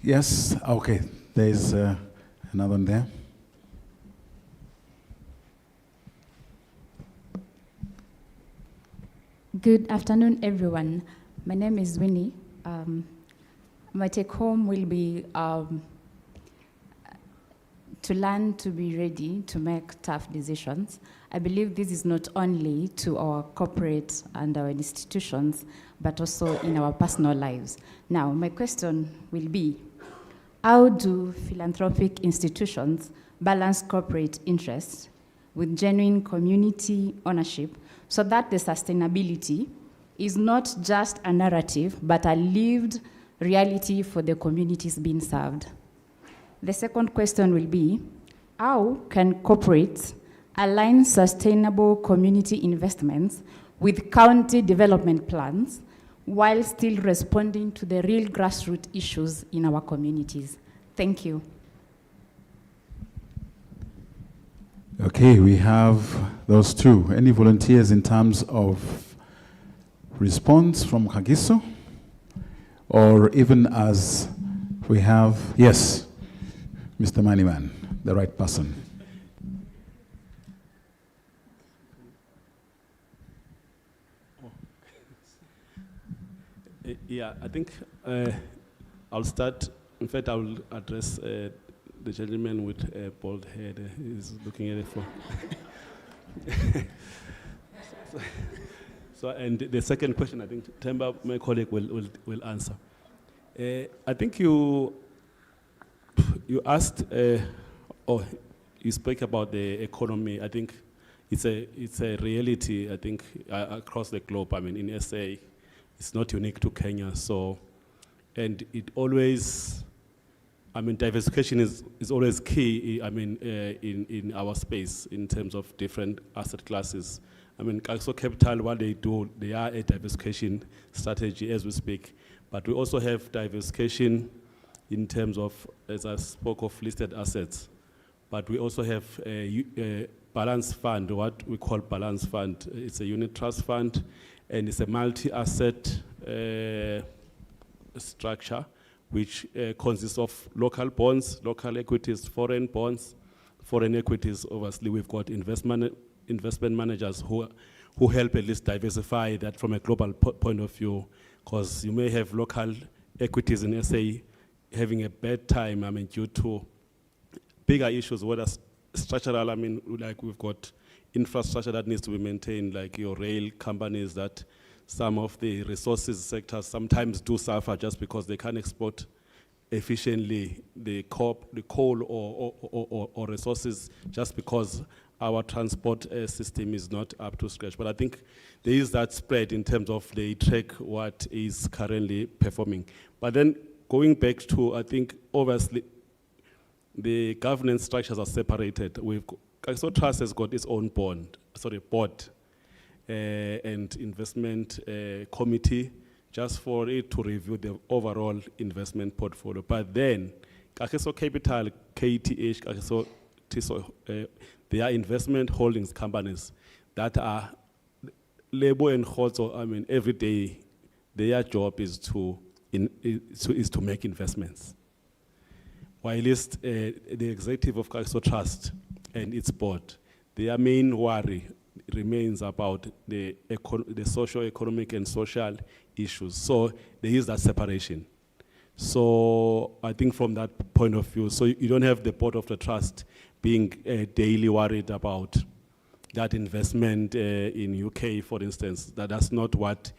Yes, okay. There's another one there. Good afternoon, everyone. My name is Winnie. My take home will be to learn to be ready to make tough decisions. I believe this is not only to our corporate and our institutions, but also in our personal lives. Now, my question will be, how do philanthropic institutions balance corporate interests with genuine community ownership so that the sustainability is not just a narrative, but a lived reality for the communities being served. The second question will be, how can corporates align sustainable community investments with county development plans while still responding to the real grassroots issues in our communities? Thank you. Okay, we have those two. Any volunteers in terms of response from Kagiso? Or even as we have, yes, Mr. Maniman, the right person. Yeah, I think I'll start. In fact, I will address the gentleman with a bald head. He's looking at it for. And the second question, I think Temba, my colleague, will answer. I think you asked, or you spoke about the economy. I think it's a reality. I think across the globe. I mean, in SA, it's not unique to Kenya. So, and it always. I mean, diversification is always key, I mean, in our space in terms of different asset classes. I mean, Kagiso Capital, what they do, they are a diversification strategy as we speak. But we also have diversification in terms of, as I spoke of, listed assets. But we also have a balance fund, what we call balance fund. It's a unit trust fund, and it's a multi-asset structure, which consists of local bonds, local equities, foreign bonds. Foreign equities, obviously, we've got investment managers who help at least diversify that from a global point of view, because you may have local equities in SA having a bad time, I mean, due to bigger issues, whether structural, I mean, like we've got infrastructure that needs to be maintained, like your rail companies, that some of the resources sectors sometimes do suffer just because they can't export efficiently the coal or resources, just because our transport system is not up to scratch. But I think there is that spread in terms of they track what is currently performing. But then going back to, I think, obviously, the governance structures are separated. Kagiso Trust has got its own board and investment committee, just for it to review the overall investment portfolio. But then, Kagiso Capital, KTH, Kagiso Tiso, they are investment holdings companies that are labor and also, I mean, every day, their job is to make investments. While the executive of Kagiso Trust and its board, their main worry remains about the socio-economic and social issues. So there is that separation. So I think from that point of view, so you don't have the board of the trust being daily worried about that investment in UK, for instance. That's not what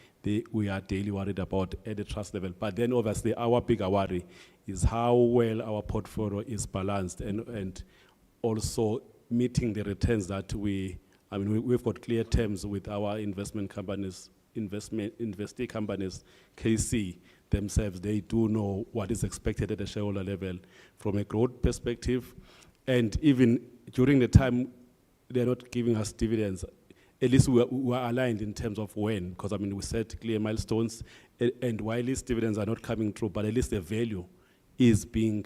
we are daily worried about at the trust level. But then obviously our bigger worry is how well our portfolio is balanced and also meeting the returns that we've got clear terms with our investment companies, investee companies, KC themselves. They do know what is expected at the shareholder level from a growth perspective. And even during the time they're not giving us dividends, at least we are aligned in terms of when, because I mean we set clear milestones, and while these dividends are not coming through, but at least the value is being,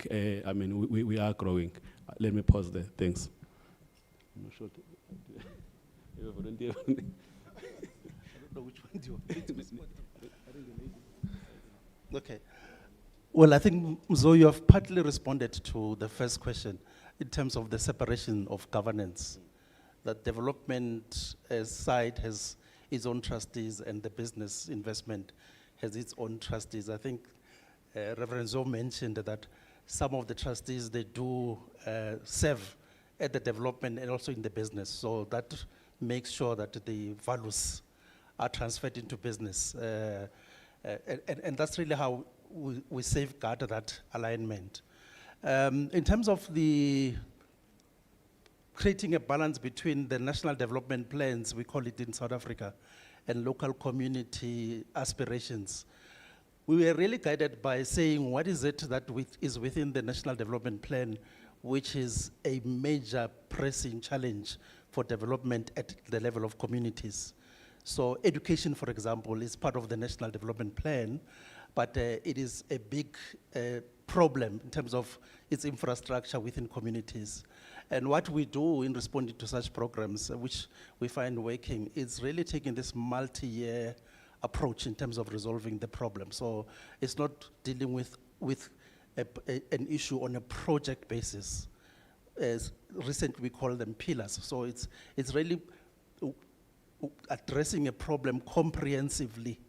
we are growing. Let me pause there, thanks. I'm not sure. I don't know which one do you want. Okay. Well, I think, Mzo, you have partly responded to the first question in terms of the separation of governance. That development side has its own trustees and the business investment has its own trustees. I think Reverend Zo mentioned that some of the trustees, they do serve at the development and also in the business. So that makes sure that the values are transferred into business. And that's really how we safeguard that alignment. In terms of the creating a balance between the national development plans, we call it in South Africa, and local community aspirations. We were really guided by saying, what is it that is within the National Development Plan, which is a major pressing challenge for development at the level of communities. So education, for example, is part of the National Development Plan, but it is a big problem in terms of its infrastructure within communities. And what we do in responding to such programs, which we find working, is really taking this multi-year approach in terms of resolving the problem. So it's not dealing with an issue on a project basis. As recently we call them pillars. So it's really addressing a problem comprehensively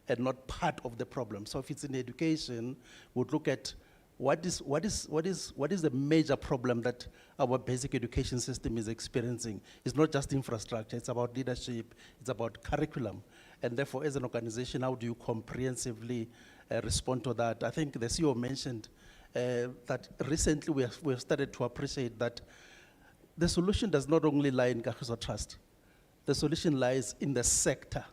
and not part of the problem. So if it's in education, we'd look at what is the major problem that our basic education system is experiencing. It's not just infrastructure, it's about leadership, it's about curriculum. And therefore, as an organization, how do you comprehensively respond to that? I think the CEO mentioned that recently we have started to appreciate that the solution does not only lie in Kagiso Trust. The solution lies in the sector.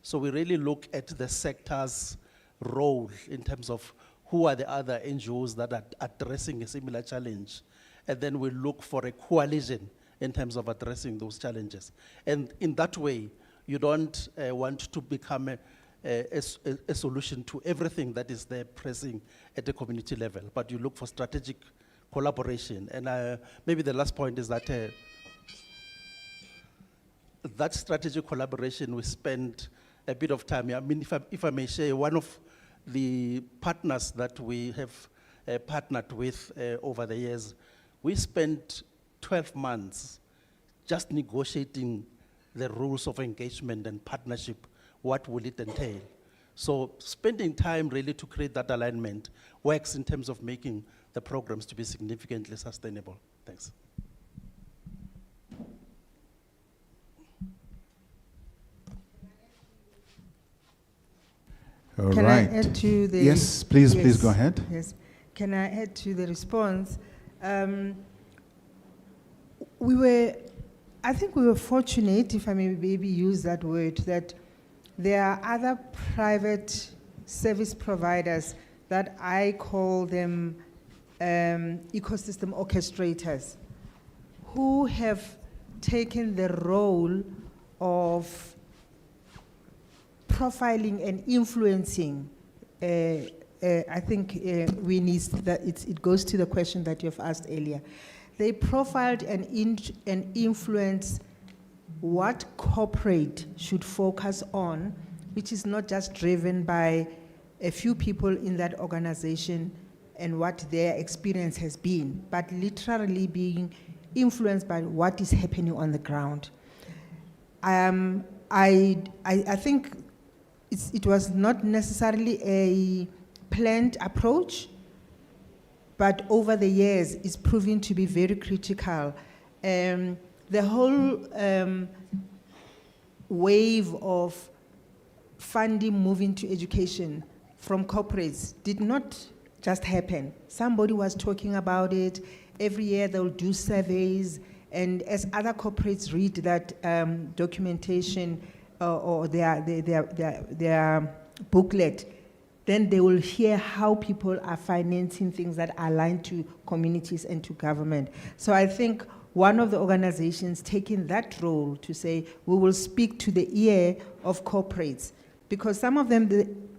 So we really look at the sector's role in terms of who are the other NGOs that are addressing a similar challenge. And then we look for a coalition in terms of addressing those challenges. And in that way, you don't want to become a solution to everything that is there pressing at the community level, but you look for strategic collaboration. And maybe the last point is that that strategic collaboration, we spend a bit of time. I mean, if I may share, one of the partners that we have partnered with over the years, we spent 12 months just negotiating the rules of engagement and partnership. What will it entail? So spending time really to create that alignment works in terms of making the programs to be significantly sustainable. Thanks. All Can right. I add to the... Yes, please go ahead. Yes. Can I add to the response? I think we were fortunate, if I may maybe use that word, that there are other private service providers that I call them ecosystem orchestrators, who have taken the role of profiling and influencing. I think we need that. It goes to the question that you've asked earlier. They profiled and influenced what corporate should focus on, which is not just driven by a few people in that organization and what their experience has been, but literally being influenced by what is happening on the ground. I think it was not necessarily a planned approach, but over the years it's proving to be very critical. The whole wave of funding moving to education from corporates did not just happen. Somebody was talking about it. Every year they'll do surveys, and as other corporates read that documentation or their booklet, then they will hear how people are financing things that are aligned to communities and to government. So I think one of the organizations taking that role to say, we will speak to the ear of corporates, because some of them,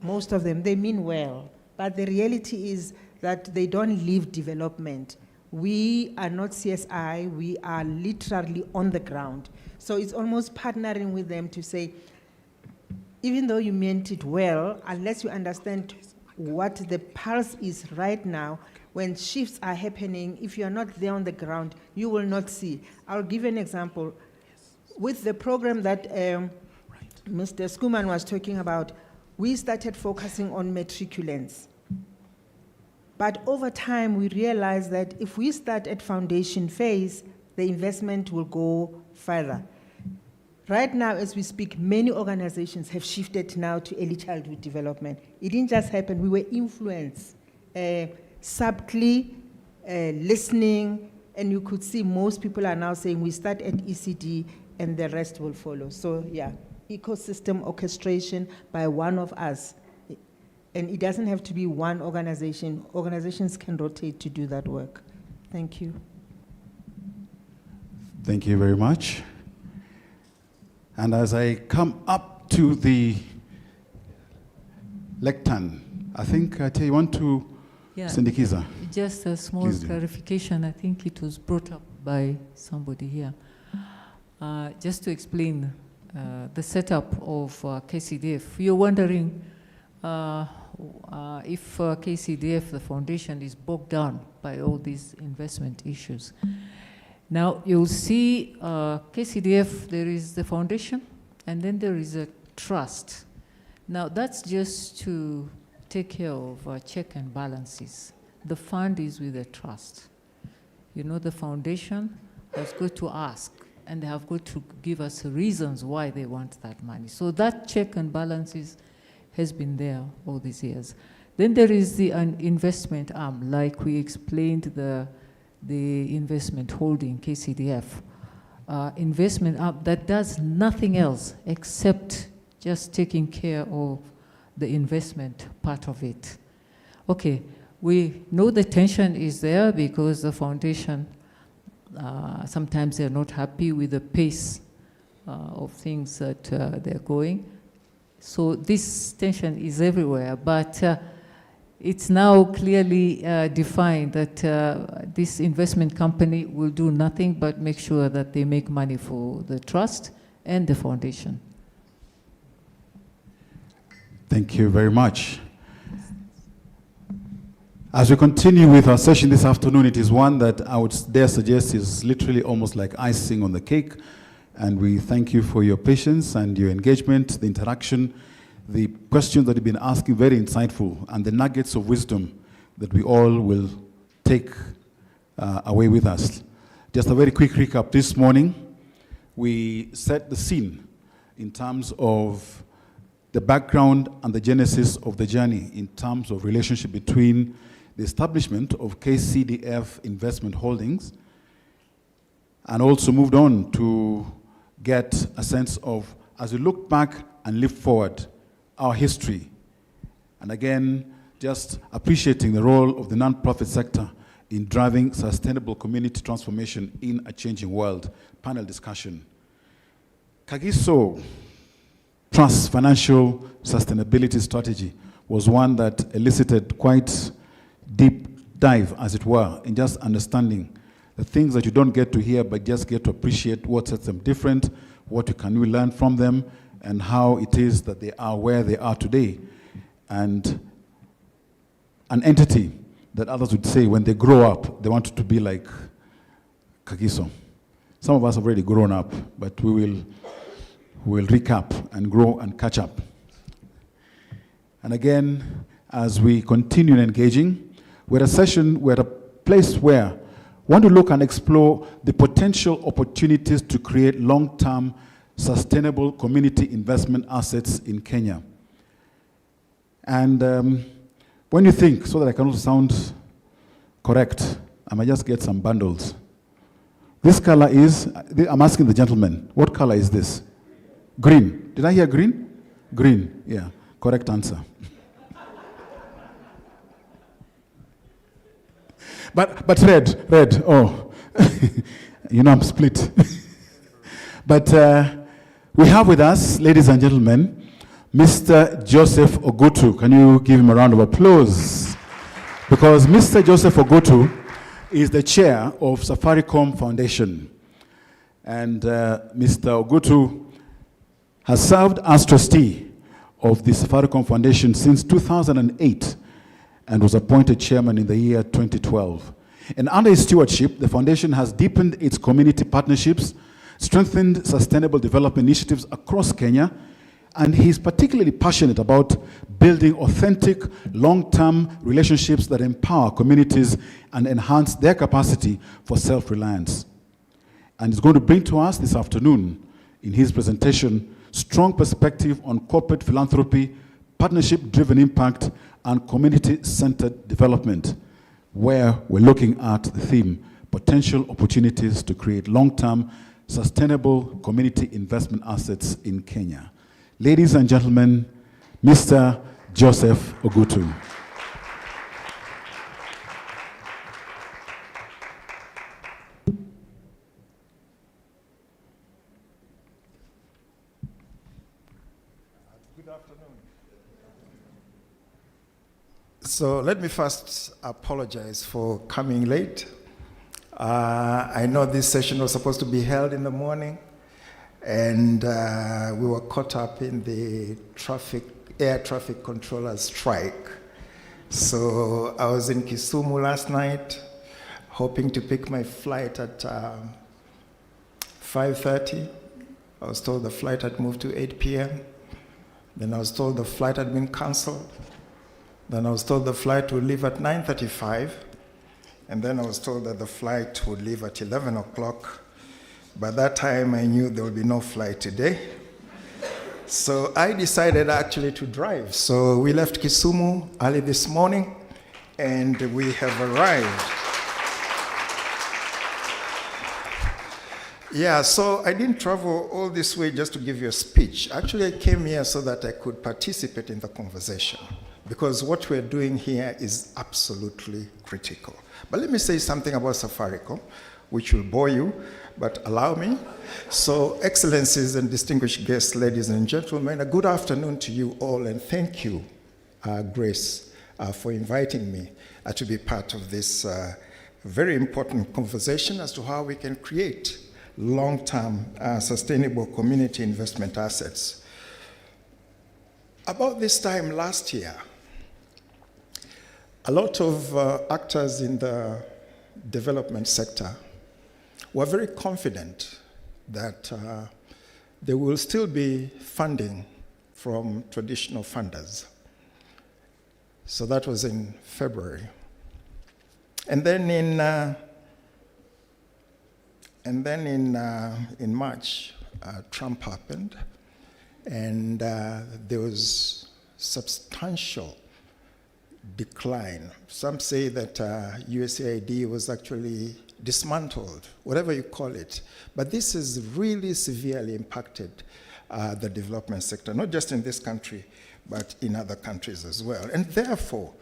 most of them, they mean well, but the reality is that they don't live development. We are not CSI, we are literally on the ground. So it's almost partnering with them to say, even though you meant it well, unless you understand what the pulse is right now, when shifts are happening, if you're not there on the ground, you will not see. I'll give an example. With the program that Mr. Skuman was talking about, we started focusing on matriculants. But over time, we realized that if we start at foundation phase, the investment will go further. Right now, as we speak, many organizations have shifted now to early childhood development. It didn't just happen, we were influenced, subtly, listening, and you could see most people are now saying we start at ECD and the rest will follow. So yeah, ecosystem orchestration by one of us. And it doesn't have to be one organization. Organizations can rotate to do that work. Thank you. Thank you very much. And as I come up to the lectern, I think, Tia, you want to Sindikiza? Just a small clarification. I think it was brought up by somebody here. Just to explain the setup of KCDF. You're wondering if KCDF, the foundation, is bogged down by all these investment issues. Now, you'll see KCDF, there is the foundation, and then there is a trust. Now, that's just to take care of check and balances. The fund is with the trust. You know, the foundation has got to ask, and they have got to give us reasons why they want that money. So that check and balances has been there all these years. Then there is the investment arm, like we explained the investment holding, KCDF. Investment arm that does nothing else except just taking care of the investment part of it. Okay, we know the tension is there because the foundation, sometimes they're not happy with the pace of things that they're going. So this tension is everywhere, but it's now clearly defined that this investment company will do nothing but make sure that they make money for the trust and the foundation. Thank you very much. As we continue with our session this afternoon, it is one that I would dare suggest is literally almost like icing on the cake. And we thank you for your patience and your engagement, the interaction, the questions that you've been asking, very insightful, and the nuggets of wisdom that we all will take away with us. Just a very quick recap. This morning, we set the scene in terms of the background and the genesis of the journey in terms of relationship between the establishment of KCDF Investment Holdings, and also moved on to get a sense of, as we look back and look forward, our history. And again, just appreciating the role of the nonprofit sector in driving sustainable community transformation in a changing world. Panel discussion. Kagiso Trust Financial Sustainability Strategy was one that elicited quite deep dive, as it were, in just understanding the things that you don't get to hear, but just get to appreciate what sets them different, what can we learn from them, and how it is that they are where they are today. And an entity that others would say when they grow up, they want to be like Kagiso. Some of us have already grown up, but we will recap and grow and catch up. And again, as we continue engaging, we're at a place where we want to look and explore the potential opportunities to create long-term sustainable community investment assets in Kenya. And when you think, so that I can also sound correct, I might just get some bundles. This color is, I'm asking the gentleman, what color is this? Green. Did I hear green? Green, yeah, correct answer. But red, oh, you know I'm split. But we have with us, ladies and gentlemen, Mr. Joseph Ogutu. Can you give him a round of applause? Because Mr. Joseph Ogutu is the chair of Safaricom Foundation. And Mr. Ogutu has served as trustee of the Safaricom Foundation since 2008 and was appointed chairman in the year 2012. And under his stewardship, the foundation has deepened its community partnerships, strengthened sustainable development initiatives across Kenya, and he's particularly passionate about building authentic, long-term relationships that empower communities and enhance their capacity for self-reliance. And he's going to bring to us this afternoon, in his presentation, strong perspective on corporate philanthropy, partnership-driven impact, and community-centered development, where we're looking at the theme, potential opportunities to create long-term, sustainable community investment assets in Kenya. Ladies and gentlemen, Mr. Joseph Ogutu. So let me first apologize for coming late. I know this session was supposed to be held in the morning, and we were caught up in the air traffic controllers strike. So I was in Kisumu last night, hoping to pick my flight at 5:30. I was told the flight had moved to 8 p.m. Then I was told the flight had been canceled. Then I was told the flight would leave at 9:35. And then I was told that the flight would leave at 11 o'clock. By that time, I knew there would be no flight today. So I decided actually to drive. So we left Kisumu early this morning, and we have arrived. Yeah, so I didn't travel all this way just to give you a speech. Actually, I came here so that I could participate in the conversation, because what we're doing here is absolutely critical. But let me say something about Safaricom, which will bore you, but allow me. So, excellencies and distinguished guests, ladies and gentlemen, a good afternoon to you all, and thank you, Grace, for inviting me to be part of this very important conversation as to how we can create long-term sustainable community investment assets. About this time last year, a lot of actors in the development sector were very confident that there will still be funding from traditional funders. So that was in February. And then in March, Trump happened, and there was substantial decline. Some say that USAID was actually dismantled, whatever you call it. But this has really severely impacted the development sector, not just in this country, but in other countries as well. And therefore,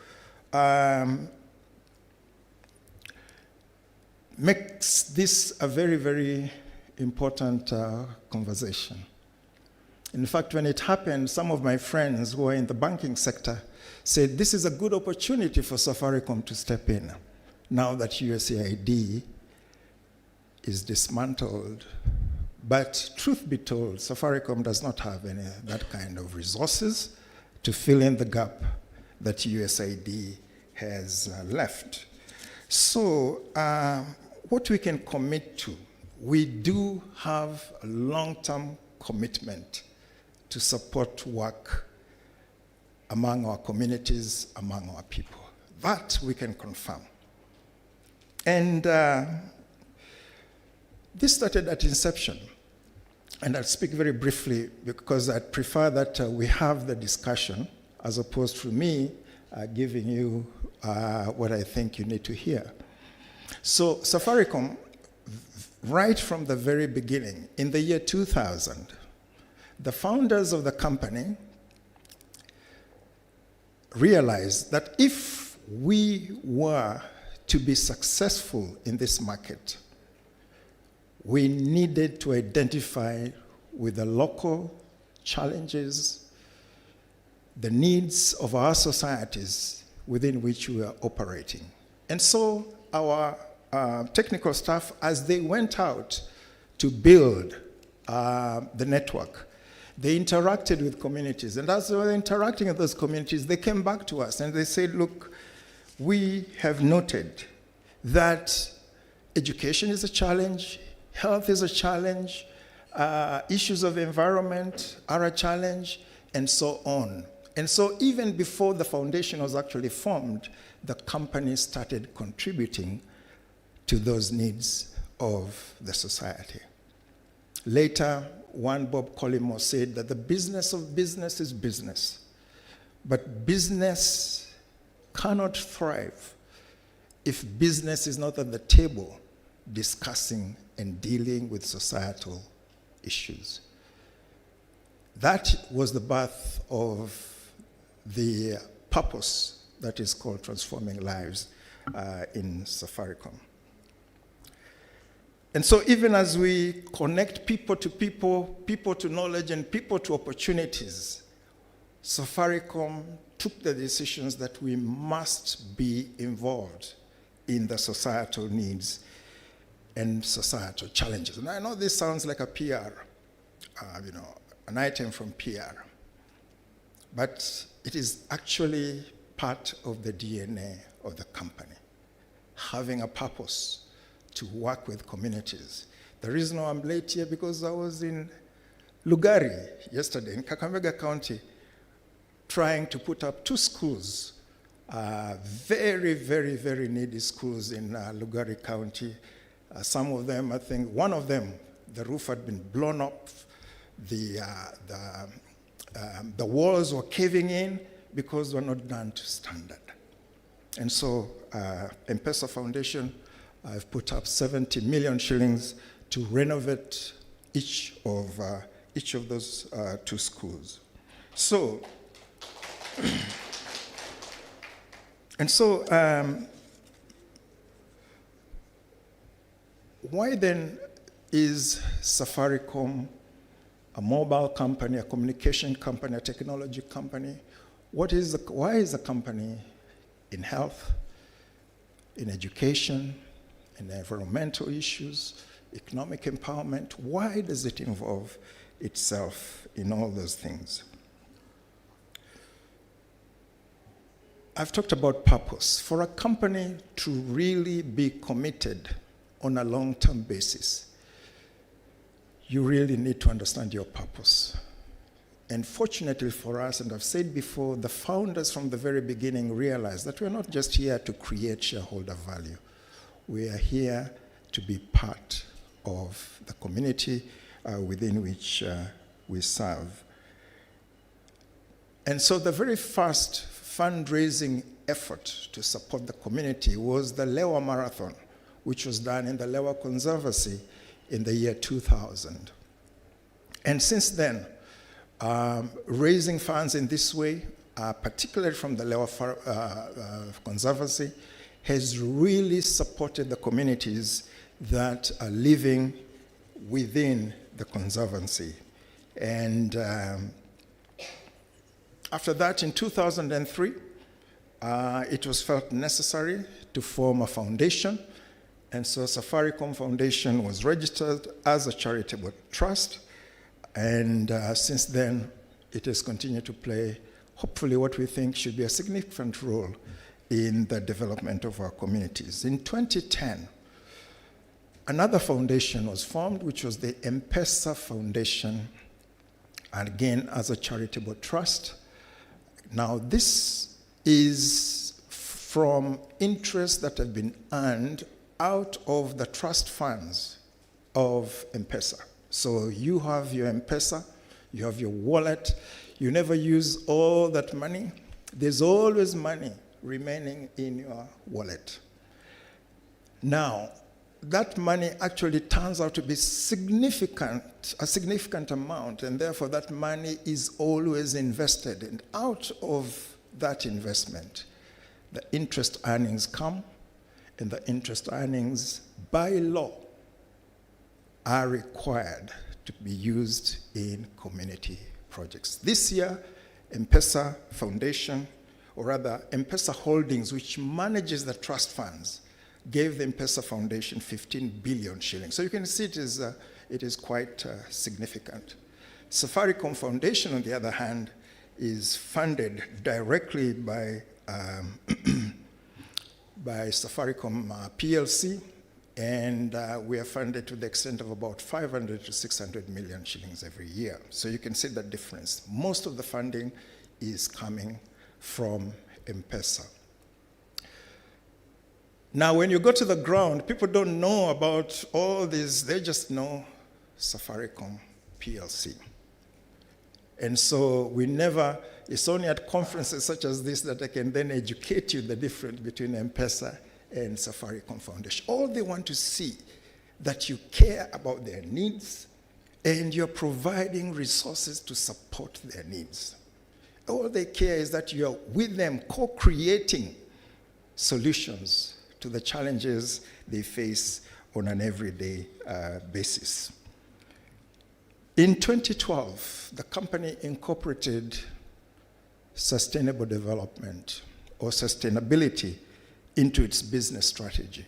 makes this a very, very important conversation. In fact, when it happened, some of my friends who are in the banking sector said this is a good opportunity for Safaricom to step in now that USAID is dismantled. But truth be told, Safaricom does not have any that kind of resources to fill in the gap that USAID has left. So what we can commit to, we do have a long-term commitment to support work among our communities, among our people. That we can confirm. And this started at inception. And I'll speak very briefly because I'd prefer that we have the discussion as opposed to me giving you what I think you need to hear. So Safaricom, right from the very beginning, in the year 2000, the founders of the company realized that if we were to be successful in this market, we needed to identify with the local challenges, the needs of our societies within which we are operating. And so our technical staff, as they went out to build the network, they interacted with communities. And as they were interacting with those communities, they came back to us and they said, look, we have noted that education is a challenge, health is a challenge, issues of environment are a challenge, and so on. And so even before the foundation was actually formed, the company started contributing to those needs of the society. Later, one Bob Collymore said that the business of business is business, but business cannot thrive if business is not at the table discussing and dealing with societal issues. that was the birth of the purpose that is called Transforming Lives in Safaricom. And so even as we connect people to knowledge, and people to opportunities, Safaricom took the decisions that we must be involved in the societal needs and societal challenges. And I know this sounds like a PR, an item from PR, but it is actually part of the DNA of the company, having a purpose to work with communities. The reason why I'm late here, because I was in Lugari yesterday, in Kakamega County, trying to put up 2 schools, very, very, very needy schools in Lugari County. Some of them, I think, one of them, the roof had been blown up, the walls were caving in because they were not done to standard. And so M-Pesa Foundation, I've put up 70 million shillings to renovate each of those 2 schools. So, why then is Safaricom a mobile company, a communication company, a technology company? Why is the company in health, in education, in environmental issues, economic empowerment? Why does it involve itself in all those things? I've talked about purpose. For a company to really be committed on a long-term basis, you really need to understand your purpose. And fortunately for us, and I've said before, the founders from the very beginning realized that we're not just here to create shareholder value. We are here to be part of the community within which we serve. And so the very first fundraising effort to support the community was the Lewa Marathon, which was done in the Lewa Conservancy in the year 2000. And since then, raising funds in this way, particularly from the Lewa Conservancy, has really supported the communities that are living within the Conservancy. And after that, in 2003, it was felt necessary to form a foundation. And so Safaricom Foundation was registered as a charitable trust. And since then, it has continued to play, hopefully, what we think should be a significant role in the development of our communities. In 2010, another foundation was formed, which was the M-Pesa Foundation, and again, as a charitable trust. Now, this is from interests that have been earned out of the trust funds of M-Pesa. So you have your M-Pesa, you have your wallet, you never use all that money. There's always money remaining in your wallet. Now, that money actually turns out to be a significant amount, and therefore that money is always invested. And out of that investment, the interest earnings come, and the interest earnings, by law, are required to be used in community projects. This year, M-Pesa Foundation, or rather M-Pesa Holdings, which manages the trust funds, gave the M-Pesa Foundation 15 billion shillings. So you can see it is quite significant. Safaricom Foundation, on the other hand, is funded directly by Safaricom PLC, and we are funded to the extent of about 500 to 600 million shillings every year. So you can see the difference. Most of the funding is coming from M-Pesa. Now, when you go to the ground, people don't know about all this. They just know Safaricom PLC. And so it's only at conferences such as this that I can then educate you the difference between M-Pesa and Safaricom Foundation. All they want to see that you care about their needs and you're providing resources to support their needs. All they care is that you're with them, co-creating solutions to the challenges they face on an everyday basis. In 2012, the company incorporated sustainable development or sustainability into its business strategy.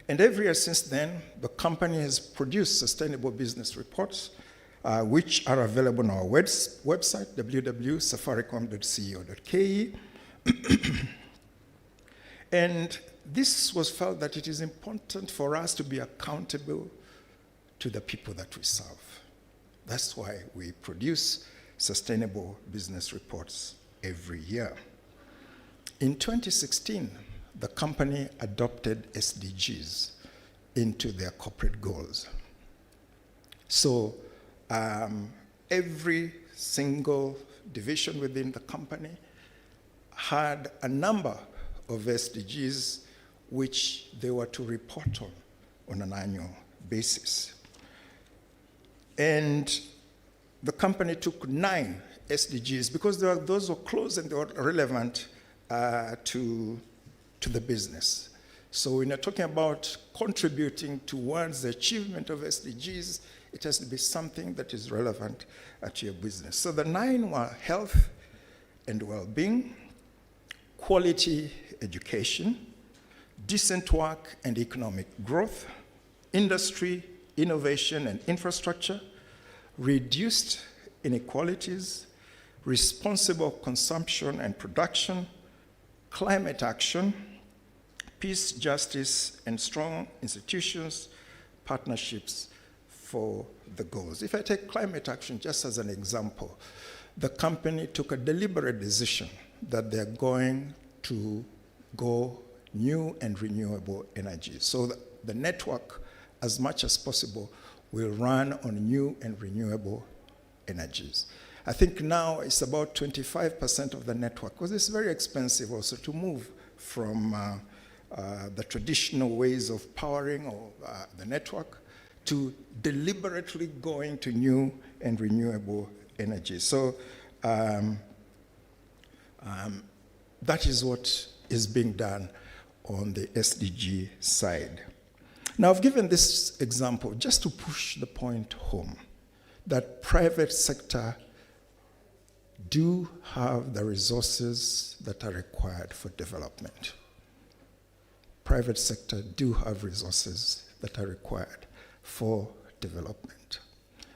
And every year since then, the company has produced sustainable business reports, which are available on our website, www.safaricom.co.ke. And this was felt that it is important for us to be accountable to the people that we serve. That's why we produce sustainable business reports every year. In 2016, the company adopted SDGs into their corporate goals. So every single division within the company had a number of SDGs which they were to report on an annual basis. And the company took 9 SDGs because those were close and they were relevant to the business. So when you're talking about contributing towards the achievement of SDGs, it has to be something that is relevant to your business. So the 9 were health and well-being, quality education, decent work and economic growth, industry, innovation and infrastructure, reduced inequalities, responsible consumption and production, climate action, peace, justice, and strong institutions, partnerships for the goals. If I take climate action just as an example, the company took a deliberate decision that they're going to go new and renewable energy. So the network, as much as possible, will run on new and renewable energies. I think now it's about 25% of the network, because it's very expensive also to move from the traditional ways of powering or the network to deliberately going to new and renewable energy. So that is what is being done on the SDG side. Now, I've given this example just to push the point home that private sector do have the resources that are required for development. Private sector do have resources that are required for development.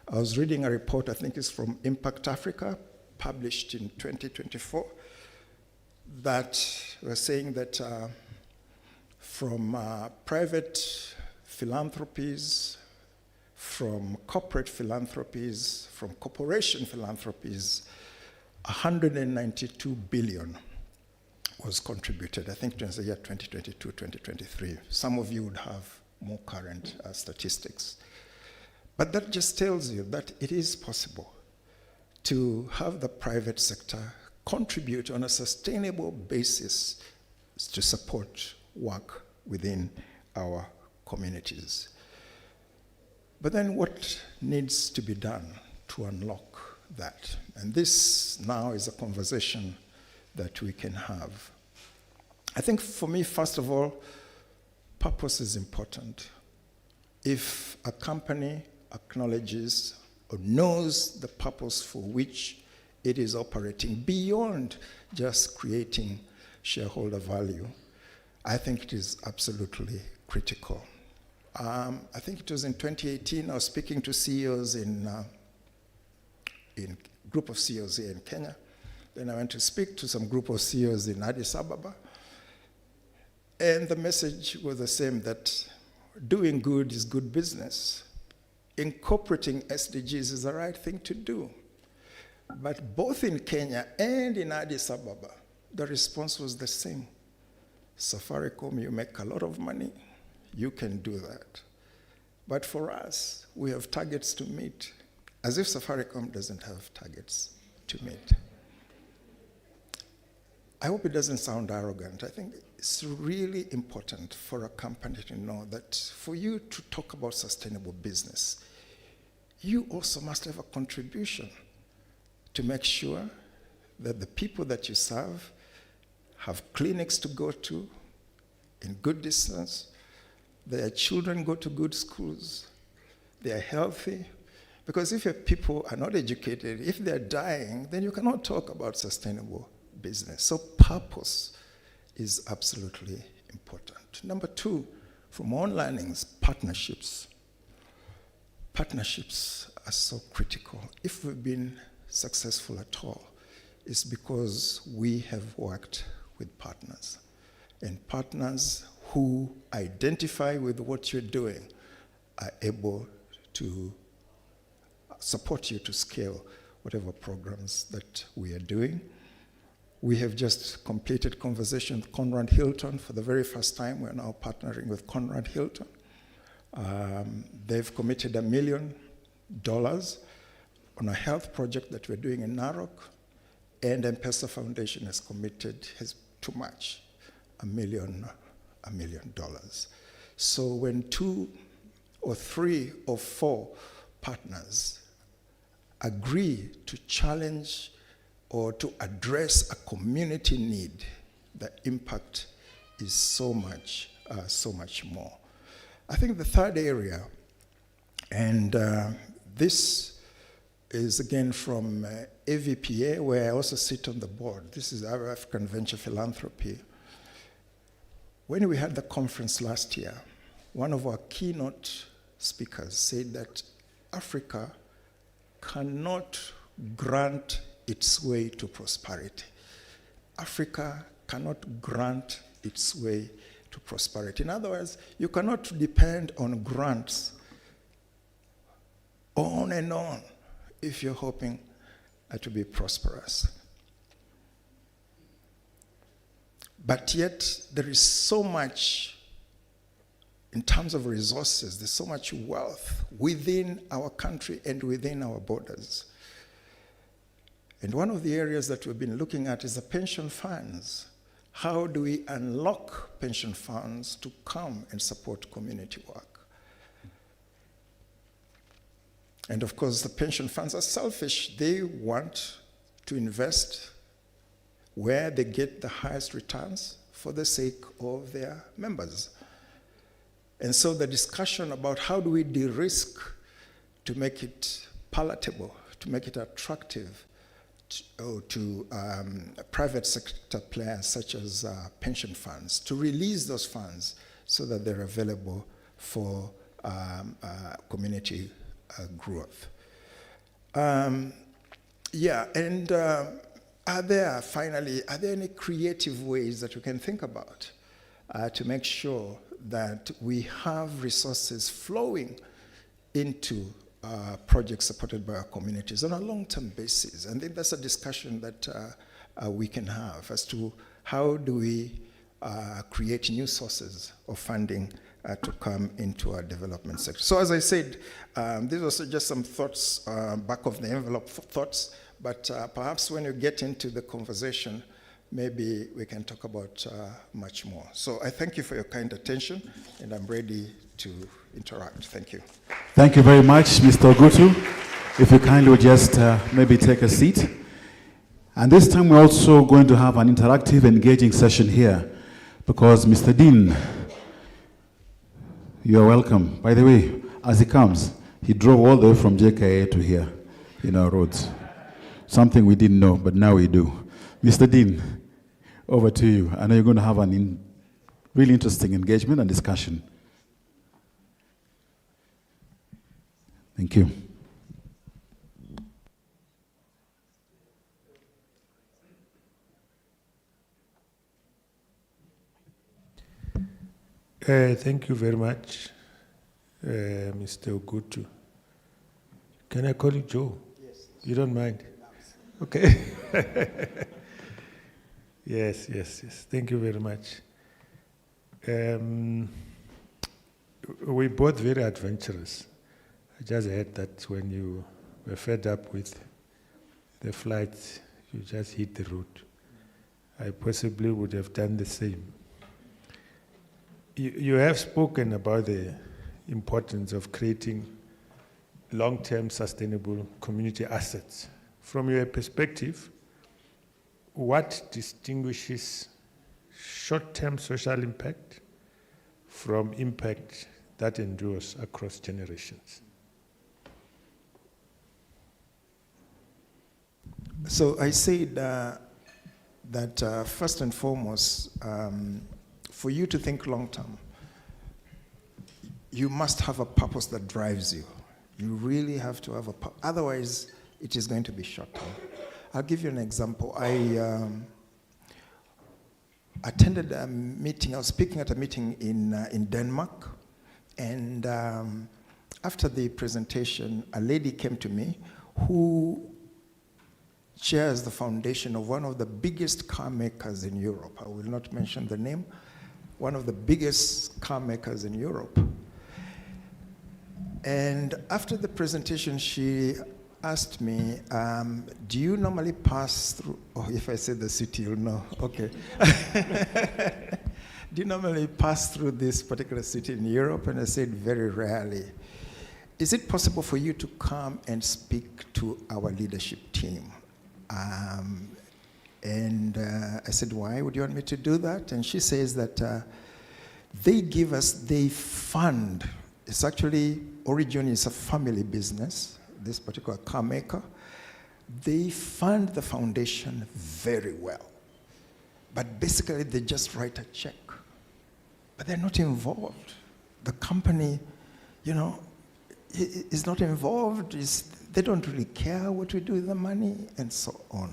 I was reading a report, I think it's from Impact Africa, published in 2024, that was saying that from private philanthropies, from corporate philanthropies, from corporation philanthropies, 192 billion was contributed, I think it was the year 2022, 2023. Some of you would have more current statistics. But that just tells you that it is possible to have the private sector contribute on a sustainable basis to support work within our communities. But then what needs to be done to unlock that? And this now is a conversation that we can have. I think for me, first of all, purpose is important. If a company acknowledges or knows the purpose for which it is operating beyond just creating shareholder value, I think it is absolutely critical. I think it was in 2018, I was speaking to CEOs in group of CEOs here in Kenya. Then I went to speak to some group of CEOs in Addis Ababa. And the message was the same, that doing good is good business. Incorporating SDGs is the right thing to do. But both in Kenya and in Addis Ababa, the response was the same. Safaricom, you make a lot of money, you can do that. But for us, we have targets to meet, as if Safaricom doesn't have targets to meet. I hope it doesn't sound arrogant. I think it's really important for a company to know that for you to talk about sustainable business, you also must have a contribution to make sure that the people that you serve have clinics to go to in good distance, their children go to good schools, they are healthy. Because if your people are not educated, if they're dying, then you cannot talk about sustainable business. So purpose is absolutely important. Number two, from all learnings, partnerships. Partnerships are so critical. If we've been successful at all, it's because we have worked with partners. And partners who identify with what you're doing are able to support you to scale whatever programs that we are doing. We have just completed conversation with Conrad Hilton for the very first time. We're now partnering with Conrad Hilton. They've committed $1 million on a health project that we're doing in Narok, and M-Pesa Foundation has committed too much, $1 million. So when 2 or 3 or 4 partners agree to challenge or to address a community need, the impact is so much more. I think the third area, and this is again from AVPA, where I also sit on the board. This is our African Venture Philanthropy. When we had the conference last year, one of our keynote speakers said that Africa cannot grant its way to prosperity. Africa cannot grant its way to prosperity. In other words, you cannot depend on grants on and on if you're hoping to be prosperous. But yet, there is so much, in terms of resources, there's so much wealth within our country and within our borders. And one of the areas that we've been looking at is the pension funds. How do we unlock pension funds to come and support community work? And of course, the pension funds are selfish. They want to invest where they get the highest returns for the sake of their members. And so the discussion about how do we de-risk to make it palatable, to make it attractive to private sector players such as pension funds, to release those funds so that they're available for community growth. Are there any creative ways that we can think about to make sure that we have resources flowing into projects supported by our communities on a long-term basis? I think that's a discussion that we can have as to how do we create new sources of funding to come into our development sector. So as I said, these are just some thoughts, back of the envelope thoughts, but perhaps when you get into the conversation, maybe we can talk about much more. So I thank you for your kind attention, and I'm ready to interact. Thank you. Thank you very much, Mr. Ogutu. If you kindly would just maybe take a seat. And this time we're also going to have an interactive, engaging session here, because Mr. Dean, you are welcome. By the way, as he comes, he drove all the way from JKA to here in our roads. Something we didn't know, but now we do. Mr. Dean, over to you. I know you're going to have an really interesting engagement and discussion. Thank you. Thank you very much, Mr. Ogutu. Can I call you Joe? Yes. You don't mind? Okay. Yes. Thank you very much. We're both very adventurous. I just heard that when you were fed up with the flights, you just hit the road. I possibly would have done the same. You have spoken about the importance of creating long-term sustainable community assets. From your perspective, what distinguishes short-term social impact from impact that endures across generations? So I said that first and foremost, for you to think long-term, you must have a purpose that drives you. You really have to have a purpose. Otherwise, it is going to be short-term. I'll give you an example. I attended a meeting. I was speaking at a meeting in Denmark, and after the presentation, a lady came to me who chairs the foundation of one of the biggest car makers in Europe. I will not mention the name. One of the biggest car makers in Europe. And after the presentation, she asked me, do you normally pass through, oh, if I say the city, you'll know, okay. Do you normally pass through this particular city in Europe? And I said, very rarely. Is it possible for you to come and speak to our leadership team? And I said, why would you want me to do that? And she says that they fund, it's actually, originally it's a family business, this particular car maker. They fund the foundation very well. But basically they just write a check. But they're not involved. The company, you know, is not involved. They don't really care what we do with the money, and so on.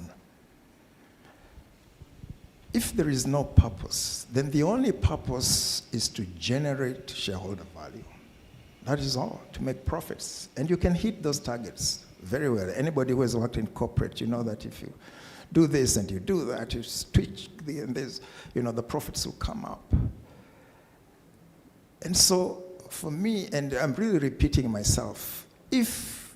If there is no purpose, then the only purpose is to generate shareholder value. That is all, to make profits. And you can hit those targets very well. Anybody who has worked in corporate, you know that if you do this and you do that, you switch and there's, you know, the profits will come up. And so for me, and I'm really repeating myself, if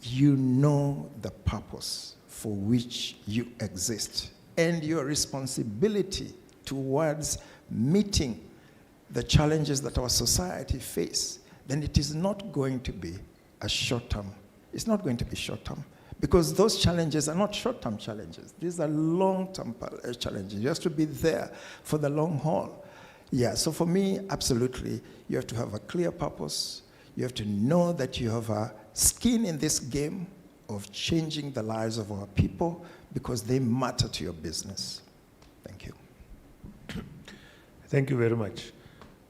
you know the purpose for which you exist and your responsibility towards meeting the challenges that our society face, then it is not going to be a short-term. It's not going to be short-term because those challenges are not short-term challenges. These are long-term challenges. You have to be there for the long haul. Yeah, so for me, absolutely, you have to have a clear purpose. You have to know that you have a skin in this game of changing the lives of our people because they matter to your business. Thank you. Thank you very much.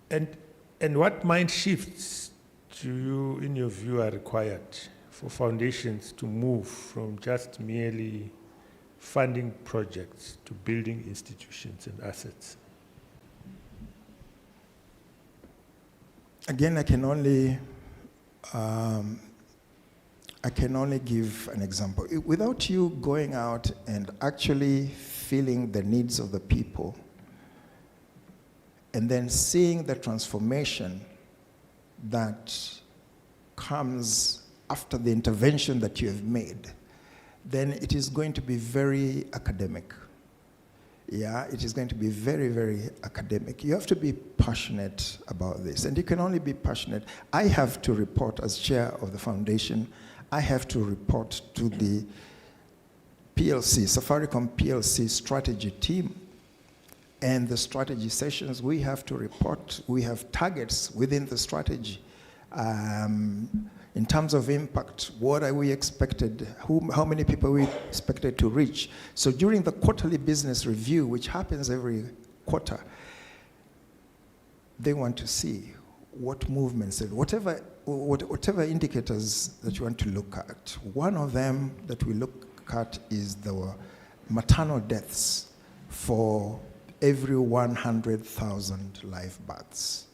And what mind shifts do you, in your view, are required for foundations to move from just merely funding projects to building institutions and assets? Again, I can only give an example. Without you going out and actually feeling the needs of the people, and then seeing the transformation that comes after the intervention that you have made, then it is going to be very academic. Yeah, it is going to be very, very academic. You have to be passionate about this, and you can only be passionate. I have to report as chair of the foundation. I have to report to the PLC, Safaricom PLC strategy team. And the strategy sessions, we have to report. We have targets within the strategy. In terms of impact, what are we expected? How many people are we expected to reach? So during the quarterly business review, which happens every quarter, they want to see what movements and whatever indicators that you want to look at. One of them that we look at is the maternal deaths for every 100,000 live births.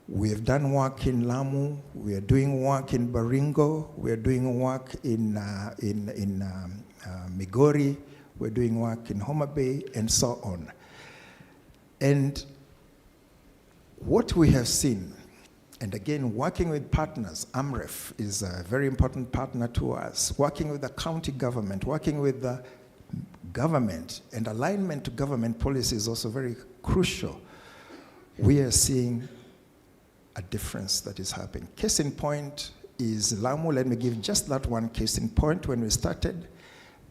We have done work in Lamu, we are doing work in Baringo, we are doing work in Migori, we're doing work in Homa Bay, and so on. And what we have seen, and again, working with partners, AMREF is a very important partner to us, working with the county government, working with the government, and alignment to government policy is also very crucial. We are seeing a difference that is happening. Case in point, is Lamu. Let me give just that one case in point. When we started,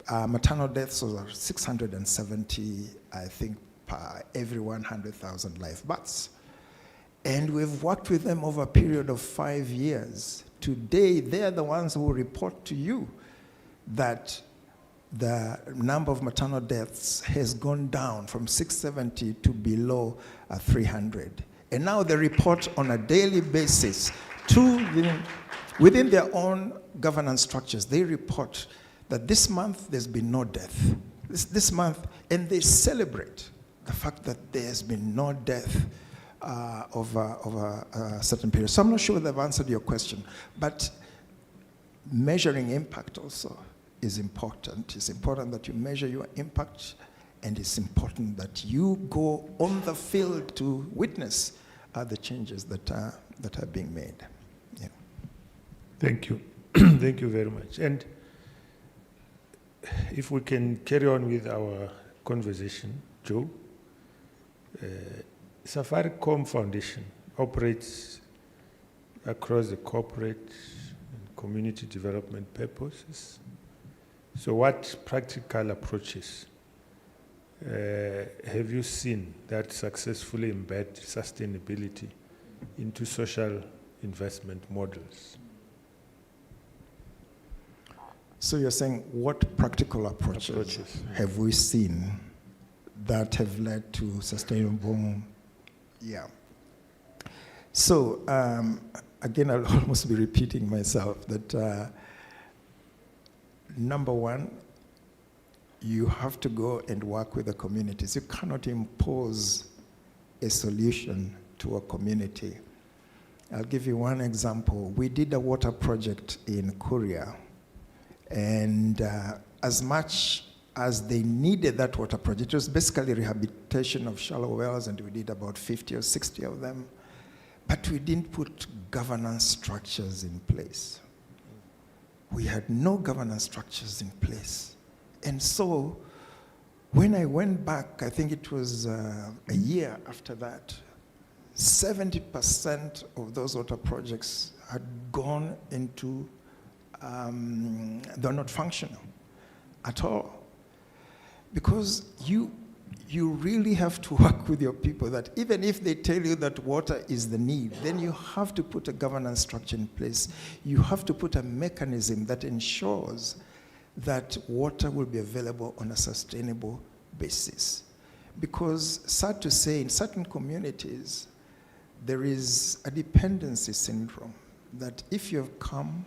maternal deaths were 670, I think, per every 100,000 live births. And we've worked with them over a period of 5 years. Today, they're the ones who report to you that the number of maternal deaths has gone down from 670 to below 300. And now they report on a daily basis within their own governance structures. They report that this month there's been no death. This month, and they celebrate the fact that there's been no death over a certain period. So I'm not sure whether I've answered your question, but measuring impact also is important. It's important that you measure your impact, and it's important that you go on the field to witness the changes that are being made. Yeah. Thank you. Thank you very much. And if we can carry on with our conversation, Joe, Safaricom Foundation operates across the corporate and community development purposes. So what practical approaches have you seen that successfully embed sustainability into social investment models? So you're saying what practical approaches have we seen that have led to sustainable? Yeah. So again, I'll almost be repeating myself that number one, you have to go and work with the communities. You cannot impose a solution to a community. I'll give you one example. We did a water project in Korea, and as much as they needed that water project, it was basically rehabilitation of shallow wells, and we did about 50 or 60 of them, but we didn't put governance structures in place. We had no governance structures in place. And so when I went back, I think it was a year after that, 70% of those water projects had gone into, they're not functional at all. Because you really have to work with your people that even if they tell you that water is the need, then you have to put a governance structure in place. You have to put a mechanism that ensures that water will be available on a sustainable basis. Because sad to say, in certain communities, there is a dependency syndrome that if you have come,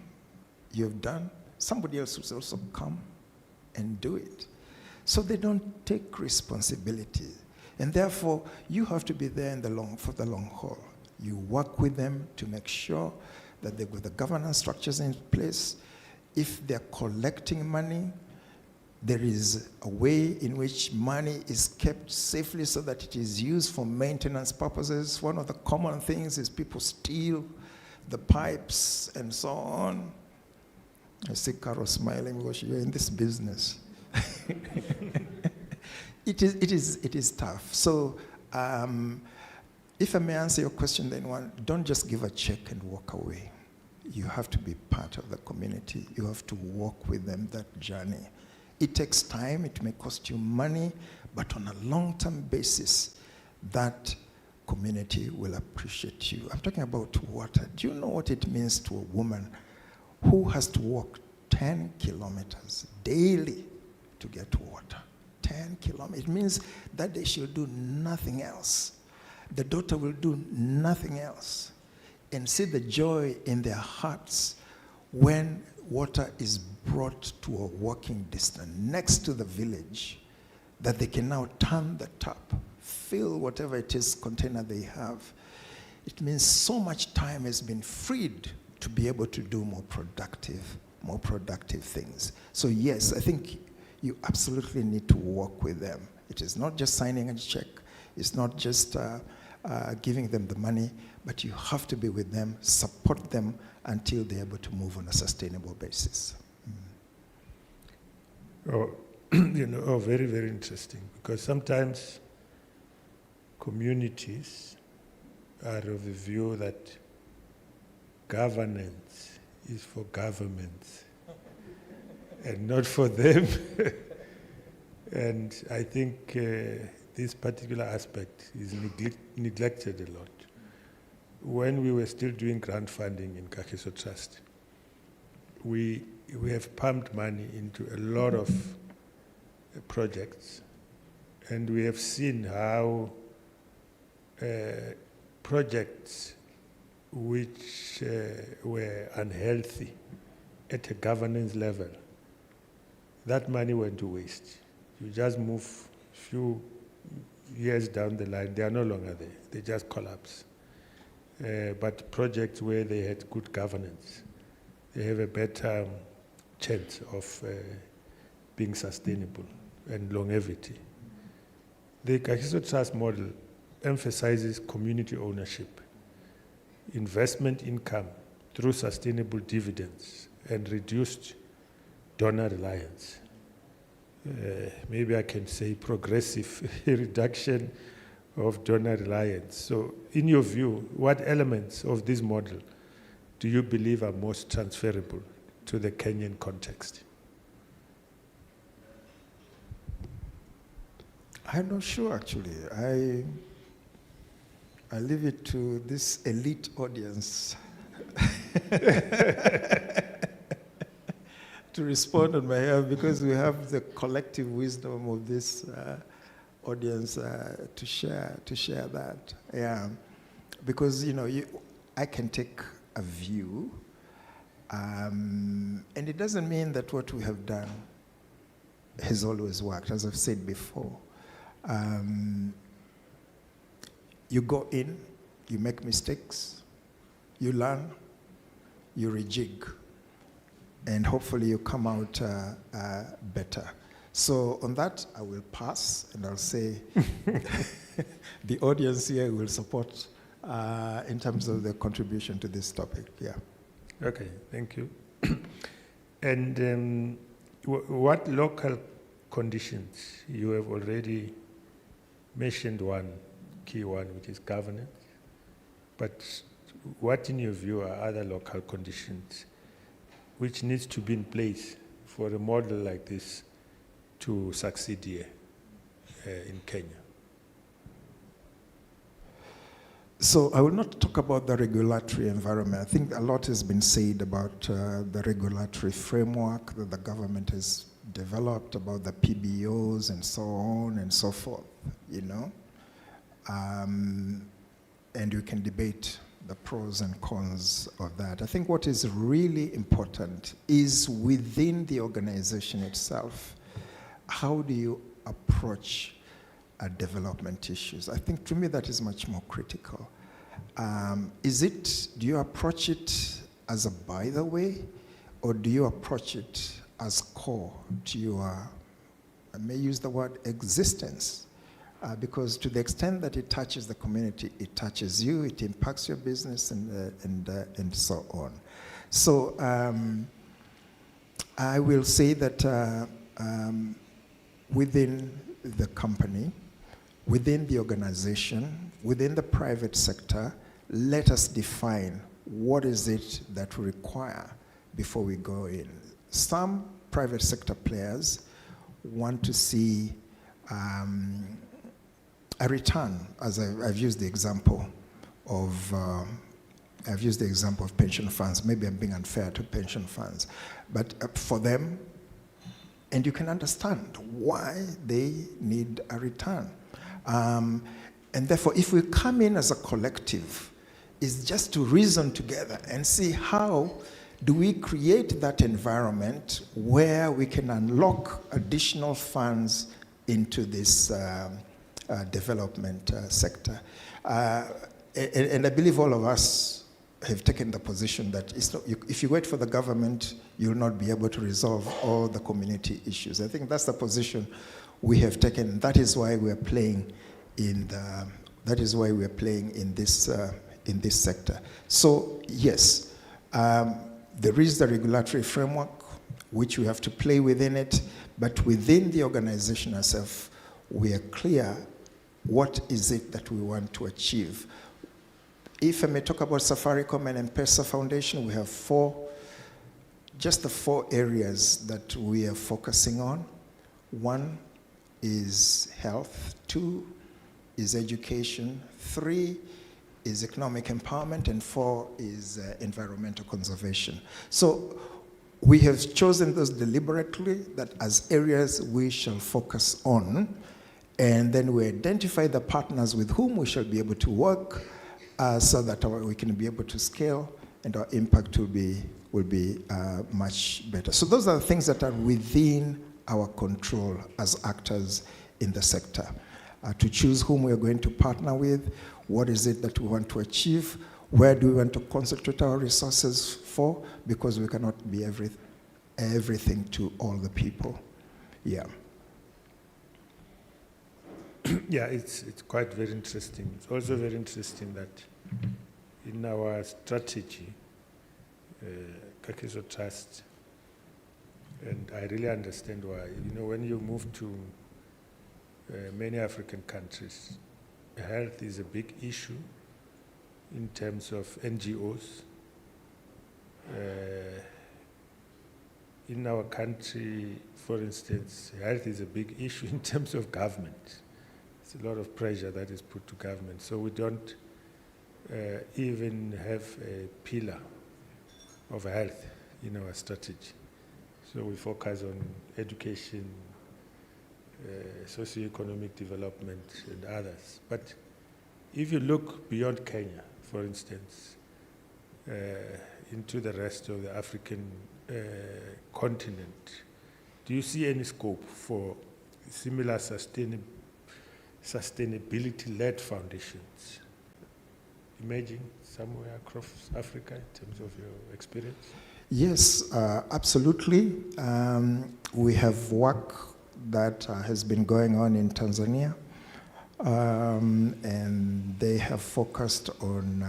you have done, somebody else will also come and do it. So they don't take responsibility. And therefore, you have to be there for the long haul. You work with them to make sure that they've got the governance structures in place. If they're collecting money, there is a way in which money is kept safely so that it is used for maintenance purposes. One of the common things is people steal the pipes and so on. I see Carol smiling because you're in this business. It is tough. So if I may answer your question, then don't just give a check and walk away. You have to be part of the community. You have to walk with them that journey. It takes time, it may cost you money, but on a long-term basis, that community will appreciate you. I'm talking about water. Do you know what it means to a woman who has to walk 10 kilometers daily to get water? 10 kilometers. It means that day she'll do nothing else. The daughter will do nothing else. And see the joy in their hearts when water is brought to a walking distance next to the village, that they can now turn the tap, fill whatever it is container they have. It means so much time has been freed to be able to do more productive things. So yes, I think you absolutely need to work with them. It is not just signing a check. It's not just giving them the money, but you have to be with them, support them until they're able to move on a sustainable basis. Very, very interesting. Because sometimes communities are of the view that governance is for governments and not for them. And I think this particular aspect is neglected a lot. When we were still doing grant funding in Kagiso Trust, we have pumped money into a lot of projects, and we have seen how projects which were unhealthy at a governance level, that money went to waste. You just move a few years down the line, they are no longer there. They just collapse. But projects where they had good governance, they have a better chance of being sustainable and longevity. The Kagiso Trust model emphasizes community ownership, investment income through sustainable dividends, and reduced donor reliance. Maybe I can say progressive reduction of donor reliance. So in your view, what elements of this model do you believe are most transferable to the Kenyan context? I'm not sure, actually. I leave it to this elite audience to respond on my behalf, because we have the collective wisdom of this audience to share that. Yeah, because I can take a view, and it doesn't mean that what we have done has always worked. As I've said before, you go in, you make mistakes, you learn, you rejig, and hopefully you come out better. So on that, I will pass, and I'll say the audience here will support in terms of the contribution to this topic. Yeah. Okay, thank you. And what local conditions? You have already mentioned one key one, which is governance. But what, in your view, are other local conditions which needs to be in place for a model like this to succeed here in Kenya? So I will not talk about the regulatory environment. I think a lot has been said about the regulatory framework that the government has developed, about the PBOs and so on and so forth, and you can debate the pros and cons of that. I think what is really important is within the organization itself, how do you approach development issues? I think to me that is much more critical. Do you approach it as a by the way, or do you approach it as core to your, I may use the word existence? Because to the extent that it touches the community, it touches you, it impacts your business, and so on. So I will say that within the company, within the organization, within the private sector, let us define what is it that we require before we go in. Some private sector players want to see a return, as I've used the example of pension funds. Maybe I'm being unfair to pension funds, but for them, and you can understand why they need a return. And therefore, if we come in as a collective, it's just to reason together and see how do we create that environment where we can unlock additional funds into this development sector. And I believe all of us have taken the position that it's not, if you wait for the government, you'll not be able to resolve all the community issues. I think that's the position we have taken. That is why we are playing in this sector. So yes, there is the regulatory framework which we have to play within it, but within the organization itself, we are clear what is it that we want to achieve. If I may talk about Safaricom and M-Pesa Foundation, we have 4 just the 4 areas that we are focusing on. 1 is health, 2 is education, 3 is economic empowerment, and 4 is environmental conservation. So we have chosen those deliberately that as areas we shall focus on, and then we identify the partners with whom we shall be able to work so that we can be able to scale and our impact will be much better. So those are the things that are within our control as actors in the sector. To choose whom we are going to partner with, what is it that we want to achieve, where do we want to concentrate our resources for, because we cannot be everything to all the people. Yeah. Yeah, it's quite very interesting. It's also very interesting that in our strategy, Kagiso Trust, and I really understand why. You know, when you move to many African countries, health is a big issue in terms of NGOs. In our country, for instance, health is a big issue in terms of government. There's a lot of pressure that is put to government. So we don't even have a pillar of health in our strategy. So we focus on education, socio-economic development, and others. But if you look beyond Kenya, for instance, into the rest of the African continent, do you see any scope for similar sustainability-led foundations emerging somewhere across Africa in terms of your experience? Yes, absolutely. We have work that has been going on in Tanzania, and they have focused on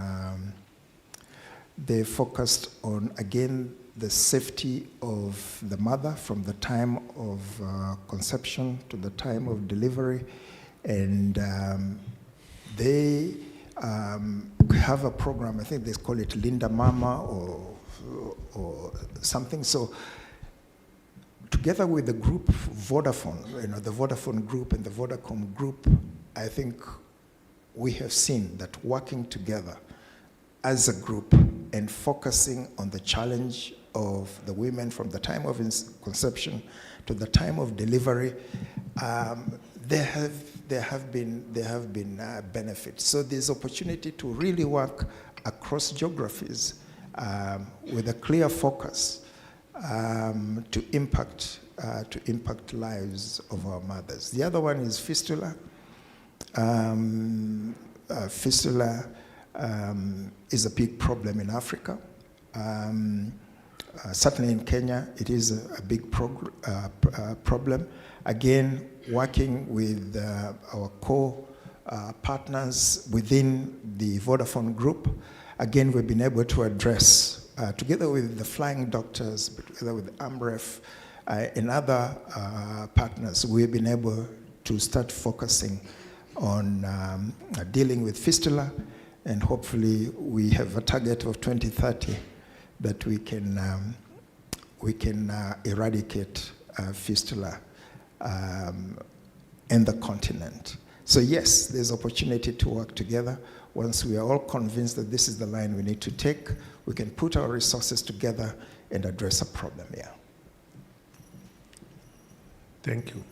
again the safety of the mother from the time of conception to the time of delivery, and they have a program. I think they call it Linda Mama or something. So together with the group Vodafone, the Vodafone group and the Vodacom group, I think we have seen that working together as a group and focusing on the challenge of the women from the time of conception to the time of delivery, there have been benefits. So there's opportunity to really work across geographies with a clear focus to impact lives of our mothers. The other one is fistula. Fistula is a big problem in Africa. Certainly in Kenya, it is a big problem. Again, working with our co-partners within the Vodafone group, again, we've been able to address, together with the Flying Doctors, together with AMREF and other partners, we've been able to start focusing on dealing with fistula, and hopefully we have a target of 2030 that we can eradicate fistula in the continent. So yes, there's opportunity to work together. Once we are all convinced that this is the line we need to take, we can put our resources together and address a problem here. Thank you.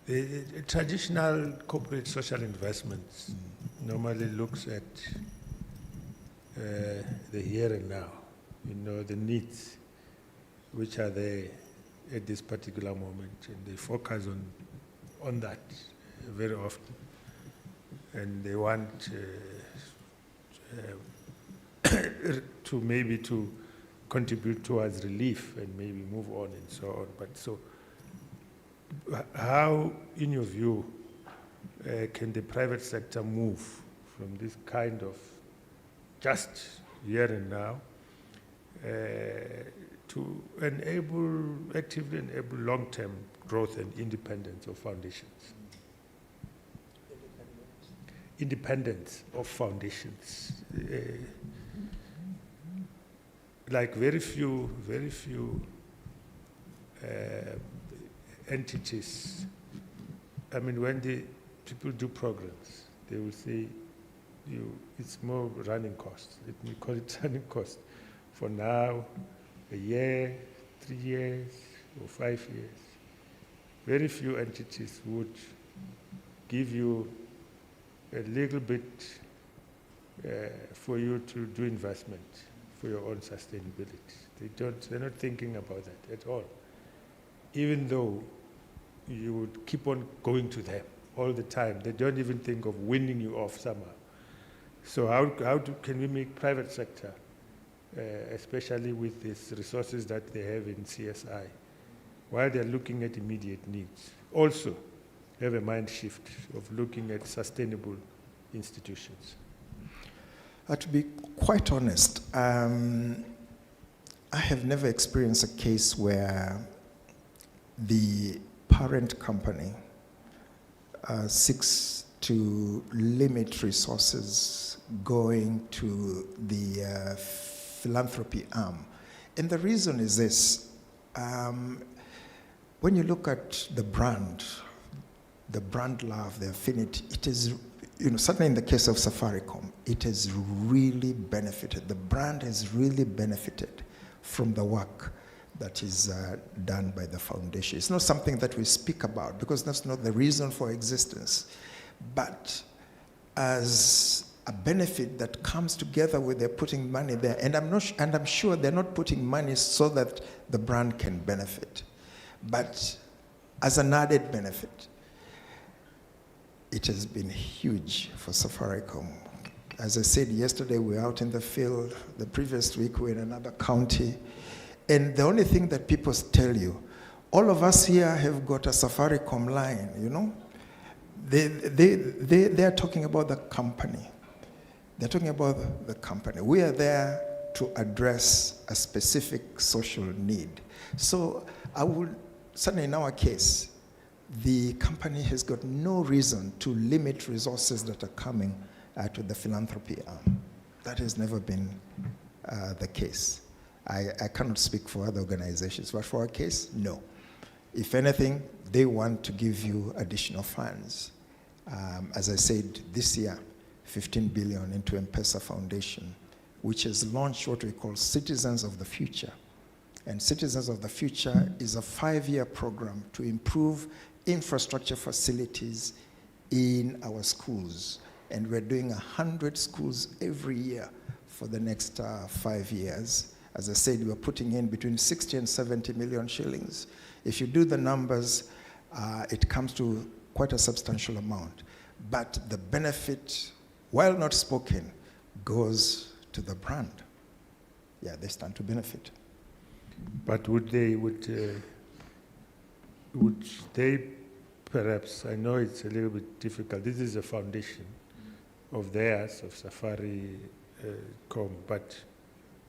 The traditional corporate social investments normally looks at the here and now, the needs which are there at this particular moment, and they focus on that very often. And they want to maybe to contribute towards relief and maybe move on and so on. But so how, in your view, can the private sector move from this kind of just here and now to actively enable long-term growth and independence of foundations? Independence of foundations. like very few entities. I mean, when the people do programs, they will say, it's more running costs. Let me call it running cost. For now, a year, 3 years, or 5 years. Very few entities would give you a little bit for you to do investment for your own sustainability. They're not thinking about that at all. Even though you would keep on going to them all the time, they don't even think of winning you off somehow. So can we make private sector, especially with these resources that they have in CSI, while they're looking at immediate needs, also have a mind shift of looking at sustainable institutions? To be quite honest, I have never experienced a case where the parent company seeks to limit resources going to the philanthropy arm. And the reason is this. When you look at the brand love, the affinity, it is, certainly in the case of Safaricom, it has really benefited. The brand has really benefited from the work that is done by the foundation. It's not something that we speak about because that's not the reason for existence. But as a benefit that comes together with their putting money there, and I'm sure they're not putting money so that the brand can benefit, but as an added benefit, it has been huge for Safaricom. As I said yesterday, we were out in the field. The previous week, we were in another county. And the only thing that people tell you, all of us here have got a Safaricom line, They are talking about the company. They're talking about the company. We are there to address a specific social need. So I would, certainly in our case, the company has got no reason to limit resources that are coming to the philanthropy arm. That has never been the case. I cannot speak for other organizations, but for our case, no. If anything, they want to give you additional funds. As I said, this year, 15 billion into M-Pesa Foundation, which has launched what we call Citizens of the Future. And Citizens of the Future is a 5-year program to improve infrastructure facilities in our schools. And we're doing 100 schools every year for the next 5 years. As I said, we're putting in between 60 and 70 million shillings. If you do the numbers, it comes to quite a substantial amount. But the benefit, while not spoken, goes to the brand. Yeah, they stand to benefit. But would they perhaps, I know it's a little bit difficult, this is a foundation of theirs, of Safaricom, but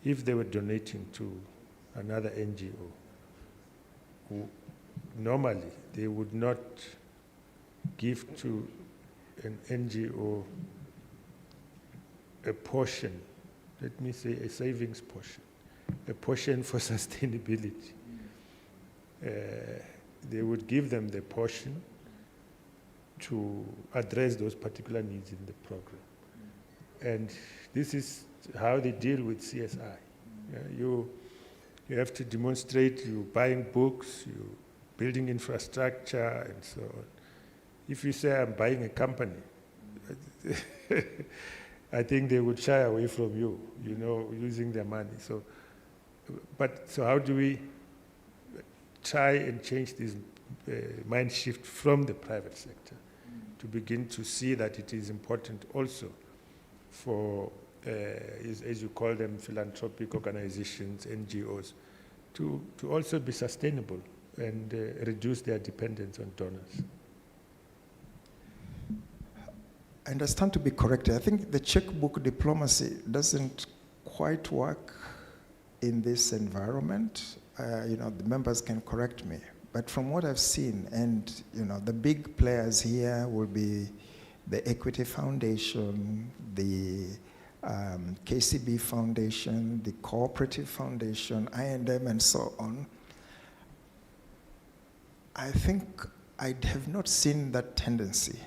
if they were donating to another NGO, normally they would not give to an NGO a portion, let me say a savings portion, a portion for sustainability. They would give them the portion to address those particular needs in the program. And this is how they deal with CSI. You have to demonstrate you're buying books, you're building infrastructure, and so on. If you say, I'm buying a company, I think they would shy away from you, using their money. So how do we try and change this mind shift from the private sector to begin to see that it is important also for, as you call them, philanthropic organizations, NGOs, to also be sustainable and reduce their dependence on donors? I understand to be corrected. I think the checkbook diplomacy doesn't quite work in this environment. The members can correct me. But from what I've seen, and the big players here will be the Equity Foundation, the KCB Foundation, the Cooperative Foundation, I&M, and so on, I think I have not seen that tendency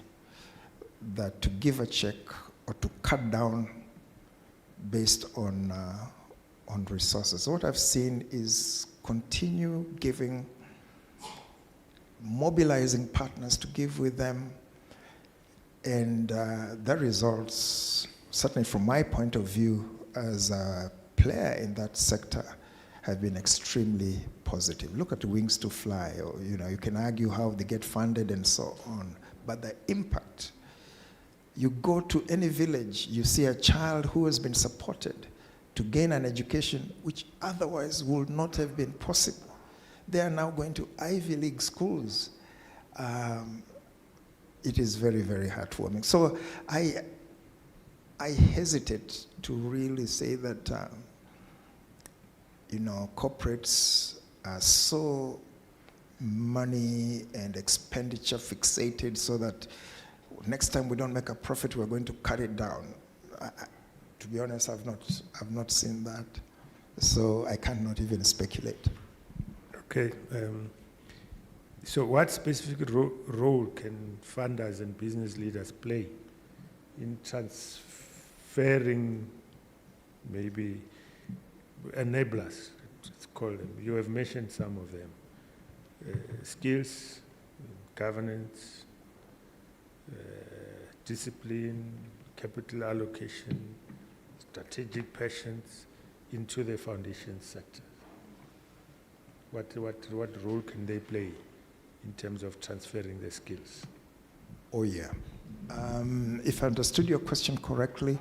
that to give a check or to cut down based on resources. What I've seen is continue giving, mobilizing partners to give with them, and the results, certainly from my point of view as a player in that sector, have been extremely positive. Look at Wings to Fly, or you can argue how they get funded and so on, but the impact. You go to any village, you see a child who has been supported to gain an education which otherwise would not have been possible. They are now going to Ivy League schools. It is very, very heartwarming. So I hesitate to really say that, corporates are so money and expenditure fixated so that next time we don't make a profit, we're going to cut it down. To be honest, I've not seen that, so I cannot even speculate. Okay. So what specific role can funders and business leaders play in transferring maybe enablers, let's call them? You have mentioned some of them. Skills, governance, discipline, capital allocation, strategic patience into the foundation sector. What role can they play in terms of transferring the skills? Oh yeah. If I understood your question correctly,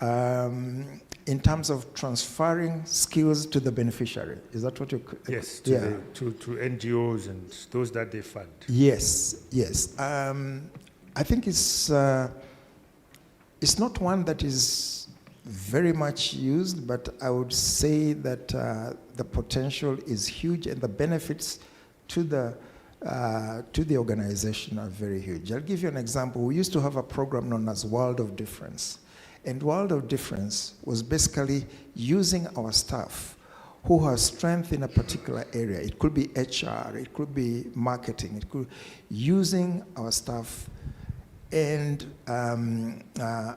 in terms of transferring skills to the beneficiary, is that what you're? Yes, to NGOs and those that they fund. Yes. I think it's not one that is very much used, but I would say that the potential is huge and the benefits to the organization are very huge. I'll give you an example. We used to have a program known as World of Difference. And World of Difference was basically using our staff who have strength in a particular area. It could be HR, it could be marketing, it could using our staff and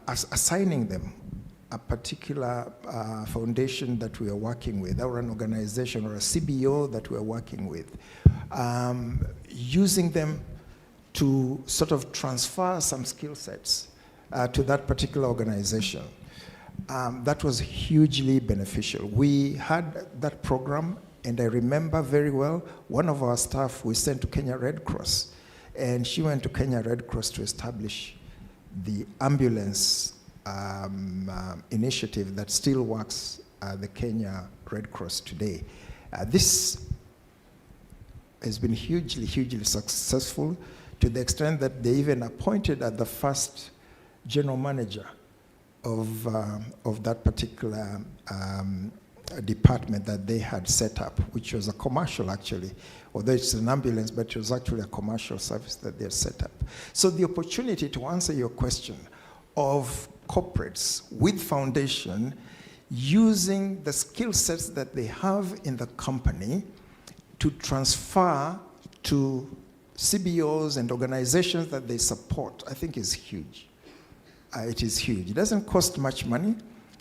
assigning them a particular foundation that we are working with, or an organization or a CBO that we are working with, using them to sort of transfer some skill sets to that particular organization. That was hugely beneficial. We had that program, and I remember very well, one of our staff we sent to Kenya Red Cross, and she went to Kenya Red Cross to establish the ambulance initiative that still works at the Kenya Red Cross today. This has been hugely successful, to the extent that they even appointed at the first general manager of that particular department that they had set up, which was a commercial actually, although it's an ambulance, but it was actually a commercial service that they had set up. So the opportunity to answer your question of corporates with foundation using the skill sets that they have in the company to transfer to CBOs and organizations that they support, I think is huge. It is huge. It doesn't cost much money.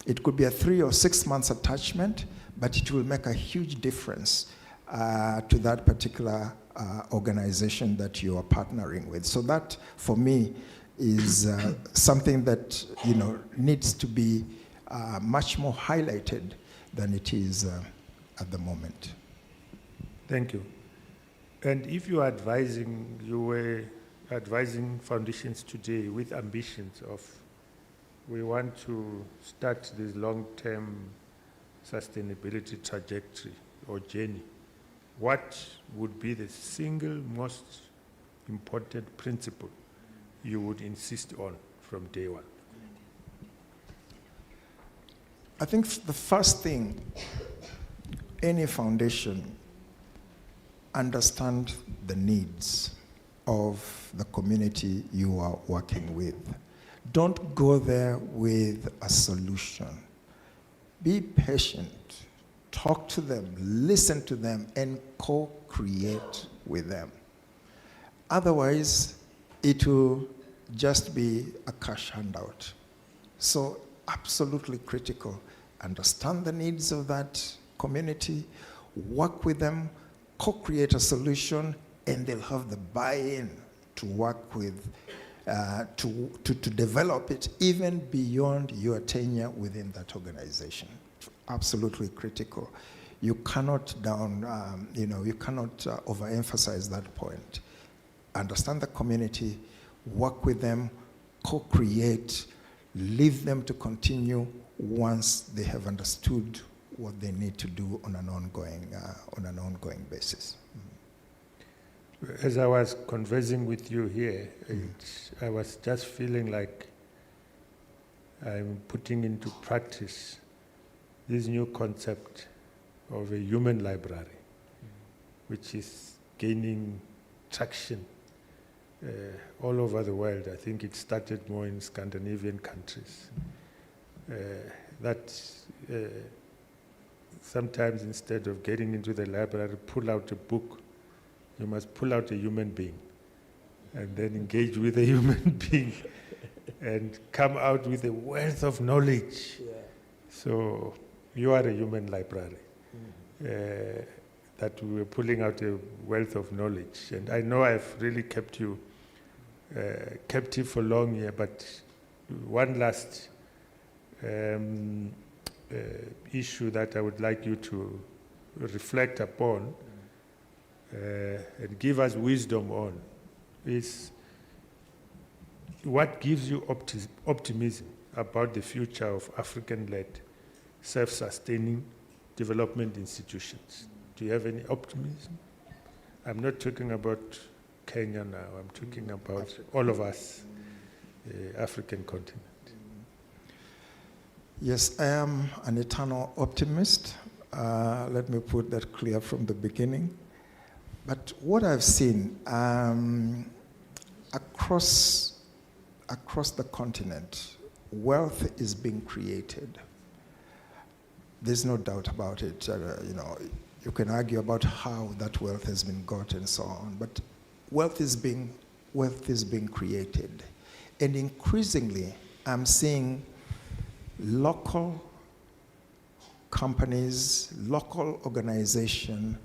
It could be a 3 or 6 months attachment, but it will make a huge difference to that particular organization that you are partnering with. So that, for me, is something that needs to be much more highlighted than it is at the moment. Thank you. And if you were advising foundations today with ambitions of, we want to start this long-term sustainability trajectory or journey, what would be the single most important principle you would insist on from day one? I think the first thing, any foundation understand the needs of the community you are working with. Don't go there with a solution. Be patient. Talk to them, listen to them, and co-create with them. Otherwise, it will just be a cash handout. So absolutely critical. Understand the needs of that community, work with them, co-create a solution, and they'll have the buy-in to work with, to develop it even beyond your tenure within that organization. Absolutely critical. You cannot you cannot overemphasize that point. Understand the community, work with them, co-create, leave them to continue once they have understood what they need to do on an ongoing basis. As I was conversing with you here, I was just feeling like I'm putting into practice this new concept of a human library, which is gaining traction all over the world. I think it started more in Scandinavian countries. Sometimes instead of getting into the library, pull out a book, you must pull out a human being and then engage with a human being and come out with a wealth of knowledge. Yeah. So you are a human library. That we were pulling out a wealth of knowledge. And I know I've really kept you captive for long here, but one last issue that I would like you to reflect upon and give us wisdom on is what gives you optimism about the future of African-led, self-sustaining development institutions. Do you have any optimism? I'm not talking about Kenya now, I'm talking about all of us, the African continent. Yes, I am an eternal optimist. Let me put that clear from the beginning. But what I've seen across the continent, wealth is being created. There's no doubt about it. You can argue about how that wealth has been got and so on, but wealth is being created. And increasingly, I'm seeing local companies, local organizations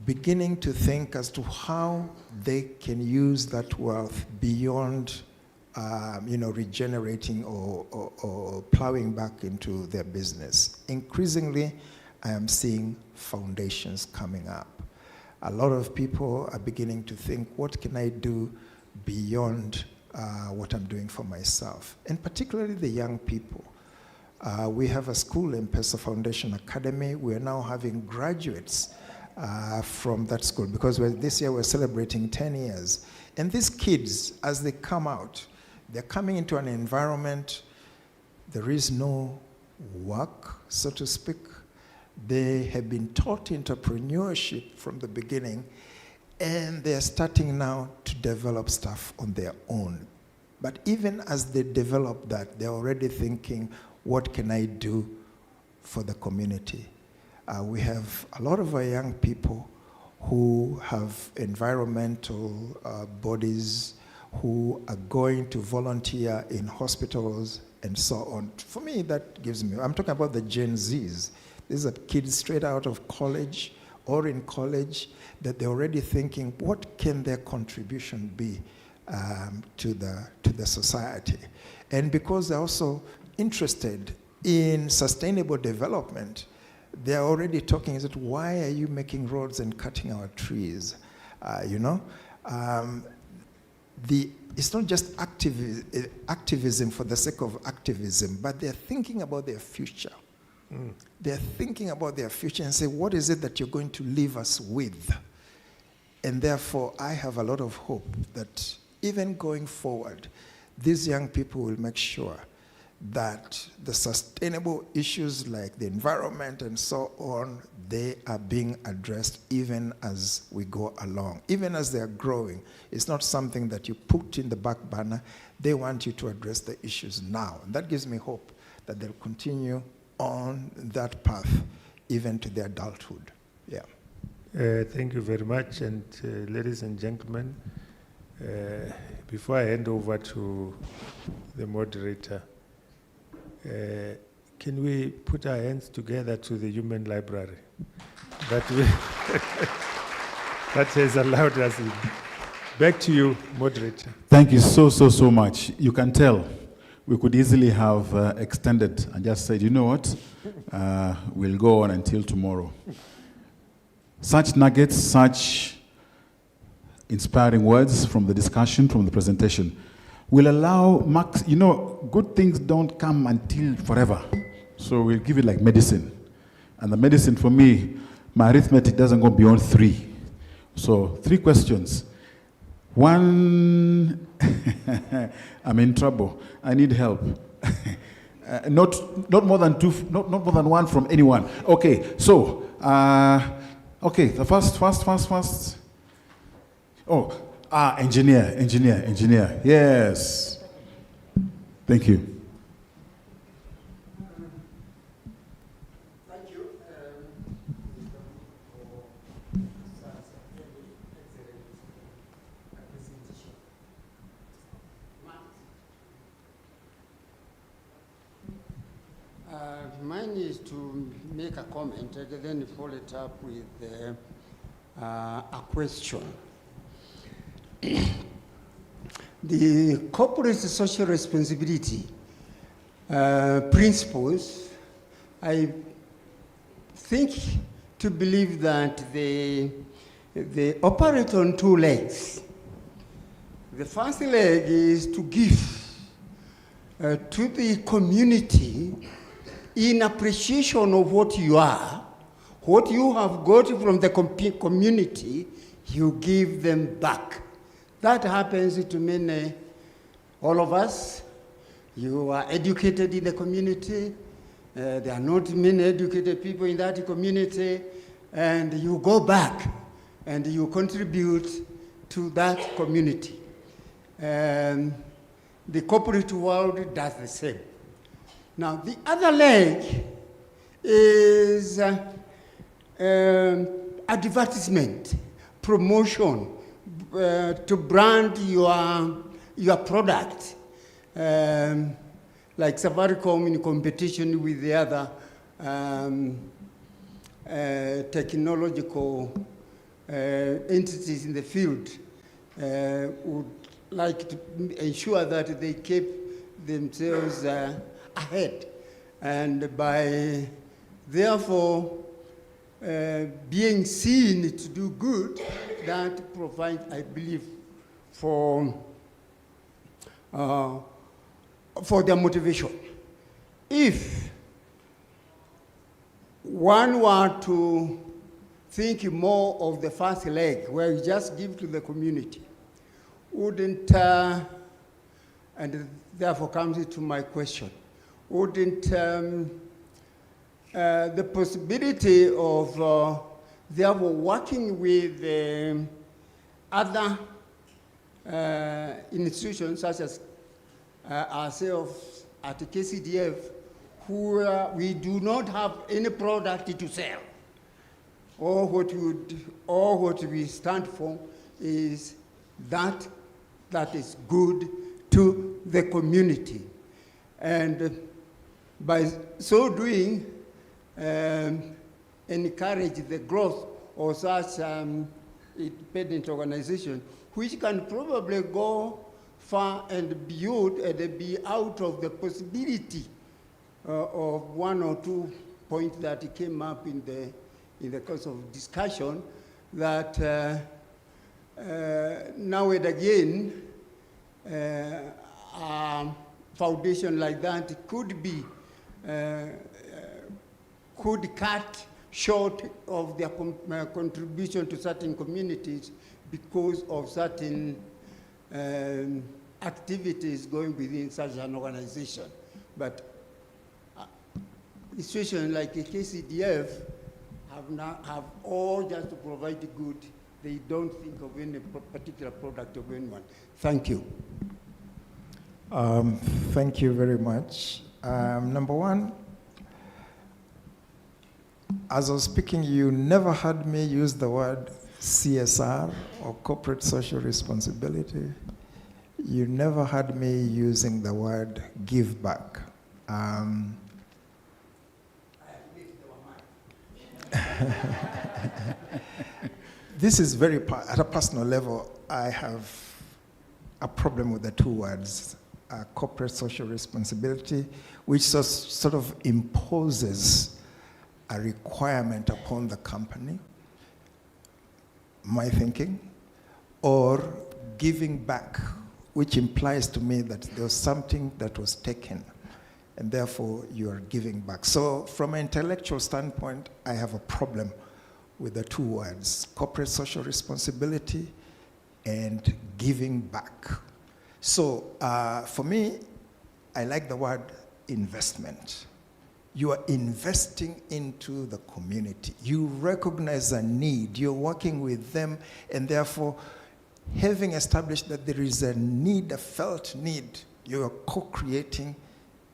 beginning to think as to how they can use that wealth beyond regenerating or plowing back into their business. Increasingly, I am seeing foundations coming up. A lot of people are beginning to think, what can I do beyond what I'm doing for myself? And particularly the young people. We have a school, M-Pesa Foundation Academy. We are now having graduates from that school because this year we're celebrating 10 years. And these kids, as they come out, they're coming into an environment, there is no work, so to speak. They have been taught entrepreneurship from the beginning, and they're starting now to develop stuff on their own. But even as they develop that, they're already thinking, what can I do for the community? We have a lot of our young people who have environmental bodies, who are going to volunteer in hospitals and so on. For me, that gives me, I'm talking about the Gen Zs. These are kids straight out of college or in college that they're already thinking, what can their contribution be to the society? And because they're also interested in sustainable development, they're already talking, is it, why are you making roads and cutting our trees? It's not just activism for the sake of activism, but they're thinking about their future. They're thinking about their future and say, what is it that you're going to leave us with? And therefore, I have a lot of hope that even going forward, these young people will make sure that the sustainable issues like the environment and so on, they are being addressed even as we go along, even as they are growing. It's not something that you put in the back burner. They want you to address the issues now. And that gives me hope that they'll continue on that path even to their adulthood. Yeah. Thank you very much. And ladies and gentlemen, before I hand over to the moderator, can we put our hands together to the Human Library that has allowed us in. Back to you, moderator. Thank you so much. You can tell we could easily have extended and just said, you know what, we'll go on until tomorrow. Such nuggets, such inspiring words from the discussion, from the presentation, will allow Max, you know, good things don't come until forever. So we'll give it like medicine. And the medicine for me, my arithmetic doesn't go beyond 3. So 3 questions. 1, I'm in trouble. I need help. Not more than 2, not more than 1 from anyone. Okay, so, okay, the first. Oh, engineer. Yes. Thank you. Thank you. Mine is to make a comment and then follow it up with a question. The corporate social responsibility principles, I think to believe that they operate on 2 legs. The first leg is to give to the community in appreciation of what you are, what you have got from the community, you give them back. That happens to many, all of us. You are educated in the community. There are not many educated people in that community. And you go back and you contribute to that community. The corporate world does the same. Now, the other leg is advertisement, promotion, to brand your product, like Safaricom in competition with the other technological entities in the field, would like to ensure that they keep themselves ahead, and by therefore being seen to do good, that provides, I believe, for their motivation. If one were to think more of the first leg, where you just give to the community, wouldn't, and therefore comes to my question, wouldn't the possibility of therefore working with other institutions such as ourselves at KCDF, who we do not have any product to sell, or what we stand for is that is good to the community, and by so doing, encourage the growth of such independent organization, which can probably go far and beyond and be out of the possibility of 1 or 2 points that came up in the course of discussion, that now and again, a foundation like that could be could cut short of their contribution to certain communities because of certain activities going within such an organization. But institutions like the KCDF have all just to provide the good. They don't think of any particular product of anyone. Thank you. Thank you very much. Number one, as I was speaking, you never heard me use the word CSR or corporate social responsibility. You never heard me using the word give back. This is very, at a personal level, I have a problem with the two words, corporate social responsibility, which sort of imposes a requirement upon the company, my thinking, or giving back, which implies to me that there was something that was taken, and therefore you are giving back. So from an intellectual standpoint, I have a problem with the two words, corporate social responsibility and giving back. So for me, I like the word investment. You are investing into the community. You recognize a need. You're working with them, and therefore, having established that there is a need, a felt need, you are co-creating,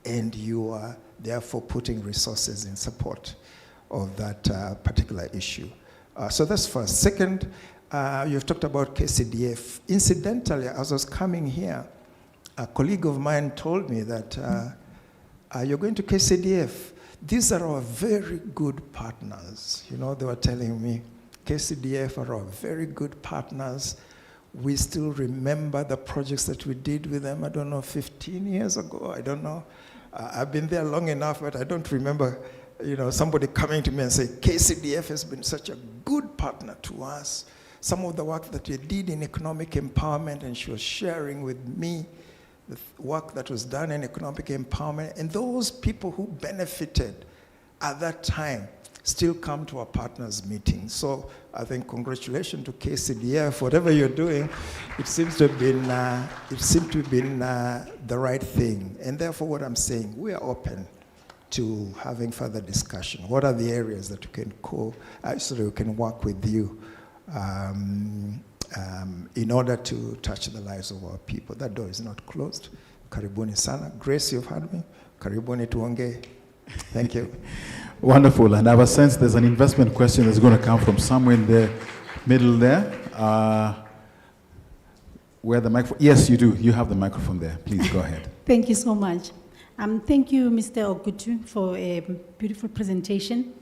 and you are therefore putting resources in support of that particular issue. So that's first. Second, you've talked about KCDF. Incidentally, as I was coming here, a colleague of mine told me that you're going to KCDF. These are our very good partners. You know, they were telling me, KCDF are our very good partners. We still remember the projects that we did with them, I don't know, 15 years ago, I don't know. I've been there long enough, but I don't remember, you know, somebody coming to me and say, KCDF has been such a good partner to us. Some of the work that they did in economic empowerment, and she was sharing with me the work that was done in economic empowerment, and those people who benefited at that time still come to our partners meeting. So I think congratulations to KCDF, whatever you're doing, it seems to have been, the right thing. And therefore what I'm saying, we are open to having further discussion. What are the areas that we can we can work with you in order to touch the lives of our people? That door is not closed. Karibuni sana. Grace, you've heard me. Karibuni tuonge. Thank you. Wonderful. And I have a sense there's an investment question that's going to come from somewhere in the middle there. Where the microphone? Yes, you do. You have the microphone there. Please go ahead. Thank you so much. Thank you, Mr. Ogutu, for a beautiful presentation.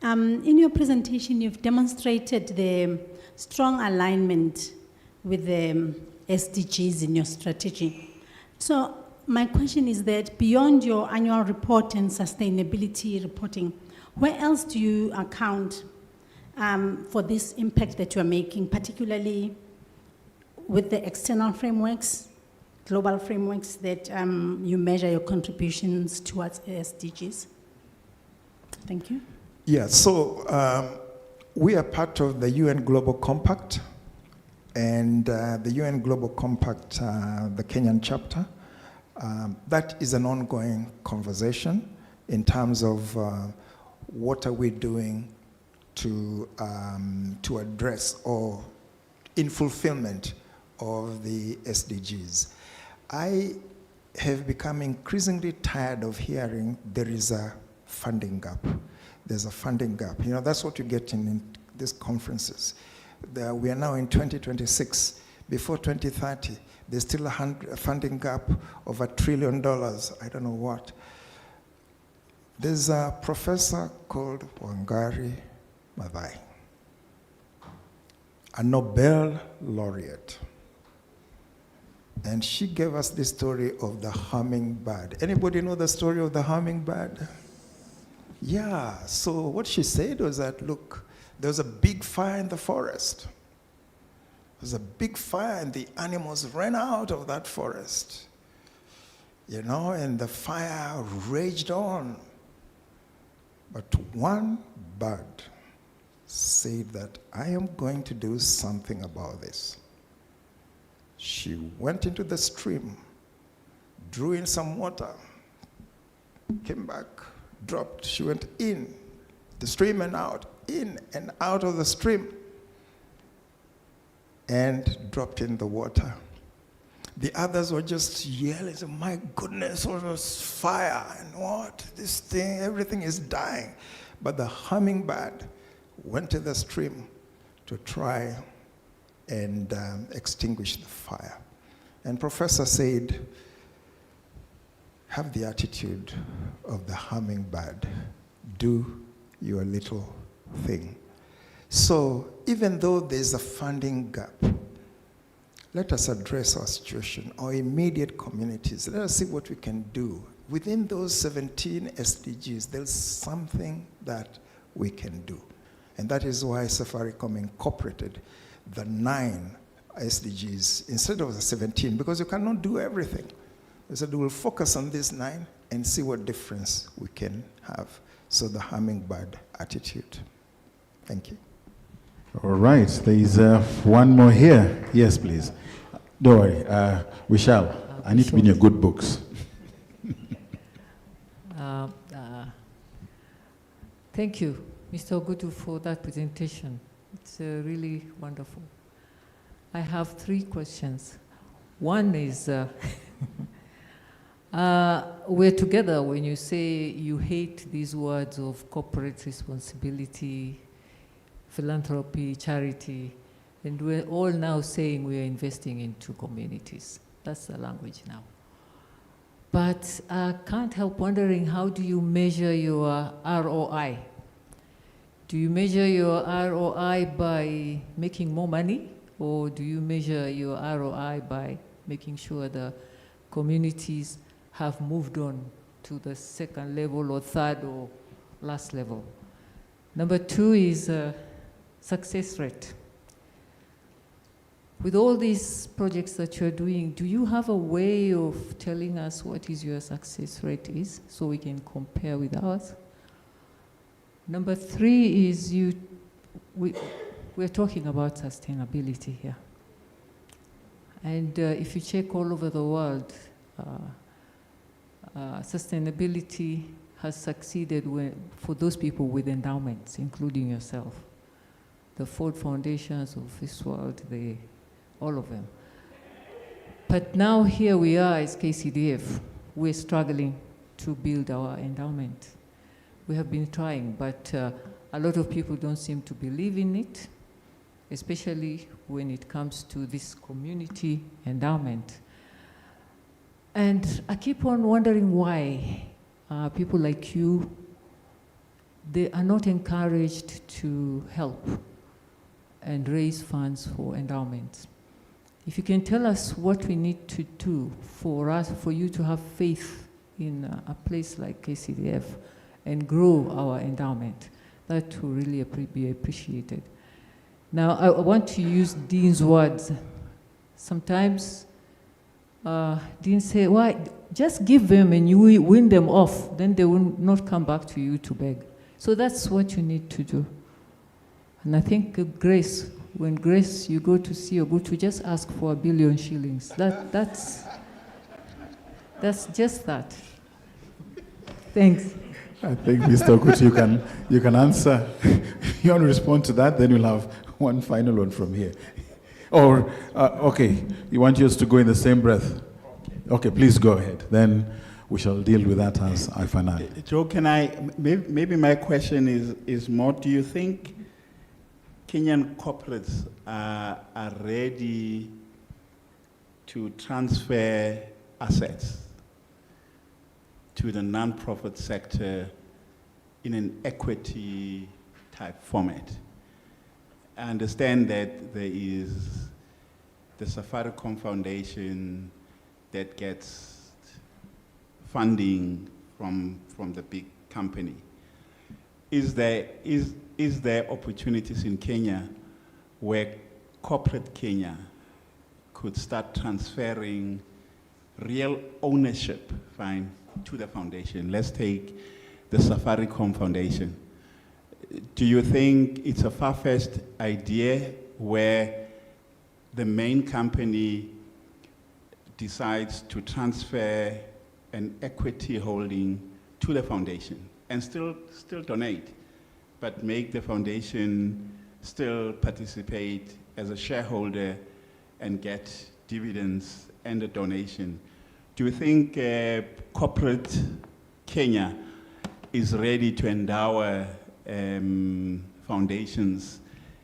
In your presentation, you've demonstrated the strong alignment with the SDGs in your strategy. So my question is that beyond your annual report and sustainability reporting, where else do you account for this impact that you are making, particularly with the external frameworks, global frameworks that you measure your contributions towards SDGs? Thank you. Yeah, so we are part of the UN Global Compact, and the UN Global Compact, the Kenyan chapter, that is an ongoing conversation in terms of what are we doing to address or in fulfillment of the SDGs. I have become increasingly tired of hearing there is a funding gap. There's a funding gap. You know, that's what you get in these conferences. We are now in 2026. Before 2030, there's still a funding gap of $1 trillion. I don't know what. There's a professor called Wangari Maathai, a Nobel laureate. And she gave us the story of the hummingbird. Anybody know the story of the hummingbird? Yeah, so what she said was that, look, there was a big fire in the forest. There was a big fire and the animals ran out of that forest. You know, and the fire raged on. But one bird said that, I am going to do something about this. She went into the stream, drew in some water, came back, dropped. She went in the stream and out, in and out of the stream, and dropped in the water. The others were just yelling, my goodness, what was fire and what? This thing, everything is dying. But the hummingbird went to the stream to try and extinguish the fire. And Professor said, have the attitude of the hummingbird. Do your little thing. So even though there's a funding gap, let us address our situation, our immediate communities. Let us see what we can do. Within those 17 SDGs, there's something that we can do. And that is why Safaricom incorporated the 9 SDGs instead of the 17, because you cannot do everything. They said we'll focus on these 9 and see what difference we can have. So the hummingbird attitude. Thank you. All right, there is one more here. Yes, please. Don't worry, we shall. I need to be in your good books. Thank you, Mr. Ogutu, for that presentation. It's really wonderful. I have 3 questions. One is, we're together when you say you hate these words of corporate responsibility, philanthropy, charity, and we're all now saying we are investing into communities. That's the language now. But I can't help wondering, how do you measure your ROI? Do you measure your ROI by making more money, or do you measure your ROI by making sure the communities have moved on to the 2nd level or 3rd or last level? Number 2 is success rate. With all these projects that you're doing, do you have a way of telling us what is your success rate is, so we can compare with ours? Number 3 is we're talking about sustainability here. And if you check all over the world, sustainability has succeeded for those people with endowments, including yourself. The Ford Foundations of this world, all of them. But now here we are as KCDF, we're struggling to build our endowment. We have been trying, but a lot of people don't seem to believe in it, especially when it comes to this community endowment. And I keep on wondering why people like you, they are not encouraged to help and raise funds for endowments. If you can tell us what we need to do for you to have faith in a place like KCDF and grow our endowment, that will really be appreciated. Now, I want to use Dean's words. Sometimes Dean say, why, just give them and you win them off, then they will not come back to you to beg. So that's what you need to do. And I think Grace, when Grace, you go to see Ogutu, just ask for 1 billion shillings. That's just that. Thanks. I think, Mr. Ogutu, you can answer. You want to respond to that, then you'll have one final one from here. Or, okay, you want us to go in the same breath? Okay, please go ahead. Then we shall deal with that as I final. Joe, maybe my question is more, do you think Kenyan corporates are ready to transfer assets to the non-profit sector in an equity type format? I understand that there is the Safaricom Foundation that gets funding from the big company. Is there opportunities in Kenya where corporate Kenya could start transferring real ownership, to the foundation? Let's take the Safaricom Foundation. Do you think it's a far-fetched idea where the main company decides to transfer an equity holding to the foundation and still donate, but make the foundation still participate as a shareholder and get dividends and a donation. Do you think corporate Kenya is ready to endow foundations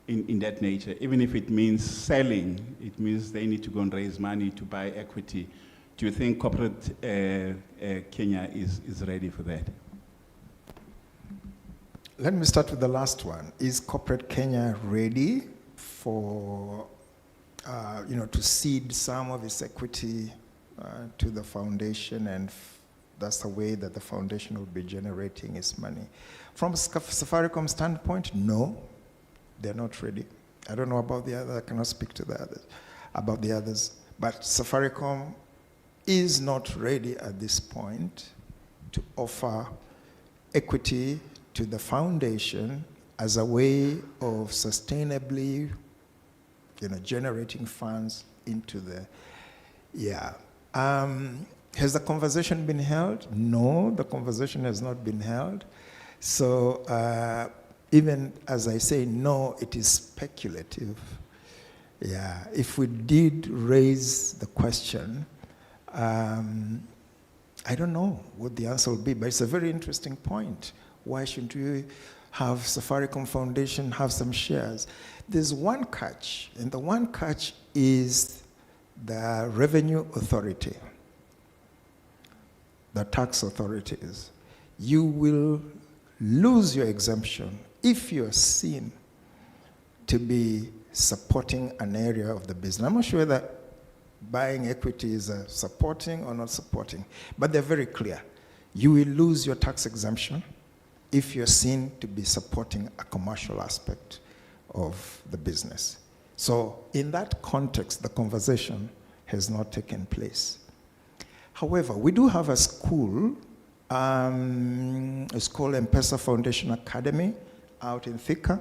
in that nature, even if it means selling? It means they need to go and raise money to buy equity. Do you think corporate Kenya is ready for that? Let me start with the last one. Is corporate Kenya ready for, to cede some of its equity to the foundation, and that's the way that the foundation will be generating its money? From a Safaricom standpoint, no, they're not ready. I don't know about the others. I cannot speak to about the others. But Safaricom is not ready at this point to offer equity to the foundation as a way of sustainably, generating funds into the, Has the conversation been held? No, the conversation has not been held. So even as I say no, it is speculative. Yeah, if we did raise the question, I don't know what the answer will be, but it's a very interesting point. Why shouldn't we have Safaricom Foundation have some shares? There's one catch, and the one catch is the revenue authority, the tax authorities. You will lose your exemption if you're seen to be supporting an area of the business. I'm not sure that buying equity is supporting or not supporting, but they're very clear. You will lose your tax exemption if you're seen to be supporting a commercial aspect of the business. So in that context, the conversation has not taken place. However, we do have a school, it's called M-Pesa Foundation Academy out in Thika.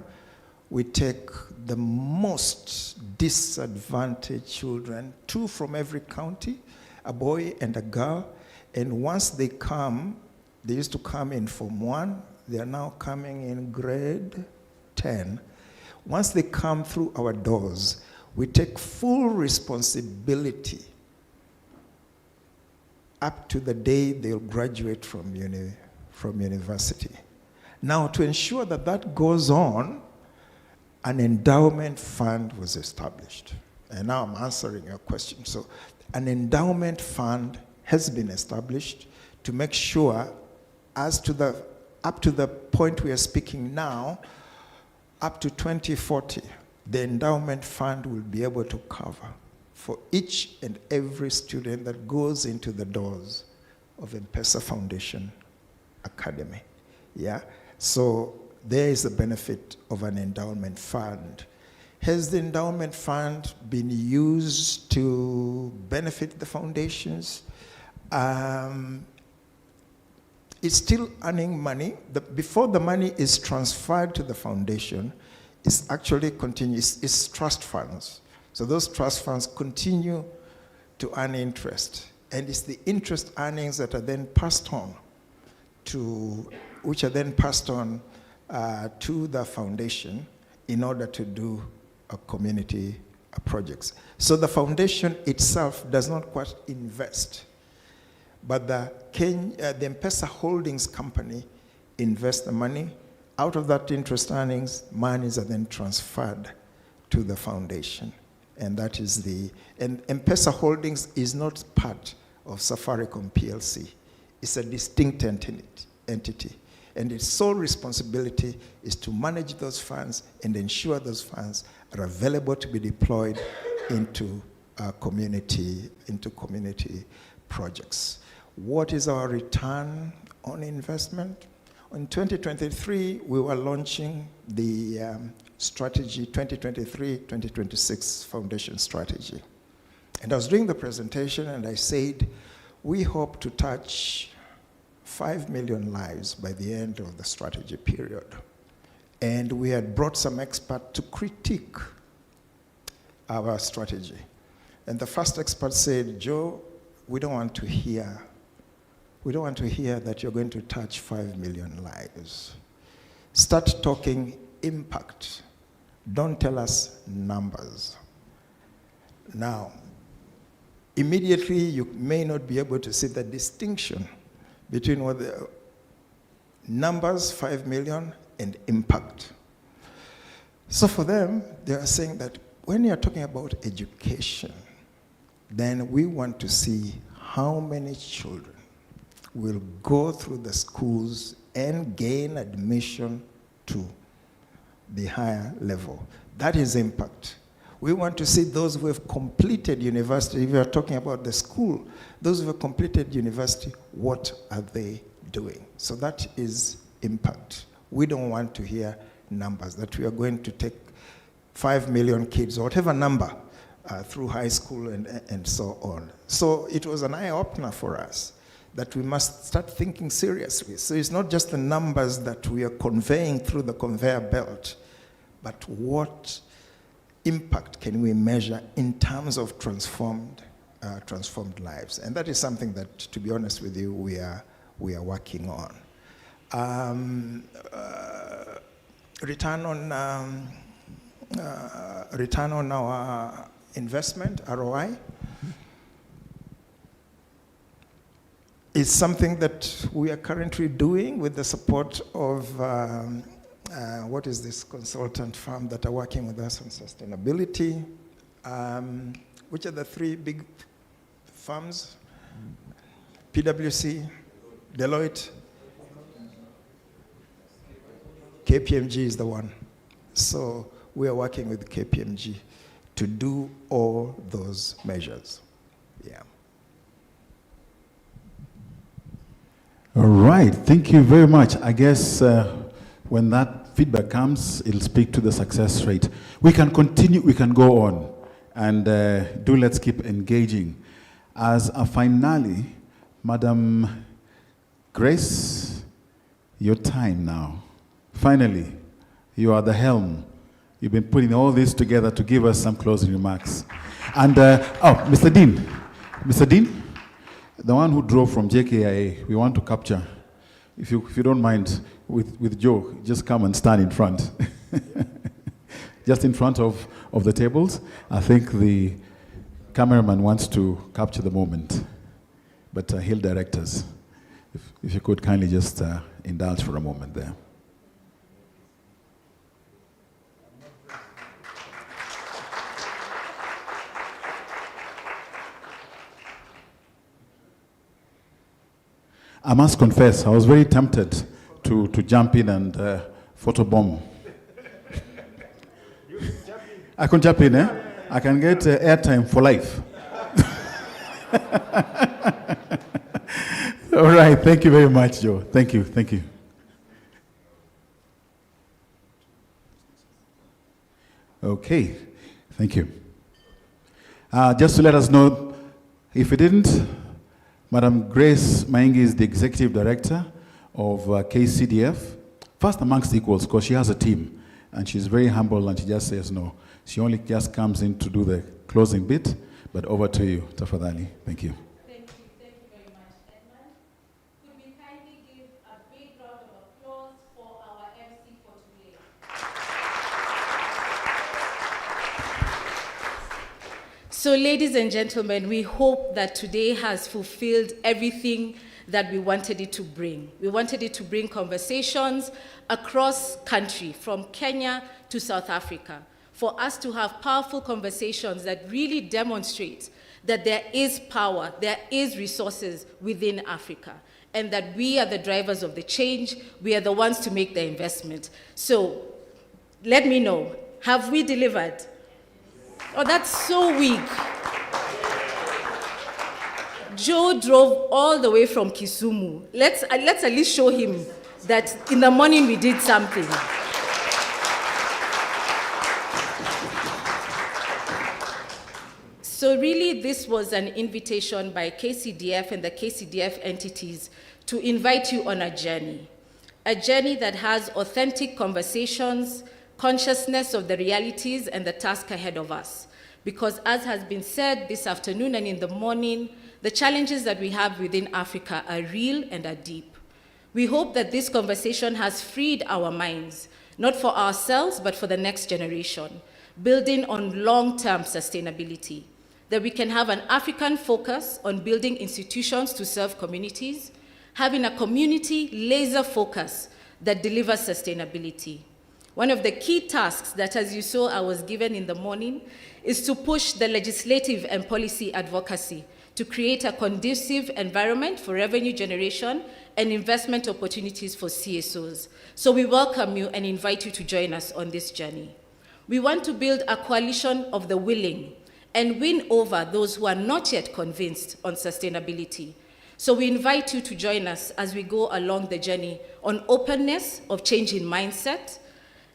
We take the most disadvantaged children, 2 from every county, a boy and a girl, and once they come, they used to come in Form 1, they are now coming in grade 10. Once they come through our doors, we take full responsibility up to the day they'll graduate from university. Now, to ensure that that goes on, an endowment fund was established. And now I'm answering your question. So an endowment fund has been established to make sure, up to the point we are speaking now, up to 2040, the endowment fund will be able to cover for each and every student that goes into the doors of M-Pesa Foundation Academy. Yeah? So there is the benefit of an endowment fund. Has the endowment fund been used to benefit the foundations? It's still earning money. Before the money is transferred to the foundation, it's actually continues, it's trust funds. So those trust funds continue to earn interest. And it's the interest earnings that are then passed on to the foundation in order to do community projects. So the foundation itself does not quite invest, but the M-Pesa Holdings Company invests the money. Out of that interest earnings, monies are then transferred to the foundation. And that is and M-Pesa Holdings is not part of Safaricom PLC. It's a distinct entity. And its sole responsibility is to manage those funds and ensure those funds are available to be deployed into community projects. What is our return on investment? In 2023, we were launching the strategy 2023-2026 foundation strategy. And I was doing the presentation and I said, we hope to touch 5 million lives by the end of the strategy period. And we had brought some experts to critique our strategy. And the first expert said, Joe, we don't want to hear We don't want to hear that you're going to touch 5 million lives. Start talking impact. Don't tell us numbers. Now, immediately you may not be able to see the distinction between what the numbers, 5 million, and impact. So for them, they are saying that when you're talking about education, then we want to see how many children will go through the schools and gain admission to the higher level. That is impact. We want to see those who have completed university. If you are talking about the school, those who have completed university, what are they doing? So that is impact. We don't want to hear numbers, that we are going to take 5 million kids, or whatever number, through high school and so on. So it was an eye-opener for us that we must start thinking seriously. So it's not just the numbers that we are conveying through the conveyor belt, but what impact can we measure in terms of transformed lives? And that is something that, to be honest with you, we are working on. Return on our investment, ROI, is something that we are currently doing with the support of what is this consultant firm that are working with us on sustainability, which are the 3 big firms, PwC, Deloitte, KPMG is the one. So we are working with KPMG to do all those measures. Yeah. All right, thank you very much. I guess when that feedback comes, it'll speak to the success rate. We can continue, we can go on, and let's keep engaging. As a finale, Madam Grace, your time now. Finally, you are the helm. You've been putting all this together to give us some closing remarks. And, Mr. Dean, the one who drove from JKIA, we want to capture. If you don't mind, with Joe, just come and stand in front. Just in front of the tables. I think the cameraman wants to capture the moment, but he'll direct us. If you could kindly just indulge for a moment there. I must confess, I was very tempted to jump in and photobomb. I can jump in, eh? I can get airtime for life. All right, thank you very much, Joe. Thank you, thank you. Okay, thank you. Just to let us know, if you didn't, Madam Grace Maingi is the Executive Director of KCDF, first amongst equals, because she has a team, and she's very humble, and she just says no. She only just comes in to do the closing bit, but over to you, Tafadhali. Thank you. Thank you very much, Edmund. Could we kindly give a big round of applause for our MC for today? So, ladies and gentlemen, we hope that today has fulfilled everything that we wanted it to bring. We wanted it to bring conversations across country, from Kenya to South Africa, for us to have powerful conversations that really demonstrate that there is power, there is resources within Africa, and that we are the drivers of the change, we are the ones to make the investment. So, let me know, have we delivered? Oh, that's so weak. Joe drove all the way from Kisumu. Let's at least show him that in the morning we did something. So really, this was an invitation by KCDF and the KCDF entities to invite you on a journey that has authentic conversations, consciousness of the realities and the task ahead of us. Because as has been said this afternoon and in the morning, the challenges that we have within Africa are real and are deep. We hope that this conversation has freed our minds, not for ourselves, but for the next generation, building on long-term sustainability, that we can have an African focus on building institutions to serve communities, having a community laser focus that delivers sustainability. One of the key tasks that, as you saw, I was given in the morning is to push the legislative and policy advocacy to create a conducive environment for revenue generation and investment opportunities for CSOs. So we welcome you and invite you to join us on this journey. We want to build a coalition of the willing and win over those who are not yet convinced on sustainability. So we invite you to join us as we go along the journey on openness of changing mindset,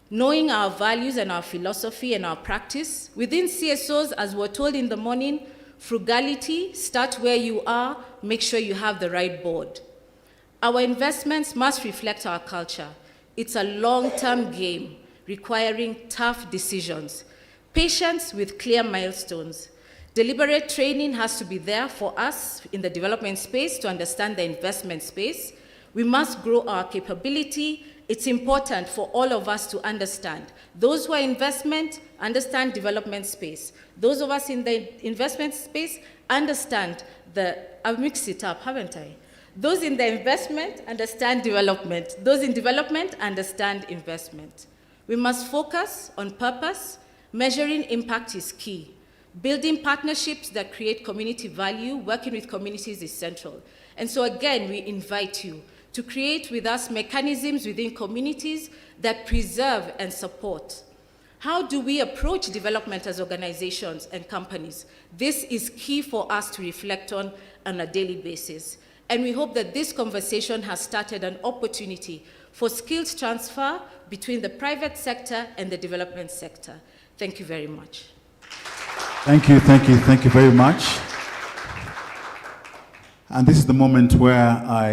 knowing our values and our philosophy and our practice. Within CSOs, as we're told in the morning, frugality, start where you are, make sure you have the right board. Our investments must reflect our culture. It's a long-term game requiring tough decisions, patience with clear milestones. Deliberate training has to be there for us in the development space to understand the investment space. We must grow our capability. It's important for all of us to understand. Those who are investment, understand development space. Those of us in the investment space understand I've mixed it up, haven't I? Those in the investment understand development. Those in development understand investment. We must focus on purpose. Measuring impact is key. Building partnerships that create community value, working with communities is central. And so again, we invite you to create with us mechanisms within communities that preserve and support. How do we approach development as organizations and companies? This is key for us to reflect on a daily basis. And we hope that this conversation has started an opportunity for skills transfer between the private sector and the development sector. Thank you very much. Thank you very much. And this is the moment where I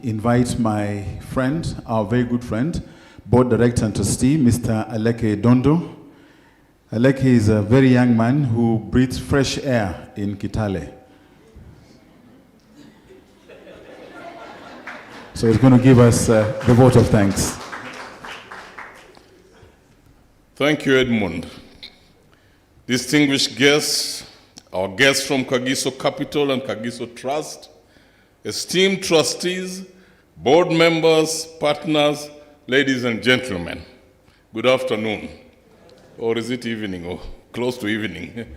invite my friend, our very good friend, Board Director and Trustee, Mr. Aleke Dondo. Aleke is a very young man who breathes fresh air in Kitale. So he's going to give us the vote of thanks. Thank you, Edmund. Distinguished guests, our guests from Kagiso Capital and Kagiso Trust, esteemed trustees, board members, partners, ladies and gentlemen, good afternoon. Or is it evening or close to evening?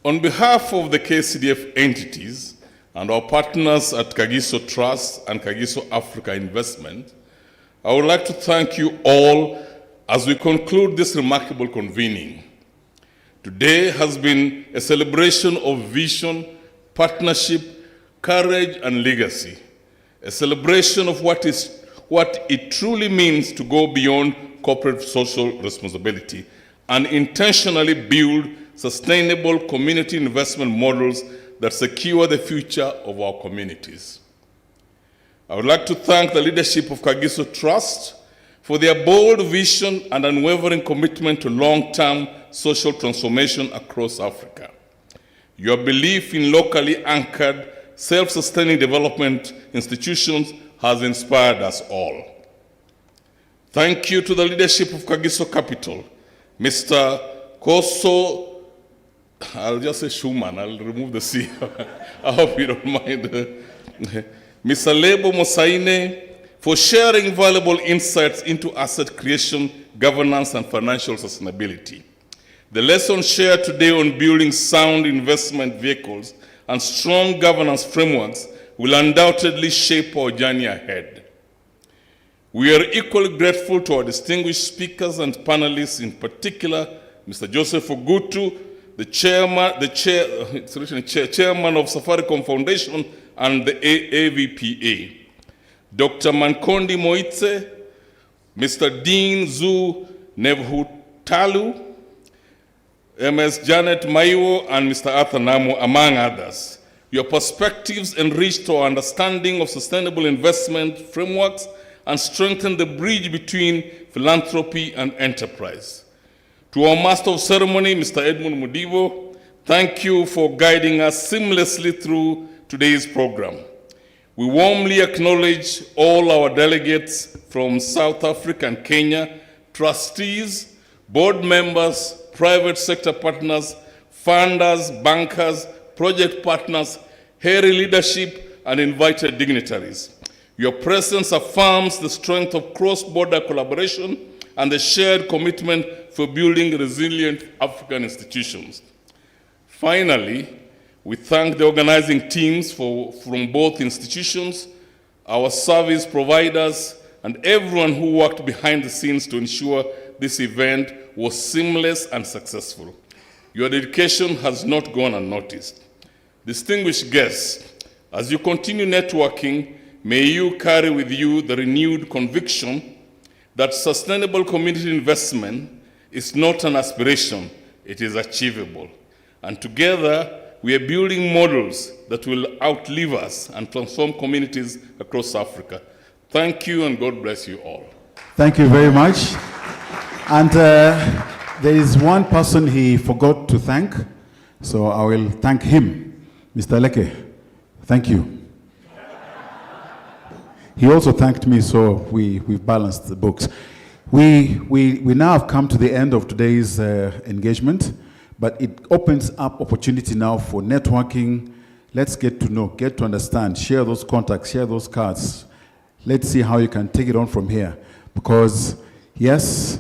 On behalf of the KCDF entities and our partners at Kagiso Trust and Kagiso Africa Investment, I would like to thank you all as we conclude this remarkable convening. Today has been a celebration of vision, partnership, courage, and legacy. A celebration of what it truly means to go beyond corporate social responsibility and intentionally build sustainable community investment models that secure the future of our communities. I would like to thank the leadership of Kagiso Trust for their bold vision and unwavering commitment to long-term social transformation across Africa. Your belief in locally anchored, self-sustaining development institutions has inspired us all. Thank you to the leadership of Kagiso Capital, Mr. Koso, I'll just say Schumann, I'll remove the C, I hope you don't mind. Mr. Lebo Mosaine, for sharing valuable insights into asset creation, governance, and financial sustainability. The lessons shared today on building sound investment vehicles and strong governance frameworks will undoubtedly shape our journey ahead. We are equally grateful to our distinguished speakers and panelists, in particular, Mr. Joseph Ogutu, the chairman of Safaricom Foundation and the AVPA, Dr. Mankondi Moitse, Mr. Dean Zu Nevhutalu, Ms. Janet Maiwo, and Mr. Arthur Namo, among others. Your perspectives enriched our understanding of sustainable investment frameworks and strengthen the bridge between philanthropy and enterprise. To our Master of Ceremony, Mr. Edmund Mudibo, thank you for guiding us seamlessly through today's program. We warmly acknowledge all our delegates from South Africa and Kenya, trustees, board members, private sector partners, funders, bankers, project partners, hairy leadership, and invited dignitaries. Your presence affirms the strength of cross-border collaboration and the shared commitment for building resilient African institutions. Finally, we thank the organizing teams from both institutions, our service providers, and everyone who worked behind the scenes to ensure this event was seamless and successful. Your dedication has not gone unnoticed. Distinguished guests, as you continue networking, may you carry with you the renewed conviction that sustainable community investment is not an aspiration, it is achievable. And together, we are building models that will outlive us and transform communities across Africa. Thank you, and God bless you all. Thank you very much. And there is one person he forgot to thank, so I will thank him. Mr. Leke, thank you. He also thanked me, so we've balanced the books. We now have come to the end of today's engagement, but it opens up opportunity now for networking. Let's get to know, get to understand, share those contacts, share those cards. Let's see how you can take it on from here. Because, yes,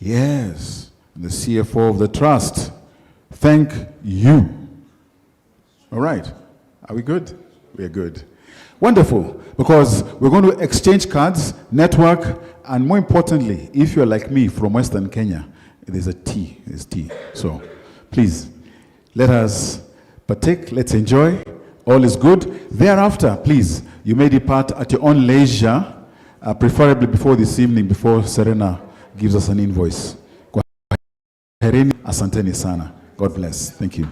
the CFO of the trust, thank you. All right, are we good? We are good. Wonderful, because we're going to exchange cards, network, and more importantly, if you're like me from Western Kenya, there's tea. So please, let us partake, let's enjoy. All is good. Thereafter, please, you may depart at your own leisure, preferably before this evening, before Serena gives us an invoice. Asanteni sana. God bless. Thank you.